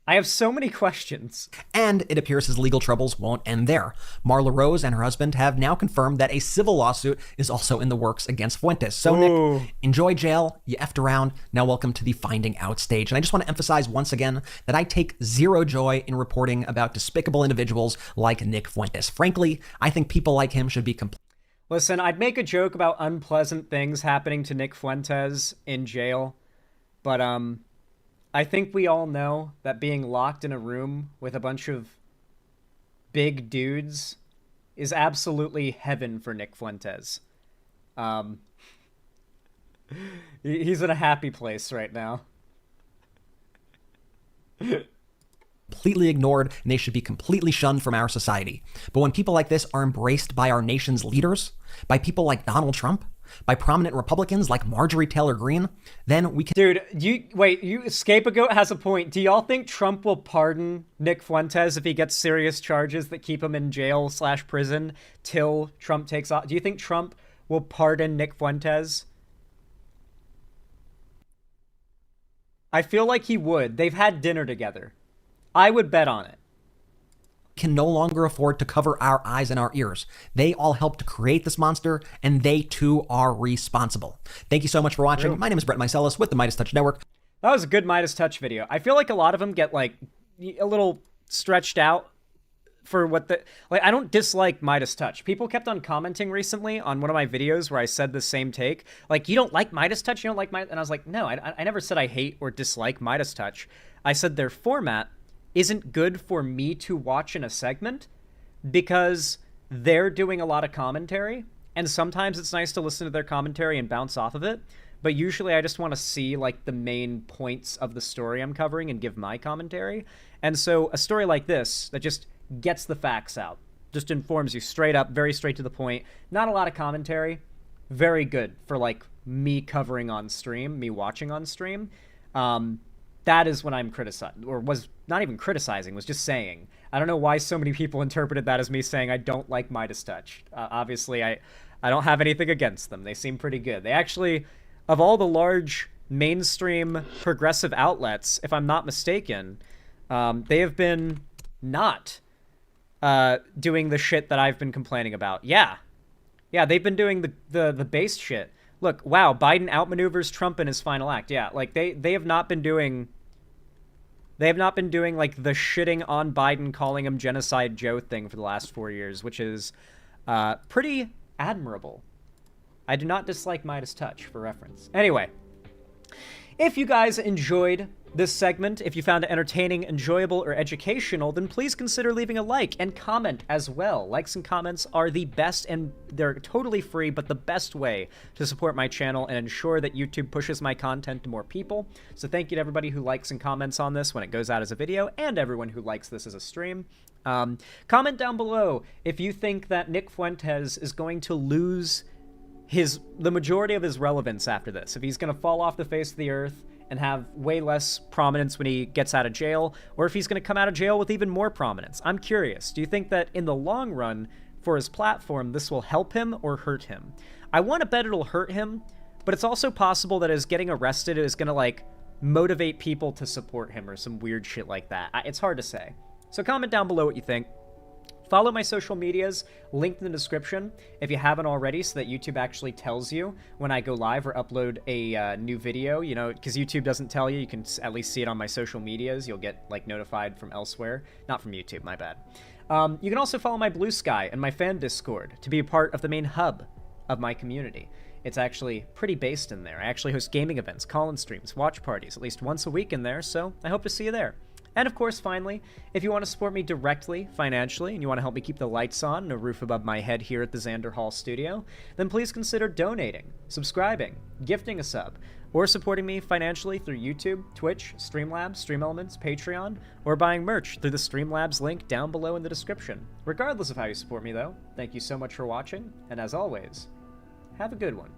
I have so many questions. And it appears his legal troubles won't end there. Marla Rose and her husband have now confirmed that a civil lawsuit is also in the works against Fuentes. So Nick, enjoy jail. You effed around. Now welcome to the finding out stage. And I just want to emphasize once again that I take zero joy in reporting about despicable individuals like Nick Fuentes. Frankly, I think people like him should be Listen, I'd make a joke about unpleasant things happening to Nick Fuentes in jail, but I think we all know that being locked in a room with a bunch of big dudes is absolutely heaven for Nick Fuentes. He's in a happy place right now. completely ignored and they should be completely shunned from our society. But when people like this are embraced by our nation's leaders, by people like Donald Trump, by prominent Republicans like Marjorie Taylor Greene, then we can... Dude, Scapegoat has a point. Do y'all think Trump will pardon Nick Fuentes if he gets serious charges that keep him in jail/prison till Trump takes off? Do you think Trump will pardon Nick Fuentes? I feel like he would. They've had dinner together. I would bet on it. Can no longer afford to cover our eyes and our ears. They all helped to create this monster, and they too are responsible. Thank you so much for watching. My name is Brett Meiselas with the Midas Touch Network. That was a good Midas Touch video. I feel like a lot of them get like a little stretched out for what the... Like, I don't dislike Midas Touch. People kept on commenting recently on one of my videos where I said the same take. Like, you don't like Midas Touch? You don't like Midas... And I was like, no, I never said I hate or dislike Midas Touch. I said their format isn't good for me to watch in a segment because they're doing a lot of commentary, and sometimes it's nice to listen to their commentary and bounce off of it, but usually I just want to see like the main points of the story I'm covering and give my commentary. And so a story like this that just gets the facts out, just informs you straight up, very straight to the point, not a lot of commentary, very good for like me covering on stream, me watching on stream. That is when I'm criticizing, or was not even criticizing, was just saying. I don't know why so many people interpreted that as me saying I don't like Midas Touch. Obviously, I don't have anything against them. They seem pretty good. They actually, of all the large mainstream progressive outlets, if I'm not mistaken, they have been not doing the shit that I've been complaining about. Yeah, they've been doing the base shit. Look, wow, Biden outmaneuvers Trump in his final act. Yeah, like they have not been doing. They have not been doing like the shitting on Biden, calling him Genocide Joe thing for the last 4 years, which is pretty admirable. I do not dislike Midas Touch, for reference. Anyway, if you guys enjoyed this segment, if you found it entertaining, enjoyable, or educational, then please consider leaving a like and comment as well. Likes and comments are the best, and they're totally free, but the best way to support my channel and ensure that YouTube pushes my content to more people. So thank you to everybody who likes and comments on this when it goes out as a video, and everyone who likes this as a stream. Comment down below if you think that Nick Fuentes is going to lose the majority of his relevance after this, if he's going to fall off the face of the earth and have way less prominence when he gets out of jail, or if he's going to come out of jail with even more prominence. I'm curious. Do you think that in the long run, for his platform, this will help him or hurt him? I want to bet it'll hurt him, but it's also possible that his getting arrested is going to, like, motivate people to support him or some weird shit like that. It's hard to say. So comment down below what you think. Follow my social medias, linked in the description, if you haven't already, so that YouTube actually tells you when I go live or upload a new video, you know, because YouTube doesn't tell you. You can at least see it on my social medias. You'll get, like, notified from elsewhere. Not from YouTube, my bad. You can also follow my Blue Sky and my fan Discord to be a part of the main hub of my community. It's actually pretty based in there. I actually host gaming events, call-in streams, watch parties at least once a week in there, so I hope to see you there. And of course, finally, if you want to support me directly, financially, and you want to help me keep the lights on and a roof above my head here at the Xander Hall studio, then please consider donating, subscribing, gifting a sub, or supporting me financially through YouTube, Twitch, Streamlabs, Stream Elements, Patreon, or buying merch through the Streamlabs link down below in the description. Regardless of how you support me, though, thank you so much for watching, and as always, have a good one.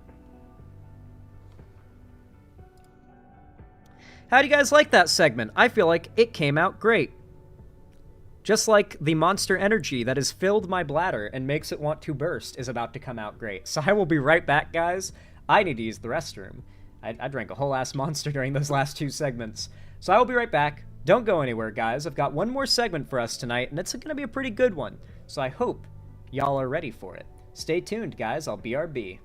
How do you guys like that segment? I feel like it came out great. Just like the monster energy that has filled my bladder and makes it want to burst is about to come out great. So I will be right back, guys. I need to use the restroom. I drank a whole ass monster during those last 2 segments. So I will be right back. Don't go anywhere, guys. I've got one more segment for us tonight, and it's going to be a pretty good one. So I hope y'all are ready for it. Stay tuned, guys. I'll BRB.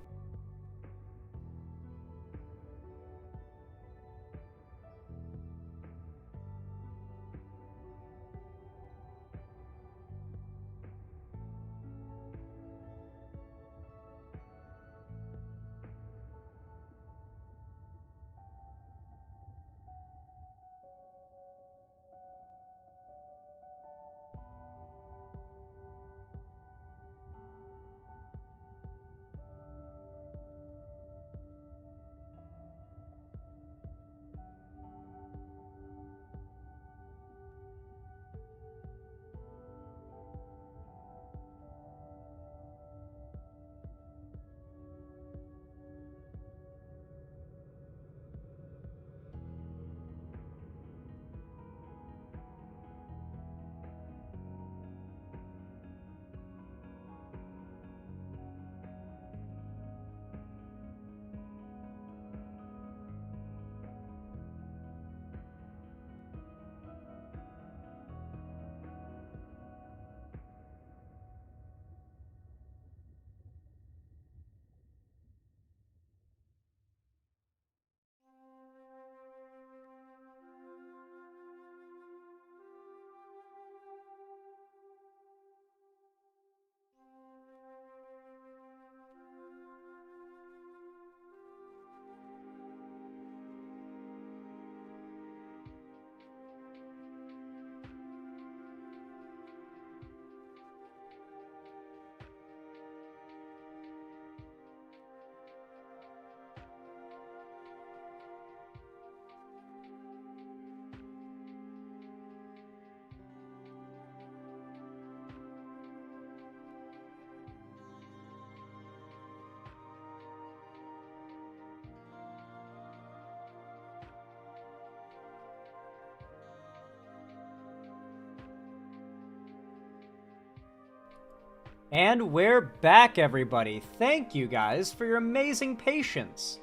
And we're back, everybody. Thank you guys for your amazing patience.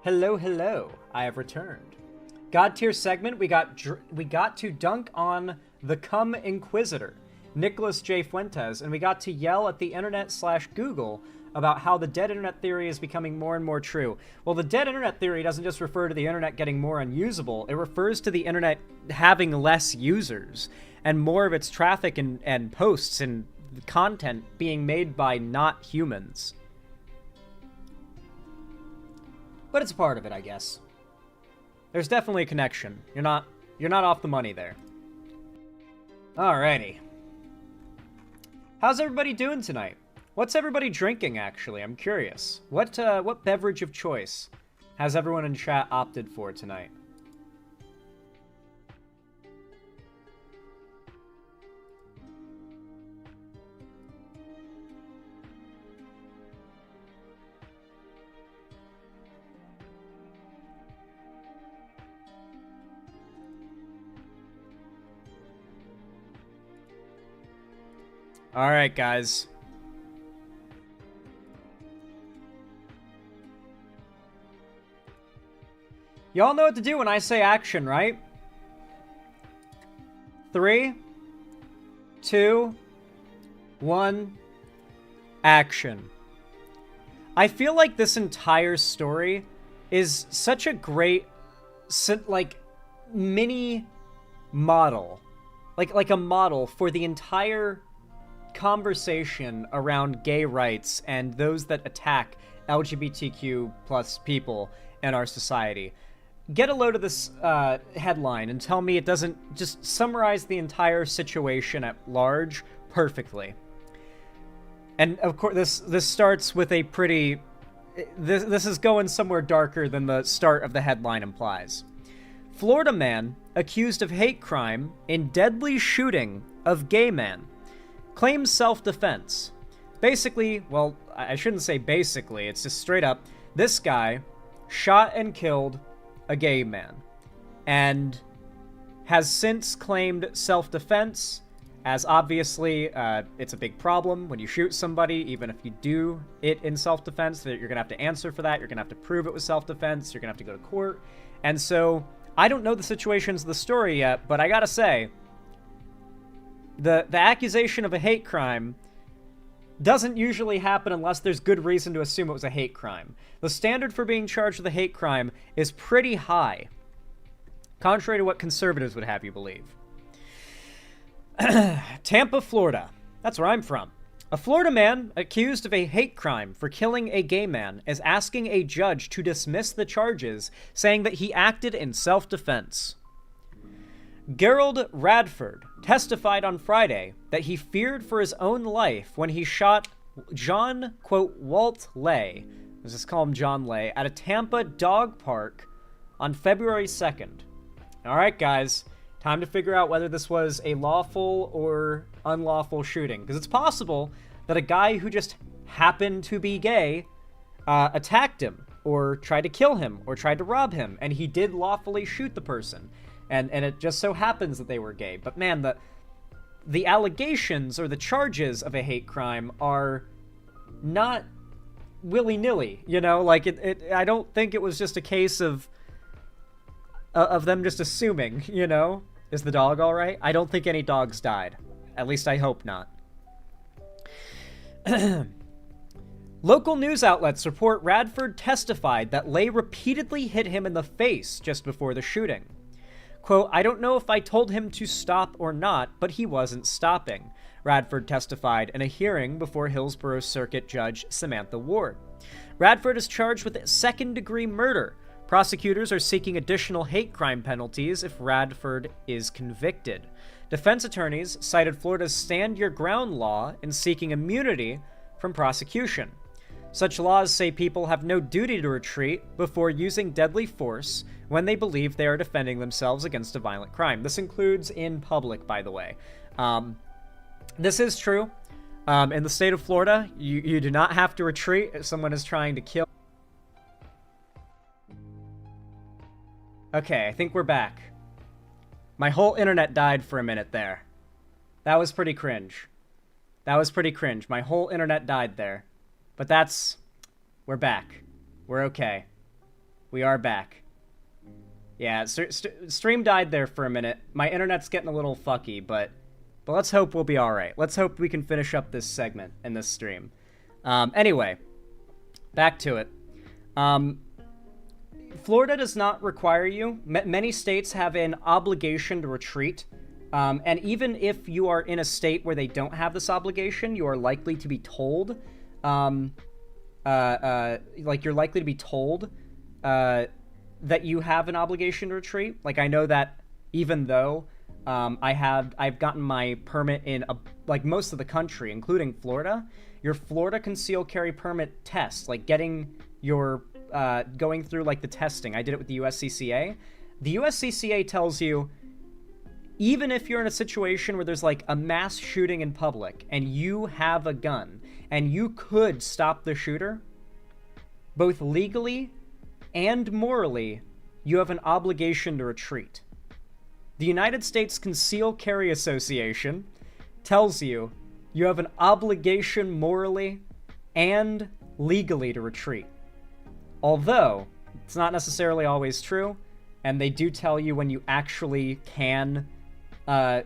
Hello, hello. I have returned. God tier segment, we got to dunk on the Cum Inquisitor, Nicholas J. Fuentes, and we got to yell at the internet/Google about how the dead internet theory is becoming more and more true. Well, the dead internet theory doesn't just refer to the internet getting more unusable, it refers to the internet having less users, and more of its traffic and posts and content being made by not humans. But it's part of it, I guess. There's definitely a connection. You're not off the money there. Alrighty. How's everybody doing tonight? What's everybody drinking, actually? I'm curious. What beverage of choice has everyone in chat opted for tonight? All right, guys. Y'all know what to do when I say action, right? 3, 2, 1, action. I feel like this entire story is such a great, like, mini model. Like a model for the entire conversation around gay rights and those that attack LGBTQ plus people in our society. Get a load of this headline and tell me it doesn't just summarize the entire situation at large perfectly. And of course, this starts with a pretty... This is going somewhere darker than the start of the headline implies. Florida man accused of hate crime in deadly shooting of gay man claims self-defense. Basically, well, I shouldn't say basically, it's just straight up, this guy shot and killed a gay man and has since claimed self-defense, as obviously it's a big problem when you shoot somebody, even if you do it in self-defense, that you're gonna have to answer for that, you're gonna have to prove it was self-defense, you're gonna have to go to court. And so I don't know the situations of the story yet, but I gotta say, the accusation of a hate crime doesn't usually happen unless there's good reason to assume it was a hate crime. The standard for being charged with a hate crime is pretty high, contrary to what conservatives would have you believe. Tampa, Florida. That's where I'm from. A Florida man accused of a hate crime for killing a gay man is asking a judge to dismiss the charges, saying that he acted in self-defense. Gerald Radford testified on Friday that he feared for his own life when he shot John, quote, Walt Lay, let's just call him John Lay, at a Tampa dog park on February 2nd. All right, guys, time to figure out whether this was a lawful or unlawful shooting, because it's possible that a guy who just happened to be gay attacked him or tried to kill him or tried to rob him, and he did lawfully shoot the person. And it just so happens that they were gay. But man, the allegations or the charges of a hate crime are not willy-nilly, you know? Like, I don't think it was just a case of them just assuming, you know? Is the dog all right? I don't think any dogs died. At least I hope not. Local news outlets report Radford testified that Lay repeatedly hit him in the face just before the shooting. Quote, I don't know if I told him to stop or not, but he wasn't stopping, Radford testified in a hearing before Hillsborough Circuit Judge Samantha Ward. Radford is charged with second-degree murder. Prosecutors are seeking additional hate crime penalties if Radford is convicted. Defense attorneys cited Florida's Stand Your Ground law in seeking immunity from prosecution. Such laws say people have no duty to retreat before using deadly force when they believe they are defending themselves against a violent crime. This includes in public, by the way. This is true. In the state of Florida, you do not have to retreat if someone is trying to kill. Okay, I think we're back. My whole internet died for a minute there. That was pretty cringe. My whole internet died there. But we're back. We're okay. We are back. Yeah, stream died there for a minute. My internet's getting a little fucky, but let's hope we'll be all right. Let's hope we can finish up this segment in this stream. Anyway, back to it. Florida does not require you. Many states have an obligation to retreat. And even if you are in a state where they don't have this obligation, you are likely to be told, you're likely to be told that you have an obligation to retreat. Like, I know that even though I've gotten my permit in most of the country, including Florida, your Florida concealed carry permit test, like getting your going through like the testing. I did it with the USCCA. The USCCA tells you, even if you're in a situation where there's like a mass shooting in public and you have a gun and you could stop the shooter, both legally and morally, you have an obligation to retreat. The United States Concealed Carry Association tells you you have an obligation morally and legally to retreat. Although, it's not necessarily always true, and they do tell you when you actually can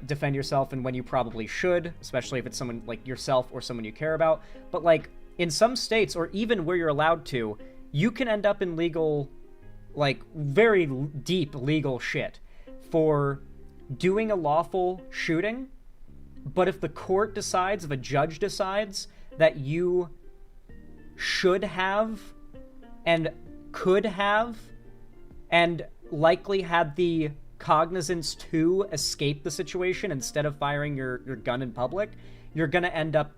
defend yourself and when you probably should, especially if it's someone like yourself or someone you care about. But like in some states, or even where you're allowed to, you can end up in legal, like very deep legal shit for doing a lawful shooting. But if the court decides, if a judge decides that you should have and could have and likely had the cognizance to escape the situation instead of firing your gun in public, you're gonna end up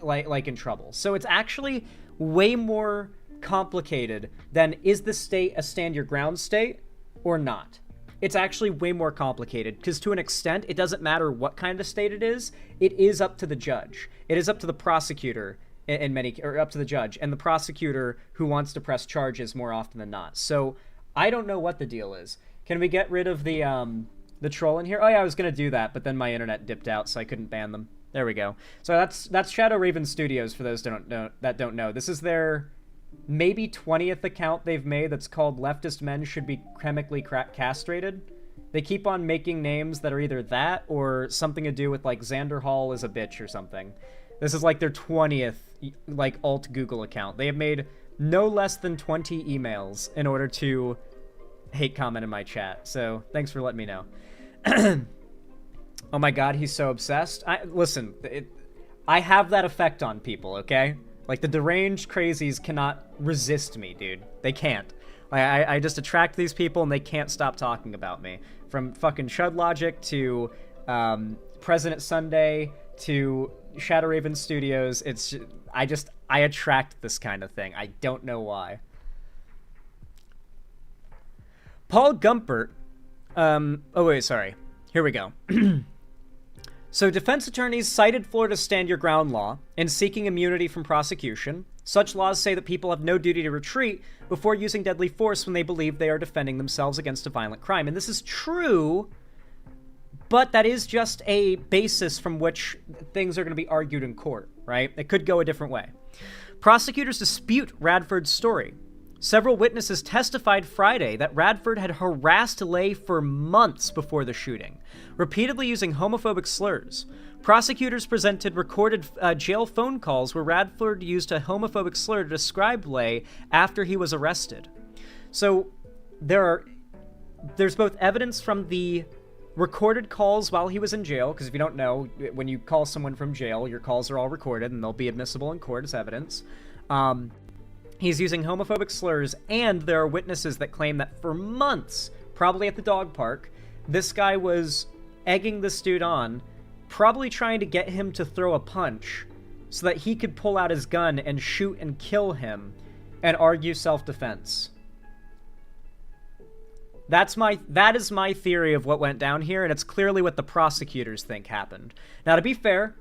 like in trouble. So it's actually way more complicated than, is the state a stand your ground state or not? It's actually way more complicated, because to an extent, it doesn't matter what kind of state it is up to the judge. It is up to the prosecutor up to the judge, and the prosecutor who wants to press charges more often than not. So I don't know what the deal is. Can we get rid of the troll in here? Oh yeah, I was gonna do that, but then my internet dipped out, so I couldn't ban them. There we go. So that's Shadow Raven Studios, for those that don't know. This is their maybe 20th account they've made that's called Leftist Men Should Be Chemically Castrated. They keep on making names that are either that or something to do with like Xander Hall is a bitch or something. This is like their 20th like alt Google account. They have made no less than 20 emails in order to hate comment in my chat. So thanks for letting me know. Oh my god, he's so obsessed. Listen, I have that effect on people, okay? Like, the deranged crazies cannot resist me, dude. They can't. I just attract these people, and they can't stop talking about me. From fucking Chud Logic to President Sunday to Shadow Raven Studios, it's just, I attract this kind of thing. I don't know why. Paul Gumpert. Oh wait, sorry. Here we go. So defense attorneys cited Florida's Stand Your Ground law in seeking immunity from prosecution. Such laws say that people have no duty to retreat before using deadly force when they believe they are defending themselves against a violent crime. And this is true, but that is just a basis from which things are going to be argued in court, right? It could go a different way. Prosecutors dispute Radford's story. Several witnesses testified Friday that Radford had harassed Lay for months before the shooting, repeatedly using homophobic slurs. Prosecutors presented recorded jail phone calls where Radford used a homophobic slur to describe Lay after he was arrested. So there's both evidence from the recorded calls while he was in jail, because if you don't know, when you call someone from jail, your calls are all recorded and they'll be admissible in court as evidence. He's using homophobic slurs, and there are witnesses that claim that for months, probably at the dog park, this guy was egging this dude on, probably trying to get him to throw a punch so that he could pull out his gun and shoot and kill him and argue self-defense. That is my theory of what went down here, and it's clearly what the prosecutors think happened. Now, to be fair,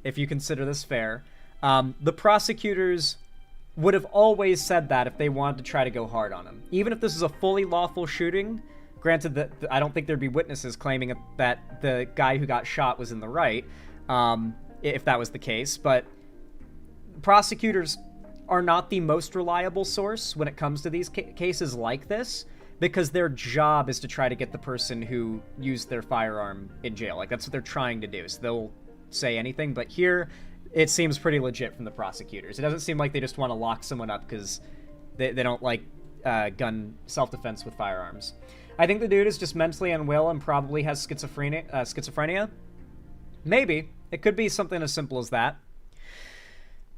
if you consider this fair, the prosecutors would have always said that if they wanted to try to go hard on him. Even if this is a fully lawful shooting, granted that I don't think there'd be witnesses claiming that the guy who got shot was in the right, if that was the case, but prosecutors are not the most reliable source when it comes to these cases like this, because their job is to try to get the person who used their firearm in jail. Like, that's what they're trying to do. So they'll say anything, but here it seems pretty legit from the prosecutors. It doesn't seem like they just want to lock someone up because they don't like gun self-defense with firearms. I think the dude is just mentally unwell and probably has schizophrenia. Maybe. It could be something as simple as that.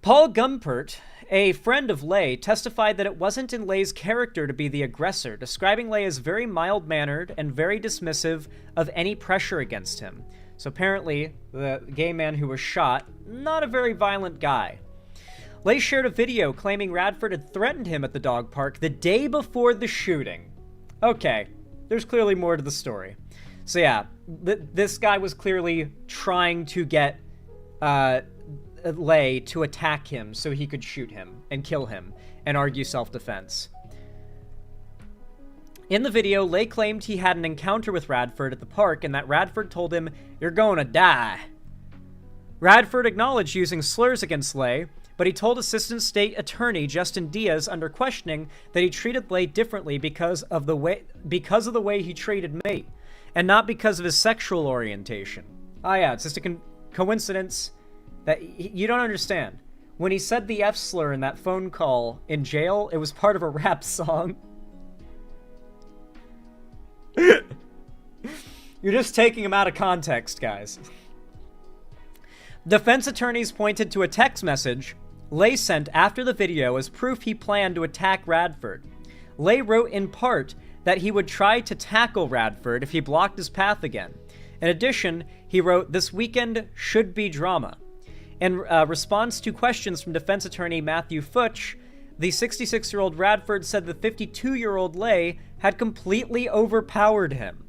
Paul Gumpert, a friend of Lay, testified that it wasn't in Lay's character to be the aggressor, describing Lay as very mild-mannered and very dismissive of any pressure against him. So apparently, the gay man who was shot, not a very violent guy. Lay shared a video claiming Radford had threatened him at the dog park the day before the shooting. Okay, there's clearly more to the story. So yeah, this guy was clearly trying to get Lay to attack him so he could shoot him and kill him and argue self-defense. In the video, Lay claimed he had an encounter with Radford at the park and that Radford told him, "You're gonna die." Radford acknowledged using slurs against Lay, but he told Assistant State Attorney Justin Diaz under questioning that he treated Lay differently because of the way he treated me, and not because of his sexual orientation. Oh yeah, it's just a coincidence that you don't understand. When he said the F slur in that phone call in jail, it was part of a rap song. You're just taking him out of context, guys. Defense attorneys pointed to a text message Lay sent after the video as proof he planned to attack Radford. Lay wrote in part that he would try to tackle Radford if he blocked his path again. In addition, he wrote, "This weekend should be drama." In response to questions from defense attorney Matthew Futch, the 66-year-old Radford said the 52-year-old Lay had completely overpowered him.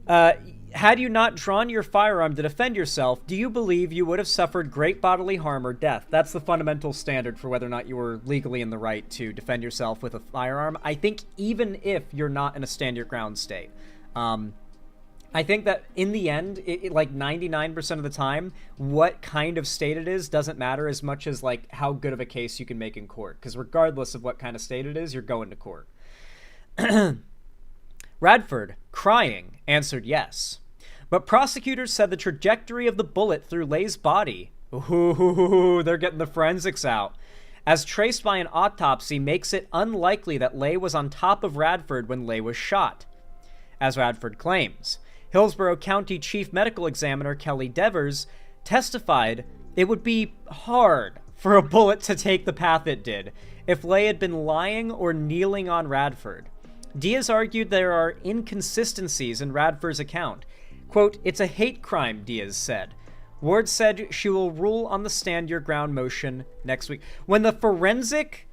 Had you not drawn your firearm to defend yourself, do you believe you would have suffered great bodily harm or death? That's the fundamental standard for whether or not you were legally in the right to defend yourself with a firearm. I think even if you're not in a stand your ground state. I think that in the end, like 99% of the time, what kind of state it is doesn't matter as much as like how good of a case you can make in court. Because regardless of what kind of state it is, you're going to court. Radford, crying, answered yes. But prosecutors said the trajectory of the bullet through Lay's body, ooh, they're getting the forensics out, as traced by an autopsy makes it unlikely that Lay was on top of Radford when Lay was shot. As Radford claims, Hillsborough County Chief Medical Examiner Kelly Devers testified it would be hard for a bullet to take the path it did if Lay had been lying or kneeling on Radford. Diaz argued there are inconsistencies in Radford's account. Quote, "It's a hate crime," Diaz said. Ward said she will rule on the stand your ground motion next week. When the forensic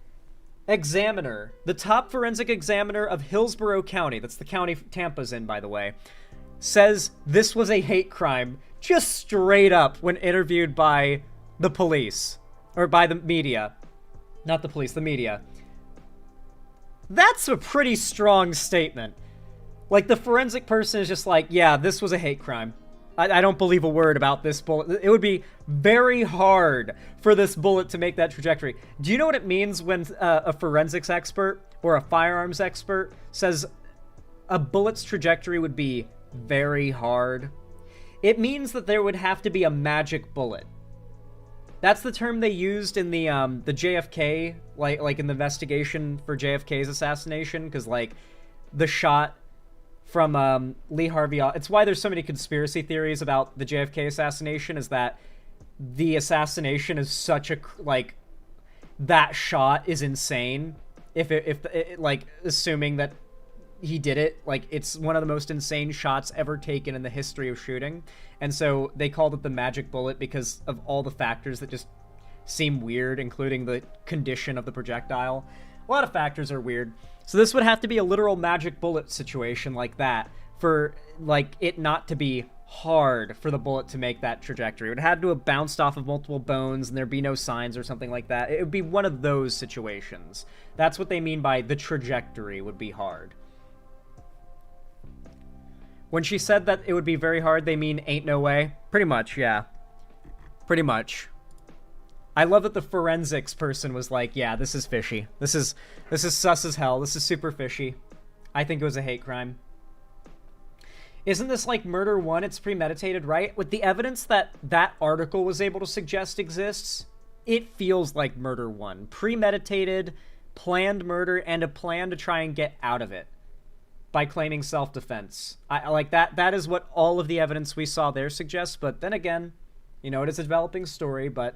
examiner, the top forensic examiner of Hillsborough County, that's the county Tampa's in, by the way, says this was a hate crime, just straight up when interviewed by the police, or by the media. Not the police, the media. That's a pretty strong statement. Like, the forensic person is just like, yeah, this was a hate crime. I don't believe a word about this bullet. It would be very hard for this bullet to make that trajectory. Do you know what it means when a forensics expert or a firearms expert says a bullet's trajectory would be very hard? It means that there would have to be a magic bullet. That's the term they used in the JFK, like in the investigation for JFK's assassination, because like the shot from Lee Harvey. It's why there's so many conspiracy theories about the JFK assassination, is that the assassination is such a, like, that shot is insane. If like, assuming that he did it, like, it's one of the most insane shots ever taken in the history of shooting. And so they called it the magic bullet because of all the factors that just seem weird, including the condition of the projectile. A lot of factors are weird. So this would have to be a literal magic bullet situation like that for, like, it not to be hard for the bullet to make that trajectory. It would have to have bounced off of multiple bones and there'd be no signs or something like that. It would be one of those situations. That's what they mean by the trajectory would be hard. When she said that it would be very hard, they mean ain't no way. Pretty much, yeah. Pretty much. I love that the forensics person was like, yeah, this is fishy. This is sus as hell. This is super fishy. I think it was a hate crime. Isn't this like Murder 1? It's premeditated, right? With the evidence that that article was able to suggest exists, it feels like Murder 1. Premeditated, planned murder, and a plan to try and get out of it by claiming self-defense. I like that. That is what all of the evidence we saw there suggests, but then again, you know, it is a developing story, but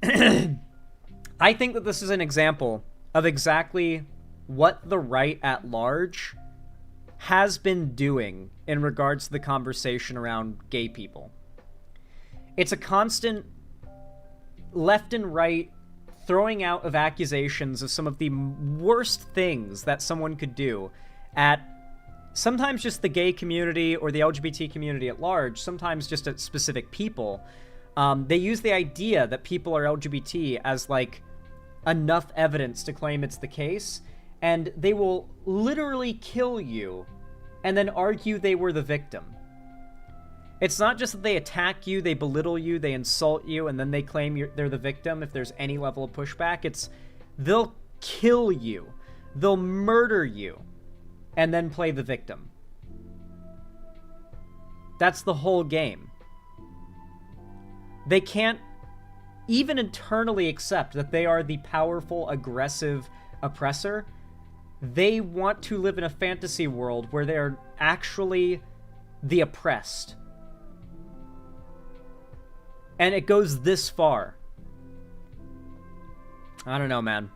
I think that this is an example of exactly what the right at large has been doing in regards to the conversation around gay people. It's a constant left and right throwing out of accusations of some of the worst things that someone could do at sometimes just the gay community or the LGBT community at large, sometimes just at specific people. They use the idea that people are LGBT as like enough evidence to claim it's the case, and they will literally kill you and then argue they were the victim. It's not just that they attack you, they belittle you, they insult you, and then they claim they're the victim if there's any level of pushback. It's they'll kill you, they'll murder you, and then play the victim. That's the whole game. They can't even internally accept that they are the powerful, aggressive oppressor. They want to live in a fantasy world where they're actually the oppressed. And it goes this far. I don't know, man.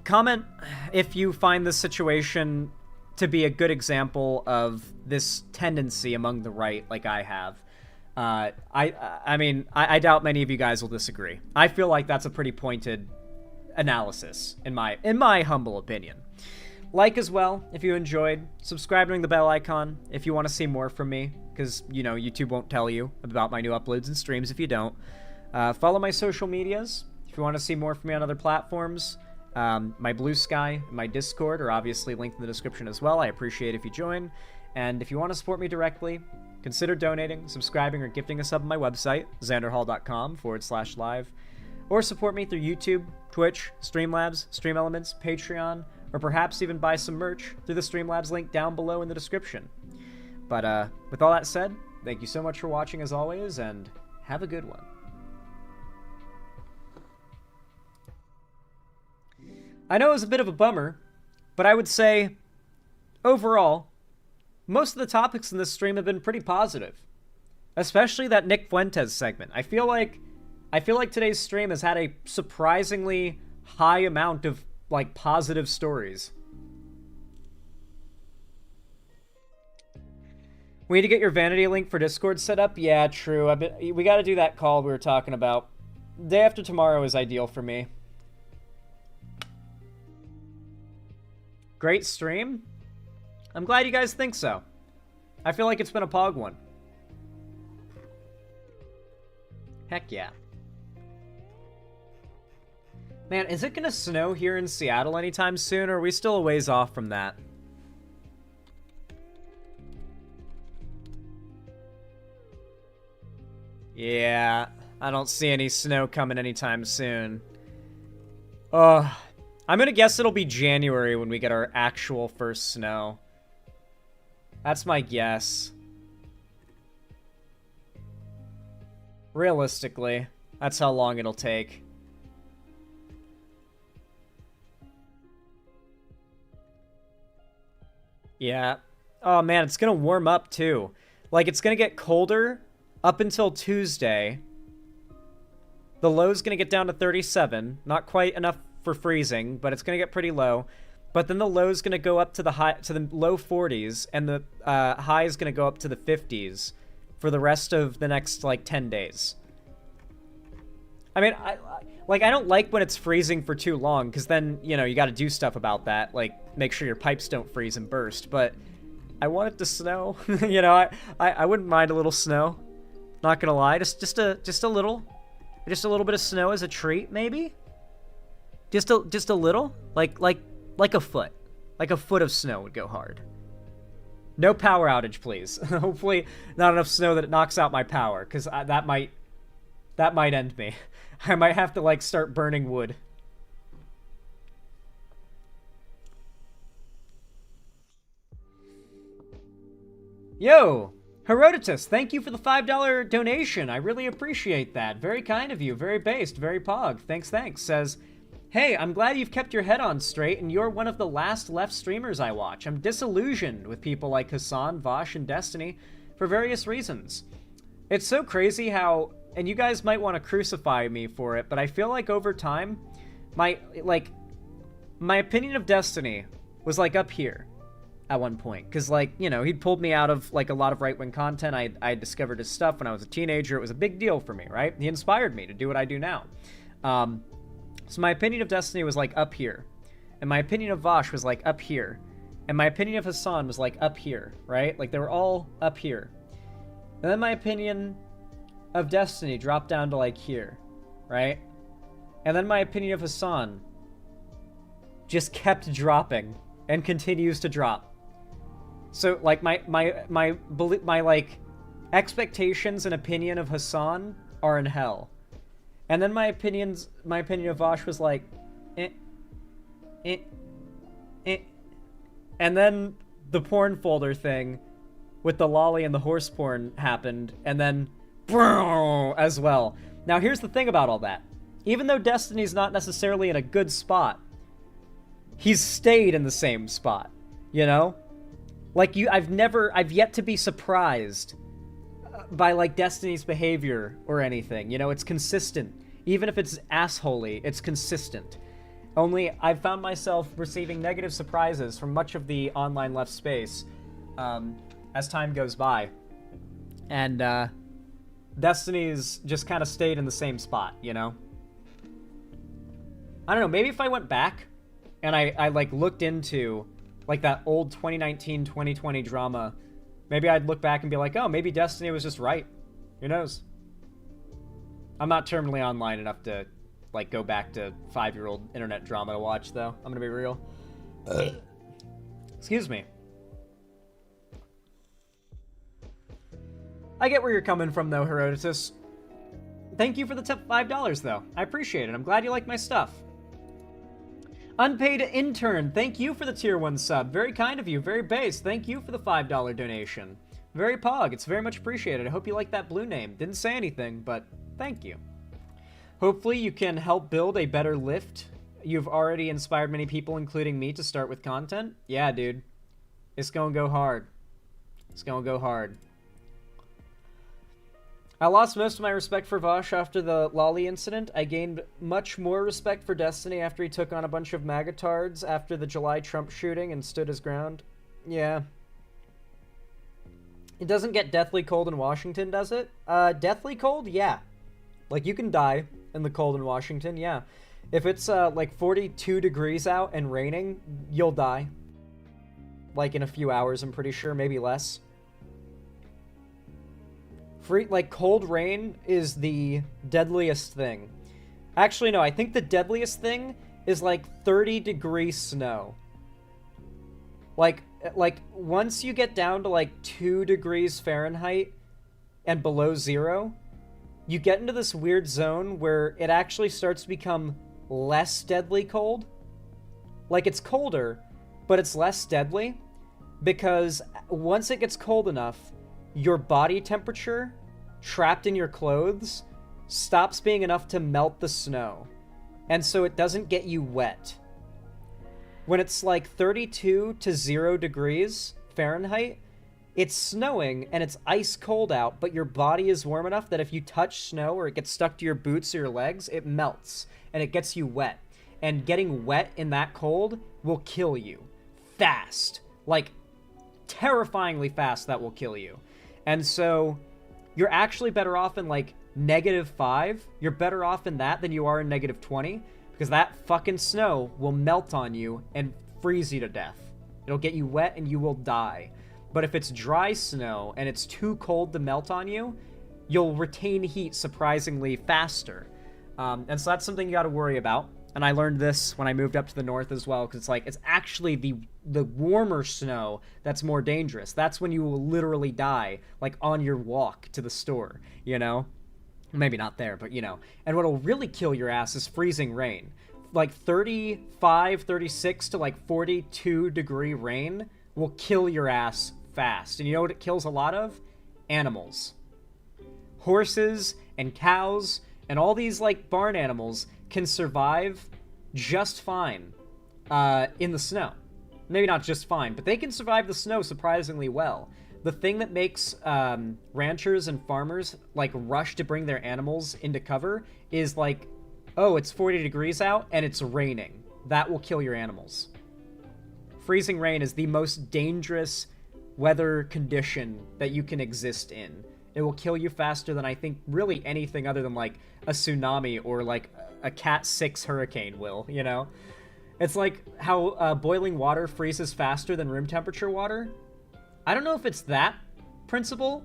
Comment if you find this situation to be a good example of this tendency among the right, like I have. I mean, I doubt many of you guys will disagree. I feel like that's a pretty pointed analysis, in my humble opinion. Like as well, if you enjoyed. Subscribe, ring the bell icon if you want to see more from me, because, you know, YouTube won't tell you about my new uploads and streams if you don't. Follow my social medias if you want to see more from me on other platforms. My Blue Sky and my Discord are obviously linked in the description as well. I appreciate if you join. And if you want to support me directly, consider donating, subscribing, or gifting a sub on my website, xanderhall.com/live, or support me through YouTube, Twitch, Streamlabs, Stream Elements, Patreon, or perhaps even buy some merch through the Streamlabs link down below in the description. But with all that said, thank you so much for watching as always, and have a good one. I know it was a bit of a bummer, but I would say, overall, most of the topics in this stream have been pretty positive. Especially that Nick Fuentes segment. I feel like today's stream has had a surprisingly high amount of, like, positive stories. We need to get your vanity link for Discord set up? Yeah, true. We gotta do that call we were talking about. Day after tomorrow is ideal for me. Great stream? I'm glad you guys think so. I feel like it's been a pog one. Heck yeah. Man, is it gonna snow here in Seattle anytime soon, or are we still a ways off from that? Yeah, I don't see any snow coming anytime soon. I'm gonna guess it'll be January when we get our actual first snow. That's my guess. Realistically, that's how long it'll take. Yeah. Oh man, it's gonna warm up too. Like, it's gonna get colder up until Tuesday. The low's gonna get down to 37. Not quite enough for freezing, but it's gonna get pretty low. But then the low's gonna go up to the low 40s, and the high is gonna go up to the 50s for the rest of the next, like, 10 days. I mean, I don't like when it's freezing for too long, because then, you know, you gotta do stuff about that, like, make sure your pipes don't freeze and burst, but I want it to snow. You know, I wouldn't mind a little snow. Not gonna lie, just a little bit of snow as a treat, maybe? Just a little? Like a foot. Like a foot of snow would go hard. No power outage, please. Hopefully not enough snow that it knocks out my power, because that might That might end me. I might have to, like, start burning wood. Yo! Herodotus, thank you for the $5 donation. I really appreciate that. Very kind of you. Very based. Very pog. Thanks. Says, hey, I'm glad you've kept your head on straight, and you're one of the last left streamers I watch. I'm disillusioned with people like Hassan, Vosh, and Destiny for various reasons. It's so crazy how, and you guys might want to crucify me for it, but I feel like over time, my opinion of Destiny was, like, up here at one point, because, like, you know, he'd pulled me out of, like, a lot of right-wing content. I discovered his stuff when I was a teenager. It was a big deal for me, right? He inspired me to do what I do now. So my opinion of Destiny was, like, up here, and my opinion of Vosh was, like, up here, and my opinion of Hassan was, like, up here, right? Like, they were all up here. And then my opinion of Destiny dropped down to, like, here, right? And then my opinion of Hassan just kept dropping and continues to drop. So, like, my like, expectations and opinion of Hassan are in hell. And then my opinion of Vosh was like, And then the porn folder thing with the lolly and the horse porn happened, and then as well. Now, here's the thing about all that. Even though Destiny's not necessarily in a good spot, he's stayed in the same spot, you know? Like, I've yet to be surprised by, like, Destiny's behavior or anything. You know, it's consistent. Even if it's assholey, it's consistent. Only, I've found myself receiving negative surprises from much of the online left space as time goes by. And, Destiny's just kind of stayed in the same spot, you know? I don't know, maybe if I went back and I like, looked into, like, that old 2019-2020 drama, maybe I'd look back and be like, oh, maybe Destiny was just right. Who knows? I'm not terminally online enough to, like, go back to 5-year-old internet drama to watch, though. I'm gonna be real. Excuse me. I get where you're coming from, though, Herodotus. Thank you for the tip $5, though. I appreciate it. I'm glad you like my stuff. Unpaid intern, thank you for the tier 1 sub. Very kind of you. Very base. Thank you for the $5 donation. Very pog. It's very much appreciated. I hope you like that blue name. Didn't say anything, but thank you. Hopefully you can help build a better lift. You've already inspired many people, including me, to start with content. Yeah, dude. It's gonna go hard. It's gonna go hard. I lost most of my respect for Vosh after the lolly incident. I gained much more respect for Destiny after he took on a bunch of magatards after the July Trump shooting and stood his ground. Yeah. It doesn't get deathly cold in Washington, does it? Deathly cold? Yeah. Like, you can die in the cold in Washington, yeah. If it's, like, 42 degrees out and raining, you'll die. Like, in a few hours, I'm pretty sure, maybe less. Like, cold rain is the deadliest thing. Actually, no, I think the deadliest thing is, like, 30-degree snow. Like, once you get down to, like, 2 degrees Fahrenheit and below 0, you get into this weird zone where it actually starts to become less deadly cold. Like, it's colder, but it's less deadly, because once it gets cold enough, your body temperature trapped in your clothes stops being enough to melt the snow, and so it doesn't get you wet. When it's like 32 to 0 degrees Fahrenheit, it's snowing and it's ice cold out, but your body is warm enough that if you touch snow or it gets stuck to your boots or your legs, it melts and it gets you wet. And getting wet in that cold will kill you. Fast. Like, terrifyingly fast, that will kill you. And so you're actually better off in, like, -5. You're better off in that than you are in -20, because that fucking snow will melt on you and freeze you to death. It'll get you wet and you will die. But if it's dry snow and it's too cold to melt on you, you'll retain heat surprisingly faster. And so that's something you got to worry about. And I learned this when I moved up to the north as well, because it's like, it's actually the warmer snow that's more dangerous. That's when you will literally die, like, on your walk to the store, you know? Maybe not there, but you know. And what'll really kill your ass is freezing rain. Like 35, 36 to like 42 degree rain will kill your ass fast. And you know what it kills a lot of? Animals. Horses and cows and all these like barn animals can survive just fine in the snow. Maybe not just fine, but they can survive the snow surprisingly well. The thing that makes ranchers and farmers like rush to bring their animals into cover is like, oh, it's 40 degrees out and it's raining. That will kill your animals. Freezing rain is the most dangerous weather condition that you can exist in. It will kill you faster than I think really anything other than like a tsunami or like a Cat 6 hurricane will, you know? It's like how boiling water freezes faster than room temperature water. I don't know if it's that principle.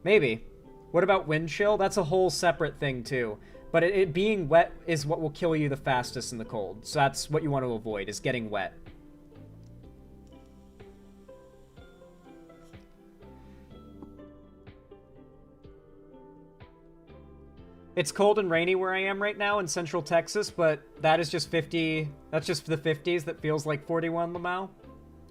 Maybe. What about wind chill? That's a whole separate thing too. But it being wet is what will kill you the fastest in the cold. So that's what you want to avoid, is getting wet. It's cold and rainy where I am right now in central Texas, but that is just 50... That's just the 50s that feels like 41 Lamau.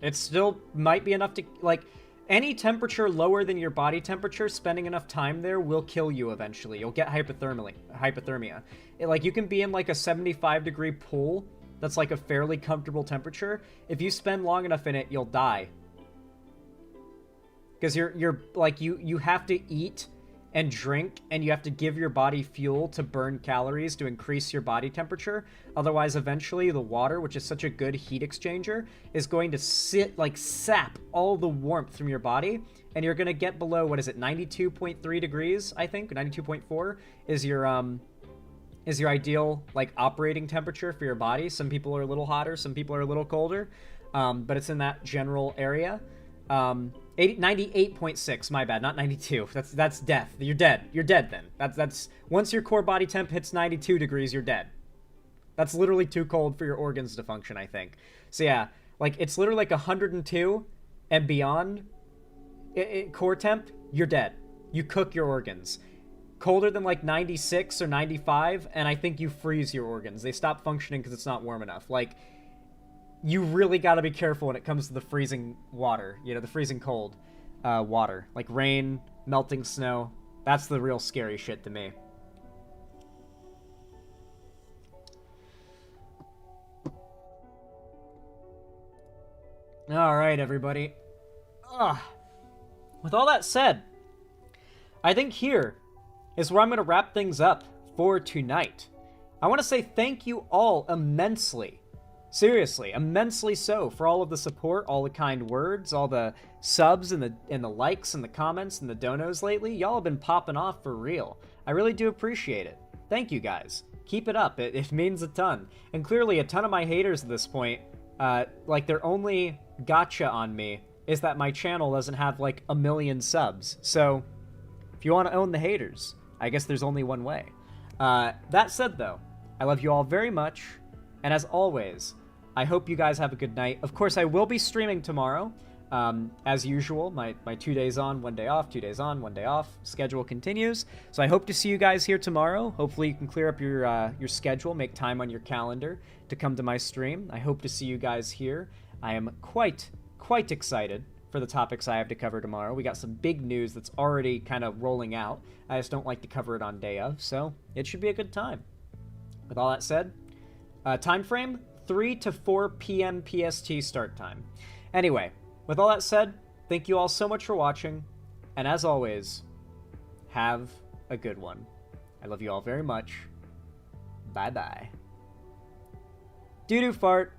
It still might be enough to... Like, any temperature lower than your body temperature, spending enough time there will kill you eventually. You'll get hypothermia. Like, you can be in, like, a 75-degree pool that's, like, a fairly comfortable temperature. If you spend long enough in it, you'll die. Because you're like, you have to eat and drink, and you have to give your body fuel to burn calories to increase your body temperature. Otherwise, eventually, the water, which is such a good heat exchanger, is going to sap all the warmth from your body, and you're going to get below, what is it, 92.3 degrees, I think? 92.4 is your ideal, like, operating temperature for your body. Some people are a little hotter, some people are a little colder, but it's in that general area. 98.6, my bad, not 92. That's death. You're dead. You're dead then. That's once your core body temp hits 92 degrees, you're dead. That's literally too cold for your organs to function, I think. So yeah, like it's literally like 102 and beyond core temp, you're dead. You cook your organs. Colder than like 96 or 95, and I think you freeze your organs. They stop functioning because it's not warm enough. Like, you really got to be careful when it comes to the freezing water, you know, the freezing cold water. Like rain, melting snow. That's the real scary shit to me. All right, everybody. With all that said, I think here is where I'm going to wrap things up for tonight. I want to say thank you all immensely. Seriously, immensely so, for all of the support, all the kind words, all the subs and the likes and the comments and the donos lately. Y'all have been popping off for real. I really do appreciate it. Thank you guys. Keep it up. It means a ton. And clearly a ton of my haters at this point, like their only gotcha on me is that my channel doesn't have like 1 million subs. So if you want to own the haters, I guess there's only one way. That said though, I love you all very much. And as always, I hope you guys have a good night. Of course, I will be streaming tomorrow. As usual, my 2 days on, 1 day off, 2 days on, 1 day off schedule continues. So I hope to see you guys here tomorrow. Hopefully you can clear up your schedule, make time on your calendar to come to my stream. I hope to see you guys here. I am quite excited for the topics I have to cover tomorrow. We got some big news that's already kind of rolling out. I just don't like to cover it on day of, so it should be a good time. With all that said, time frame, 3 to 4 p.m. PST start time. Anyway, with all that said, thank you all so much for watching, and as always, have a good one. I love you all very much. Bye-bye. Doo-doo fart.